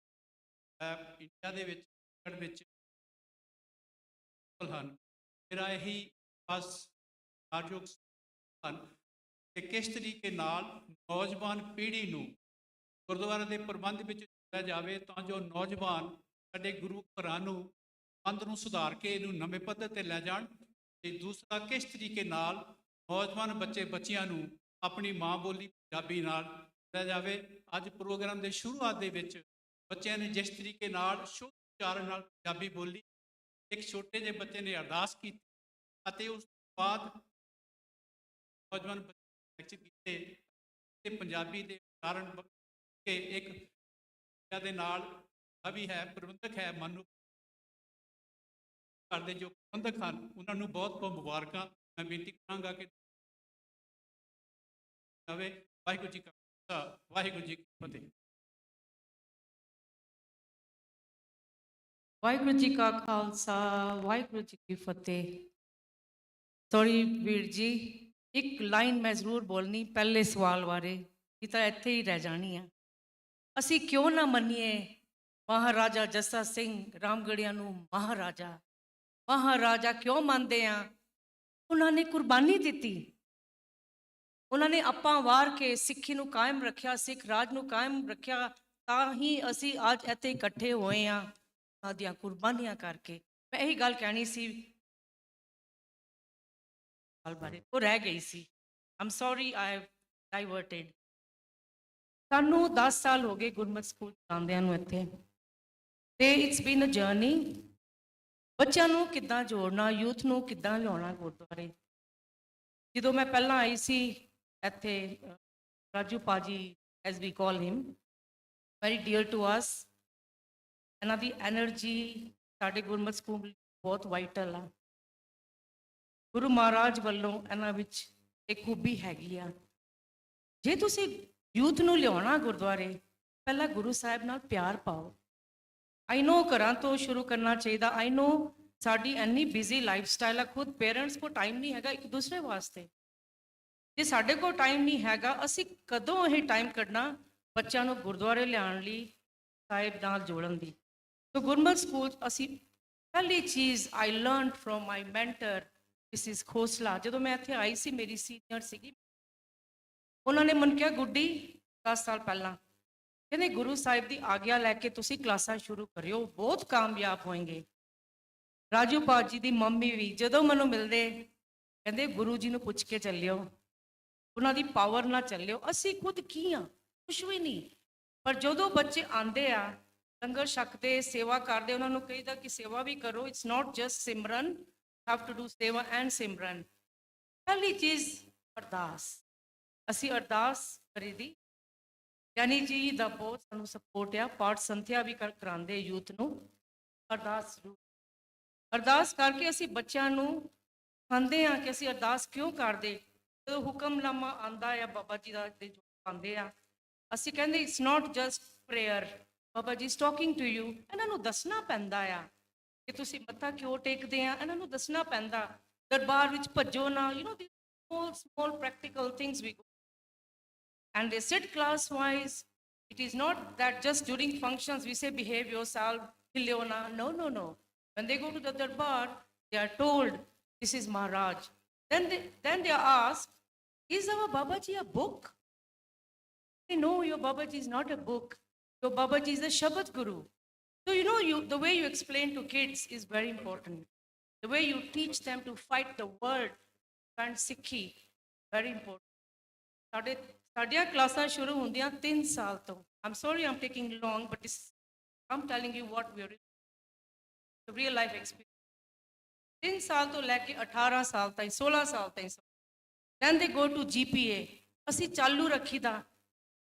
ਇੰਡੀਆ ਦੇ ਵਿੱਚ ਹਨ। ਮੇਰਾ ਇਹੀ ਖਾਸ ਆਯੋਗ ਹਨ ਕਿ ਕਿਸ ਤਰੀਕੇ ਨਾਲ ਨੌਜਵਾਨ ਪੀੜ੍ਹੀ ਨੂੰ ਗੁਰਦੁਆਰਾ ਦੇ ਪ੍ਰਬੰਧ ਵਿੱਚ ਜੋੜਿਆ ਜਾਵੇ, ਤਾਂ ਜੋ ਨੌਜਵਾਨ ਸਾਡੇ ਗੁਰੂ ਘਰਾਂ ਨੂੰ ਪ੍ਰਬੰਧ ਨੂੰ ਸੁਧਾਰ ਕੇ ਇਹਨੂੰ ਨਵੇਂ ਪੱਧਰ ਤੇ ਲੈ ਜਾਣ। ਤੇ ਦੂਸਰਾ, ਕਿਸ ਤਰੀਕੇ ਨਾਲ ਨੌਜਵਾਨ ਬੱਚਿਆਂ ਨੂੰ ਆਪਣੀ ਮਾਂ ਬੋਲੀ ਪੰਜਾਬੀ ਨਾਲ ਜੋੜਿਆ ਜਾਵੇ। ਅੱਜ ਪ੍ਰੋਗਰਾਮ ਦੇ ਸ਼ੁਰੂਆਤ ਦੇ ਵਿੱਚ ਬੱਚਿਆਂ ਨੇ ਜਿਸ ਤਰੀਕੇ ਨਾਲ ਸ਼ੁੱਧ ਉਚਾਰਨ ਨਾਲ ਪੰਜਾਬੀ ਬੋਲੀ, ਇੱਕ ਛੋਟੇ ਜਿਹੇ ਬੱਚੇ ਨੇ ਅਰਦਾਸ ਕੀਤੀ ਅਤੇ ਉਸ ਤੋਂ ਬਾਅਦ ਨੌਜਵਾਨ ਬੱਚੇ ਕੀਤੇ ਤੇ ਪੰਜਾਬੀ ਦੇ ਉਚਾਰਨ ਕੇ ਇੱਕ ਦੇ ਨਾਲ ਵੀ ਹੈ, ਪ੍ਰਬੰਧਕ ਹੈ, ਮਨ ਨੂੰ ਘਰ ਦੇ ਜੋ ਪ੍ਰਬੰਧਕ ਹਨ ਉਹਨਾਂ ਨੂੰ ਬਹੁਤ ਬਹੁਤ ਮੁਬਾਰਕਾਂ। ਮੈਂ ਬੇਨਤੀ ਕਰਾਂਗਾ ਕਿ ਵਾਹਿਗੁਰੂ ਜੀ ਕਾ ਖਾਲਸਾ, ਵਾਹਿਗੁਰੂ ਜੀ ਕੀ ਫਤਿਹ। ਵਾਹਿਗੁਰੂ ਜੀ ਕਾ ਖਾਲਸਾ, ਵਾਹਿਗੁਰੂ ਜੀ ਕੀ ਫਤਿਹ। ਸੌਰੀ ਵੀਰ ਜੀ, ਇੱਕ ਲਾਈਨ ਮੈਂ ਜ਼ਰੂਰ ਬੋਲਣੀ ਪਹਿਲੇ ਸਵਾਲ ਬਾਰੇ, ਇਹ ਤਾਂ ਇੱਥੇ ਹੀ ਰਹਿ ਜਾਣੀ ਆ। ਅਸੀਂ ਕਿਉਂ ਨਾ ਮੰਨੀਏ ਮਹਾਰਾਜਾ ਜੱਸਾ ਸਿੰਘ ਰਾਮਗੜੀਆ ਨੂੰ ਮਹਾਰਾਜਾ? ਮਹਾਰਾਜਾ ਕਿਉਂ ਮੰਨਦੇ ਆ? ਉਹਨਾਂ ਨੇ ਕੁਰਬਾਨੀ ਦਿੱਤੀ, ਉਹਨਾਂ ਨੇ ਆਪਾਂ ਵਾਰ ਕੇ ਸਿੱਖੀ ਨੂੰ ਕਾਇਮ ਰੱਖਿਆ, ਸਿੱਖ ਰਾਜ ਨੂੰ ਕਾਇਮ ਰੱਖਿਆ, ਤਾਂ ਹੀ ਅਸੀਂ ਅੱਜ ਇੱਥੇ ਇਕੱਠੇ ਹੋਏ ਹਾਂ ਉਹਨਾਂ ਦੀਆਂ ਕੁਰਬਾਨੀਆਂ ਕਰਕੇ। ਮੈਂ ਇਹੀ ਗੱਲ ਕਹਿਣੀ ਸੀ ਬਾਰੇ, ਉਹ ਰਹਿ ਗਈ ਸੀ। ਆਮ ਸੌਰੀ ਆਈ ਡਾਈਵਰਟਿਡ। ਸਾਨੂੰ 10 ਸਾਲ ਹੋ ਗਏ ਗੁਰਮਤਿ ਸਕੂਲ ਜਾਂਦਿਆਂ ਨੂੰ ਇੱਥੇ, ਤੇ ਇਟਸ ਬੀਨ ਅ ਜਰਨੀ। ਬੱਚਿਆਂ ਨੂੰ ਕਿੱਦਾਂ ਜੋੜਨਾ, ਯੂਥ ਨੂੰ ਕਿੱਦਾਂ ਲਿਆਉਣਾ ਗੁਰਦੁਆਰੇ। ਜਦੋਂ ਮੈਂ ਪਹਿਲਾਂ ਆਈ ਸੀ ਇੱਥੇ, Raju Paaji as we call him, very dear to us, ਇਹਨਾਂ ਦੀ ਐਨਰਜੀ ਸਾਡੇ ਗੁਰਮਤਿ ਸਕੂਲ ਬਹੁਤ ਵਾਈਟਲ ਆ। ਗੁਰੂ ਮਹਾਰਾਜ ਵੱਲੋਂ ਇਹਨਾਂ ਵਿੱਚ ਇੱਕ ਖੂਬੀ ਹੈਗੀ ਆ। ਜੇ ਤੁਸੀਂ ਯੂਥ ਨੂੰ ਲਿਆਉਣਾ ਗੁਰਦੁਆਰੇ, ਪਹਿਲਾਂ ਗੁਰੂ ਸਾਹਿਬ ਨਾਲ ਪਿਆਰ ਪਾਓ। ਆਈ ਨੋ ਘਰਾਂ ਤੋਂ ਸ਼ੁਰੂ ਕਰਨਾ ਚਾਹੀਦਾ। ਆਈ ਨੋ ਸਾਡੀ ਇੰਨੀ ਬਿਜ਼ੀ ਲਾਈਫ ਸਟਾਈਲ ਆ, ਖੁਦ ਪੇਰੈਂਟਸ ਕੋਲ ਟਾਈਮ ਨਹੀਂ ਹੈਗਾ ਇੱਕ ਦੂਸਰੇ ਵਾਸਤੇ। ਜੇ ਸਾਡੇ ਕੋਲ ਟਾਈਮ ਨਹੀਂ ਹੈਗਾ, ਅਸੀਂ ਕਦੋਂ ਇਹ ਟਾਈਮ ਕੱਢਣਾ ਬੱਚਿਆਂ ਨੂੰ ਗੁਰਦੁਆਰੇ ਲਿਆਉਣ ਲਈ, ਸਾਹਿਬ ਨਾਲ ਜੋੜਨ ਦੀ। ਸੋ ਗੁਰਮਤਿ ਸਕੂਲ ਅਸੀਂ ਪਹਿਲੀ ਚੀਜ਼ I learned from my mentor Mrs Khosla. ਜਦੋਂ ਮੈਂ ਇੱਥੇ ਆਈ ਸੀ, ਮੇਰੀ ਸੀਨੀਅਰ ਸੀਗੀ, ਉਹਨਾਂ ਨੇ ਮੈਨੂੰ ਕਿਹਾ, ਗੁੱਡੀ 10 ਸਾਲ ਪਹਿਲਾਂ, ਕਹਿੰਦੇ ਗੁਰੂ ਸਾਹਿਬ ਦੀ ਆਗਿਆ ਲੈ ਕੇ ਤੁਸੀਂ ਕਲਾਸਾਂ ਸ਼ੁਰੂ ਕਰਿਓ, ਬਹੁਤ ਕਾਮਯਾਬ ਹੋਣਗੇ। ਰਾਜੂ ਪਾਜੀ ਦੀ ਮੰਮੀ ਵੀ ਜਦੋਂ ਮੈਨੂੰ ਮਿਲਦੇ ਕਹਿੰਦੇ ਗੁਰੂ ਜੀ ਨੂੰ ਪੁੱਛ ਕੇ ਚੱਲਿਓ, ਉਹਨਾਂ ਦੀ ਪਾਵਰ ਨਾਲ ਚੱਲਿਓ। ਅਸੀਂ ਖੁਦ ਕੀ ਆ? ਕੁਛ ਵੀ ਨਹੀਂ। ਪਰ ਜਦੋਂ ਬੱਚੇ ਆਉਂਦੇ ਆ, ਲੰਗਰ ਛਕਦੇ, ਸੇਵਾ ਕਰਦੇ, ਉਹਨਾਂ ਨੂੰ ਕਹੀਦਾ ਕਿ ਸੇਵਾ ਵੀ ਕਰੋ। It's not just simran, have to do seva and simran. ਪਹਿਲੀ ਚੀਜ਼ ਅਰਦਾਸ। ਅਸੀਂ ਅਰਦਾਸ ਕਰੀਦੀ। ਯਾਨੀ ਜੀ ਦਾ ਬਹੁਤ ਸਾਨੂੰ ਸਪੋਰਟ ਆ। ਪਾਠ ਸੰਥਿਆ ਵੀ ਕਰਾਉਂਦੇ ਯੂਥ ਨੂੰ। ਅਰਦਾਸ ਕਰਕੇ ਅਸੀਂ ਬੱਚਿਆਂ ਨੂੰ ਸਿਖਾਉਂਦੇ ਹਾਂ ਕਿ ਅਸੀਂ ਅਰਦਾਸ ਕਿਉਂ ਕਰਦੇ। ਜਦੋਂ ਹੁਕਮਨਾਮਾ ਆਉਂਦਾ ਆ ਬਾਬਾ ਜੀ ਦਾ, ਜੋ ਆਉਂਦੇ ਆ, ਅਸੀਂ ਕਹਿੰਦੇ it's not just prayer, Baba ji is talking to you. ਇਹਨਾਂ ਨੂੰ ਦੱਸਣਾ ਪੈਂਦਾ ਆ ਕਿ ਤੁਸੀਂ ਮੱਥਾ ਕਿਉਂ ਟੇਕਦੇ ਆ, ਇਹਨਾਂ ਨੂੰ ਦੱਸਣਾ ਪੈਂਦਾ। ਦਰਬਾਰ ਵਿੱਚ ਭੱਜੋ ਨਾ, you know, small practical things we go. And they sit class wise. It is not that just during functions we say behave yourself, Hilyona. No, no, no. When they go to the darbar, they are told this is Maharaj. Then they are asked, is our Babaji a book? They know your Babaji is not a book. Your Babaji is a Shabad Guru. So you know, the way you explain to kids is very important. The way you teach them to fight the world and Sikhi, very important. ਸਾਡੀਆਂ ਕਲਾਸਾਂ ਸ਼ੁਰੂ ਹੁੰਦੀਆਂ 3 ਸਾਲ ਤੋਂ। I'm sorry I'm taking long, but I'm telling you what we are real life experience. 3 ਸਾਲ ਤੋਂ ਲੈ ਕੇ 18 ਸਾਲ ਤਾਈਂ, 16 ਸਾਲ ਤਾਈਂ। ਦੈਨ ਦੇ ਗੋ ਟੂ GPA। ਅਸੀਂ ਚਾਲੂ ਰੱਖੀਦਾ।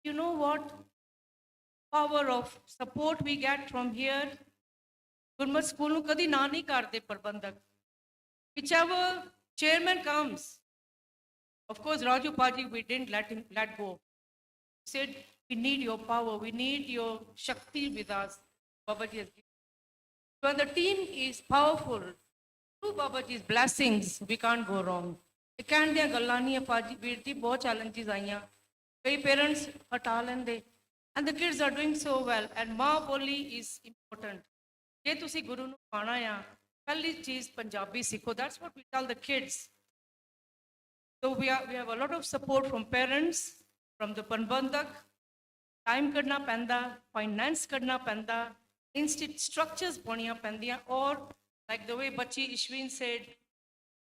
You know what power of support we get from here. Gurmat school ਨੂੰ ਕਦੀ ਨਾ ਨਹੀਂ ਕਰਦੇ ਪ੍ਰਬੰਧਕ। whichever chairman comes, of course, Raju Paji, we didn't let go. He said, we need your power, we need your Shakti with us. Babaji has given. When the team is powerful, through Babaji's blessings, we can't go wrong. ਇਹ ਕਹਿਣ ਦੀਆਂ ਗੱਲਾਂ ਨਹੀਂ ਆਪਾਂ ਜੀ ਵੀਰ ਜੀ, ਬਹੁਤ challenges ਆਈਆਂ, ਕਈ ਪੇਰੈਂਟਸ ਹਟਾ ਲੈਂਦੇ and the kids are doing so well and ਮਾਂ ਬੋਲੀ ਇਜ਼ ਇੰਪੋਰਟੈਂਟ। ਜੇ ਤੁਸੀਂ ਗੁਰੂ ਨੂੰ ਪਾਉਣਾ ਆ, ਪਹਿਲੀ ਚੀਜ਼ ਪੰਜਾਬੀ ਸਿੱਖੋ। That's what we tell the kids. So we have a lot of support from parents, from the prabandhak. Time ਕੱਢਣਾ ਪੈਂਦਾ, ਫਾਈਨੈਂਸ ਕੱਢਣਾ ਪੈਂਦਾ, ਸਟਰਕਚਰਸ ਪਾਉਣੀਆਂ ਪੈਂਦੀਆਂ, ਔਰ ਲਾਈਕ ਦ ਵੇ ਬੱਚੀ Ishveen said,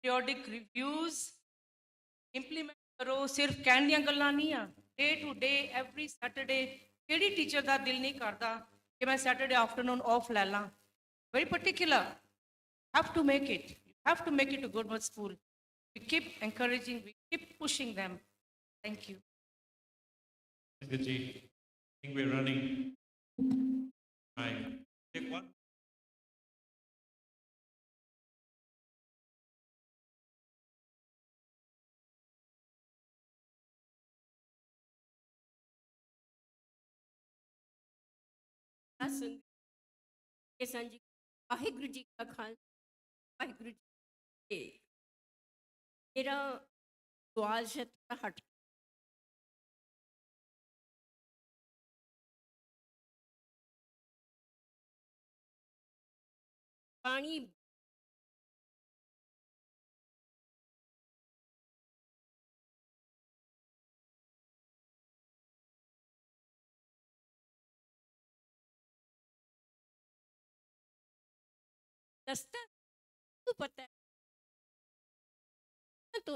periodic reviews implement ਕਰੋ। ਸਿਰਫ ਕਹਿਣ ਦੀਆਂ ਗੱਲਾਂ ਨਹੀਂ ਆ, day to day every Saturday. ਕਿਹੜੀ ਟੀਚਰ ਦਾ ਦਿਲ ਨਹੀਂ ਕਰਦਾ ਕਿ ਮੈਂ ਸੈਟਰਡੇ ਆਫਟਰਨੂਨ ਆਫ ਲੈ ਲਾਂ? Very particular, have to make it, have to make it to Gurmat school. We keep encouraging, we keep pushing them. Thank you. Thank you, Ji. I think we're running. Right. Take one. जी वाहिगुरु जी का खालसा वाहिगुरु जी की फतेह। मेरा सवाल से थोड़ा हट पानी रास्ता तो पता है तो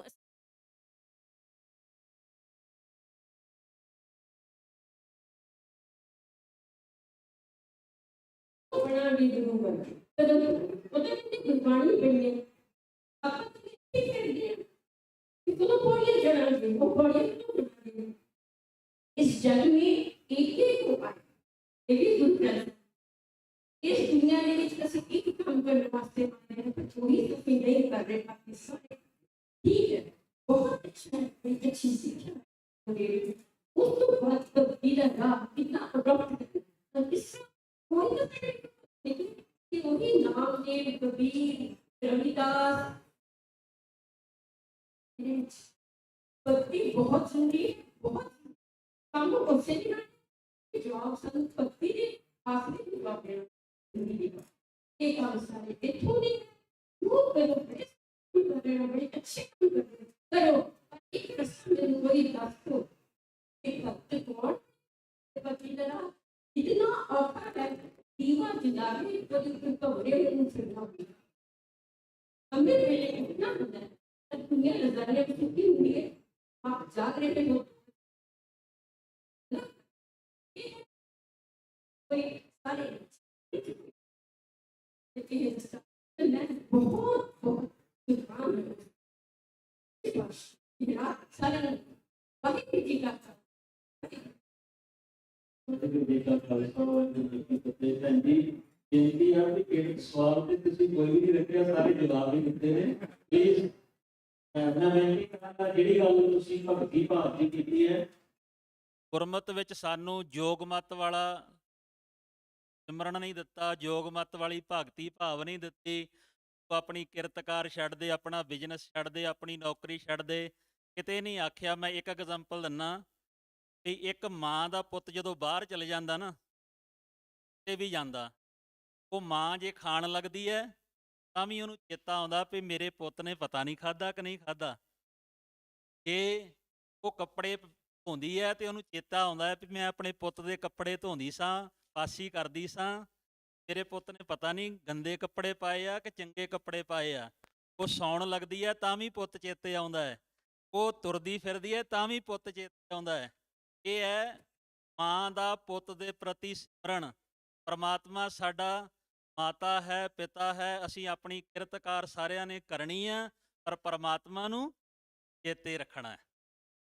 बना भी दूंगा तो पता नहीं गुरबानी पढ़ने आप तो कर दिया कितना पढ़िए जरा दे वो पढ़िए इस जग में एक एक उपाय एक गुरबानी इस दुनिया में किसी एक काम करने वास्ते आए हैं, पर कोई तो नहीं कर रहे बाकी सारे ठीक है, बहुत अच्छा है, बड़ी अच्छी शिक्षा है। उस तो बात तो इधर कितना अडॉप्ट है, इससे कोई तो लेकिन कि वही नामदेव, कबीर, रविदास भक्ति बहुत सुंदर है, बहुत कामों को से नहीं जवाब संत भक्ति ने आखिरी जवाब देना एक सारे इतों ने वो करो बड़े अच्छे काम करो एक रस्म में कोई दास्तों एक भक्त कौन पति लड़ा इतना औखा है दीवा जिलावे पति को बड़े उनसे ना हमें पहले कितना होता है दुनिया नजारे में छुट्टी हुई है आप जाग रहे हो कोई सारे बहुत बहुत सारे वाहिगुरु जी का बेनती है कि एक सवाल पे ਤੁਸੀਂ ਕੋਈ ਵੀ ਨਹੀਂ ਰੱਖਿਆ, ਸਾਰੇ ਜਵਾਬ ਹੀ ਦਿੱਤੇ ਨੇ। ਪਲੀਜ਼ ਮੈਂ ਬੇਨਤੀ ਕਰਾਂਗਾ ਜਿਹੜੀ ਗੱਲ ਤੁਸੀਂ ਭਗਤੀ ਭਾਵ ਦੀ ਕੀਤੀ ਹੈ। ਗੁਰਮਤ ਵਿੱਚ ਸਾਨੂੰ ਜੋਗ ਮਤ ਵਾਲਾ ਸਿਮਰਨ ਨਹੀਂ ਦਿੱਤਾ, ਜੋਗ ਮਤ ਵਾਲੀ ਭਗਤੀ ਭਾਵ ਨਹੀਂ ਦਿੱਤੀ। ਉਹ ਆਪਣੀ ਕਿਰਤਕਾਰ ਛੱਡ ਦੇ, ਆਪਣਾ ਬਿਜ਼ਨਸ ਛੱਡ ਦੇ, ਆਪਣੀ ਨੌਕਰੀ ਛੱਡ ਦੇ, ਕਿਤੇ ਨਹੀਂ ਆਖਿਆ। ਮੈਂ ਇੱਕ ਐਗਜ਼ਾਮਪਲ ਦਿੰਦਾ ਕਿ ਇੱਕ ਮਾਂ ਦਾ ਪੁੱਤ ਜਦੋਂ ਬਾਹਰ ਚਲੇ ਜਾਂਦਾ ਨਾ, ਕਿਤੇ ਵੀ ਜਾਂਦਾ, ਉਹ ਮਾਂ ਜੇ ਖਾਣ ਲੱਗਦੀ ਹੈ ਤਾਂ ਵੀ ਉਹਨੂੰ ਚੇਤਾ ਆਉਂਦਾ ਵੀ ਮੇਰੇ ਪੁੱਤ ਨੇ ਪਤਾ ਨਹੀਂ ਖਾਧਾ ਕਿ ਨਹੀਂ ਖਾਧਾ। ਜੇ ਉਹ ਕੱਪੜੇ ਧੋਂਦੀ ਹੈ ਤੇ ਉਹਨੂੰ ਚੇਤਾ ਆਉਂਦਾ ਹੈ ਵੀ ਮੈਂ ਆਪਣੇ ਪੁੱਤ ਦੇ ਕੱਪੜੇ ਧੋਂਦੀ ਸਾਂ, ਪਾਸੀ ਕਰਦੀ ਸਾਂ, ਮੇਰੇ ਪੁੱਤ ਨੇ ਪਤਾ ਨਹੀਂ ਗੰਦੇ ਕੱਪੜੇ ਪਾਏ ਆ ਕਿ ਚੰਗੇ ਕੱਪੜੇ ਪਾਏ ਆ। ਉਹ ਸੌਣ ਲੱਗਦੀ ਹੈ ਤਾਂ ਵੀ ਪੁੱਤ ਚੇਤੇ ਆਉਂਦਾ ਹੈ, ਉਹ ਤੁਰਦੀ ਫਿਰਦੀ ਹੈ ਤਾਂ ਵੀ ਪੁੱਤ ਚੇਤੇ ਆਉਂਦਾ ਹੈ। ਇਹ ਹੈ ਮਾਂ ਦਾ ਪੁੱਤ ਦੇ ਪ੍ਰਤੀ ਸਿਮਰਨ। ਪਰਮਾਤਮਾ ਸਾਡਾ ਮਾਤਾ ਹੈ, ਪਿਤਾ ਹੈ, ਅਸੀਂ ਆਪਣੀ ਕਿਰਤਕਾਰ ਸਾਰਿਆਂ ਨੇ ਕਰਨੀ ਆ, ਪਰ ਪਰਮਾਤਮਾ ਨੂੰ ਚੇਤੇ ਰੱਖਣਾ ਹੈ।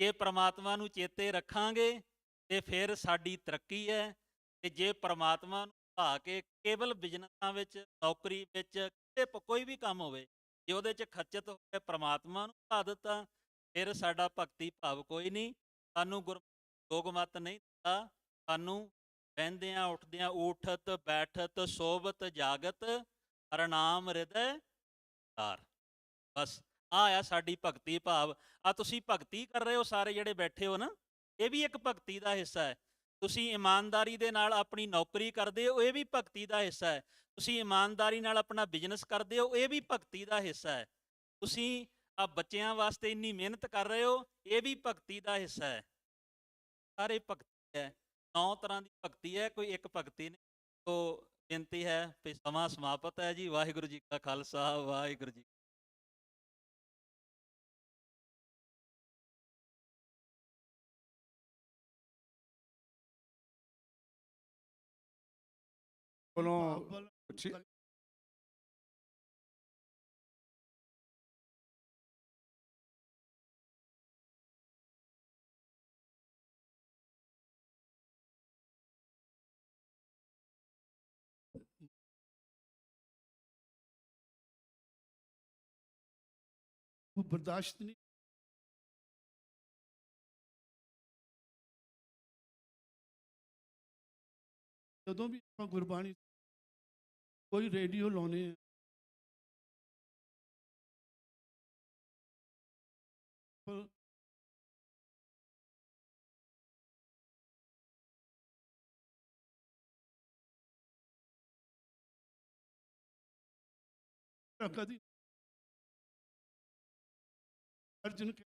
ਜੇ ਪਰਮਾਤਮਾ ਨੂੰ ਚੇਤੇ ਰੱਖਾਂਗੇ ਤੇ ਫਿਰ ਸਾਡੀ ਤਰੱਕੀ ਹੈ। ਤੇ ਜੇ ਪਰਮਾਤਮਾ ਨੂੰ ਭੁਲਾ ਕੇ ਕੇਵਲ ਬਿਜ਼ਨਸਾਂ ਵਿੱਚ, ਨੌਕਰੀ ਵਿੱਚ, ਕੋਈ ਵੀ ਕੰਮ ਹੋਵੇ, ਜੇ ਉਹਦੇ 'ਚ ਖਚਤ ਹੋ ਕੇ ਪਰਮਾਤਮਾ ਨੂੰ ਭੁਲਾ ਦਿੱਤਾ, ਫਿਰ ਸਾਡਾ ਭਗਤੀ ਭਾਵ ਕੋਈ ਨਹੀਂ। ਸਾਨੂੰ ਯੋਗ ਮਤ ਨਹੀਂ ਦਿੱਤਾ, ਸਾਨੂੰ ਬਹਿੰਦਿਆਂ ਉੱਠਦਿਆਂ ਊਠਤ ਬੈਠਤ ਸੋਵਤ ਜਾਗਤ ਹਰਨਾਮ ਹਿਰਦੈ ਧਾਰ, ਬਸ ਆ ਸਾਡੀ ਭਗਤੀ ਭਾਵ। ਆ ਤੁਸੀਂ ਭਗਤੀ ਕਰ ਰਹੇ ਹੋ ਸਾਰੇ ਜਿਹੜੇ ਬੈਠੇ ਹੋ ਨਾ, ਇਹ ਵੀ ਇੱਕ ਭਗਤੀ ਦਾ ਹਿੱਸਾ ਹੈ। ਤੁਸੀਂ ਇਮਾਨਦਾਰੀ ਦੇ ਨਾਲ ਆਪਣੀ ਨੌਕਰੀ ਕਰਦੇ ਹੋ, ਇਹ ਵੀ ਭਗਤੀ ਦਾ ਹਿੱਸਾ ਹੈ। ਤੁਸੀਂ ਇਮਾਨਦਾਰੀ ਨਾਲ ਆਪਣਾ ਬਿਜ਼ਨਸ ਕਰਦੇ ਹੋ, ਇਹ ਵੀ ਭਗਤੀ ਦਾ ਹਿੱਸਾ ਹੈ। ਤੁਸੀਂ ਆ ਬੱਚਿਆਂ ਵਾਸਤੇ ਇੰਨੀ ਮਿਹਨਤ ਕਰ ਰਹੇ ਹੋ, ਇਹ ਵੀ ਭਗਤੀ ਦਾ ਹਿੱਸਾ ਹੈ। ਸਾਰੇ ਭਗਤੀ ਹੈ, 9 ਤਰ੍ਹਾਂ ਦੀ ਭਗਤੀ ਹੈ, ਕੋਈ ਇੱਕ ਭਗਤੀ ਨਹੀਂ। ਤੋ ਬੇਨਤੀ ਹੈ ਵੀ ਸਮਾਂ ਸਮਾਪਤ ਹੈ ਜੀ। ਵਾਹਿਗੁਰੂ ਜੀ ਕਾ ਖਾਲਸਾ, ਵਾਹਿਗੁਰੂ ਜੀ। वो बर्दाश्त नहीं। ਜਦੋਂ ਵੀ ਆਪਾਂ ਗੁਰਬਾਣੀ ਕੋਈ ਰੇਡੀਓ ਲਾਉਣੇ ਆ, ਕਦੀ अर्जुन के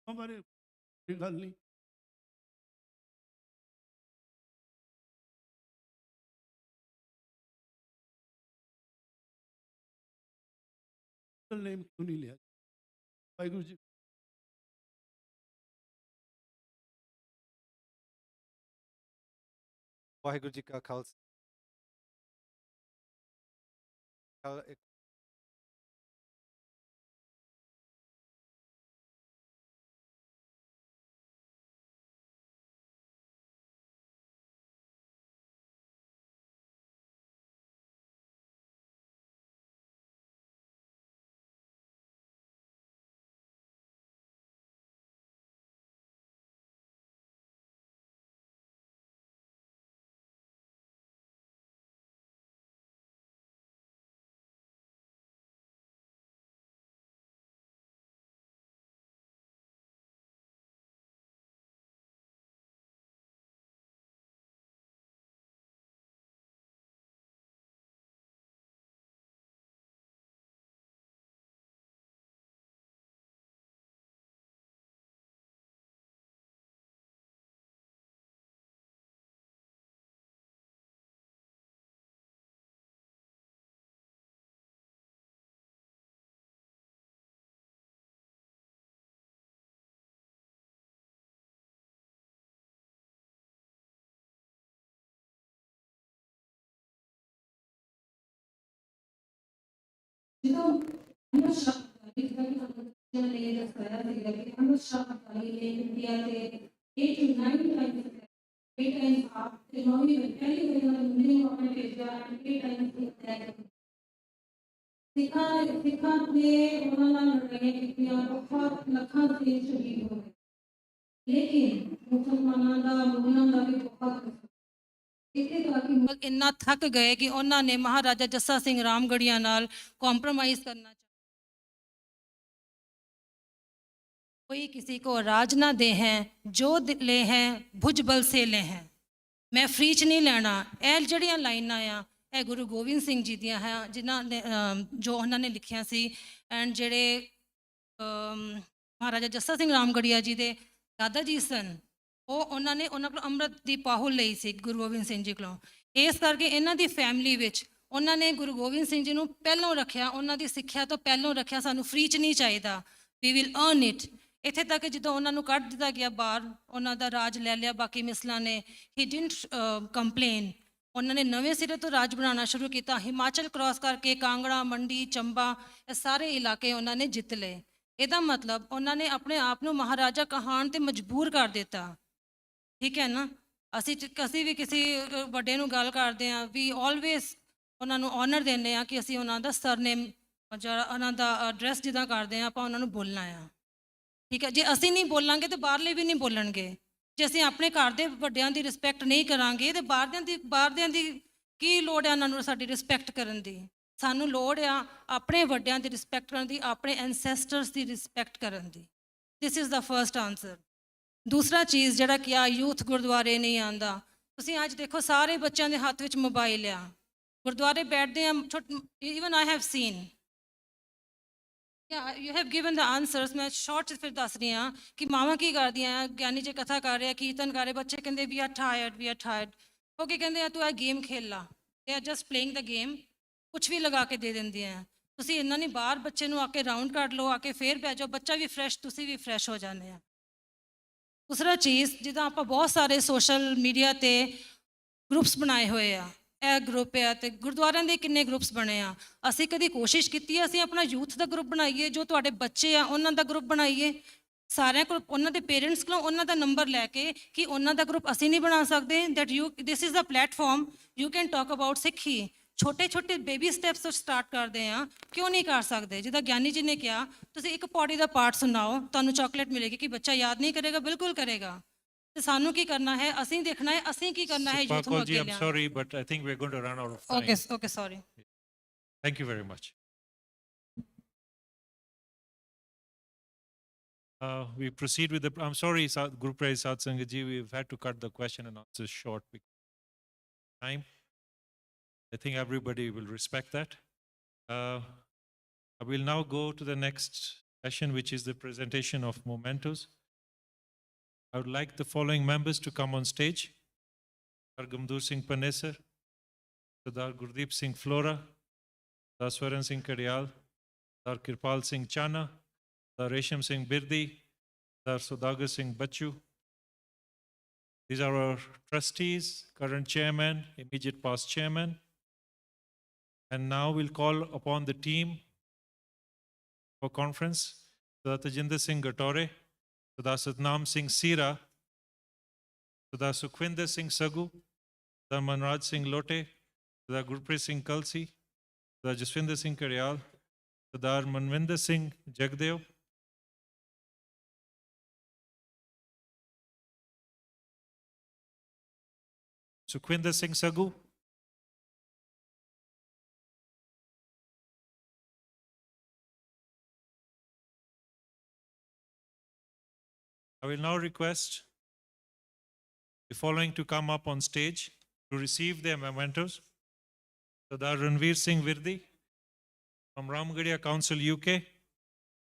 हमारे गल नहीं नेम क्यों नहीं लिया। वाहिगुरु जी वाहिगुरु जी का खालसा। ਇੰਨਾ ਥੱਕ ਗਏ ਕਿ ਉਹਨਾਂ ਨੇ ਮਹਾਰਾਜਾ ਜੱਸਾ ਸਿੰਘ ਰਾਮਗੜੀਆ ਨਾਲ ਕੰਪਰੋਮਾਈਜ਼ ਕਰਨਾ। कोई किसी को राज ना दे हैं, जो ले हैं भुजबल से ले हैं। मैं फ्री च नहीं लेना। ਇਹ ਜਿਹੜੀਆਂ ਲਾਈਨਾਂ ਆ ਇਹ ਗੁਰੂ ਗੋਬਿੰਦ ਸਿੰਘ ਜੀ ਦੀਆਂ ਹੈ, ਜਿਨ੍ਹਾਂ ਨੇ ਜੋ ਉਹਨਾਂ ਨੇ ਲਿਖਿਆ ਸੀ। ਐਂਡ ਜਿਹੜੇ ਮਹਾਰਾਜਾ ਜੱਸਾ ਸਿੰਘ ਰਾਮਗੜੀਆ ਜੀ ਦੇ ਦਾਦਾ ਜੀ ਸਨ, ਉਹਨਾਂ ਨੇ ਉਹਨਾਂ ਕੋਲ ਅੰਮ੍ਰਿਤ ਦੀ ਪਾਹੁਲ ਲਈ ਸੀ ਗੁਰੂ ਗੋਬਿੰਦ ਸਿੰਘ ਜੀ ਕੋਲੋਂ। ਇਸ ਕਰਕੇ ਇਹਨਾਂ ਦੀ ਫੈਮਿਲੀ ਵਿੱਚ ਉਹਨਾਂ ਨੇ ਗੁਰੂ ਗੋਬਿੰਦ ਸਿੰਘ ਜੀ ਨੂੰ ਪਹਿਲੋਂ ਰੱਖਿਆ, ਉਹਨਾਂ ਦੀ ਸਿੱਖਿਆ ਤੋਂ ਪਹਿਲੋਂ ਰੱਖਿਆ। ਸਾਨੂੰ ਫਰੀ ਚ ਨਹੀਂ ਚਾਹੀਦਾ, ਵੀ ਵਿਲ ਅਰਨ ਇਟ। ਇੱਥੇ ਤੱਕ ਜਦੋਂ ਉਹਨਾਂ ਨੂੰ ਕੱਢ ਦਿੱਤਾ ਗਿਆ ਬਾਹਰ, ਉਹਨਾਂ ਦਾ ਰਾਜ ਲੈ ਲਿਆ ਬਾਕੀ ਮਿਸਲਾਂ ਨੇ, ਹੀ ਡਿਡਨਟ ਕੰਪਲੇਨ। ਉਹਨਾਂ ਨੇ ਨਵੇਂ ਸਿਰੇ ਤੋਂ ਰਾਜ ਬਣਾਉਣਾ ਸ਼ੁਰੂ ਕੀਤਾ। ਹਿਮਾਚਲ ਕ੍ਰਾਸ ਕਰਕੇ ਕਾਂਗੜਾ, ਮੰਡੀ, ਚੰਬਾ, ਇਹ ਸਾਰੇ ਇਲਾਕੇ ਉਹਨਾਂ ਨੇ ਜਿੱਤ ਲਏ। ਇਹਦਾ ਮਤਲਬ ਉਹਨਾਂ ਨੇ ਆਪਣੇ ਆਪ ਨੂੰ ਮਹਾਰਾਜਾ ਕਹਾਣ ਤੇ ਮਜਬੂਰ ਕਰ ਦਿੱਤਾ। ਠੀਕ ਹੈ ਨਾ। ਅਸੀਂ ਵੀ ਕਿਸੇ ਵੱਡੇ ਨੂੰ ਗੱਲ ਕਰਦੇ ਹਾਂ, ਵੀ ਆਲਵੇਜ਼ ਉਹਨਾਂ ਨੂੰ ਆਨਰ ਦਿੰਦੇ ਹਾਂ ਕਿ ਅਸੀਂ ਉਹਨਾਂ ਦਾ ਸਰਨੇਮ, ਜਿਹੜਾ ਉਹਨਾਂ ਦਾ ਐਡਰੈਸ ਜਿੱਦਾਂ ਕਰਦੇ ਹਾਂ ਆਪਾਂ ਉਹਨਾਂ ਨੂੰ ਬੋਲਣਾ ਆ। ਠੀਕ ਹੈ। ਜੇ ਅਸੀਂ ਨਹੀਂ ਬੋਲਾਂਗੇ ਤਾਂ ਬਾਹਰਲੇ ਵੀ ਨਹੀਂ ਬੋਲਣਗੇ। ਜੇ ਅਸੀਂ ਆਪਣੇ ਘਰ ਦੇ ਵੱਡਿਆਂ ਦੀ ਰਿਸਪੈਕਟ ਨਹੀਂ ਕਰਾਂਗੇ ਤੇ ਬਾਹਰਦਿਆਂ ਦੀ ਕੀ ਲੋੜ ਹੈ ਉਹਨਾਂ ਨੂੰ ਸਾਡੀ ਰਿਸਪੈਕਟ ਕਰਨ ਦੀ। ਸਾਨੂੰ ਲੋੜ ਆ ਆਪਣੇ ਵੱਡਿਆਂ ਦੀ ਰਿਸਪੈਕਟ ਕਰਨ ਦੀ, ਆਪਣੇ ਐਂਸੈਸਟਰਸ ਦੀ ਰਿਸਪੈਕਟ ਕਰਨ ਦੀ। This is the first answer. ਦੂਸਰਾ ਚੀਜ਼ ਜਿਹੜਾ ਕਿ ਆ ਯੂਥ ਗੁਰਦੁਆਰੇ ਨਹੀਂ ਆਉਂਦਾ, ਤੁਸੀਂ ਅੱਜ ਦੇਖੋ ਸਾਰੇ ਬੱਚਿਆਂ ਦੇ ਹੱਥ ਵਿੱਚ ਮੋਬਾਈਲ ਆ, ਗੁਰਦੁਆਰੇ ਬੈਠਦੇ ਆ, even I have seen, you have given the answers. ਮੈਂ ਸ਼ਾਰਟ 'ਚ ਫਿਰ ਦੱਸ ਰਹੀ ਹਾਂ ਕਿ ਮਾਵਾਂ ਕੀ ਕਰਦੀਆਂ, ਗਿਆਨੀ ਜੀ ਕਥਾ ਕਰ ਰਿਹਾ, ਕੀਰਤਨ ਕਰ ਰਹੇ, ਬੱਚੇ ਕਹਿੰਦੇ ਵੀ ਆਰ ਟਾਇਰਡ, ਉਹ ਕੀ ਕਹਿੰਦੇ ਆ, ਤੂੰ ਇਹ ਗੇਮ ਖੇਲ ਲਾ, they are just playing the game, ਕੁਛ ਵੀ ਲਗਾ ਕੇ ਦੇ ਦਿੰਦੀਆਂ ਆ। ਤੁਸੀਂ ਇੰਨਾ ਨਹੀਂ, ਬਾਹਰ ਬੱਚੇ ਨੂੰ ਆ ਕੇ ਰਾਊਂਡ ਕੱਢ ਲਓ, ਆ ਕੇ ਫੇਰ ਬਹਿ ਜਾਓ, ਬੱਚਾ ਵੀ ਫਰੈਸ਼, ਤੁਸੀਂ ਵੀ ਫਰੈਸ਼ ਹੋ ਜਾਂਦੇ ਆ। ਦੂਸਰਾ ਚੀਜ਼, ਜਿੱਦਾਂ ਆਪਾਂ ਬਹੁਤ ਸਾਰੇ ਸੋਸ਼ਲ ਮੀਡੀਆ 'ਤੇ ਗਰੁੱਪਸ ਬਣਾਏ ਹੋਏ ਆ, ਇਹ ਗਰੁੱਪ ਆ ਤੇ ਗੁਰਦੁਆਰਿਆਂ ਦੇ ਕਿੰਨੇ ਗਰੁੱਪਸ ਬਣੇ ਆ। ਅਸੀਂ ਕਦੀ ਕੋਸ਼ਿਸ਼ ਕੀਤੀ ਹੈ ਅਸੀਂ ਆਪਣਾ ਯੂਥ ਦਾ ਗਰੁੱਪ ਬਣਾਈਏ, ਜੋ ਤੁਹਾਡੇ ਬੱਚੇ ਆ ਉਹਨਾਂ ਦਾ ਗਰੁੱਪ ਬਣਾਈਏ, ਸਾਰਿਆਂ ਕੋਲ ਉਹਨਾਂ ਦੇ ਪੇਰੈਂਟਸ ਕੋਲੋਂ ਉਹਨਾਂ ਦਾ ਨੰਬਰ ਲੈ ਕੇ ਕਿ ਉਹਨਾਂ ਦਾ ਗਰੁੱਪ ਅਸੀਂ ਨਹੀਂ ਬਣਾ ਸਕਦੇ, this is the platform you can talk about ਸਿੱਖੀ। ਛੋਟੇ ਛੋਟੇ ਬੇਬੀ ਸਟੈਪਸ ਤੋਂ ਸਟਾਰਟ ਕਰਦੇ ਆ, ਕਿਉਂ ਨਹੀਂ ਕਰ ਸਕਦੇ? ਜਿੱਦਾਂ ਗਿਆਨੀ ਜੀ ਨੇ ਕਿਹਾ, ਤੁਸੀਂ ਇੱਕ ਪੌੜੀ ਦਾ ਪਾਠ ਸੁਣਾਓ, ਤੁਹਾਨੂੰ ਚਾਕਲੇਟ ਮਿਲੇਗੀ। ਕਿ ਬੱਚਾ ਯਾਦ ਨਹੀਂ ਕਰੇਗਾ? ਬਿਲਕੁਲ ਕਰੇਗਾ। ਤੇ ਸਾਨੂੰ ਕੀ ਕਰਨਾ ਹੈ? ਅਸੀਂ ਦੇਖਣਾ ਹੈ ਅਸੀਂ ਕੀ ਕਰਨਾ ਹੈ ਯੂਥ ਨੂੰ ਅੱਗੇ ਲਿਆਉਣਾ। I'm sorry, but I think we're going to run out of time. Okay, sorry. Thank you very much. We proceed with the, I'm sorry, Guru Praise Satsang Ji, we've had to cut the question and answers short because of time. I think everybody will respect that. I will now go to the next session, which is the presentation of mementos. I would like the following members to come on stage: Sardar Gamdur Singh Panesar, Sardar Gurdeep Singh Flora, Sardar Swaran Singh Kadyal, Sardar Kirpal Singh Chana, Sardar Resham Singh Birdi, Sardar Saudagar Singh Bachu. These are our trustees, current chairman, immediate past chairman. And now we'll call upon the team for conference: Sardar Tajinder Singh Gatore, Sardar Satnam Singh Sira, Sardar Sukhwinder Singh Sagu, Sardar Manraj Singh Lote, Sardar Gurpreet Singh Kalsi, Sardar Jaswinder Singh Karyal, Sardar Manvinder Singh Jagdeo, Sukhwinder Singh Sagu, I will now request the following to come up on stage to receive their mementos: Sardar Ranveer Singh Virdi from Ramgarhia Council UK,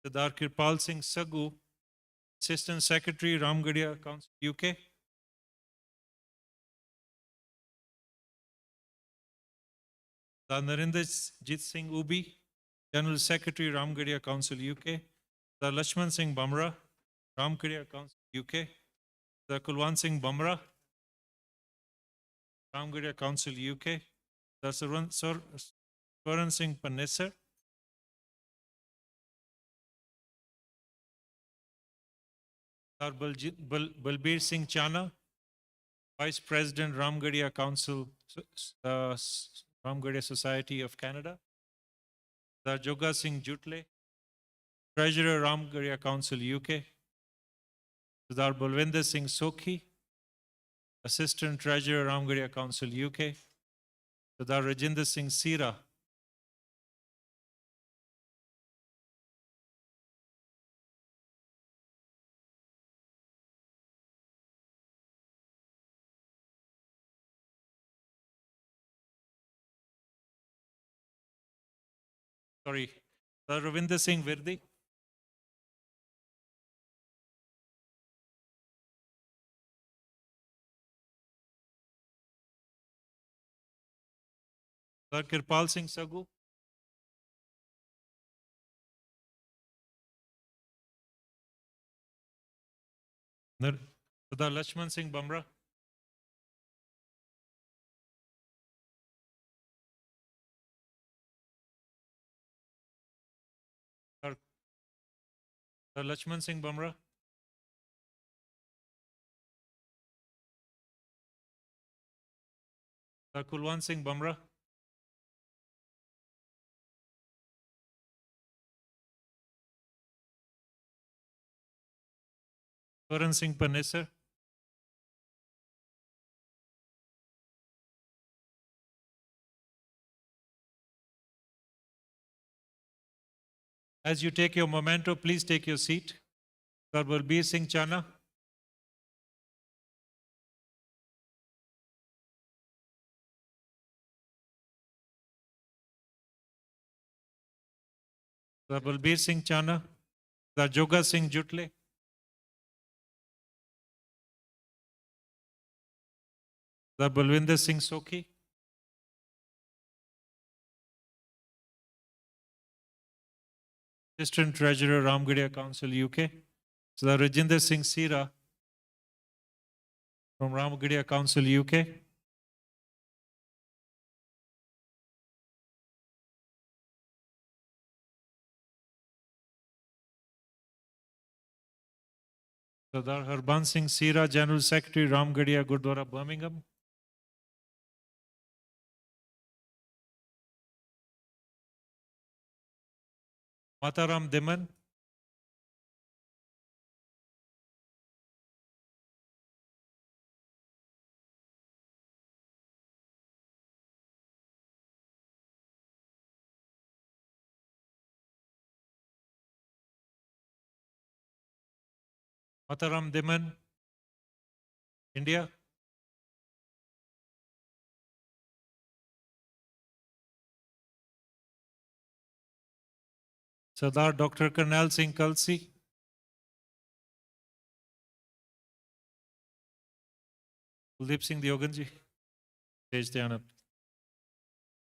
Sardar Kirpal Singh Sagu, Assistant Secretary, Ramgarhia Council UK, Sardar Narendrajit Singh Ubi, General Secretary, Ramgarhia Council UK, Sardar Lakshman Singh Bamra, Ramgarhia Council UK, Sardar Kulwant Singh Bamra, Ramgarhia Council UK, Sardar Swaran Singh Panesar, Sardar Balbir Singh Chana, Vice President, Ramgarhia Council, Ramgarhia Society of Canada, Sardar Joga Singh Jutle, Treasurer, Ramgarhia Council UK, Sardar Balwinder Singh Sokhi, Assistant Treasurer, Ramgarhia Council UK, Sardar Rajinder Singh Sira, Sardar Ravinder Singh Virdi, Sardar Kirpal Singh Sagu, Sardar Lakshman Singh Bamra, Sardar Lakshman Singh Bamra, Sardar Kulwant Singh Bamra, Swaran Singh Panesar, As you take your memento, please take your seat. Sir Balbir Singh Chana. Sir Balbir Singh Chana. Sir Joga Singh Jutle. Sir Balwinder Singh Sokhi. Assistant Treasurer, Ramgarhia Council, UK. Sir Rajinder Singh Sira from Ramgarhia Council, UK. Sardar Harban Singh Sira, General Secretary, Ramgarhia Gurdwara, Birmingham. Mataram Diman. Mataram Diman, India. Sardar Dr. Karnal Singh Kalsi. Kuldeep Singh Dioganji. Stage te aana.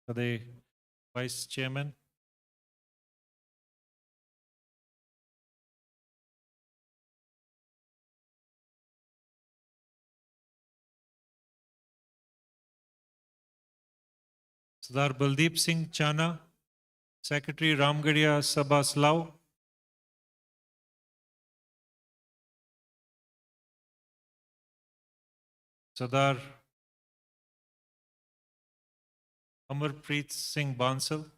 Kade Vice Chairman. Sardar Baldeep Singh Chana, Secretary, Ramgarhia Sabha Slough. Sardar Amarpreet Singh Bansal.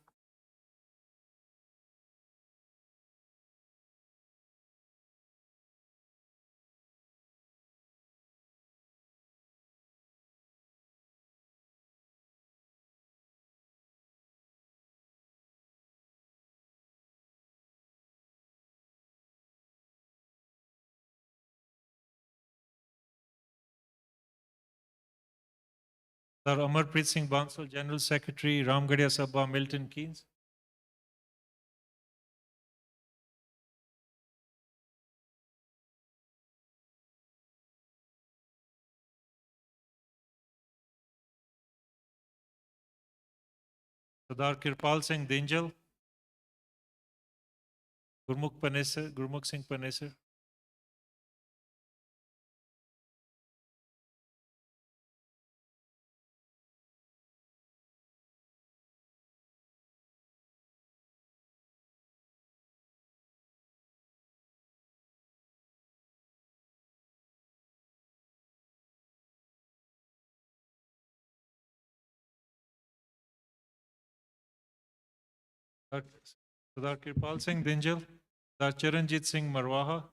Sardar Amarpreet Singh Bansal, General Secretary, Ramgarhia Sabha, Milton Keynes. Sardar Kirpal Singh Dinjal. Gurmukh Singh Panesar. Sardar Kirpal Singh Dinjal. Sardar Charanjit Singh Marwaha.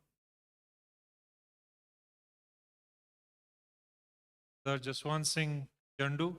Sardar Jaswant Singh Chandu.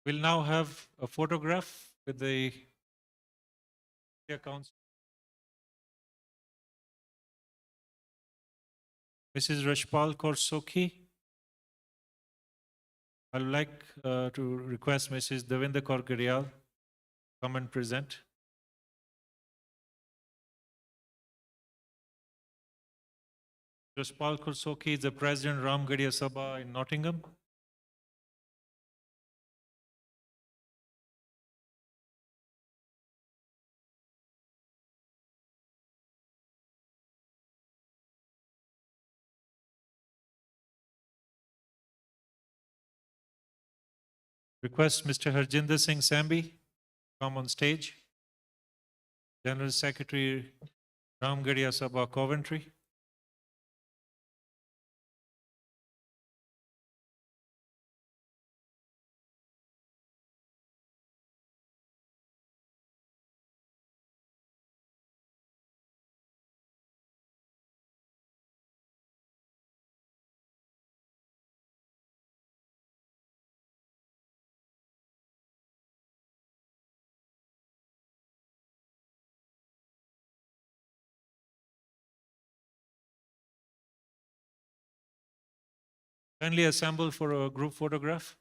We'll now have a photograph with the Council. Mrs. Rashpal Kaur Sokhi. I would like to request Mrs. Devinder Kaur Girial come and present. Rashpal Kaur Sokhi is the President Ramgarhia Sabha in Nottingham. Request Mr. Harjinder Singh Sambi come on stage. General Secretary RAMGARHIA Sabha Coventry. Kindly assemble for a group photograph.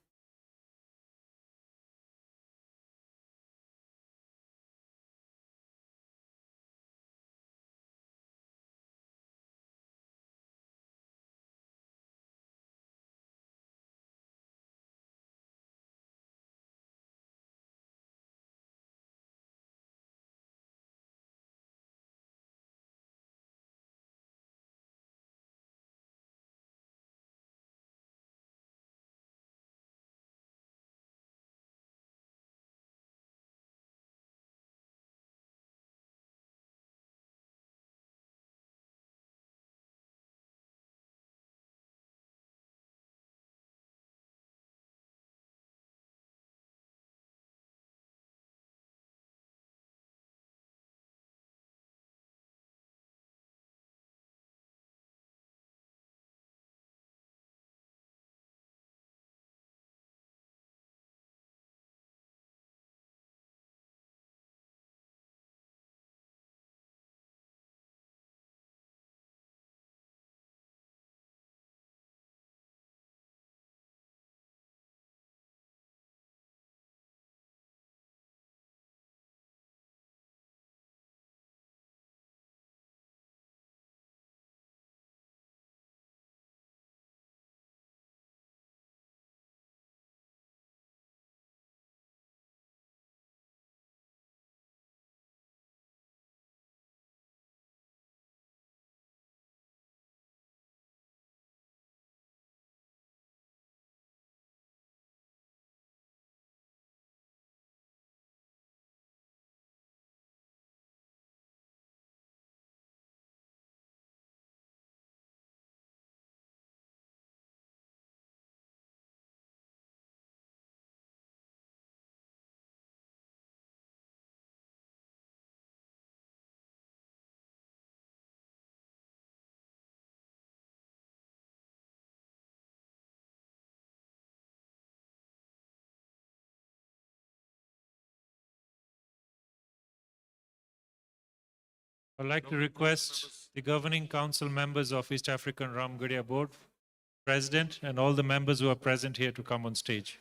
I'd like to request the governing council members of East African RAMGARHIA Board, President, and all the members who are present here to come on stage.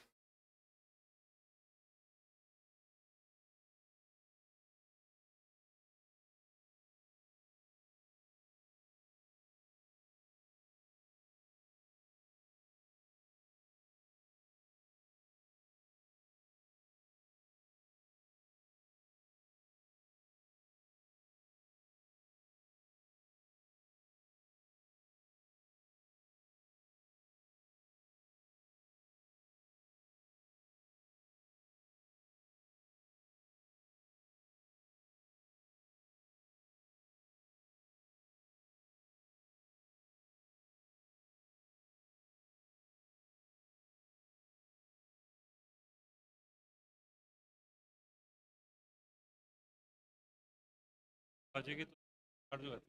आ जाएगी तो कर दो।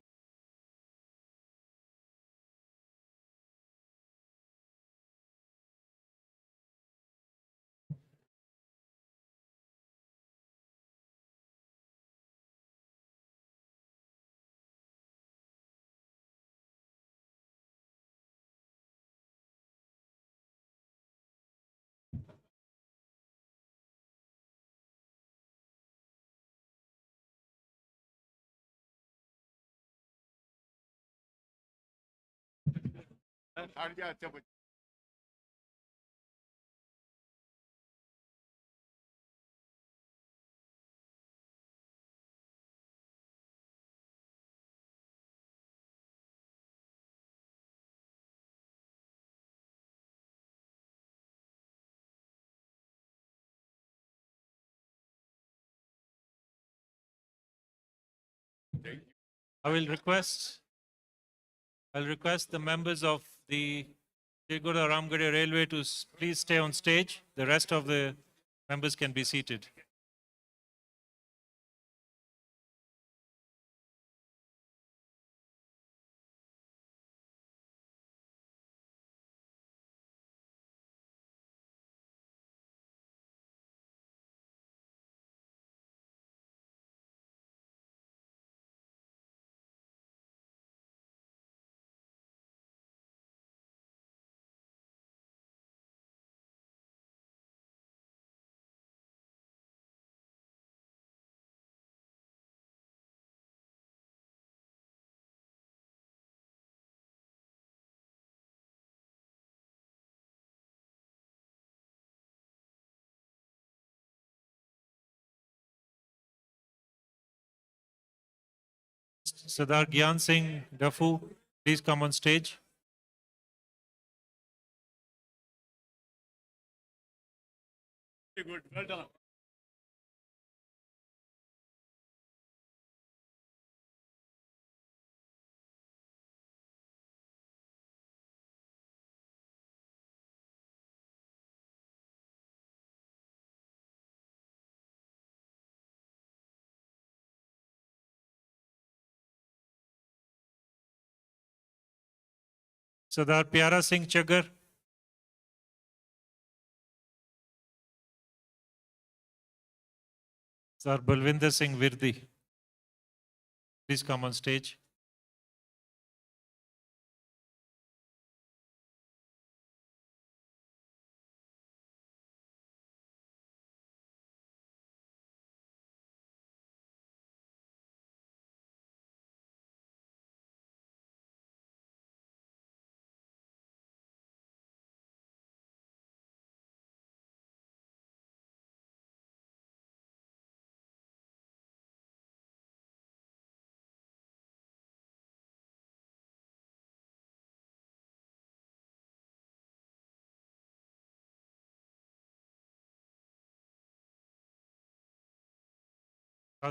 I will request the members of the Sri Guru Ramgarhia Railway to please stay on stage. The rest of the members can be seated. Sardar Gyan Singh Dafu, please come on stage. Very good, well done. Sardar Pyara Singh Chaggar. Sardar Balwinder Singh Virdi, please come on stage.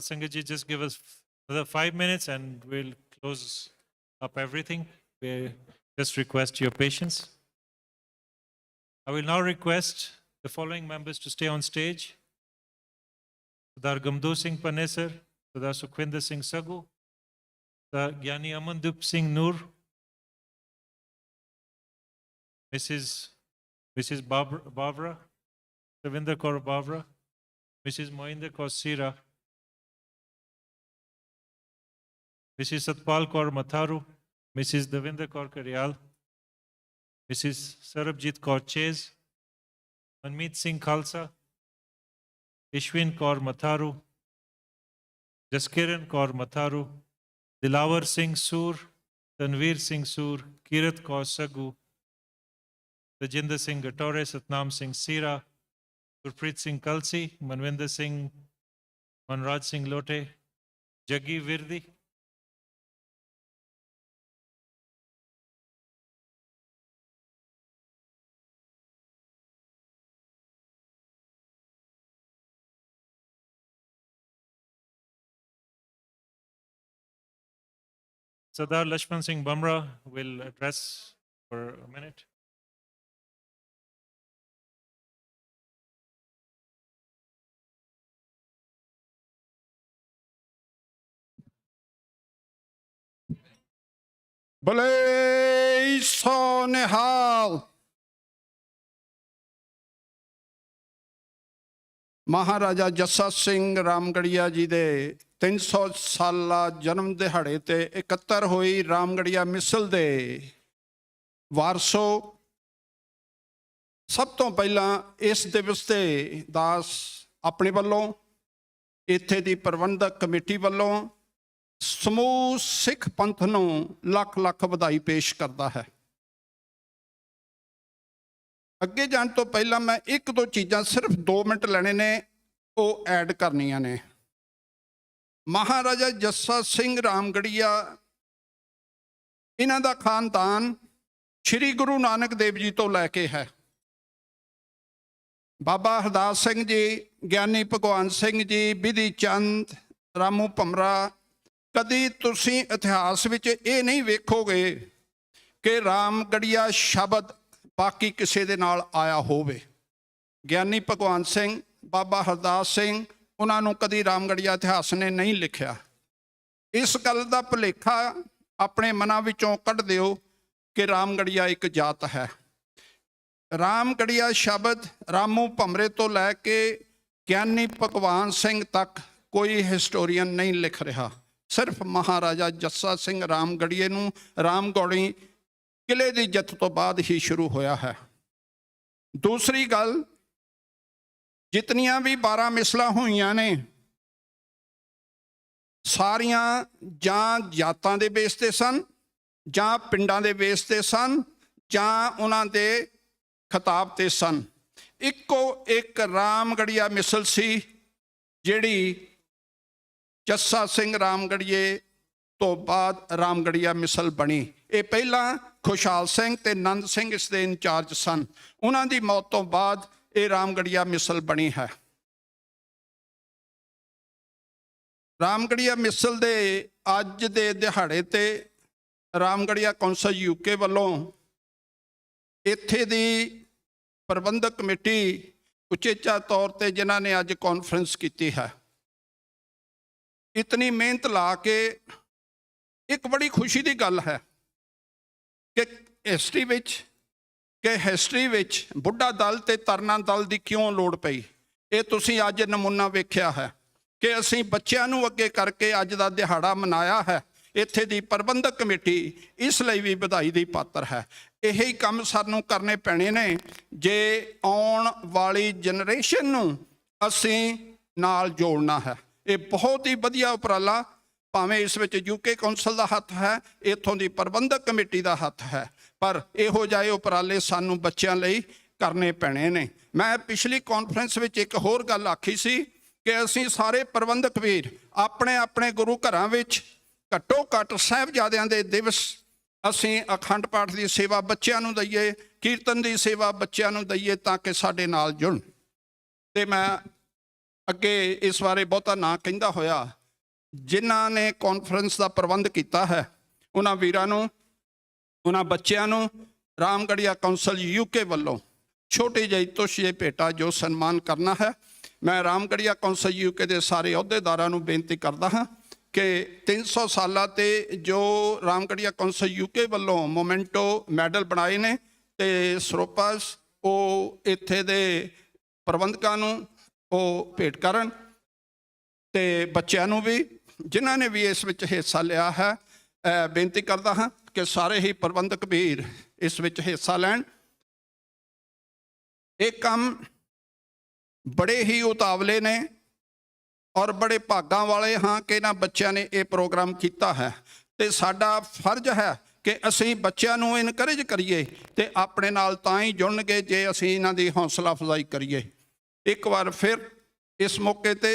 Singh, just give us another 5 minutes and we'll close up everything. We just request your patience. I will now request the following members to stay on stage. Sardar Gamdo Singh Panesar, Sardar Sukhwinder Singh Sagu, Sardar Gyani Amandup Singh Noor, Mrs. Bavra, Savinder Kaur Bavra, Mrs. Mohinder Kaur Sira, Mrs. Satpal Kaur Matharu, Mrs. Davinder Kaur Karyal, Mrs. Sarabjit Kaur Chez, Manmeet Singh Khalsa, Ishwin Kaur Matharu, Jaskiran Kaur Matharu, Dilawar Singh Soor, Tanveer Singh Soor, Kirat Kaur Sagu, Tajinder Singh Gatore, Satnam Singh Sira, Gurpreet Singh Kalsi, Manvinder Singh, Manraj Singh Lote, Jaggi Virdi, Sardar Lashman Singh Bamra will address for a minute. Bale so nihal. Maharaja Jassa Singh Ramgarhia ਜੀ ਦੇ 300 ਸਾਲਾ ਜਨਮ ਦਿਹਾੜੇ ਤੇ ਇਕੱਤਰ ਹੋਈ ਰਾਮਗੜੀਆ ਮਿਸਲ ਦੇ ਵਾਰਸੋ, ਸਭ ਤੋਂ ਪਹਿਲਾਂ ਇਸ ਦਿਵਸ ਤੇ ਦਾਸ ਆਪਣੇ ਵੱਲੋਂ, ਇੱਥੇ ਦੀ ਪ੍ਰਬੰਧਕ ਕਮੇਟੀ ਵੱਲੋਂ ਸਮੂਹ ਸਿੱਖ ਪੰਥ ਨੂੰ ਲੱਖ ਲੱਖ ਵਧਾਈ ਪੇਸ਼ ਕਰਦਾ ਹੈ। ਅੱਗੇ ਜਾਣ ਤੋਂ ਪਹਿਲਾਂ ਮੈਂ ਇੱਕ ਦੋ ਚੀਜ਼ਾਂ ਸਿਰਫ 2 ਮਿੰਟ ਲੈਣੇ ਨੇ, ਉਹ ਐਡ ਕਰਨੀਆਂ ਨੇ। ਮਹਾਰਾਜਾ ਜੱਸਾ ਸਿੰਘ ਰਾਮਗੜੀਆ, ਇਹਨਾਂ ਦਾ ਖਾਨਦਾਨ ਸ਼੍ਰੀ ਗੁਰੂ ਨਾਨਕ ਦੇਵ ਜੀ ਤੋਂ ਲੈ ਕੇ ਹੈ। ਬਾਬਾ ਹਰਦਾਸ ਸਿੰਘ ਜੀ, ਗਿਆਨੀ ਭਗਵਾਨ ਸਿੰਘ ਜੀ, ਬਿਧੀ ਚੰਦ, ਰਾਮੂ ਭਮਰਾ, ਕਦੀ ਤੁਸੀਂ ਇਤਿਹਾਸ ਵਿੱਚ ਇਹ ਨਹੀਂ ਵੇਖੋਗੇ ਕਿ ਰਾਮਗੜੀਆ ਸ਼ਬਦ ਬਾਕੀ ਕਿਸੇ ਦੇ ਨਾਲ ਆਇਆ ਹੋਵੇ। ਗਿਆਨੀ ਭਗਵਾਨ ਸਿੰਘ, ਬਾਬਾ ਹਰਦਾਸ ਸਿੰਘ, ਉਹਨਾਂ ਨੂੰ ਕਦੀ ਰਾਮਗੜੀਆ ਇਤਿਹਾਸ ਨੇ ਨਹੀਂ ਲਿਖਿਆ। ਇਸ ਗੱਲ ਦਾ ਭੁਲੇਖਾ ਆਪਣੇ ਮਨਾਂ ਵਿੱਚੋਂ ਕੱਢ ਦਿਓ ਕਿ ਰਾਮਗੜੀਆ ਇੱਕ ਜਾਤ ਹੈ। ਰਾਮਗੜੀਆ ਸ਼ਬਦ ਰਾਮੂ ਭਮਰੇ ਤੋਂ ਲੈ ਕੇ ਗਿਆਨੀ ਭਗਵਾਨ ਸਿੰਘ ਤੱਕ ਕੋਈ ਹਿਸਟੋਰੀਅਨ ਨਹੀਂ ਲਿਖ ਰਿਹਾ। ਸਿਰਫ ਮਹਾਰਾਜਾ ਜੱਸਾ ਸਿੰਘ ਰਾਮਗੜੀਏ ਨੂੰ ਰਾਮਗੜ੍ਹੀ ਕਿਲੇ ਦੀ ਜਿੱਤ ਤੋਂ ਬਾਅਦ ਹੀ ਸ਼ੁਰੂ ਹੋਇਆ ਹੈ। ਦੂਸਰੀ ਗੱਲ, ਜਿਤਨੀਆਂ ਵੀ 12 ਮਿਸਲਾਂ ਹੋਈਆਂ ਨੇ ਸਾਰੀਆਂ ਜਾਂ ਜਾਤਾਂ ਦੇ ਬੇਸ ਤੇ ਸਨ, ਜਾਂ ਪਿੰਡਾਂ ਦੇ ਬੇਸ ਤੇ ਸਨ, ਜਾਂ ਉਹਨਾਂ ਦੇ ਖਿਤਾਬ ਤੇ ਸਨ। ਇੱਕੋ ਇੱਕ ਰਾਮਗੜੀਆ ਮਿਸਲ ਸੀ ਜਿਹੜੀ ਜੱਸਾ ਸਿੰਘ ਰਾਮਗੜੀਏ ਤੋਂ ਬਾਅਦ ਰਾਮਗੜੀਆ ਮਿਸਲ ਬਣੀ। ਇਹ ਪਹਿਲਾਂ ਖੁਸ਼ਹਾਲ ਸਿੰਘ ਤੇ ਨੰਦ ਸਿੰਘ ਇਸ ਦੇ ਇੰਚਾਰਜ ਸਨ। ਉਹਨਾਂ ਦੀ ਮੌਤ ਤੋਂ ਬਾਅਦ ਇਹ ਰਾਮਗੜੀਆ ਮਿਸਲ ਬਣੀ ਹੈ। ਰਾਮਗੜੀਆ ਮਿਸਲ ਦੇ ਅੱਜ ਦੇ ਦਿਹਾੜੇ ਤੇ ਰਾਮਗੜੀਆ ਕੌਂਸਲ ਯੂਕੇ ਵੱਲੋਂ ਇੱਥੇ ਦੀ ਪ੍ਰਬੰਧਕ ਕਮੇਟੀ ਉਚੇਚਾ ਤੌਰ ਤੇ ਜਿਨ੍ਹਾਂ ਨੇ ਅੱਜ ਕਾਨਫਰੰਸ ਕੀਤੀ ਹੈ, ਇਤਨੀ ਮਿਹਨਤ ਲਾ ਕੇ ਇੱਕ ਬੜੀ ਖੁਸ਼ੀ ਦੀ ਗੱਲ ਹੈ ਕਿ ਹਿਸਟਰੀ ਵਿੱਚ ਬੁੱਢਾ ਦਲ ਤੇ ਤਰਨਾ ਦਲ ਦੀ ਕਿਉਂ ਲੋੜ ਪਈ। ਇਹ ਤੁਸੀਂ ਅੱਜ ਨਮੂਨਾ ਵੇਖਿਆ ਹੈ ਕਿ ਅਸੀਂ ਬੱਚਿਆਂ ਨੂੰ ਅੱਗੇ ਕਰਕੇ ਅੱਜ ਦਾ ਦਿਹਾੜਾ ਮਨਾਇਆ ਹੈ। ਇੱਥੇ ਦੀ ਪ੍ਰਬੰਧਕ ਕਮੇਟੀ ਇਸ ਲਈ ਵੀ ਵਧਾਈ ਦੀ ਪਾਤਰ ਹੈ। ਇਹੀ ਕੰਮ ਸਾਨੂੰ ਕਰਨੇ ਪੈਣੇ ਨੇ ਜੇ ਆਉਣ ਵਾਲੀ ਜਨਰੇਸ਼ਨ ਨੂੰ ਅਸੀਂ ਨਾਲ ਜੋੜਨਾ ਹੈ। ਇਹ ਬਹੁਤ ਹੀ ਵਧੀਆ ਉਪਰਾਲਾ, ਭਾਵੇਂ ਇਸ ਵਿੱਚ ਯੂਕੇ ਕੌਂਸਲ ਦਾ ਹੱਥ ਹੈ, ਇੱਥੋਂ ਦੀ ਪ੍ਰਬੰਧਕ ਕਮੇਟੀ ਦਾ ਹੱਥ ਹੈ, ਪਰ ਇਹੋ ਜਿਹੇ ਉਪਰਾਲੇ ਸਾਨੂੰ ਬੱਚਿਆਂ ਲਈ ਕਰਨੇ ਪੈਣੇ ਨੇ। ਮੈਂ ਪਿਛਲੀ ਕਾਨਫਰੰਸ ਵਿੱਚ ਇੱਕ ਹੋਰ ਗੱਲ ਆਖੀ ਸੀ ਕਿ ਅਸੀਂ ਸਾਰੇ ਪ੍ਰਬੰਧਕ ਵੀਰ ਆਪਣੇ ਆਪਣੇ ਗੁਰੂ ਘਰਾਂ ਵਿੱਚ ਘੱਟੋ ਘੱਟ ਸਾਹਿਬਜ਼ਾਦਿਆਂ ਦੇ ਦਿਵਸ ਅਸੀਂ ਅਖੰਡ ਪਾਠ ਦੀ ਸੇਵਾ ਬੱਚਿਆਂ ਨੂੰ ਦਈਏ, ਕੀਰਤਨ ਦੀ ਸੇਵਾ ਬੱਚਿਆਂ ਨੂੰ ਦਈਏ ਤਾਂ ਕਿ ਸਾਡੇ ਨਾਲ ਜੁੜਨ। ਤੇ ਮੈਂ ਅੱਗੇ ਇਸ ਬਾਰੇ ਬਹੁਤਾ ਨਾ ਕਹਿੰਦਾ ਹੋਇਆ, ਜਿਨ੍ਹਾਂ ਨੇ ਕਾਨਫਰੰਸ ਦਾ ਪ੍ਰਬੰਧ ਕੀਤਾ ਹੈ ਉਹਨਾਂ ਵੀਰਾਂ ਨੂੰ, ਉਹਨਾਂ ਬੱਚਿਆਂ ਨੂੰ ਰਾਮਗੜੀਆ ਕੌਂਸਲ ਯੂਕੇ ਵੱਲੋਂ ਛੋਟੀ ਜਿਹੀ ਤੁਛ ਜਿਹੀ ਭੇਟਾ ਜੋ ਸਨਮਾਨ ਕਰਨਾ ਹੈ। ਮੈਂ ਰਾਮਗੜੀਆ ਕੌਂਸਲ ਯੂਕੇ ਦੇ ਸਾਰੇ ਅਹੁਦੇਦਾਰਾਂ ਨੂੰ ਬੇਨਤੀ ਕਰਦਾ ਹਾਂ ਕਿ 300 ਸਾਲਾਂ ਤੇ ਜੋ ਰਾਮਗੜੀਆ ਕੌਂਸਲ ਯੂਕੇ ਵੱਲੋਂ ਮੋਮੈਂਟੋ ਮੈਡਲ ਬਣਾਏ ਨੇ ਤੇ ਸਰੋਪਾਸ, ਉਹ ਇੱਥੇ ਦੇ ਪ੍ਰਬੰਧਕਾਂ ਨੂੰ ਉਹ ਭੇਟ ਕਰਨ ਤੇ ਬੱਚਿਆਂ ਨੂੰ ਵੀ ਜਿਨ੍ਹਾਂ ਨੇ ਵੀ ਇਸ ਵਿੱਚ ਹਿੱਸਾ ਲਿਆ ਹੈ। ਬੇਨਤੀ ਕਰਦਾ ਹਾਂ ਕਿ ਸਾਰੇ ਹੀ ਪ੍ਰਬੰਧਕ ਵੀਰ ਇਸ ਵਿੱਚ ਹਿੱਸਾ ਲੈਣ। ਇਹ ਕੰਮ ਬੜੇ ਹੀ ਉਤਾਵਲੇ ਨੇ ਔਰ ਬੜੇ ਭਾਗਾਂ ਵਾਲੇ ਹਾਂ ਕਿ ਇਹਨਾਂ ਬੱਚਿਆਂ ਨੇ ਇਹ ਪ੍ਰੋਗਰਾਮ ਕੀਤਾ ਹੈ ਤੇ ਸਾਡਾ ਫਰਜ਼ ਹੈ ਕਿ ਅਸੀਂ ਬੱਚਿਆਂ ਨੂੰ ਇਨਕਰੇਜ ਕਰੀਏ ਤੇ ਆਪਣੇ ਨਾਲ ਤਾਂ ਹੀ ਜੁੜਨਗੇ ਜੇ ਅਸੀਂ ਇਹਨਾਂ ਦੀ ਹੌਸਲਾ ਅਫਜ਼ਾਈ ਕਰੀਏ। ਇੱਕ ਵਾਰ ਫਿਰ ਇਸ ਮੌਕੇ ਤੇ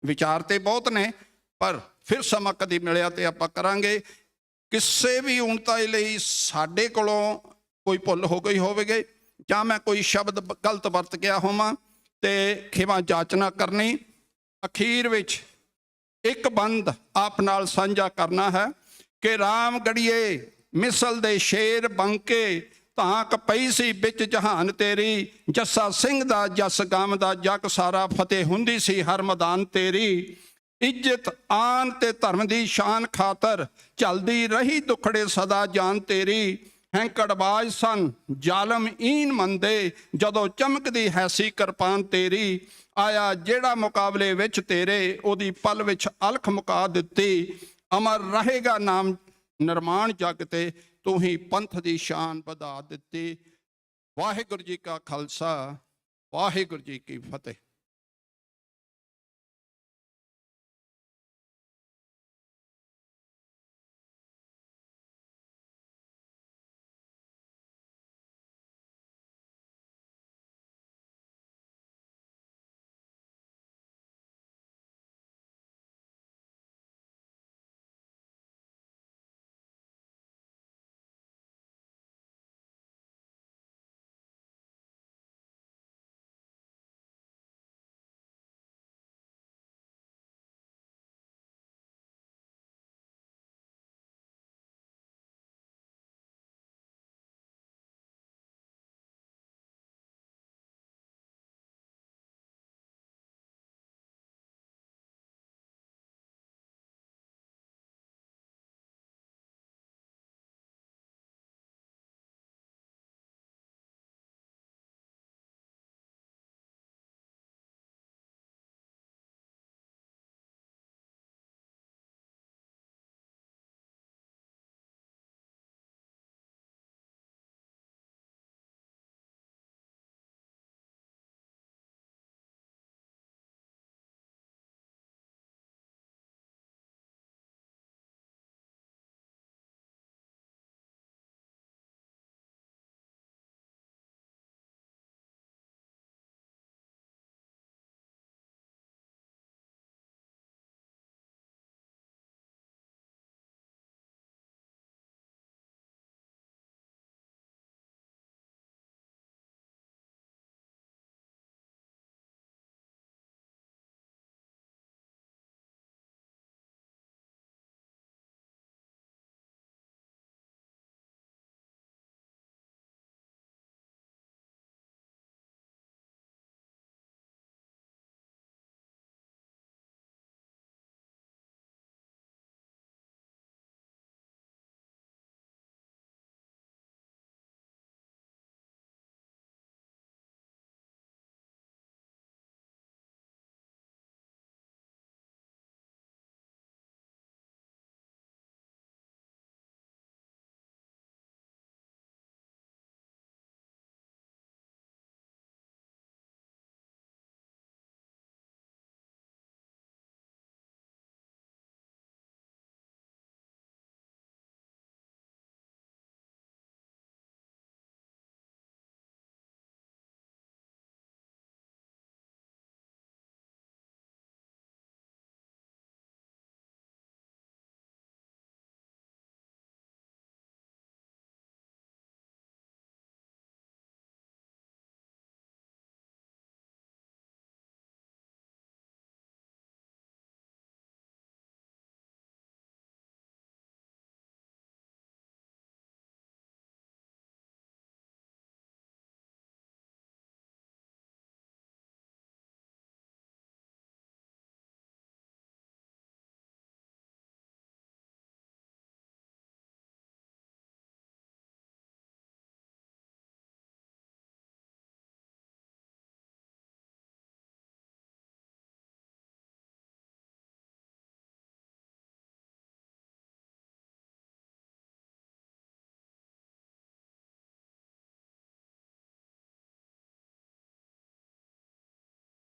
ਵਿਚਾਰ ਤੇ ਬਹੁਤ ਨੇ, ਪਰ ਫਿਰ ਸਮਾਂ ਕਦੀ ਮਿਲਿਆ ਤੇ ਆਪਾਂ ਕਰਾਂਗੇ। ਕਿਸੇ ਵੀ ਉਣਤਾਈ ਲਈ ਸਾਡੇ ਕੋਲੋਂ ਕੋਈ ਭੁੱਲ ਹੋ ਗਈ ਹੋਵੇਗੀ ਜਾਂ ਮੈਂ ਕੋਈ ਸ਼ਬਦ ਗਲਤ ਵਰਤ ਗਿਆ ਹੋਵਾਂ ਤੇ ਖਿਮਾ ਜਾਚਨਾ ਕਰਨੀ। ਅਖੀਰ ਵਿੱਚ ਇੱਕ ਬੰਦ ਆਪ ਨਾਲ ਸਾਂਝਾ ਕਰਨਾ ਹੈ ਕਿ ਰਾਮਗੜੀਏ ਮਿਸਲ ਦੇ ਸ਼ੇਰ ਬੰਕੇ ਧਾਕ ਪਈ ਸੀ ਵਿੱਚ ਜਹਾਨ ਤੇਰੀ, ਜੱਸਾ ਸਿੰਘ ਦਾ ਜਸ ਗਮ ਦਾ ਜਗ ਸਾਰਾ ਫਤਿਹ ਹੁੰਦੀ ਸੀ ਹਰ ਮੈਦਾਨ ਤੇਰੀ। ਇੱਜ਼ਤ ਆਨ ਤੇ ਧਰਮ ਦੀ ਸ਼ਾਨ ਖਾਤਰ ਚੱਲਦੀ ਰਹੀ ਦੁਖੜੇ ਸਦਾ ਜਾਨ ਤੇਰੀ। ਹੈਂਕੜਬਾਜ਼ ਸਨ ਜ਼ਾਲਮ ਈਨ ਮੰਦੇ ਜਦੋਂ ਚਮਕਦੀ ਹੈਸੀ ਕਿਰਪਾਨ ਤੇਰੀ। ਆਇਆ ਜਿਹੜਾ ਮੁਕਾਬਲੇ ਵਿੱਚ ਤੇਰੇ ਉਹਦੀ ਪਲ ਵਿੱਚ ਅਲਖ ਮੁਕਾ ਦਿੱਤੀ। ਅਮਰ ਰਹੇਗਾ ਨਾਮ ਨਿਰਮਾਣ ਜਗ ਤੇ ਤੂੰ ਹੀ ਪੰਥ ਦੀ ਸ਼ਾਨ ਵਧਾ ਦਿੱਤੀ। ਵਾਹਿਗੁਰੂ ਜੀ ਕਾ ਖਾਲਸਾ, ਵਾਹਿਗੁਰੂ ਜੀ ਕੀ ਫਤਿਹ।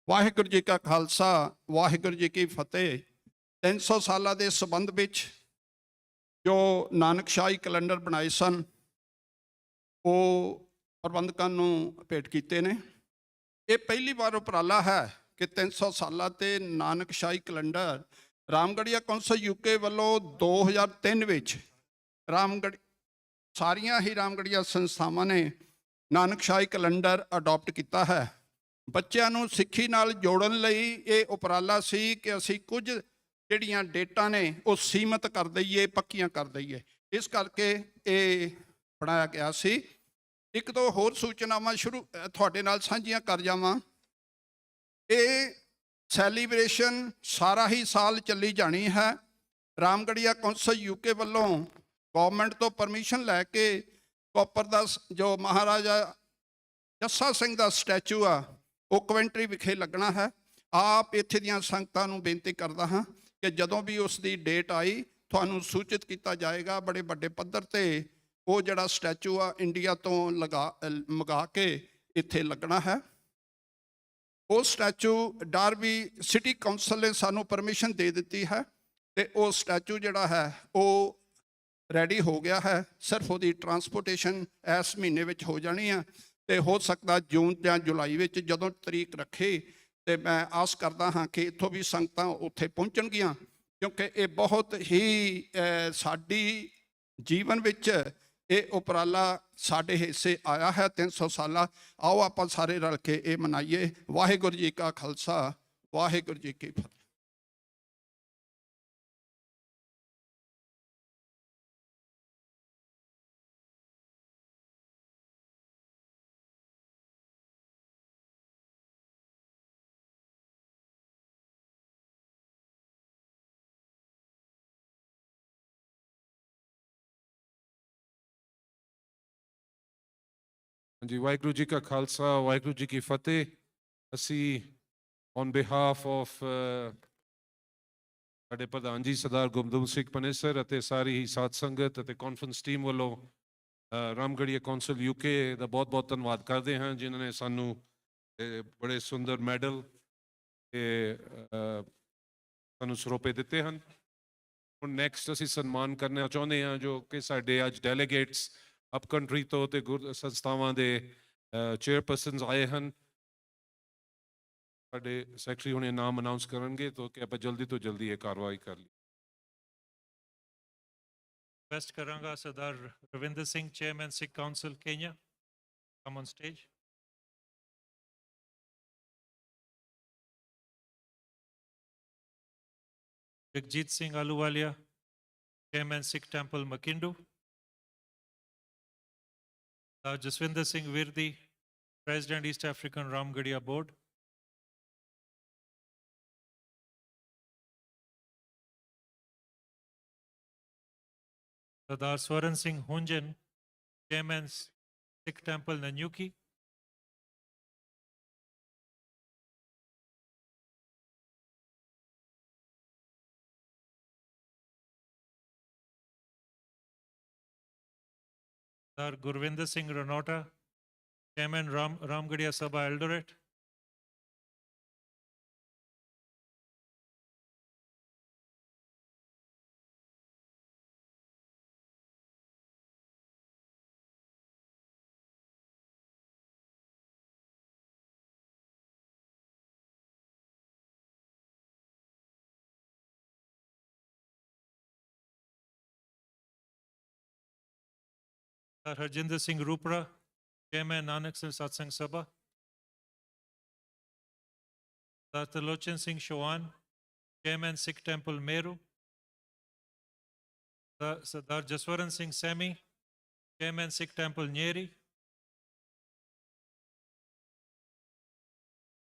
ਵਾਹਿਗੁਰੂ ਜੀ ਕਾ ਖਾਲਸਾ ਵਾਹਿਗੁਰੂ ਜੀ ਕੀ ਫਤਿਹ। 300 ਸਾਲਾਂ ਦੇ ਸੰਬੰਧ ਵਿੱਚ ਜੋ ਨਾਨਕਸ਼ਾਹੀ ਕੈਲੰਡਰ ਬਣਾਏ ਸਨ ਉਹ ਪ੍ਰਬੰਧਕਾਂ ਨੂੰ ਭੇਟ ਕੀਤੇ ਨੇ। ਇਹ ਪਹਿਲੀ ਵਾਰ ਉਪਰਾਲਾ ਹੈ ਕਿ 300 ਸਾਲਾਂ ਤੇ ਨਾਨਕਸ਼ਾਹੀ ਕੈਲੰਡਰ ਰਾਮਗੜੀਆ ਕੌਂਸਲ ਯੂਕੇ ਵੱਲੋਂ 2003 ਵਿੱਚ ਸਾਰੀਆਂ ਹੀ ਰਾਮਗੜੀਆ ਸੰਸਥਾਵਾਂ ਨੇ ਨਾਨਕਸ਼ਾਹੀ ਕੈਲੰਡਰ ਅਡਾਪਟ ਕੀਤਾ ਹੈ। ਬੱਚਿਆਂ ਨੂੰ ਸਿੱਖੀ ਨਾਲ ਜੋੜਨ ਲਈ ਇਹ ਉਪਰਾਲਾ ਸੀ ਕਿ ਅਸੀਂ ਕੁਝ ਜਿਹੜੀਆਂ ਡੇਟਾਂ ਨੇ ਉਹ ਸੀਮਤ ਕਰ ਦਈਏ, ਪੱਕੀਆਂ ਕਰ ਦਈਏ। ਇਸ ਕਰਕੇ ਇਹ ਬਣਾਇਆ ਗਿਆ ਸੀ। ਇੱਕ ਦੋ ਹੋਰ ਸੂਚਨਾਵਾਂ ਤੁਹਾਡੇ ਨਾਲ ਸਾਂਝੀਆਂ ਕਰ ਜਾਵਾਂ। ਇਹ ਸੈਲੀਬ੍ਰੇਸ਼ਨ ਸਾਰਾ ਹੀ ਸਾਲ ਚੱਲੀ ਜਾਣੀ ਹੈ। ਰਾਮਗੜੀਆ ਕੌਂਸਲ ਯੂਕੇ ਵੱਲੋਂ ਗਵਰਨਮੈਂਟ ਤੋਂ ਪਰਮਿਸ਼ਨ ਲੈ ਕੇ ਕੋਪਰ ਦਾ ਜੋ ਮਹਾਰਾਜਾ ਜੱਸਾ ਸਿੰਘ ਦਾ ਸਟੈਚੂ ਆ ਉਹ ਕਵੈਂਟਰੀ ਵਿਖੇ ਲੱਗਣਾ ਹੈ। ਆਪ ਇੱਥੇ ਦੀਆਂ ਸੰਗਤਾਂ ਨੂੰ ਬੇਨਤੀ ਕਰਦਾ ਹਾਂ ਕਿ ਜਦੋਂ ਵੀ ਉਸ ਦੀ ਡੇਟ ਆਈ ਤੁਹਾਨੂੰ ਸੂਚਿਤ ਕੀਤਾ ਜਾਏਗਾ। ਬੜੇ ਵੱਡੇ ਪੱਧਰ ਤੇ ਉਹ ਜਿਹੜਾ ਸਟੈਚੂ ਆ ਇੰਡੀਆ ਤੋਂ ਮੰਗਾ ਕੇ ਇੱਥੇ ਲੱਗਣਾ ਹੈ। ਉਹ ਸਟੈਚੂ ਡਾਰਬੀ ਸਿਟੀ ਕਾਉਂਸਲ ਨੇ ਸਾਨੂੰ ਪਰਮਿਸ਼ਨ ਦੇ ਦਿੱਤੀ ਹੈ ਤੇ ਉਹ ਸਟੈਚੂ ਜਿਹੜਾ ਹੈ ਉਹ ਰੈਡੀ ਹੋ ਗਿਆ ਹੈ। ਸਿਰਫ ਉਹਦੀ ਟਰਾਂਸਪੋਰਟੇਸ਼ਨ ਇਸ ਮਹੀਨੇ ਵਿੱਚ ਹੋ ਜਾਣੀ ਆ ਤੇ ਹੋ ਸਕਦਾ ਜੂਨ ਜਾਂ ਜੁਲਾਈ ਵਿੱਚ ਜਦੋਂ ਤਰੀਕ ਰੱਖੇ ਤੇ ਮੈਂ ਆਸ ਕਰਦਾ ਹਾਂ ਕਿ ਇੱਥੋਂ ਵੀ ਸੰਗਤਾਂ ਉੱਥੇ ਪਹੁੰਚਣਗੀਆਂ, ਕਿਉਂਕਿ ਇਹ ਬਹੁਤ ਹੀ ਸਾਡੀ ਜੀਵਨ ਵਿੱਚ ਇਹ ਉਪਰਾਲਾ ਸਾਡੇ ਹਿੱਸੇ ਆਇਆ ਹੈ 300 ਸਾਲਾ। ਆਓ ਆਪਾਂ ਸਾਰੇ ਰਲ ਕੇ ਇਹ ਮਨਾਈਏ। ਵਾਹਿਗੁਰੂ ਜੀ ਕਾ ਖਾਲਸਾ ਵਾਹਿਗੁਰੂ ਜੀ ਕੀ ਫਤਿਹ। जी वाहिगुरू जी का खालसा वाहिगुरू जी की फतेह। असी ऑन बिहाफ ऑफ साडे प्रधान जी सरदार गुरदुम सिंह पनेसर अते सारी ही साध संगत अते कॉन्फ्रेंस टीम वालों रामगढ़िया कौंसल यूके का बहुत बहुत धन्यवाद करते हैं जिन्होंने सानू बड़े सुंदर मैडल सानू सरोपे दिते हैं। हुण नैक्सट असी सन्मान करना चाहुंदे हां जो कि साडे अज डेलीगेट्स अप कंट्री तो ते संस्थावां दे चेयरपर्सनस आए हैं। साडे सैकटरी हुणे नाम अनाउंस करनगे तो कि आपां जल्दी तो जल्दी ये कार्रवाई कर ली। रिक्वेस्ट करांगा Sardar Ravinder Singh chairman Sikh council Kenya come on stage. Jagjit Singh Ahluwalia chairman Sikh temple Makindu. Jasvinder Singh Virdi president East African Ramgarhia board. Sardar Swaran Singh Hunjan chairman Sikh temple Nanyuki. Sardar Gurvinder Singh Ranauta chairman Ramgarhia Sabha Eldoret. Sardar Harjinder Singh Rupra chairman Nanak Singh Satsang Sabha. Sardar Trilochan Singh Chauhan chairman Sikh temple Meru. Sardar Jaswaran Singh Saimi chairman Sikh temple Nyeri.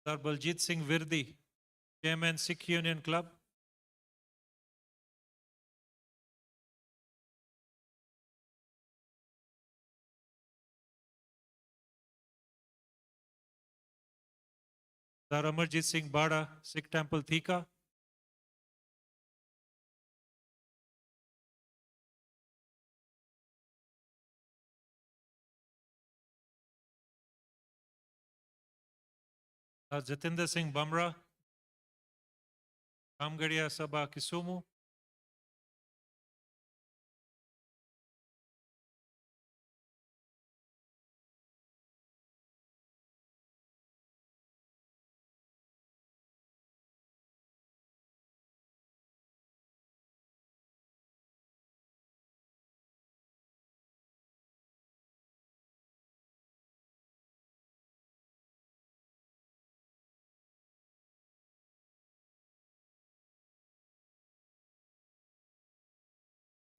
Sardar Baljit Singh Virdi chairman Sikh union club. Sardar Amarjit Singh Bara Sikh temple Thika. Jatinder Singh Bamra, Ramgarhia Sabha Kisumu.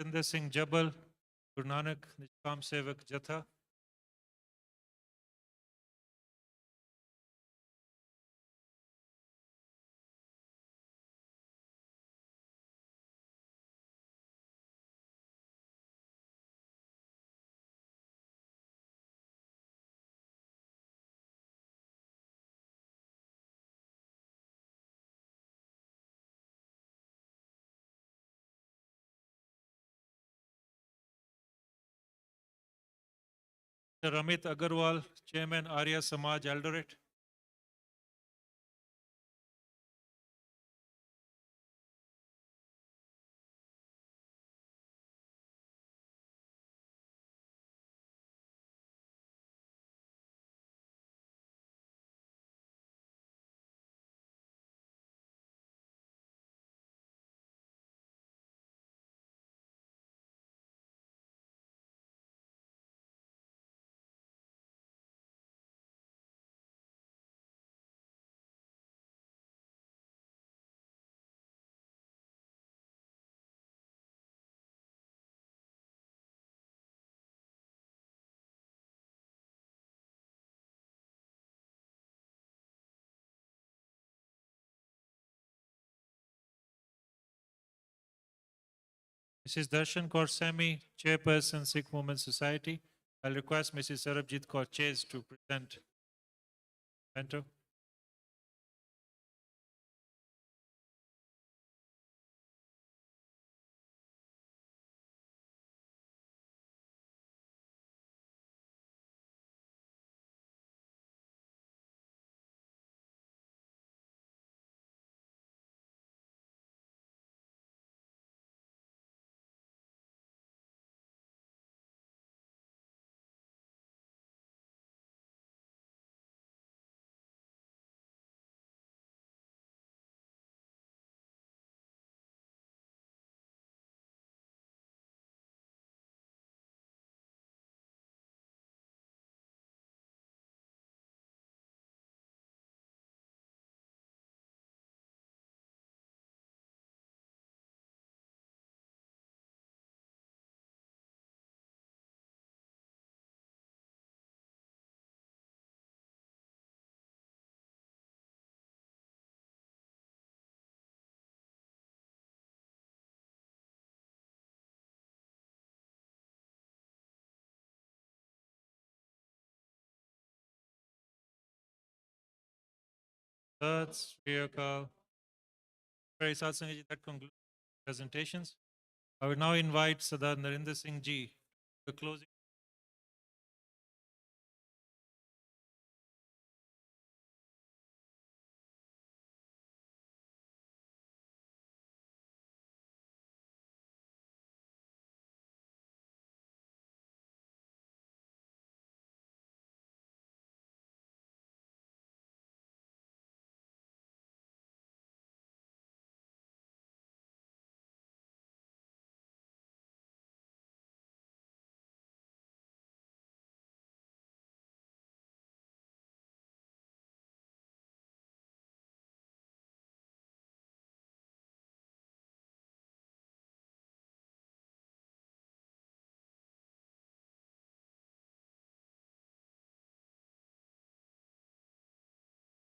Jatinder Singh Jabal, Guru Nanak Nishkam Sevak Jatha. Mr. Amit Agarwal, Chairman Arya Samaj Eldoret. Mrs. Darshan Kaur Semi, Chairperson, Sikh Women's Society. I'll request Mrs. Sarabjit Kaur Chase to present mentor. That's Sriyakal. Very Satsang, that concludes presentations. I will now invite Sardar Narinder Singh Ji, the closing.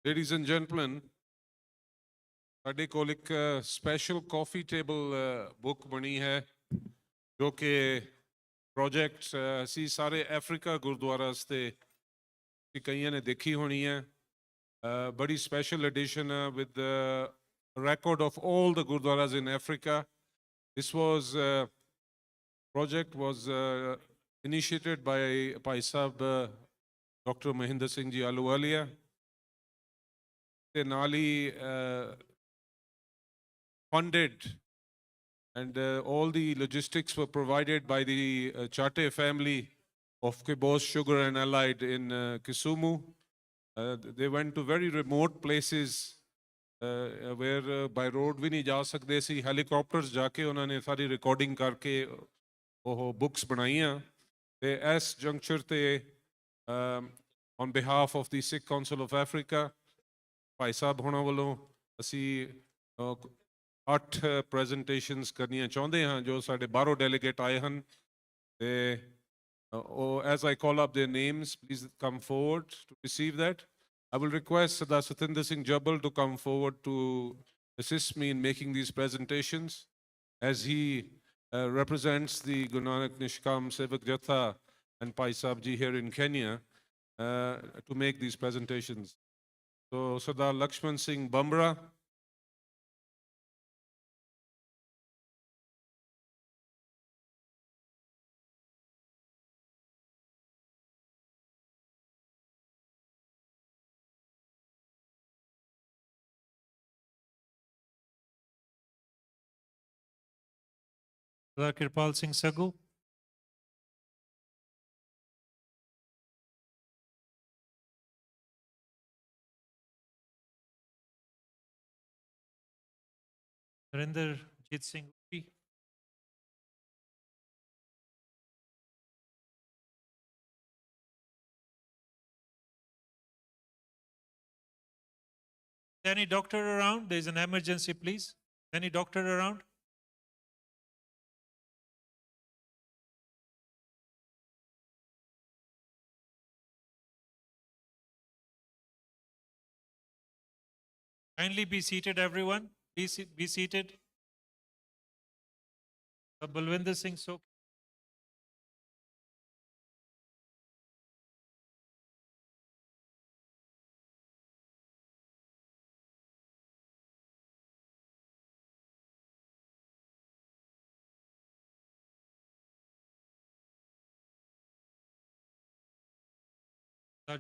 Ladies and gentlemen, ਸਾਡੇ ਕੋਲ ਇੱਕ special ਕਾਫੀ table book ਬਣੀ ਹੈ ਜੋ ਕਿ project ਅਸੀਂ ਸਾਰੇ Africa gurdwaras ਤੇ ਕਈਆਂ ਨੇ ਦੇਖੀ ਹੋਣੀ ਹੈ ਬੜੀ special edition with record of all the gurdwaras in Africa. This was project was initiated by Bhai Sahab Dr. Mahinder Singh Ji Ahluwalia. ਤੇ ਨਾਲ ਹੀ funded and all the logistics were provided by the Chate family of Kibos Sugar and Allied in Kisumu. They went to very remote places where by road ਵੀ ਨਹੀਂ ਜਾ ਸਕਦੇ ਸੀ, ਹੈਲੀਕਾਪਟਰਸ ਜਾ ਕੇ ਉਹਨਾਂ ਨੇ ਸਾਰੀ recording ਕਰਕੇ ਉਹ ਬੁੱਕਸ ਬਣਾਈਆਂ ਤੇ ਇਸ ਜੰਕਚਰ ਤੇ on behalf of the Sikh Council of Africa Bhai Sahib ਹੋਣਾ ਵੱਲੋਂ ਅਸੀਂ 8 ਪ੍ਰੈਜੈਂਟੇਸ਼ਨਸ ਕਰਨੀਆਂ ਚਾਹੁੰਦੇ ਹਾਂ ਜੋ ਸਾਡੇ ਬਾਹਰੋਂ ਡੈਲੀਗੇਟ ਆਏ ਹਨ ਤੇ as I call up their names, please come forward to receive that. I will request Sardar Satinder Singh Jabal to come forward to assist me in making these presentations as he represents the Guru Nanak Nishkam Sevak Jatha and Pai Sahib Ji here in Kenya to make these presentations. So Sardar Lakshman Singh Bamra, Sardar Kirpal Singh Sagu, Narinder Jit Singh Upi, any doctor around? There is an emergency, please. Any doctor around? Kindly be seated, everyone. Please be seated. Balwinder Singh Sok.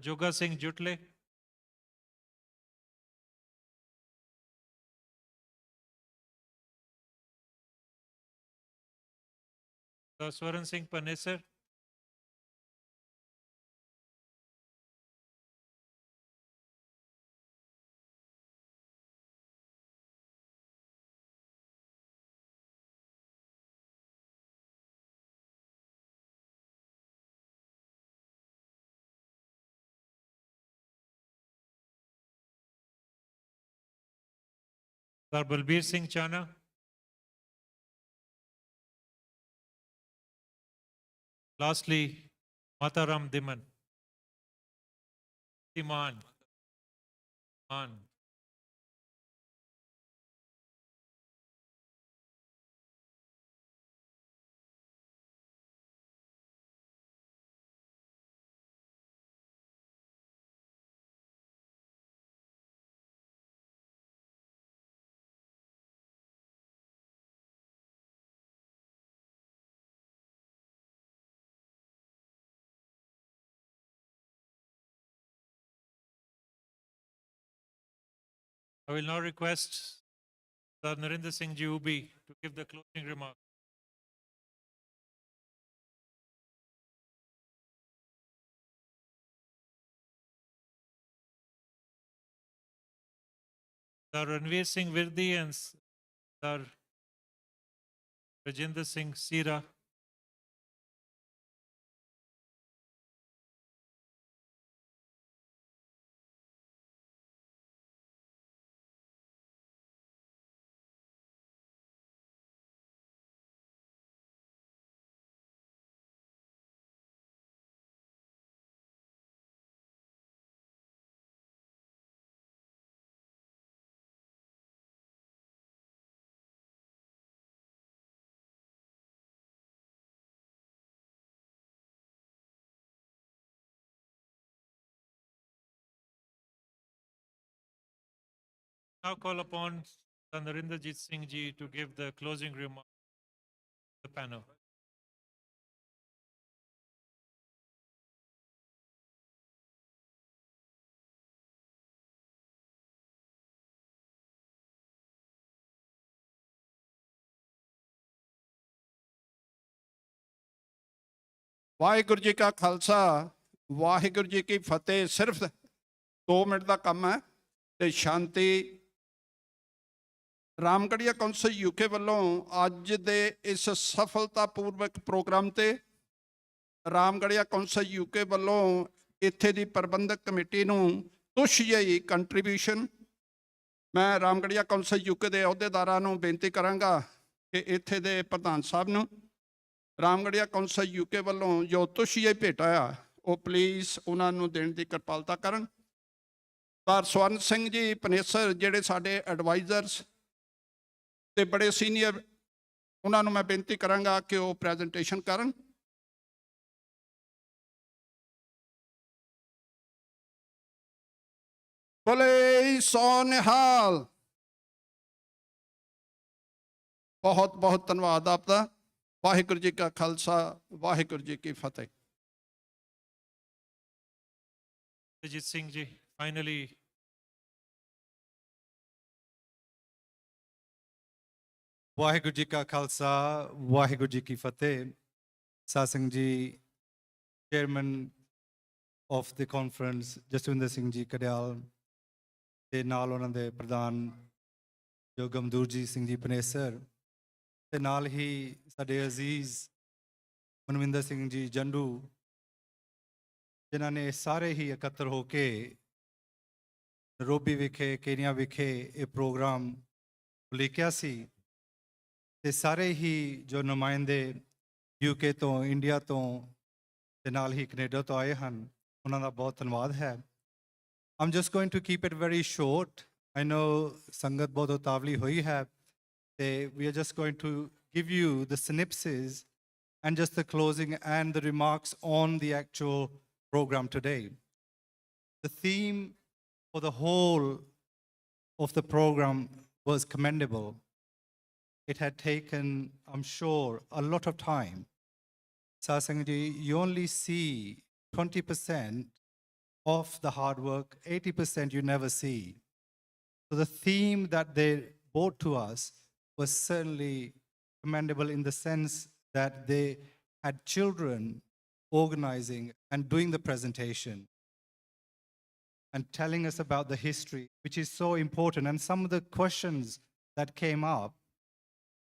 Joga Singh Jutle. Swaran Singh Panesar. Balbir Singh Chana. Lastly, Mataram Diman. Iman. Man. I will now request Sir Narinder Singh Ji Ubi to give the closing remark. Sir Ranveer Singh Virdi and Sir Rajinder Singh Sira. Now call upon Sir Narinderjit Singh Ji to give the closing remark to the panel. Waheguru ji ਕਾ ਖਾਲਸਾ ਵਾਹਿਗੁਰੂ ਜੀ ਕੀ ਫਤਿਹ। ਸਿਰਫ 2 minute ਦਾ ਕੰਮ ਹੈ ਤੇ ਸ਼ਾਂਤੀ। Ramgarhia council UK ਵੱਲੋਂ ਅੱਜ ਦੇ ਇਸ ਸਫਲਤਾਪੂਰਵਕ ਪ੍ਰੋਗਰਾਮ ਤੇ ਰਾਮਗੜੀਆ ਕੌਂਸਲ ਯੂਕੇ ਵੱਲੋਂ ਇੱਥੇ ਦੀ ਪ੍ਰਬੰਧਕ ਕਮੇਟੀ ਨੂੰ ਤੁਛ ਜਿਹੀ ਕੰਟਰੀਬਿਊਸ਼ਨ, ਮੈਂ ਰਾਮਗੜੀਆ ਕੌਂਸਲ ਯੂਕੇ ਦੇ ਅਹੁਦੇਦਾਰਾਂ ਨੂੰ ਬੇਨਤੀ ਕਰਾਂਗਾ ਕਿ ਇੱਥੇ ਦੇ ਪ੍ਰਧਾਨ ਸਾਹਿਬ ਨੂੰ ਰਾਮਗੜੀਆ ਕੌਂਸਲ ਯੂਕੇ ਵੱਲੋਂ ਜੋ ਤੁਛ ਜਿਹੀ ਭੇਟ ਆ ਉਹ ਪਲੀਜ਼ ਉਹਨਾਂ ਨੂੰ ਦੇਣ ਦੀ ਕਿਰਪਾਲਤਾ ਕਰਨ। ਸਰ ਸਵਰਨ ਸਿੰਘ ਜੀ ਪਨੇਸਰ ਜਿਹੜੇ ਸਾਡੇ ਐਡਵਾਈਜ਼ਰਸ ਤੇ ਬੜੇ ਸੀਨੀਅਰ, ਉਹਨਾਂ ਨੂੰ ਮੈਂ ਬੇਨਤੀ ਕਰਾਂਗਾ ਕਿ ਉਹ ਪ੍ਰੈਜੈਂਟੇਸ਼ਨ ਕਰਨ। ਬੋਲੇ ਸੋ ਨਿਹਾਲ। ਬਹੁਤ ਬਹੁਤ ਧੰਨਵਾਦ ਆਪ ਦਾ। ਵਾਹਿਗੁਰੂ ਜੀ ਕਾ ਖਾਲਸਾ ਵਾਹਿਗੁਰੂ ਜੀ ਕੀ ਫਤਿਹ। Ajit Singh ji, finally Waheguru ji ਕਾ ਖਾਲਸਾ ਵਾਹਿਗੁਰੂ ਜੀ ਕੀ ਫਤਿਹ। ਸਾਸੰਗ ਜੀ, chairman of the conference Jaswinder Singh ji ਕੜਿਆਲ ਤੇ ਨਾਲ ਉਹਨਾਂ ਦੇ ਪ੍ਰਧਾਨ ਜੋ ਗਮਦੂਰ ਸਿੰਘ ਜੀ ਪਨੇਸਰ ਤੇ ਨਾਲ ਹੀ ਸਾਡੇ ਅਜ਼ੀਜ਼ ਮਨਵਿੰਦਰ ਸਿੰਘ ਜੀ ਜੰਡੂ, ਜਿਨ੍ਹਾਂ ਨੇ ਸਾਰੇ ਹੀ ਇਕੱਤਰ ਹੋ ਕੇ ਨੈਰੋਬੀ ਵਿਖੇ ਕੇਨੀਆ ਵਿਖੇ ਇਹ ਪ੍ਰੋਗਰਾਮ ਉਲੀਕਿਆ ਸੀ ਤੇ ਸਾਰੇ ਹੀ ਜੋ ਨੁਮਾਇੰਦੇ ਯੂਕੇ ਤੋਂ, ਇੰਡੀਆ ਤੋਂ ਤੇ ਨਾਲ ਹੀ ਕੈਨੇਡਾ ਤੋਂ ਆਏ ਹਨ, ਉਹਨਾਂ ਦਾ ਬਹੁਤ ਧੰਨਵਾਦ ਹੈ। I'm just going to keep it very short. I know ਸੰਗਤ ਬਹੁਤ ਉਤਾਵਲੀ ਹੋਈ ਹੈ ਤੇ we are just going to give you the synopsis and just the closing and the remarks on the actual program today. The theme for the whole of the program was commendable. It had taken, I'm sure, a lot of time. Sasangji, you only see 20% of the hard work, 80% you never see. So the theme that they brought to us was certainly commendable in the sense that they had children organizing and doing the presentation and telling us about the history, which is so important. And some of the questions that came up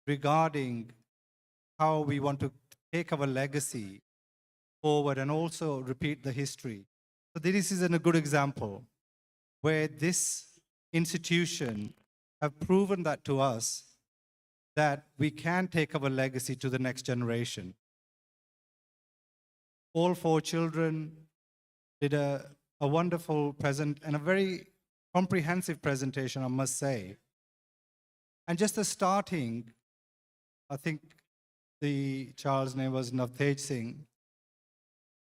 regarding how we want to take our legacy forward and also repeat the history. So this is a good example where this institution have proven that to us that we can take our legacy to the next generation. All 4 children did a wonderful present and a very comprehensive presentation, I must say. And just the starting, I think the child's name was Navtej Singh,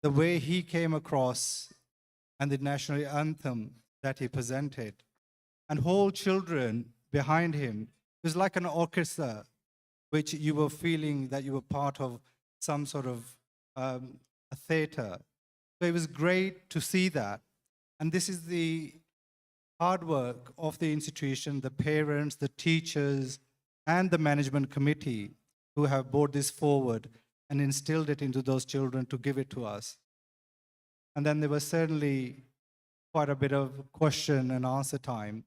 the way he came across and the national anthem that he presented, and whole children behind him. It was like an orchestra, which you were feeling that you were part of some sort of a theater. So it was great to see that. And this is the hard work of the institution, the parents, the teachers, and the management committee who have brought this forward and instilled it into those children to give it to us. And then there was certainly quite a bit of question and answer time,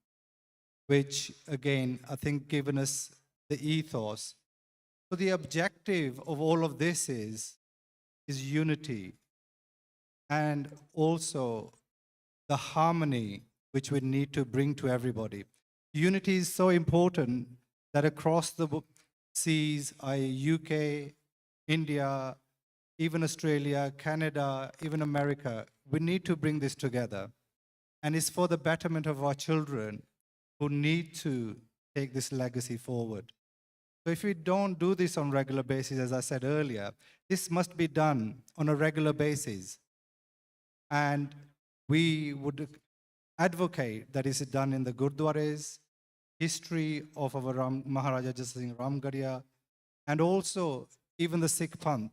which again, I think given us the ethos. So the objective of all of this is unity and also the harmony which we need to bring to everybody. Unity is so important that across the seas, UK, India, even Australia, Canada, even America, we need to bring this together. And it's for the betterment of our children who need to take this legacy forward. So if we don't do this on a regular basis, as I said earlier, this must be done on a regular basis. And we would advocate that is done in the Gurdwaras, history of our Maharaja JASSA Singh RAMGARHIA, and also even the Sikh Panth.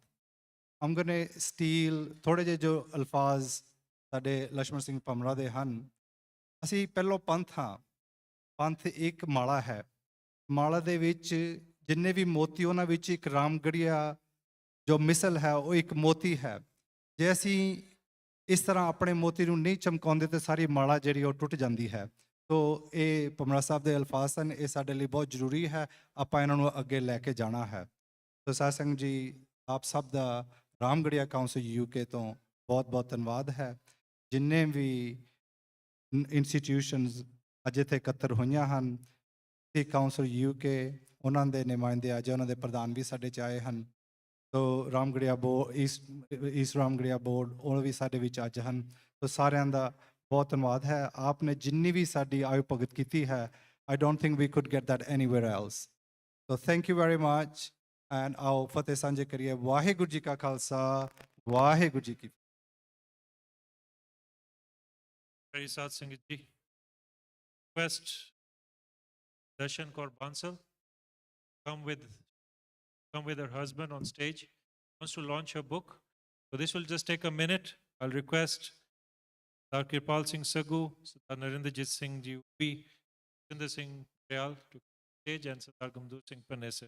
I'm going to steal ਥੋੜੇ ਜਿਹੇ ਜੋ ਅਲਫਾਜ਼ ਸਾਡੇ ਲక్ష్మణ ਸਿੰਘ ਭਮਰਾ ਦੇ ਹਨ। ਅਸੀਂ ਪਹਿਲੋਂ ਪੰਥ ਹਾਂ। ਪੰਥ ਇੱਕ ਮਾਲਾ ਹੈ। ਮਾਲਾ ਦੇ ਵਿੱਚ ਜਿੰਨੇ ਵੀ ਮੋਤੀ ਉਹਨਾਂ ਵਿੱਚ ਇੱਕ ਰਾਮਗੜੀਆ ਜੋ ਮਿਸਲ ਹੈ ਉਹ ਇੱਕ ਮੋਤੀ ਹੈ। ਜੇ ਅਸੀਂ ਇਸ ਤਰ੍ਹਾਂ ਆਪਣੇ ਮੋਤੀ ਨੂੰ ਨਹੀਂ ਚਮਕਾਉਂਦੇ ਤੇ ਸਾਰੀ ਮਾਲਾ ਜਿਹੜੀ ਉਹ ਟੁੱਟ ਜਾਂਦੀ ਹੈ। ਤੋ ਇਹ ਭਮਰਾ ਸਾਹਿਬ ਦੇ ਅਲਫਾਜ਼ ਹਨ, ਇਹ ਸਾਡੇ ਲਈ ਬਹੁਤ ਜ਼ਰੂਰੀ ਹੈ, ਆਪਾਂ ਇਹਨਾਂ ਨੂੰ ਅੱਗੇ ਲੈ ਕੇ ਜਾਣਾ ਹੈ। ਤੋ ਸਾਧ ਸੰਗਤ ਜੀ, ਆਪ ਸਭ ਦਾ ਰਾਮਗੜੀਆ ਕਾਉਂਸਲ UK ਤੋਂ ਬਹੁਤ ਬਹੁਤ ਧੰਨਵਾਦ ਹੈ। ਜਿੰਨੇ ਵੀ ਇੰਸਟੀਟਿਊਸ਼ਨਸ ਅੱਜ ਇੱਥੇ ਇਕੱਤਰ ਹੋਈਆਂ ਹਨ, ਤੇ ਕਾਉਂਸਲ UK ਉਹਨਾਂ ਦੇ ਨੁਮਾਇੰਦੇ ਅੱਜ ਉਹਨਾਂ ਦੇ ਪ੍ਰਧਾਨ ਵੀ ਸਾਡੇ 'ਚ ਆਏ ਹਨ। ਤੋ Ramgarhia board, East Ramgarhia board, ਉਹ ਵੀ ਸਾਡੇ ਵਿੱਚ ਅੱਜ ਹਨ। ਤੋ ਸਾਰਿਆਂ ਦਾ ਬਹੁਤ ਧੰਨਵਾਦ ਹੈ। ਆਪ ਨੇ ਜਿੰਨੀ ਵੀ ਸਾਡੀ ਆਯੂ ਭਗਤ ਕੀਤੀ ਹੈ, I don't think we could get that anywhere else. ਤੋ thank you very much and ਆਓ ਫਤਿਹ ਸਾਂਝੇ ਕਰੀਏ। ਵਾਹਿਗੁਰੂ ਜੀ ਕਾ ਖਾਲਸਾ, ਵਾਹਿਗੁਰੂ ਜੀ ਕੀ Very Sad Singh ji. Request Darshan Kaur Bansal come with her husband on stage. Wants to launch her book. So this will just take a minute. I'll request Sardar Kirpal Singh Sagu, Sardar Narendrajit Singh ji, Jinder Singh Dayal to stage, and Sardar Gamdur Singh Panese.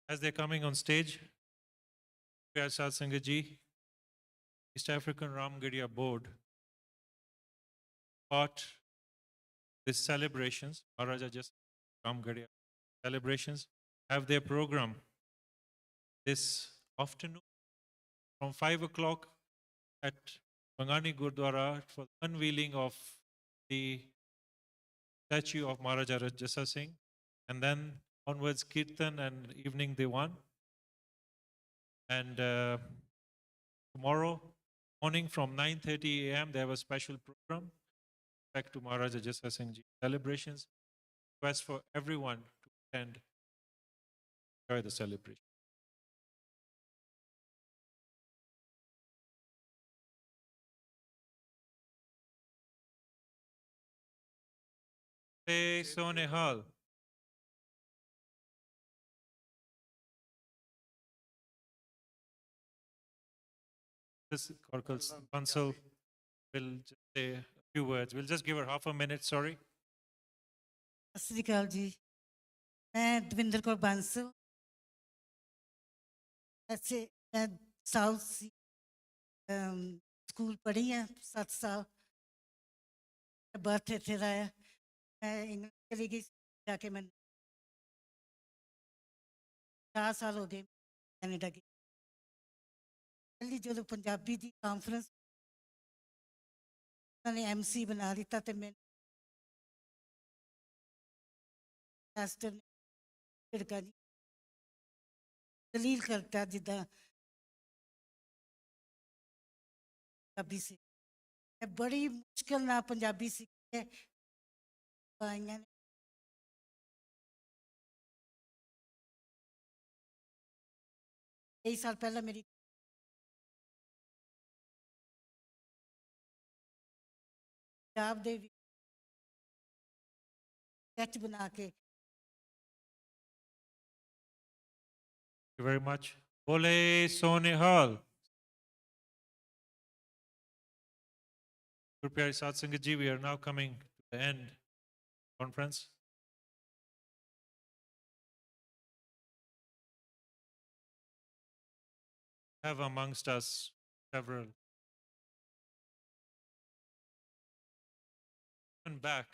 As they're coming on stage, Pyar Sad Singh ji, East African Ramgarhia Board, part these celebrations, MAHARAJA JASSA Ramgarhia celebrations, have their program this afternoon from 5 o'clock at Bangani Gurdwara for the unveiling of the statue of Maharaja Jassa Singh, and then onwards Kirtan and evening Diwan. And tomorrow morning from 9:30 a.m. they have a special program back to Maharaja Jassa Singh ji celebrations. Request for everyone to attend, enjoy the celebration. Hey Sonehal. This Corkal Bansal will just say a few words. We'll just give her half a minute, sorry. Sat Sri ਅਕਾਲ ਜੀ, ਮੈਂ ਦਵਿੰਦਰ ਕੌਰ ਬਾਂਸਲ। ऐसे मैं south school पढ़ी है 7 साल, birth इतने का है। मैं इंग्लैंड चली गई जाके, मैं 4 साल हो गए कैनेडा की। पहली जो पंजाबी की कॉन्फ्रेंस उन्होंने MC बना दिता, तो मैं पास्टर ने झिड़का जी दलील करता जिदा पंजाबी से। मैं बड़ी मुश्किल ना पंजाबी सीखी है। पाइयां ने कई साल पहला मेरी पंजाब दे स्केच बना के। Thank you very much. Bole Sonehal. Guru Pyari Sat Singh ji, we are now coming to the end of the conference. We have amongst us several back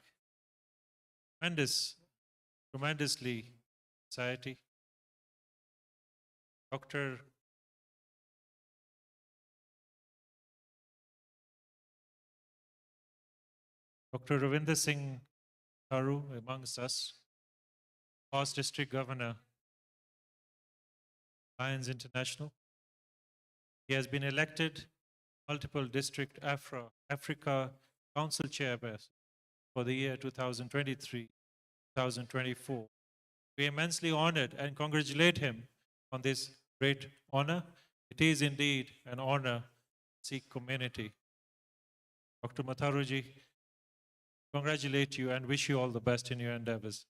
tremendously society. Dr. Ravinder Singh Tharu amongst us, past district governor, Lions International. He has been elected multiple district Africa Council chairperson for the year 2023-2024. We are immensely honored and congratulate him on this great honor. It is indeed an honor to Sikh community. Dr. Matharuji, congratulate you and wish you all the best in your endeavors.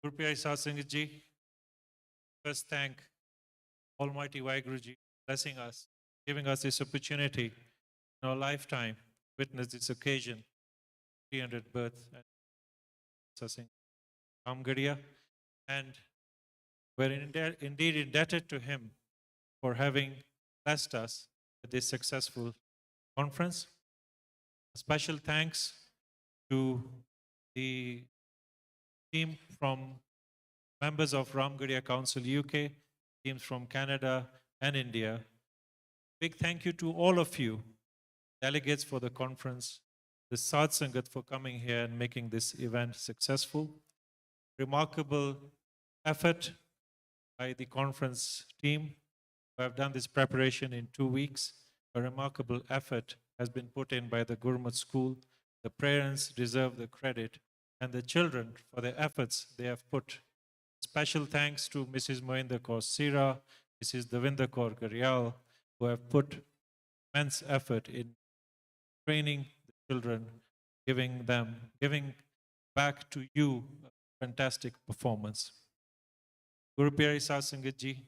Guru Pyari Sat Singh ji, first thank Almighty Vaheguruji for blessing us, giving us this opportunity in our lifetime to witness this occasion, 300th birth. RAMGARHIA, and we're indeed indebted to him for having blessed us with this successful conference. A special thanks to the team from members of RAMGARHIA Council UK, teams from Canada and India. Big thank you to all of you, delegates for the conference, the Sadh Sangat for coming here and making this event successful. Remarkable effort by the conference team who have done this preparation in 2 weeks. A remarkable effort has been put in by the Gurmat school. The parents deserve the credit, and the children for the efforts they have put. Special thanks to Mrs. Mohinder Kaur Sira, Mrs. Davinder Kaur Garyal, who have put immense effort in training the children, giving back to you a fantastic performance. Guru Pyari Sadh Sangat Ji,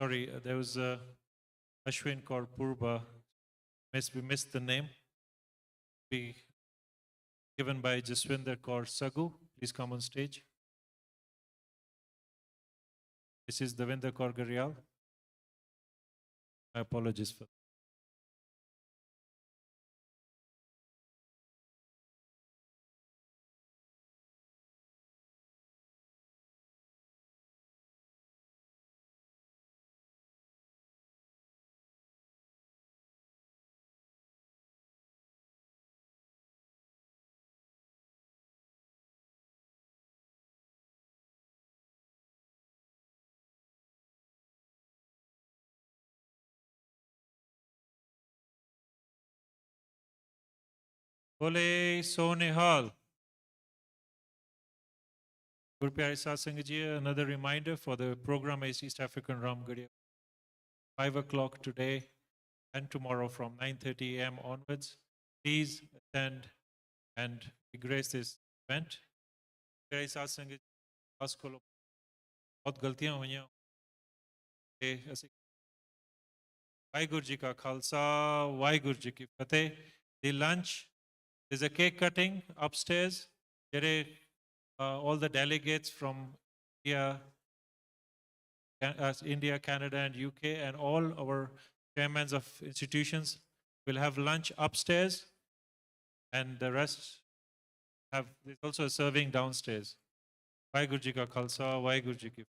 sorry, there was Ashwin Kaur Purba. We missed the name. Be given by Jaswinder Kaur Sagu. Please come on stage. This is Davinder Kaur Garyal. My apologies for that. Bole So Nihal. Guru Pyari Sadh Sangat Ji, another reminder for the program is East African RAMGARHIA. 5 o'clock today and tomorrow from 9:30 a.m. onwards. Please attend and grace this event. Pyari Sadh Sangat Ji, class ko बहुत गलतियां हुई हैं. Vaheguru Ji Ka Khalsa, Vaheguru Ji Ki Fateh. The lunch, there's a cake cutting upstairs. All the delegates from India, Canada, and UK, and all our chairmen of institutions will have lunch upstairs, and the rest there's also a serving downstairs. Vaheguru Ji Ka Khalsa, Vaheguru Ji Ki